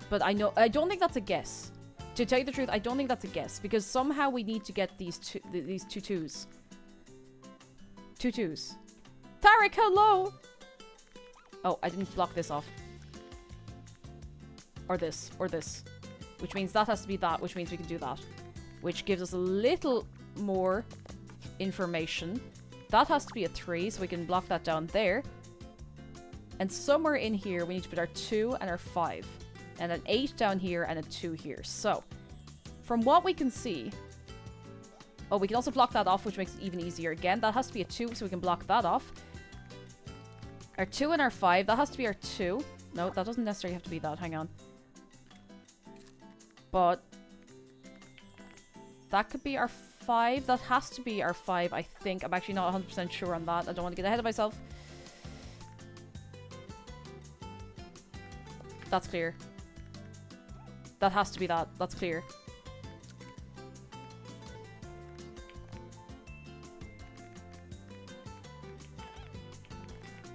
But I don't think that's a guess. To tell you the truth, I don't think that's a guess. Because somehow we need to get these two twos. 2 twos. Tarek, hello! Oh, I didn't block this off. Or this. Or this. Which means that has to be that. Which means we can do that. Which gives us a little more information. That has to be a 3, so we can block that down there. And somewhere in here, we need to put our 2 and our 5. And an 8 down here and a 2 here. So, from what we can see... Oh, we can also block that off, which makes it even easier. Again, that has to be a 2, so we can block that off. Our 2 and our 5, that has to be our 2. No, that doesn't necessarily have to be that. Hang on. But... that could be our 5. That has to be our 5, I think. I'm actually not 100% sure on that. I don't want to get ahead of myself. That's clear. That has to be that. That's clear.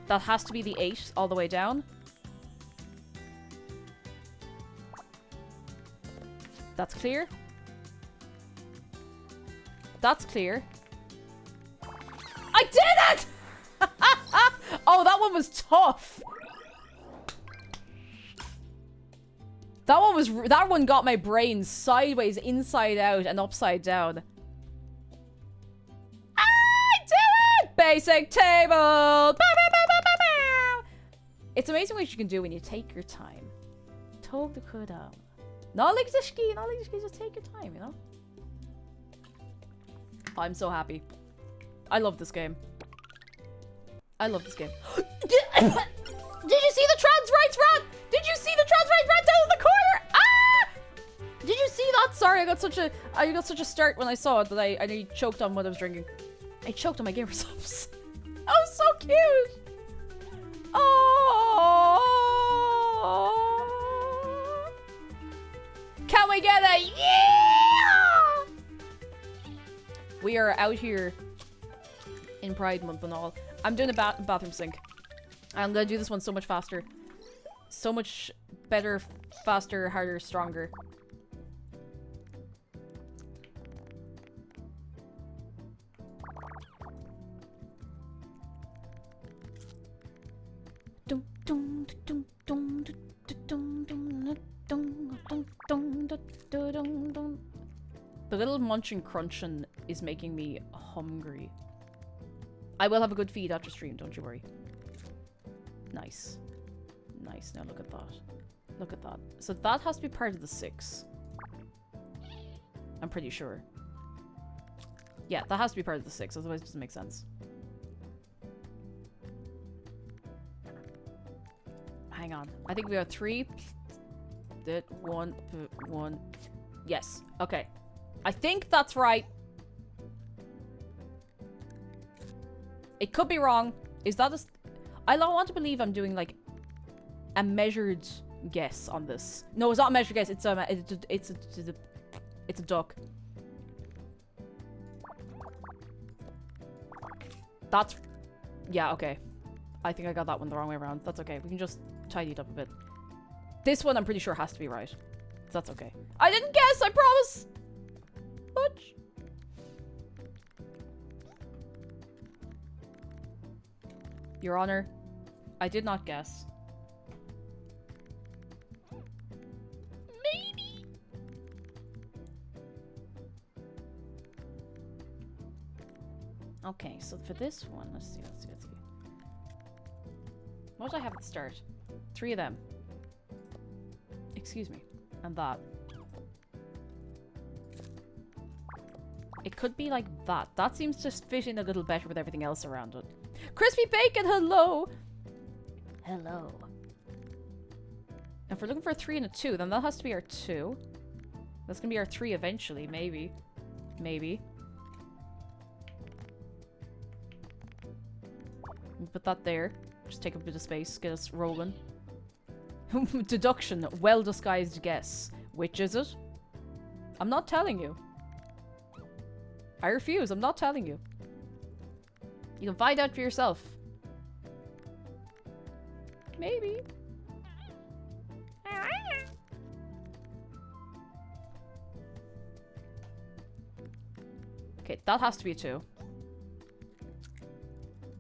That has to be the 8 all the way down. That's clear. That's clear. I did it! Oh, that one was tough. That one got my brain sideways, inside out, and upside down. I did it! Basic table! Bow, bow, bow, bow, bow, bow. It's amazing what you can do when you take your time. Tog the kud down. Not like the ski, just take your time, you know? I'm so happy. I love this game. I love this game. Did you see the trans rights rat? Did you see the trans rights rat down in the corner? Ah! Did you see that? Sorry, I got such a start when I saw it that I nearly choked on what I was drinking. I choked on my gamer subs. That was so cute. Oh. Can we get a yeah? We are out here in Pride Month and all. I'm doing a bathroom sink. I'm gonna do this one so much faster. So much better, faster, harder, stronger. The little munchin' crunchin' is making me hungry. I will have a good feed after stream, don't you worry. Nice. Nice. Now look at that. Look at that. So that has to be part of the 6. I'm pretty sure. Yeah, that has to be part of the 6, otherwise it doesn't make sense. Hang on. I think we have 3. That 1. Yes. Okay. I think that's right. It could be wrong. Is that a... I don't want to believe I'm doing, like, a measured guess on this. No, it's not a measured guess. It's a duck. That's... Yeah, okay. I think I got that one the wrong way around. That's okay. We can just tidy it up a bit. This one I'm pretty sure has to be right. So that's okay. I didn't guess, I promise! Much. Your Honor, I did not guess. Maybe. Okay, so for this one, let's see. What did I have at the start? 3 of them. Excuse me. And that. It could be like that. That seems to fit in a little better with everything else around it. Crispy bacon, hello! Hello. If we're looking for a 3 and a 2, then that has to be our 2. That's gonna be our 3 eventually, maybe. Maybe. We'll put that there. Just take a bit of space, get us rolling. Deduction, well-disguised guess. Which is it? I'm not telling you. I refuse, I'm not telling you. You can find out for yourself. Maybe. Okay, that has to be a 2.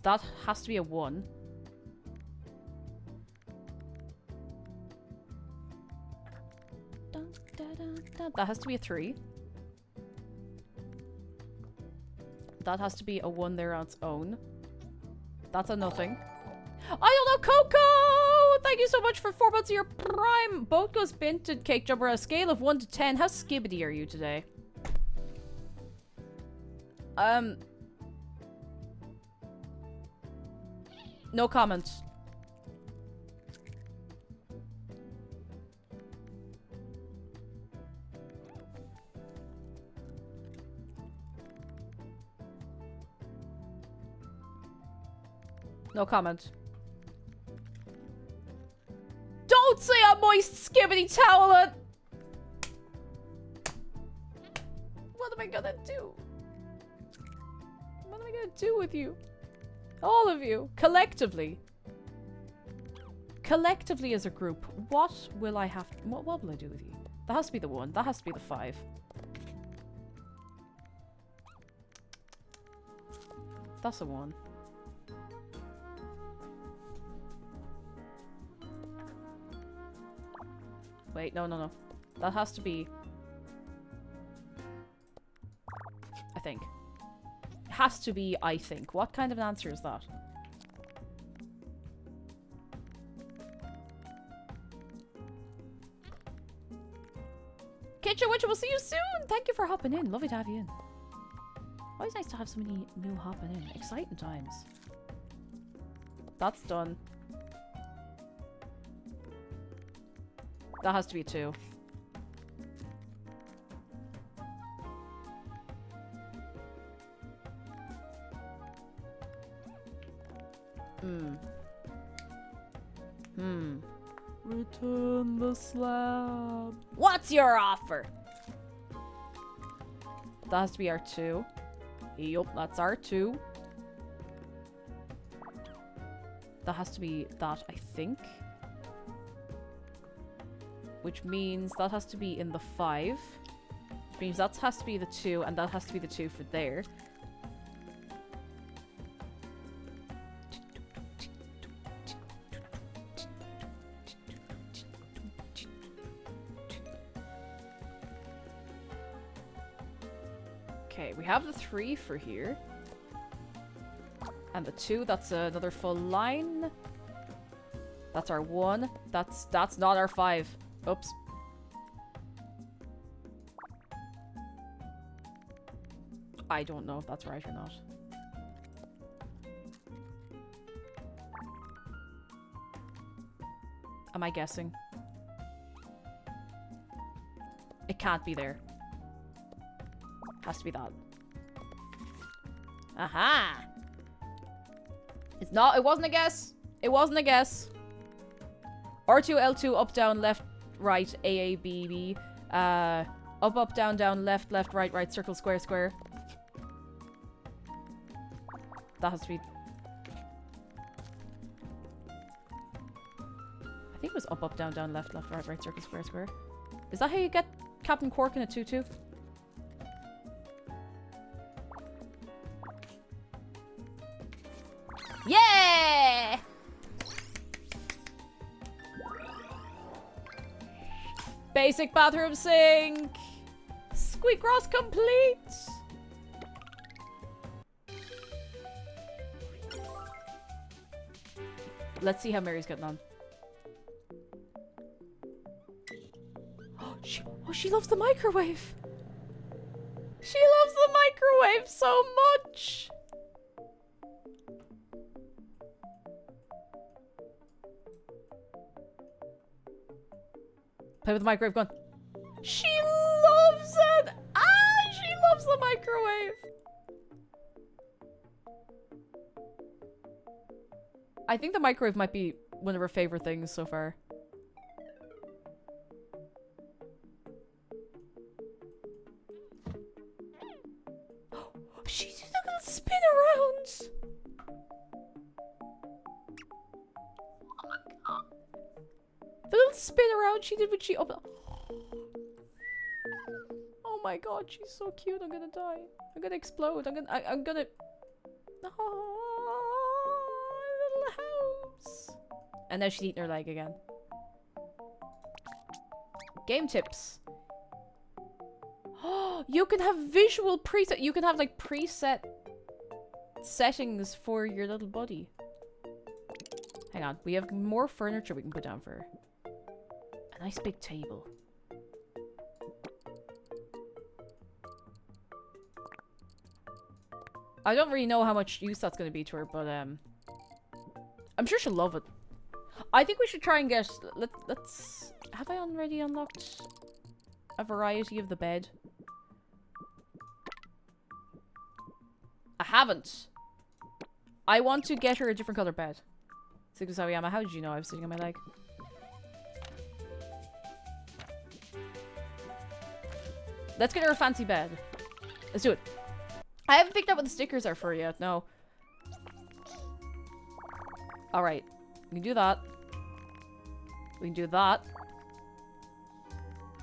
That has to be a 1. That has to be a 3. That has to be a 1 there on its own. That's a nothing. I don't know, Coco! Thank you so much for 4 months of your prime. Boat goes binted cake jumper on a scale of 1 to 10. How skibbity are you today? No comment. No comment. Don't say a moist skibbity towelette! What am I gonna do? What am I gonna do with you? All of you. Collectively. Collectively as a group. What will I have to... What will I do with you? That has to be the 1. That has to be the 5. That's a 1. Wait, no. That has to be... I think. It has to be, I think. What kind of an answer is that? Kitchen Witcher, we'll see you soon! Thank you for hopping in. Lovely to have you in. Always nice to have so many new hopping in. Exciting times. That's done. That has to be a 2. Return the slab. What's your offer? That has to be our 2. Yup, that's our 2. That has to be that, I think. Which means that has to be in the 5. Which means that has to be the 2, and that has to be the 2 for there. Okay, we have the 3 for here. And the 2, that's another full line. That's our 1. That's not our 5. Oops. I don't know if that's right or not. Am I guessing? It can't be there. Has to be that. Aha! It's not. It wasn't a guess. It wasn't a guess. R2, L2, up, down, left, right, A, B, B. Up, up, down, down, left, left, right, right, circle, square, square. That has to be... I think it was up, up, down, down, left, left, right, right, circle, square, square. Is that how you get Captain Quark in a tutu? Yeah! Basic bathroom sink! Squeakross complete! Let's see how Mary's getting on. She loves the microwave! She loves the microwave so much! Play with the microwave, go on. She loves it! Ah, she loves the microwave! I think the microwave might be one of her favorite things so far. She did a little spin around! Oh my god. The little spin around she did when she opened. Oh my god, she's so cute. I'm gonna die. I'm gonna explode. I'm gonna. Oh, little house. And now she's eating her leg again. Game tips. Oh, you can have visual preset. You can have like preset settings for your little buddy. Hang on, we have more furniture we can put down for her. A nice big table. I don't really know how much use that's going to be to her, but I'm sure she'll love it. I think we should try and get... Let's... Have I already unlocked a variety of the bed? I haven't. I want to get her a different color bed. Sigusawiyama, how did you know I was sitting on my leg? Let's get her a fancy bed. Let's do it. I haven't figured out what the stickers are for yet. No. Alright. We can do that. We can do that.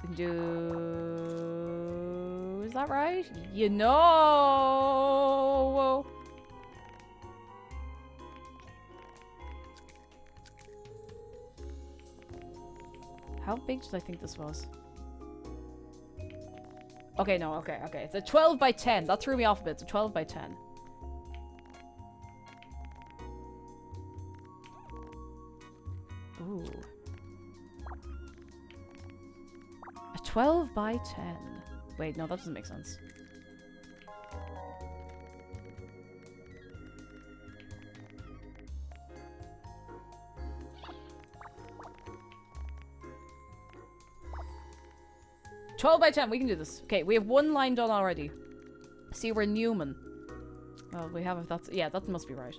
We can do... Is that right? You know... How big did I think this was? Okay, no, okay. It's a 12 by 10. That threw me off a bit. It's a 12 by 10. Ooh. A 12 by 10. Wait, no, that doesn't make sense. $12 by 10, we can do this. Okay, we have one line done already. See, we're Newman. Well, we have if that's... Yeah, that must be right.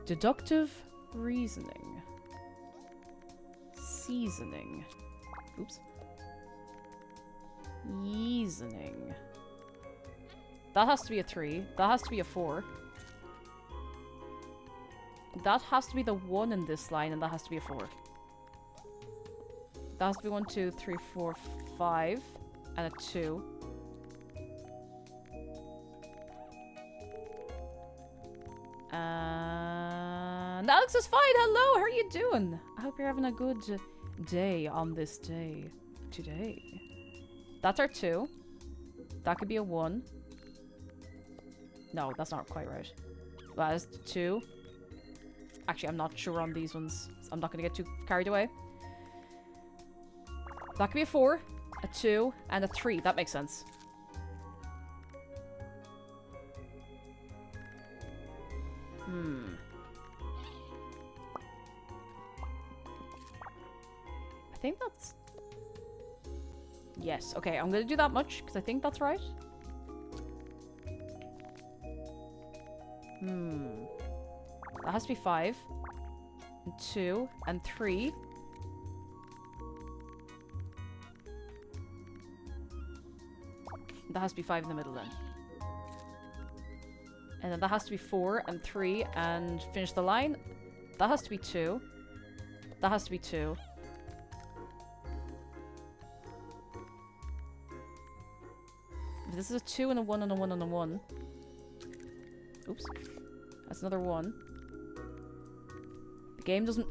Deductive reasoning. Seasoning. Oops. Yeasoning. That has to be a 3. That has to be a 4. That has to be the 1 in this line, and that has to be a 4. That has to be 1, 2, 3, 4, 5, and a 2. And Alex is fine. Hello, how are you doing? I hope you're having a good day on this day today. That's our 2. That could be a 1. No, that's not quite right. That is 2. Actually, I'm not sure on these ones. I'm not going to get too carried away. That could be a 4, a 2, and a 3. That makes sense. I think that's... Yes. Okay, I'm gonna do that much, because I think that's right. That has to be 5. And 2. And 3. That has to be 5 in the middle then. And then that has to be 4 and 3 and finish the line. That has to be 2. That has to be 2. If this is a 2 and a 1 and a 1 and a 1. Oops. That's another 1. The game doesn't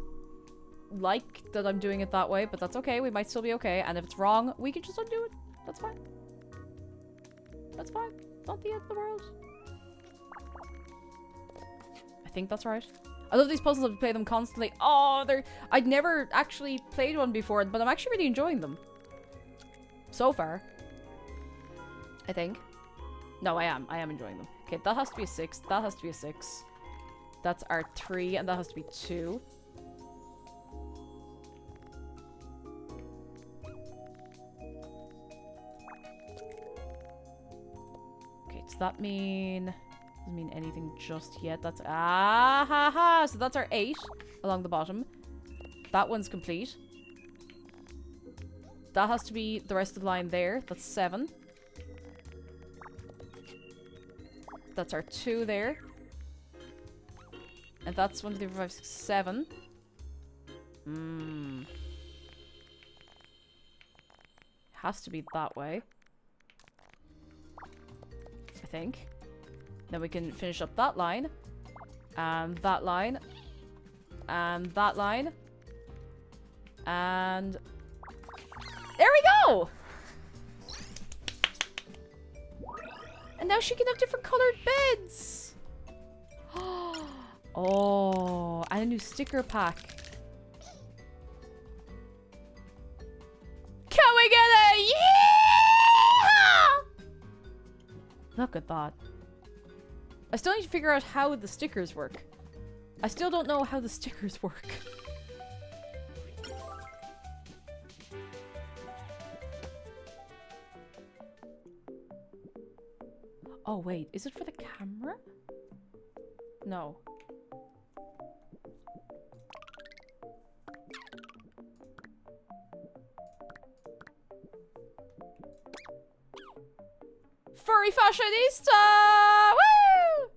like that I'm doing it that way, but that's okay. We might still be okay. And if it's wrong, we can just undo it. That's fine. That's fine. It's not the end of the world. I think that's right. I love these puzzles. I play them constantly. Oh, I'd never actually played one before, but I'm actually really enjoying them. So far. I think. No, I am. I am enjoying them. Okay, that has to be a 6. That has to be a 6. That's our 3, and that has to be 2. Okay, does that mean... Doesn't mean anything just yet. That's... Ah ha ha! So that's our 8 along the bottom. That one's complete. That has to be the rest of the line there. That's 7. That's our 2 there. And that's 1, 2, 3, 4, 5, 6, 7. Has to be that way. I think. Then we can finish up that line. And that line. And that line. And... There we go! And now she can have different colored beds! Oh, and a new sticker pack. Can we get it? Yeah! Look at that. I still need to figure out how the stickers work. I still don't know how the stickers work. Oh, wait. Is it for the camera? No. Furry fashionista! Woo!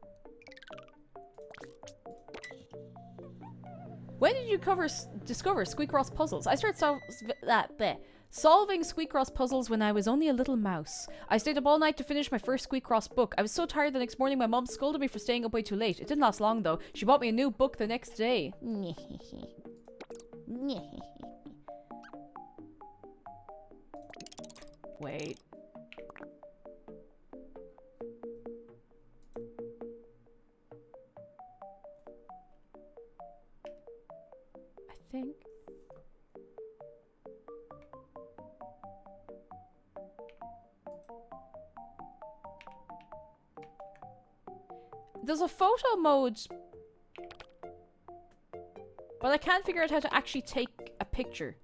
When did you discover Squeakross puzzles? I started solving Squeakross puzzles when I was only a little mouse. I stayed up all night to finish my first Squeakross book. I was so tired the next morning my mom scolded me for staying up way too late. It didn't last long though. She bought me a new book the next day. Wait. I think... There's a photo mode, but I can't figure out how to actually take a picture.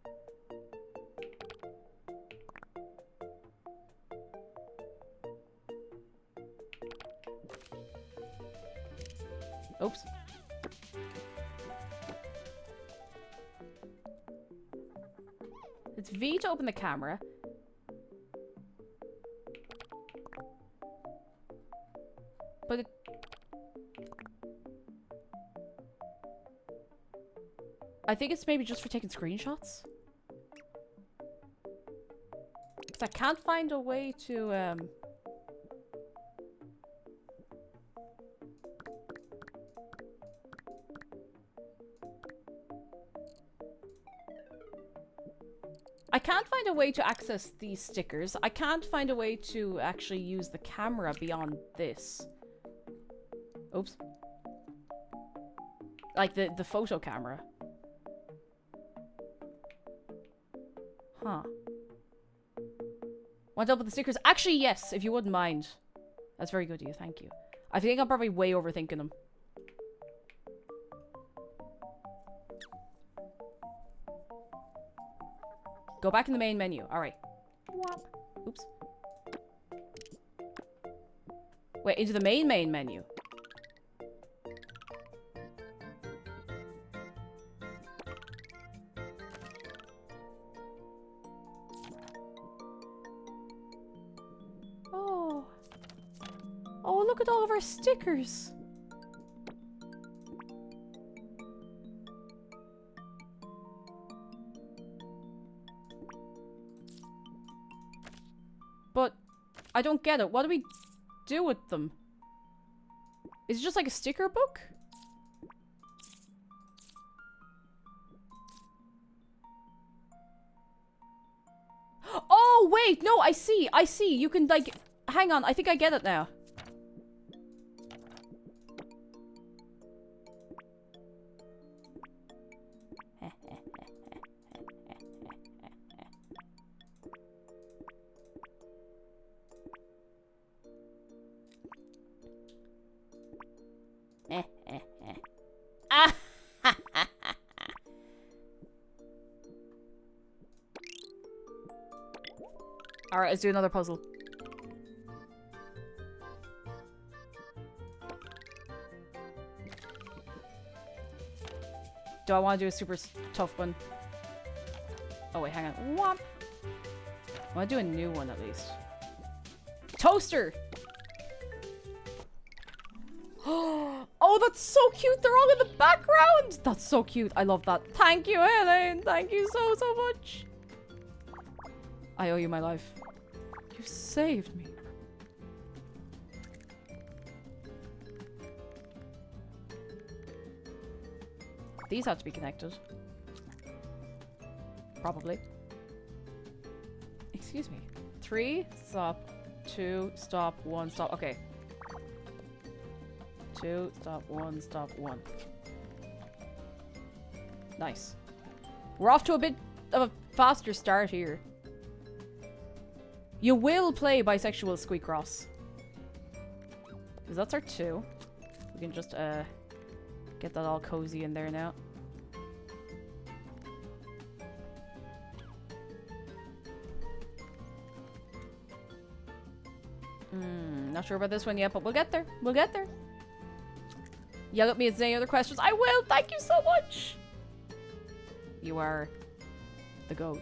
Oops. It's V to open the camera. But it... I think it's maybe just for taking screenshots. Because I can't find a way to, I can't find a way to access these stickers. I can't find a way to actually use the camera beyond this. Oops. Like the photo camera. Huh. Want to open the stickers? Actually, yes, if you wouldn't mind. That's very good of you, thank you. I think I'm probably way overthinking them. Go back in the main menu. Alright. Whop. Wait, into the main menu. Oh. Oh, look at all of our stickers. But I don't get it. What do we do with them? Is it just like a sticker book? Oh, wait. No, I see. I see. You can, like... Hang on. I think I get it now. Alright, let's do another puzzle. Do I want to do a super tough one? Oh wait, hang on. Whomp. I want to do a new one at least. Toaster! Oh, that's so cute! They're all in the background! That's so cute. I love that. Thank you, Helen! Thank you so, so much! I owe you my life. You saved me. These have to be connected. Probably. Excuse me. 3, stop. 2, stop. 1, stop. Okay. 2, stop. 1, stop. 1. Nice. We're off to a bit of a faster start here. You will play bisexual Squeakross. Because that's our 2. We can just, get that all cozy in there now. Not sure about this one yet, but we'll get there. We'll get there. Yell at me if there's any other questions. I will! Thank you so much! You are the goat.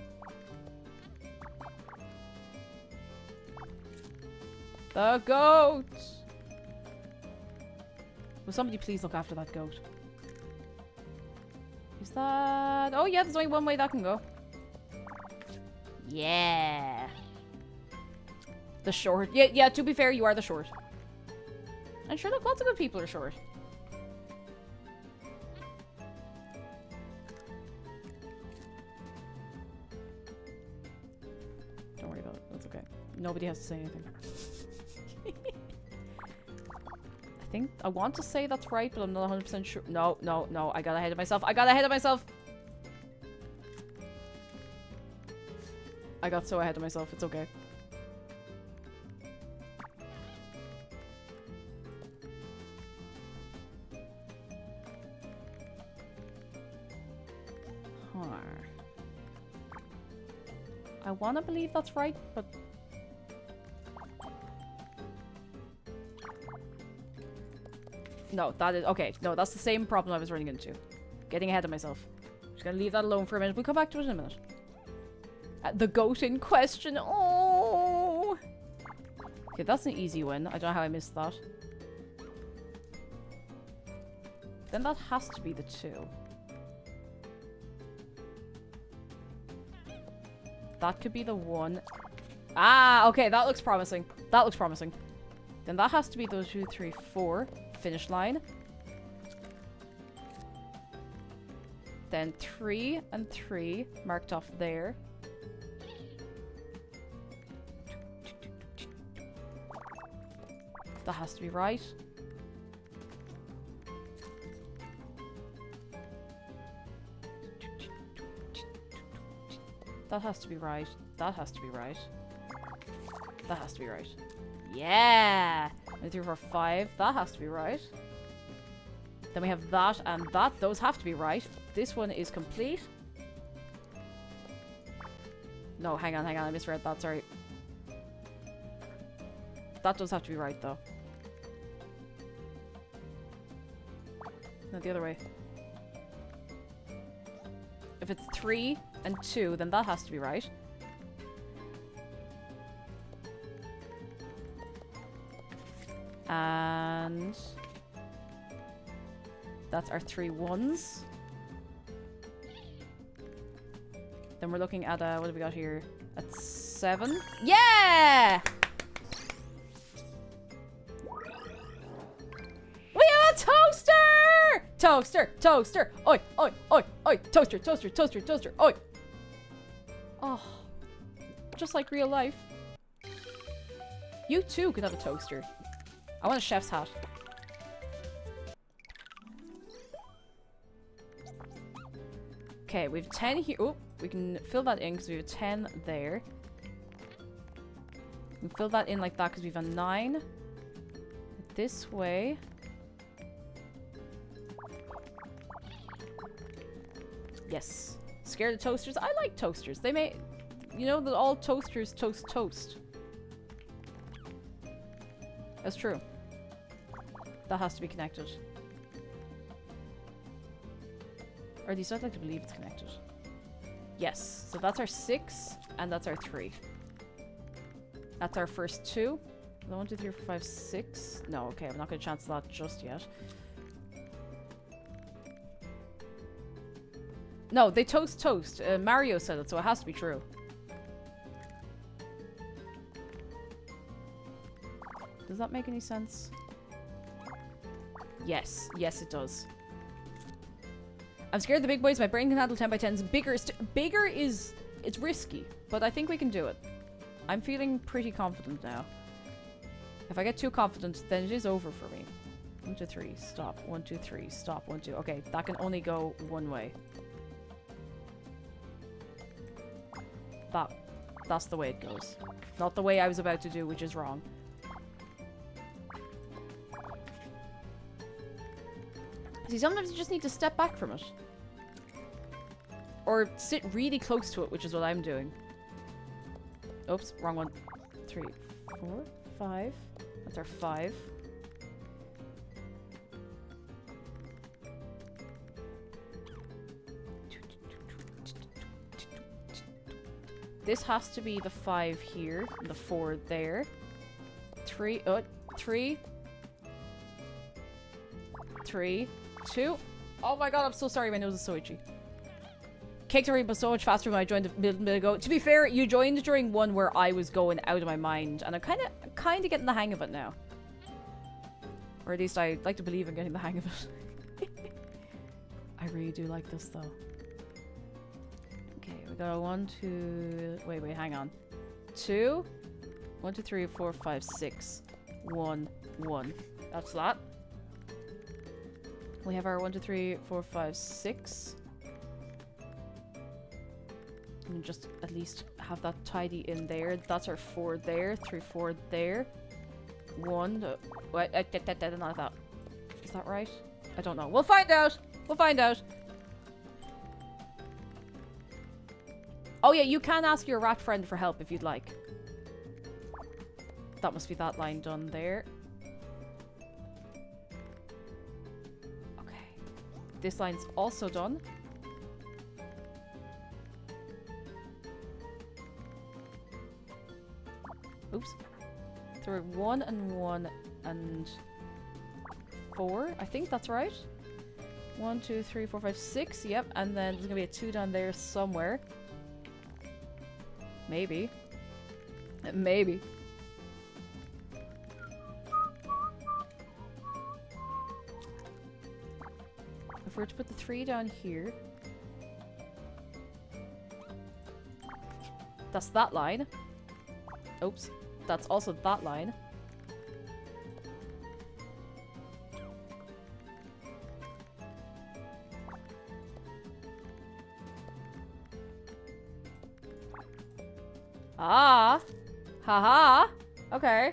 The goat! Will somebody please look after that goat? Is that... Oh yeah, there's only one way that can go. Yeah. The short. Yeah, to be fair, you are the short. And sure, look, lots of good people are short. Don't worry about it. That's okay. Nobody has to say anything. I think I want to say that's right, but I'm not 100% sure. No. I got ahead of myself. I got so ahead of myself. It's okay. I want to believe that's right, but... No, that is... Okay, no, that's the same problem I was running into. Getting ahead of myself. Just gonna leave that alone for a minute. We'll come back to it in a minute. The goat in question. Oh! Okay, that's an easy win. I don't know how I missed that. Then that has to be the 2. That could be the 1. Ah, okay, that looks promising. That looks promising. Then that has to be those 2, 3, 4. Finish line. Then 3 and 3 marked off there. That has to be right. That has to be right. That has to be right. That has to be right. Yeah! 1, 2, 3, 4, 5. That has to be right. Then we have that and that. Those have to be right. This one is complete. No, hang on. I misread that. Sorry. That does have to be right, though. No, the other way. If it's 3 and 2, then that has to be right. And that's our 3 ones. Then we're looking at, what have we got here? At 7. Yeah! We have a toaster! Toaster, toaster, oi, oi, oi, oi, toaster, toaster, toaster, toaster, oi. Oh, just like real life. You too could have a toaster. I want a chef's hat. Okay, we have 10 here. Oh, we can fill that in because we have 10 there. We can fill that in like that because we have a 9. This way. Yes. Scared of toasters? I like toasters. They may... You know that all toasters toast toast. That's true. That has to be connected. Or at least I'd like to believe it's connected. Yes. So that's our 6, and that's our 3. That's our first 2. 1, 2, 3, 4, 5, 6. No, okay, I'm not going to chance that just yet. No, they toast toast. Mario said it, so it has to be true. Does that make any sense? Yes. Yes, it does. I'm scared of the big boys. My brain can handle 10 by 10s. Bigger is... It's risky, but I think we can do it. I'm feeling pretty confident now. If I get too confident, then it is over for me. 1, 2, 3, stop. 1, 2, 3, stop. 1, 2. Okay, that can only go one way. That's the way it goes. Not the way I was about to do, which is wrong. See, sometimes you just need to step back from it. Or sit really close to it, which is what I'm doing. Oops, wrong one. 3, 4, 5. That's our 5. This has to be the 5 here, and the 4 there. 3, 3. 3, 2. Oh my god, I'm so sorry, my nose is so itchy. Cakes are already so much faster when I joined a minute ago. To be fair, you joined during one where I was going out of my mind, and I'm kind of getting the hang of it now. Or at least I like to believe I'm getting the hang of it. I really do like this though. Okay, we got 1, 2... Wait, hang on. 2. 1, 2, 3, 4, 5, 6. 1, 1. That's that. We have our 1, 2, 3, 4, 5, 6. And just at least have that tidy in there. That's our 4 there. 3, 4 there. 1. Wait, not that. Is that right? I don't know. We'll find out. We'll find out. Oh yeah, you can ask your rat friend for help if you'd like. That must be that line done there. Okay. This line's also done. Oops. So we're 1 and 1 and 4. I think that's right. 1, 2, 3, 4, 5, 6. Yep. And then there's gonna be a 2 down there somewhere. Maybe. Maybe. If we were to put the 3 down here. That's that line. Oops. That's also that line. Ah! Haha! Okay.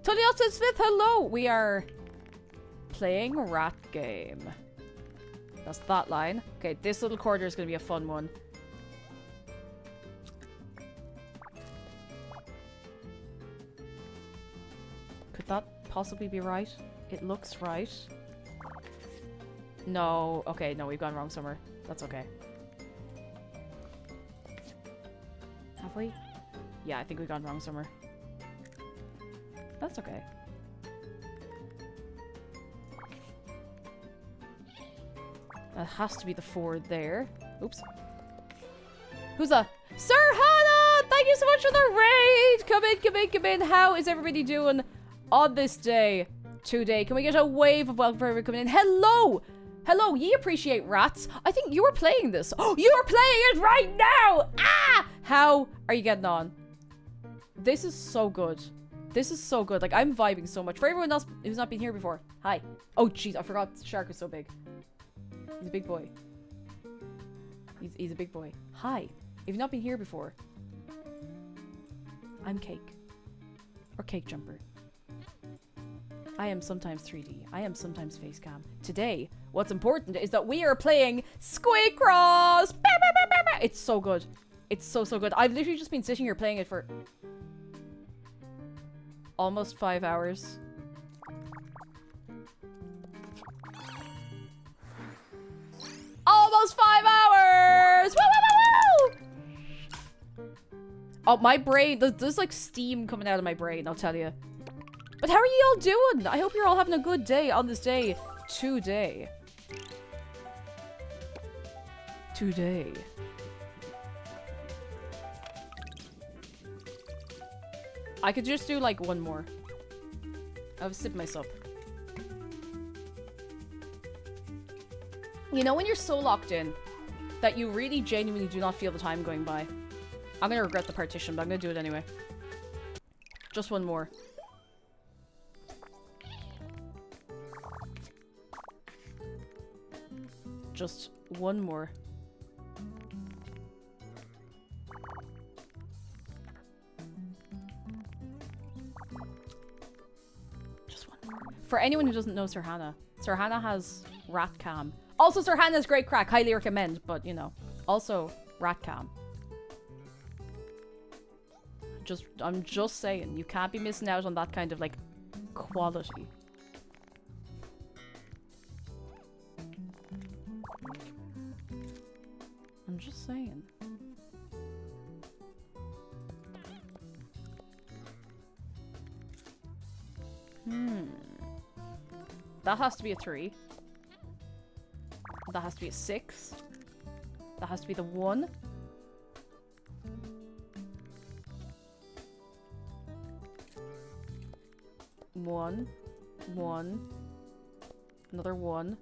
Tony Austin Smith, hello! We are playing Rat Game. That's that line. Okay, this little corner is going to be a fun one. Could that possibly be right? It looks right. No. Okay, no, we've gone wrong somewhere. That's okay. Have we? Yeah, I think we've gone wrong somewhere. That's okay. That has to be the 4 there. Oops. Who's that? Sir Hannah! Thank you so much for the raid! Come in, come in, come in. How is everybody doing on this day? Today. Can we get a wave of welcome for everyone coming in? Hello! Hello, ye appreciate rats. I think you were playing this. Oh, you are playing it right now! Ah! How are you getting on? This is so good. This is so good. Like, I'm vibing so much. For everyone else who's not been here before. Hi. Oh, jeez, I forgot Shark is so big. He's a big boy. He's a big boy. Hi. If you've not been here before, I'm Cake. Or Cake Jumper. I am sometimes 3D. I am sometimes face cam. Today, what's important is that we are playing Squeakross! It's so good. It's so, so good. I've literally just been sitting here playing it for almost 5 hours. Almost 5 hours! Woo, woo, woo, woo! Oh, my brain. There's like steam coming out of my brain, I'll tell you. But how are you all doing? I hope you're all having a good day on this day. Today. I could just do like one more. I'll sip my sup. You know when you're so locked in that you really genuinely do not feel the time going by? I'm gonna regret the partition, but I'm gonna do it anyway. Just one more. Just one more. Just one more. For anyone who doesn't know Sir Hannah has Rat Cam. Also, Sir Hannah's great crack. Highly recommend, but you know. Also, Rat Cam. I'm just saying, you can't be missing out on that kind of like quality. I'm just saying. That has to be a 3. That has to be a 6. That has to be the 1. One. Another 1.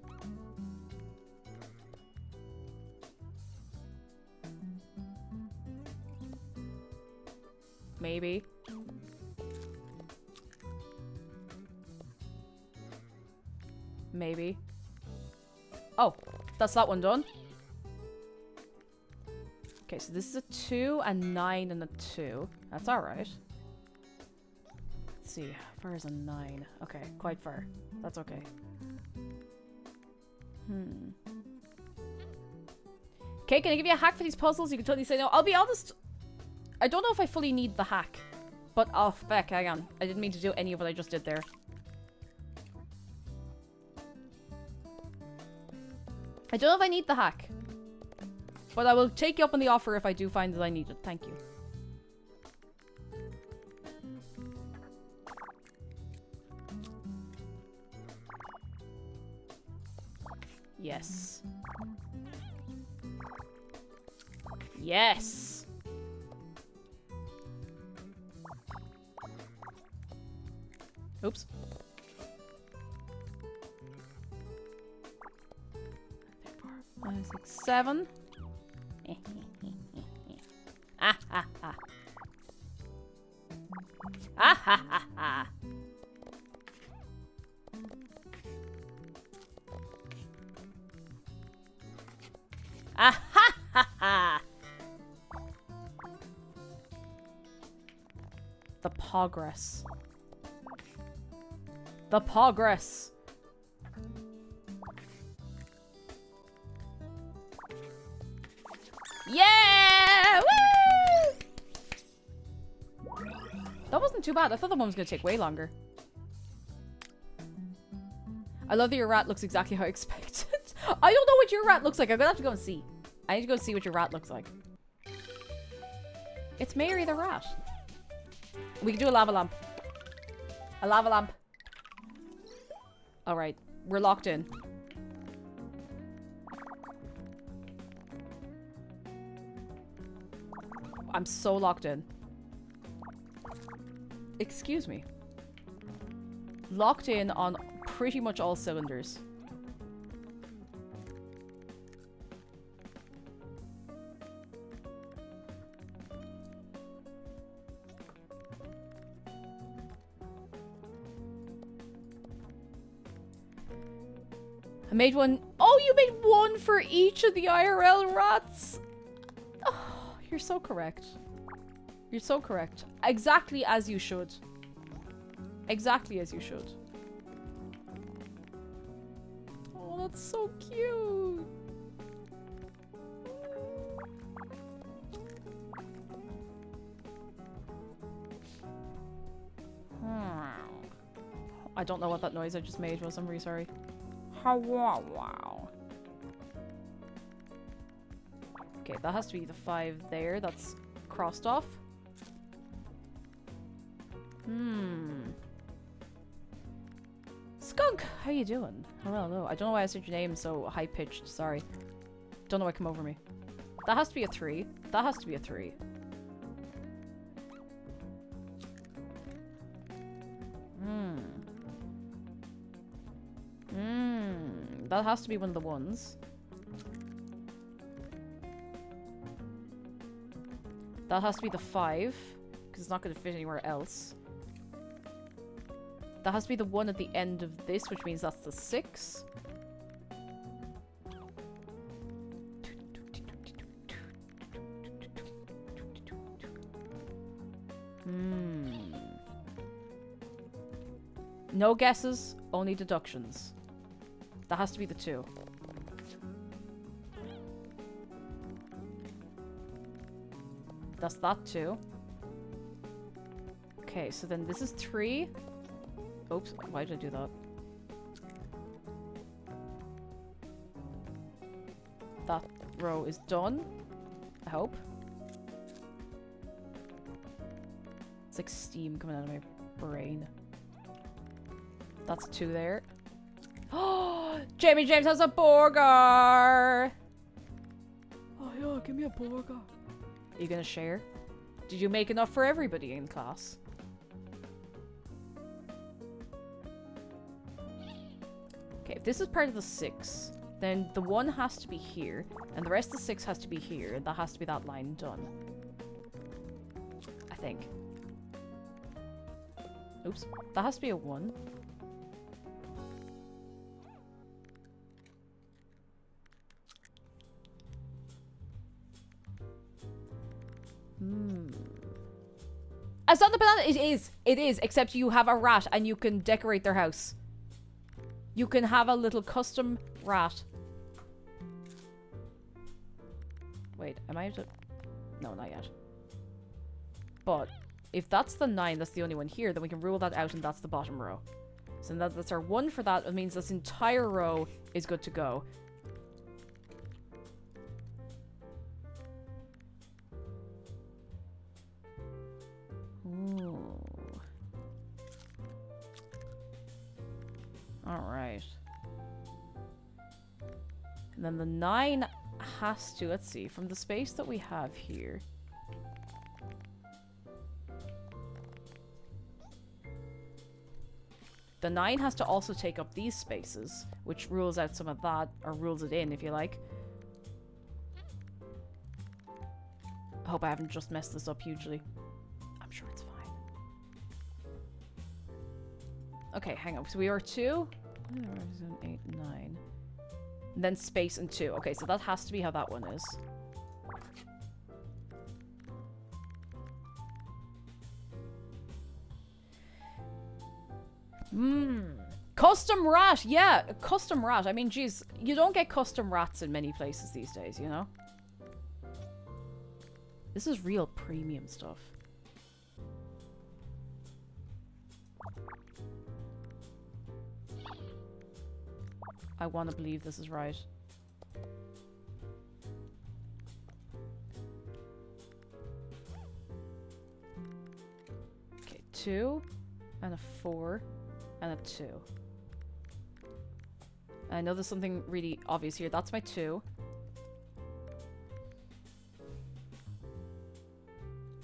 Maybe. Maybe. Oh, that's that one done. Okay, so this is a 2, a 9, and a 2. That's alright. Let's see. How far is a 9? Okay, quite far. That's okay. Okay, can I give you a hack for these puzzles? You can totally say no. I'll be honest. I don't know if I fully need the hack. But, oh, feck, hang on. I didn't mean to do any of what I just did there. I don't know if I need the hack. But I will take you up on the offer if I do find that I need it. Thank you. Yes. Yes! Oops. 5, 6, 7. Ah ha ha. Ah ha ha ha. Ah ha ha ha. The progress. The progress. Yeah! Woo! That wasn't too bad. I thought the one was gonna take way longer. I love that your rat looks exactly how I expected. I don't know what your rat looks like. I'm gonna have to go and see. I need to go see what your rat looks like. It's Mary the rat. We can do a lava lamp. A lava lamp. Alright. We're locked in. I'm so locked in. Excuse me. Locked in on pretty much all cylinders. I made one. Oh, you made one for each of the IRL rats. Oh, you're so correct. You're so correct. Exactly as you should. Exactly as you should. Oh, that's so cute. I don't know what that noise I just made was. I'm really sorry. Wow. Okay, that has to be the 5 there. That's crossed off. Skunk, how you doing? Hello. I don't know why I said your name so high-pitched. Sorry. Don't know what come over me. That has to be a 3. That has to be a 3. That has to be one of the ones. That has to be the 5, because it's not going to fit anywhere else. That has to be the one at the end of this, which means that's the 6. No guesses, only deductions. That has to be the 2. That's that 2. Okay, so then this is 3. Oops, why did I do that? That row is done. I hope. It's like steam coming out of my brain. That's 2 there. Oh, Jamie James has a burger! Oh yeah, give me a burger. Are you gonna share? Did you make enough for everybody in class? Okay, if this is part of the 6, then the 1 has to be here, and the rest of the 6 has to be here, and that has to be that line done. I think. Oops. That has to be a 1. It's not the banana. It is. It is. Except you have a rat and you can decorate their house. You can have a little custom rat. Wait, am I to... No, not yet. But if that's the 9, that's the only one here, then we can rule that out and that's the bottom row. So that's our 1 for that. It means this entire row is good to go. Alright. And then the 9 has to, let's see, from the space that we have here. The 9 has to also take up these spaces, which rules out some of that, or rules it in, if you like. I hope I haven't just messed this up hugely. I'm sure it's fine. Okay, hang on. So we are 2. 8, 9. And then space and 2. Okay, so that has to be how that one is. Custom rat! Yeah, custom rat. I mean, geez, you don't get custom rats in many places these days, you know? This is real premium stuff. I want to believe this is right. Okay, 2 and a 4 and a 2. I know there's something really obvious here. That's my 2.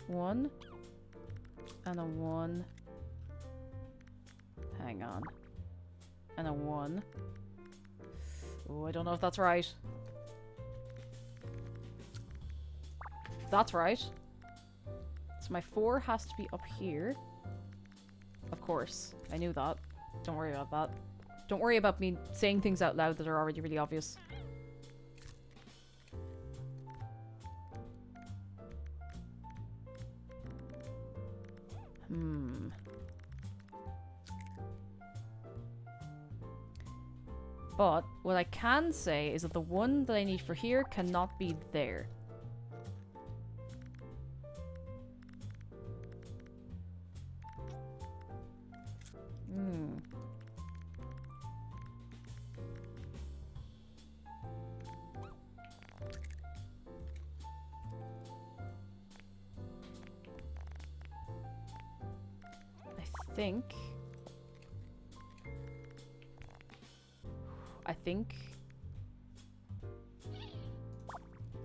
1 and a 1. Hang on. And a 1. Oh, I don't know if that's right. That's right. So my 4 has to be up here. Of course. I knew that. Don't worry about that. Don't worry about me saying things out loud that are already really obvious. But what I can say is that the one that I need for here cannot be there.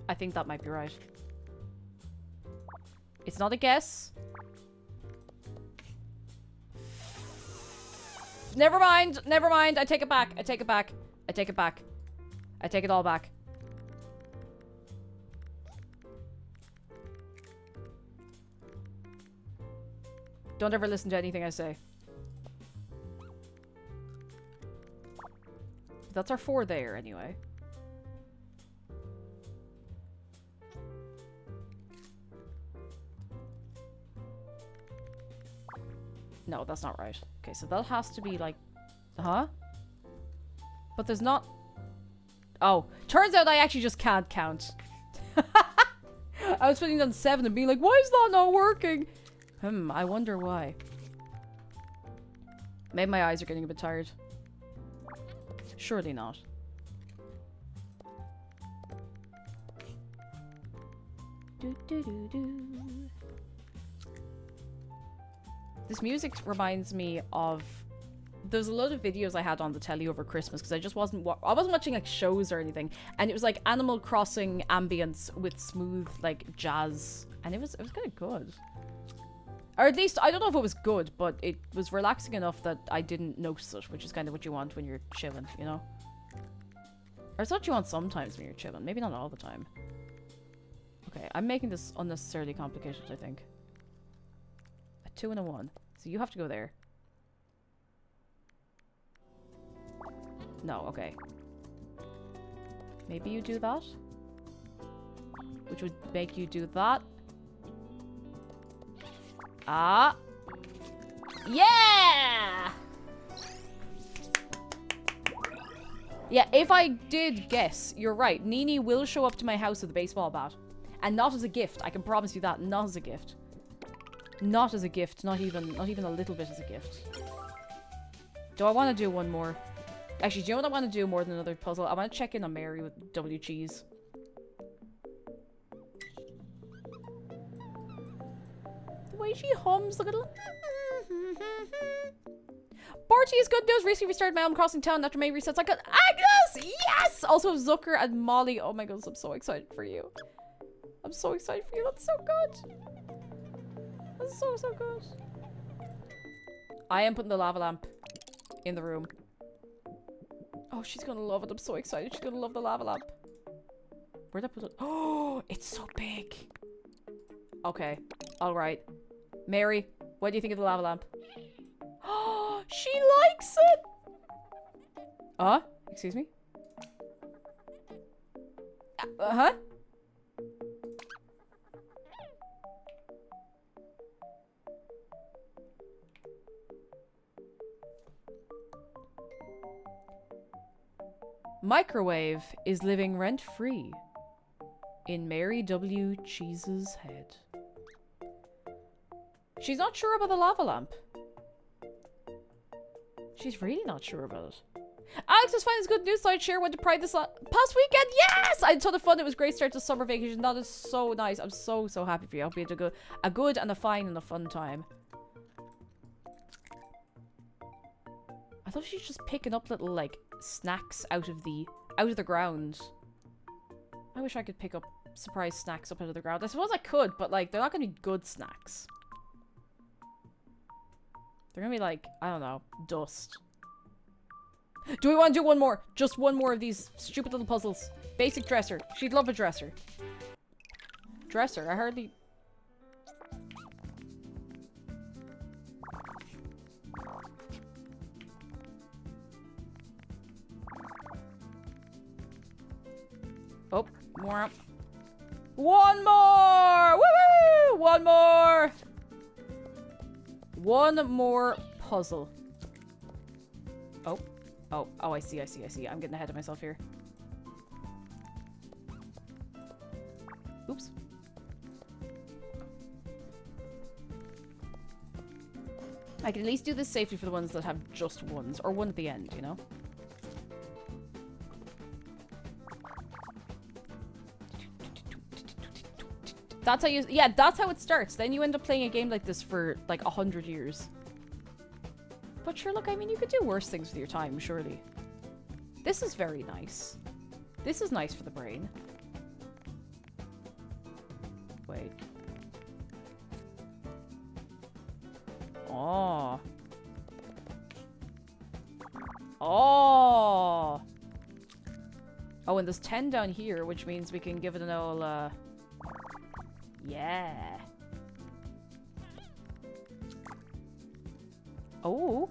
I think that might be right. It's not a guess. Never mind. Never mind. I take it back. I take it back. I take it back. I take it all back. Don't ever listen to anything I say. That's our 4 there, anyway. No, that's not right. Okay, so that has to be like... Huh? But there's not... Oh, turns out I actually just can't count. I was putting down 7 and being like, why is that not working? I wonder why. Maybe my eyes are getting a bit tired. Surely not. This music reminds me of... There's a lot of videos I had on the telly over Christmas because I just wasn't watching like shows or anything, and it was like Animal Crossing ambience with smooth like jazz, and it was kind of good. Or at least I don't know if it was good, but it was relaxing enough that I didn't notice it, which is kind of what you want when you're chilling, you know? Or it's what you want sometimes when you're chilling, maybe not all the time. Okay, I'm making this unnecessarily complicated, I think. A 2 and a 1. So you have to go there. No, okay. Maybe you do that? Which would make you do that. Ah. Yeah! Yeah, if I did guess, you're right. Nini will show up to my house with a baseball bat. And not as a gift. I can promise you that. Not as a gift. Not as a gift. Not even a little bit as a gift. Do I want to do one more? Actually, do you know what I want to do more than another puzzle? I want to check in on Mary with W cheese. The way she hums, look at it. Barty is good news. Recently restarted my own crossing town after May resets. I got Agnes! Yes! Also Zucker and Molly. Oh my goodness, I'm so excited for you. I'm so excited for you. That's so good. That's so good. I am putting the lava lamp in the room. Oh, she's gonna love it. I'm so excited. She's gonna love the lava lamp. Where'd I put it? Oh, it's so big. Okay. Alright. Mary, what do you think of the lava lamp? Oh, she likes it! Excuse me? Huh? Microwave is living rent-free in Mary W. Cheese's head. She's not sure about the lava lamp. She's really not sure about it. Alex just find this good news, so I'd share when to Pride this past weekend. Yes! I had a ton of fun. It was a great start to summer vacation. That is so nice. I'm so happy for you. I hope you had a good and a fine and a fun time. I thought she was just picking up little, like, snacks out of the ground. I wish I could pick up surprise snacks up out of the ground. I suppose I could, but, like, they're not gonna be good snacks. They're gonna be, like, I don't know, dust. Do we want to do one more? Just one more of these stupid little puzzles. Basic dresser. She'd love a dresser. Dresser? I hardly... Oh, more. One more! Woo! One more! One more puzzle. Oh. Oh, I see. I'm getting ahead of myself here. Oops. I can at least do this safely for the ones that have just ones. Or one at the end, you know? That's how you... Yeah, that's how it starts. Then you end up playing a game like this for, like, 100 years. But sure, look, I mean, you could do worse things with your time, surely. This is very nice. This is nice for the brain. Wait. Oh. Oh! Oh, and there's 10 down here, which means we can give it an old, yeah. Oh.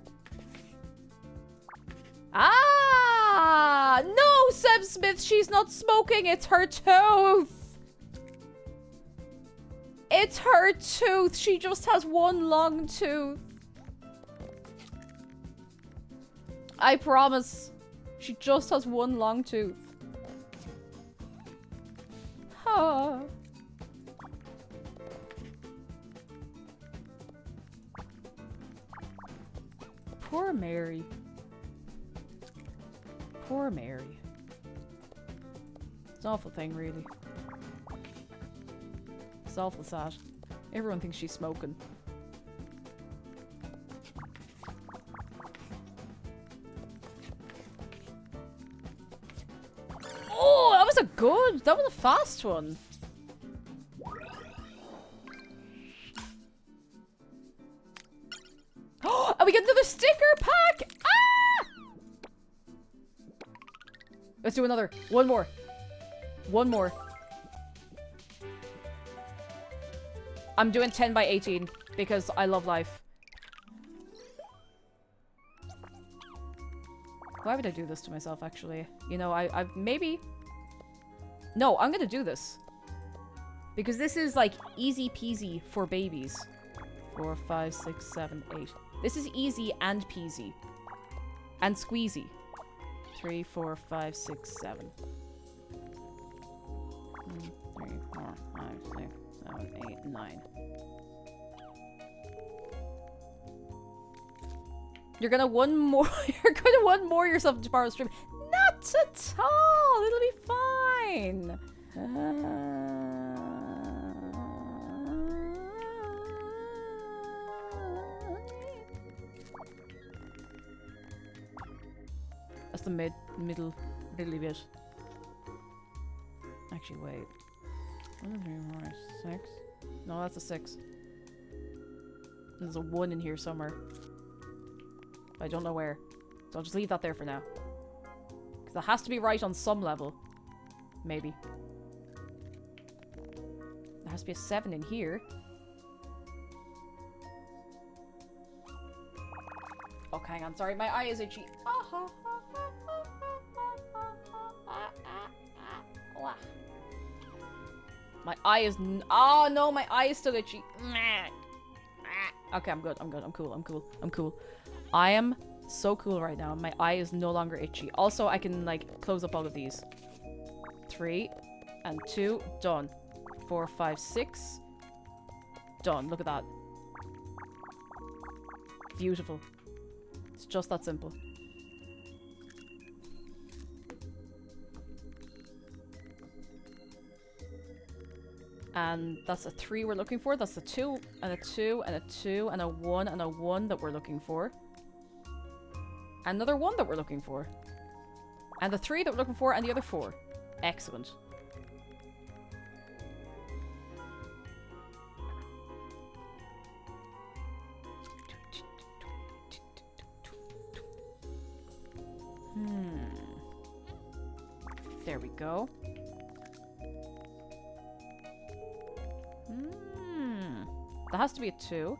Ah! No, Seb Smith, she's not smoking. It's her tooth. It's her tooth. She just has one long tooth. I promise. She just has one long tooth. Huh. Poor Mary. Poor Mary. It's an awful thing, really. It's awful sad. Everyone thinks she's smoking. Oh, that was a fast one. Oh, and we get another sticker pack! Ah! Let's do another. One more. One more. I'm doing 10 by 18 because I love life. Why would I do this to myself, actually? You know, I maybe... No, I'm gonna do this. Because this is, like, easy peasy for babies. 4, 5, 6, 7, 8. This is easy and peasy. And squeezy. 3, 4, 5, 6, 7. 3, 4, 5, 6, 7, 8, 9. You're gonna one more. You're gonna one more yourself in tomorrow's stream. Not at all. It'll be fine. That's the middle bit. Actually, wait. 1, 3, 4, 6. No, that's a 6. There's a 1 in here somewhere. I don't know where. So I'll just leave that there for now. Because it has to be right on some level. Maybe. There has to be a 7 in here. Oh, hang on. Sorry, my eye is itchy. My eye is... Oh, no, my eye is still itchy. Okay, I'm good. I'm good. I'm cool. I'm cool. I'm cool. I am so cool right now. My eye is no longer itchy. Also, I can, like, close up all of these. 3 and 2. Done. 4, 5, 6. Done. Look at that. Beautiful. It's just that simple. And that's a 3 we're looking for. That's a 2 and a 2 and a 2 and a 1 and a 1 that we're looking for. Another 1 that we're looking for. And the 3 that we're looking for and the other 4. Excellent. There we go. That has to be a 2.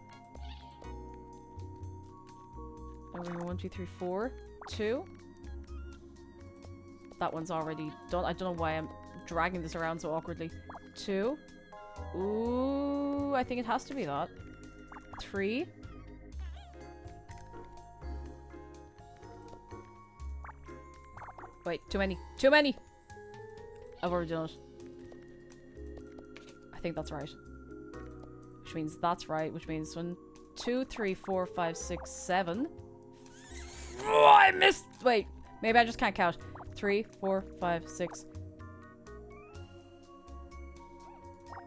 1, 2, 3, 4. 2. That one's already done. I don't know why I'm dragging this around so awkwardly. 2. Ooh, I think it has to be that. 3. Wait, too many. Too many! I've already done it. I think that's right. Which means that's right, which means 1, 2, 3, 4, 5, 6, 7. Oh, I missed! Wait, maybe I just can't count. 3, 4, 5, 6.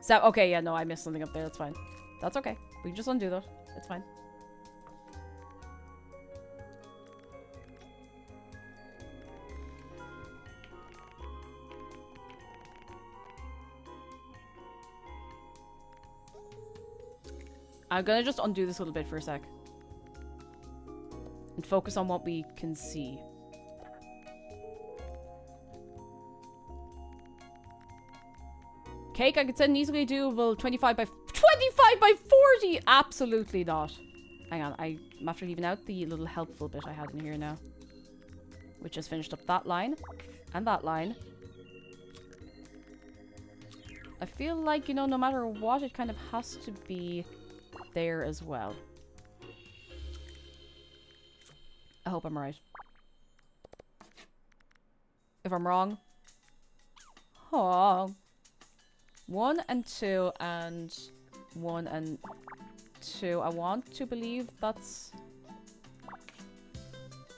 7. Okay, yeah, no, I missed something up there. That's fine. That's okay. We can just undo that. It's fine. I'm gonna just undo this a little bit for a sec. And focus on what we can see. Cake, I could send easily doable 25 by 40! Absolutely not. Hang on, I'm after leaving out the little helpful bit I had in here now. Which has finished up that line. And that line. I feel like, you know, no matter what, it kind of has to be there as well. I hope I'm right. If I'm wrong, oh, 1 and 2 and 1 and 2. I want to believe that's...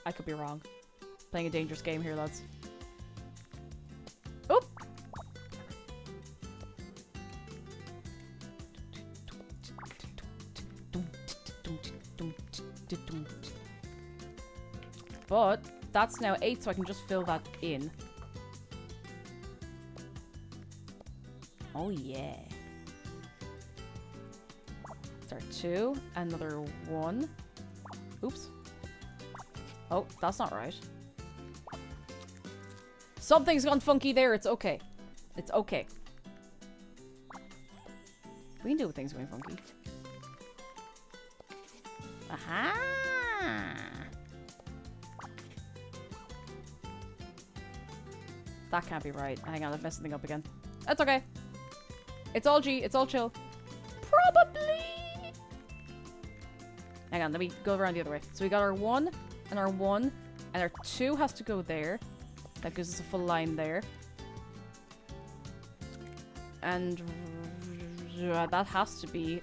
I could be wrong. Playing a dangerous game here, lads. Oop! But that's now 8, so I can just fill that in. Oh yeah. Start 2, another 1. Oops. Oh, that's not right. Something's gone funky there. It's okay. It's okay. We can deal with things going funky. Aha! That can't be right. Hang on, I've messed something up again. That's okay. It's all G. It's all chill. Probably. Hang on, let me go around the other way. So we got our 1 and our 1 and our 2 has to go there. That gives us a full line there. And that has to be.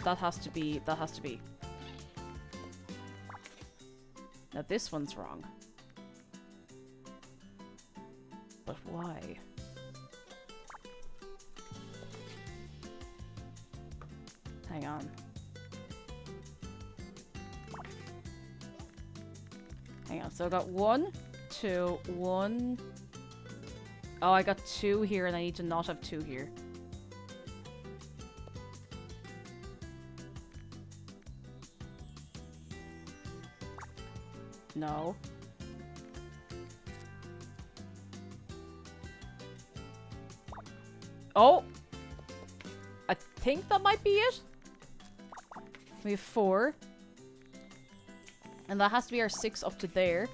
That has to be. That has to be. Now this one's wrong. But why? Hang on. Hang on. So I got 1, 2, 1. Oh, I got 2 here and I need to not have 2 here. No. Oh! I think that might be it. We have 4. And that has to be our 6 up to there.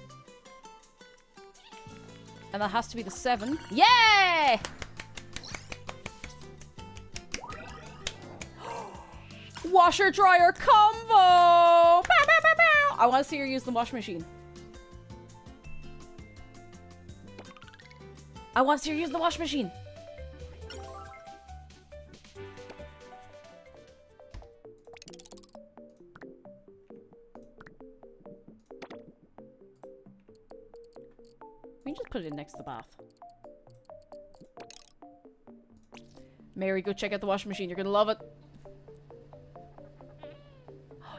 And that has to be the 7. Yay! Washer dryer combo! Bow, bow, bow, bow. I want to see her use the washing machine. I want to see her use the washing machine. We can just put it in next to the bath. Mary, go check out the washing machine. You're gonna love it.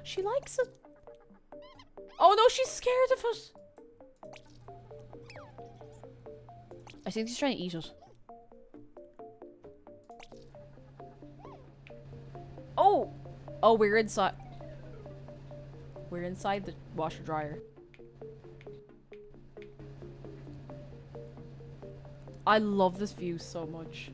She likes it. Oh no, she's scared of it. I think she's trying to eat it. Oh! Oh, we're inside. We're inside the washer dryer. I love this view so much.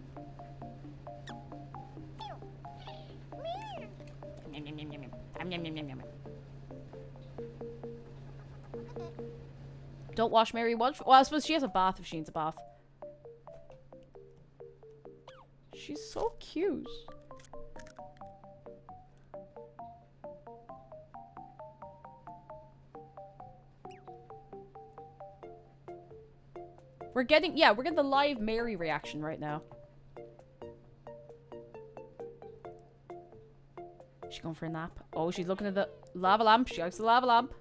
Don't wash Mary. Well, I suppose she has a bath if she needs a bath. She's so cute. We're getting the live Mary reaction right now. She's going for a nap. Oh, she's looking at the lava lamp. She likes the lava lamp.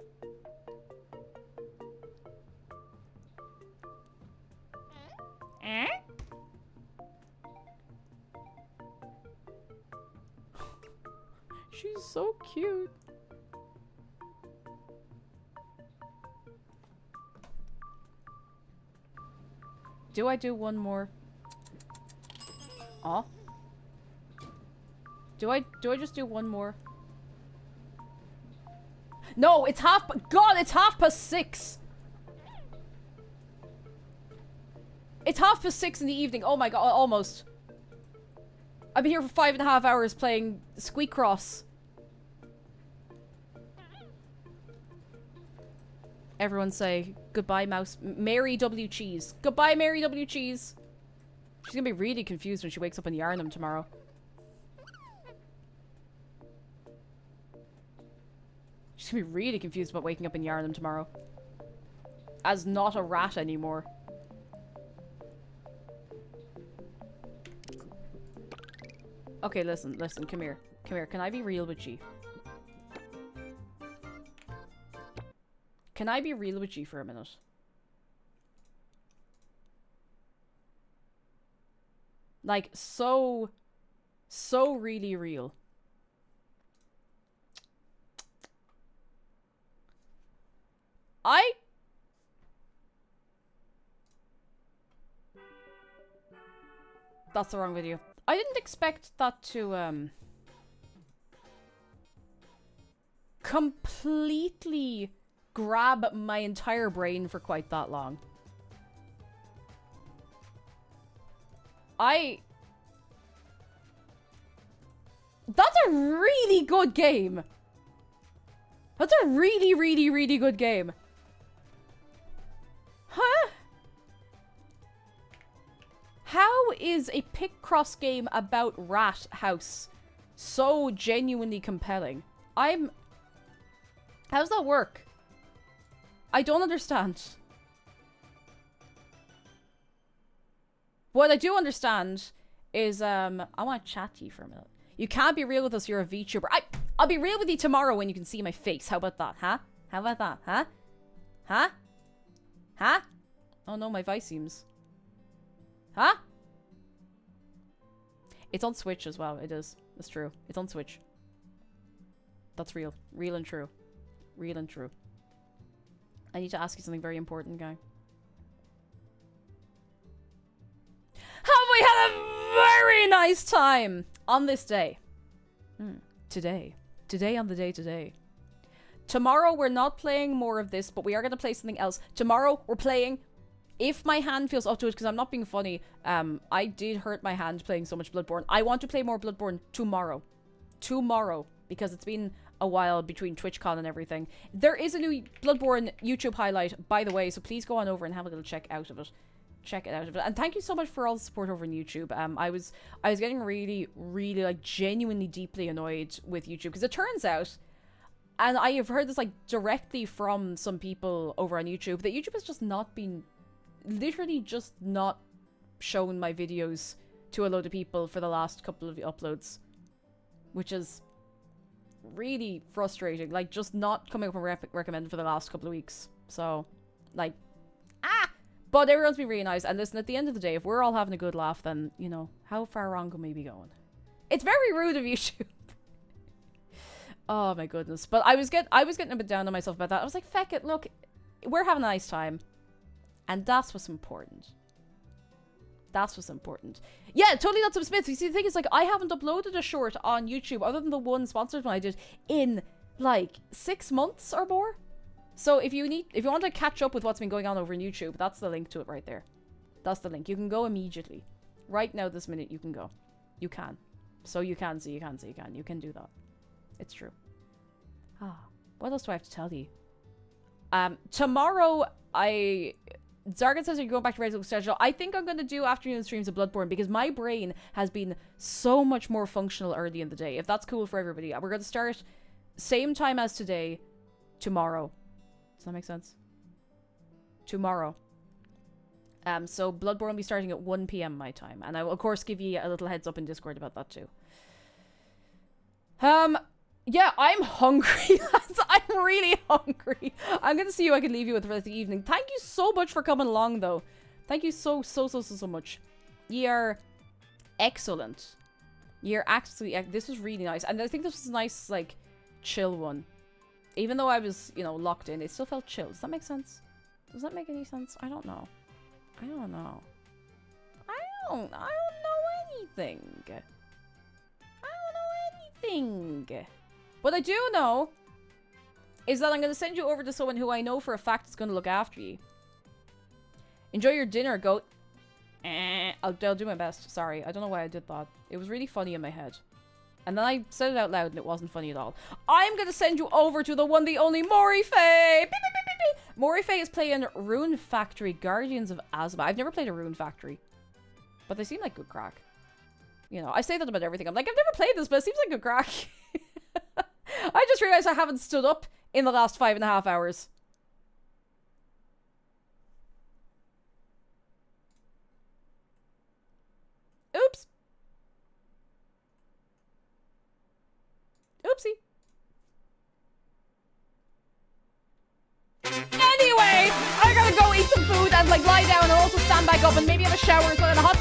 She's so cute. Do I do one more? Oh. Do I just do one more? No, it's God, it's 6:30. It's 6:30 in the evening. Oh my god, almost. I've been here for 5.5 hours playing Squeakross. Everyone say goodbye, mouse. Mary W. Cheese. Goodbye, Mary W. Cheese. She's gonna be really confused when she wakes up in Yarnum tomorrow. She's gonna be really confused about waking up in Yarnum tomorrow. As not a rat anymore. Okay, listen, come here. Come here, can I be real with you? Can I be real with you for a minute? Like, so really real. That's the wrong video. I didn't expect that to, completely grab my entire brain for quite that long. That's a really good game. That's a really, really, really good game. Huh? How is a Picross game about Rat House so genuinely compelling? How does that work? I don't understand. What I do understand is, I want to chat to you for a minute. You can't be real with us, you're a VTuber. I'll be real with you tomorrow when you can see my face. How about that, huh? How about that, huh? Huh? Huh? Oh no, my voice seems... Huh? It's on Switch as well, it is. That's true. It's on Switch. That's real. Real and true. Real and true. I need to ask you something very important, guy. Have we had a very nice time on this day? Today. Today on the day today. Tomorrow we're not playing more of this, but we are going to play something else. Tomorrow we're playing... If my hand feels up to it, because I'm not being funny, I did hurt my hand playing so much Bloodborne. I want to play more Bloodborne tomorrow. Tomorrow. Because it's been a while between TwitchCon and everything. There is a new Bloodborne YouTube highlight, by the way, so please go on over and have a little check out of it. Check it out of it. And thank you so much for all the support over on YouTube. I was getting really, really, like, genuinely deeply annoyed with YouTube. Because it turns out, and I have heard this, like, directly from some people over on YouTube, that YouTube has just not been... literally just not shown my videos to a load of people for the last couple of uploads, which is really frustrating. Like, just not coming up and recommended for the last couple of weeks. So, like, But everyone's been really nice. And listen, at the end of the day, if we're all having a good laugh, then, you know, how far wrong can we be going? It's very rude of YouTube. Oh my goodness. But I was getting a bit down on myself about that. I was like, feck it, look, we're having a nice time. And that's what's important. That's what's important. Yeah, totally not some Smith. You see, the thing is, like, I haven't uploaded a short on YouTube other than the one sponsored one I did in, like, 6 months or more. So if you want to catch up with what's been going on over in YouTube, that's the link to it right there. That's the link. You can go immediately. Right now, this minute, you can go. You can. So you can. You can do that. It's true. What else do I have to tell you? Tomorrow, Zargan says you're going back to regular schedule. I think I'm going to do afternoon streams of Bloodborne because my brain has been so much more functional early in the day. If that's cool for everybody. We're going to start same time as today, tomorrow. Does that make sense? Tomorrow. So Bloodborne will be starting at 1 p.m. my time. And I will, of course, give you a little heads up in Discord about that too. Yeah, I'm hungry. I'm really hungry. I'm going to see who I can leave you with for the evening. Thank you so much for coming along, though. Thank you so much. You are excellent. You're actually... This was really nice. And I think this was a nice, like, chill one. Even though I was, you know, locked in, it still felt chill. Does that make sense? Does that make any sense? I don't know. I don't know anything. What I do know is that I'm going to send you over to someone who I know for a fact is going to look after you. Enjoy your dinner, goat. I'll do my best. Sorry, I don't know why I did that. It was really funny in my head. And then I said it out loud and it wasn't funny at all. I'm going to send you over to the one, the only Morifei. Morifei is playing Rune Factory Guardians of Azuma. I've never played a Rune Factory. But they seem like good crack. You know, I say that about everything. I'm like, I've never played this, but it seems like good crack. I just realized I haven't stood up in the last 5.5 hours. Oops. Oopsie. Anyway, I gotta go eat some food and like lie down and also stand back up and maybe have a shower as well and a hot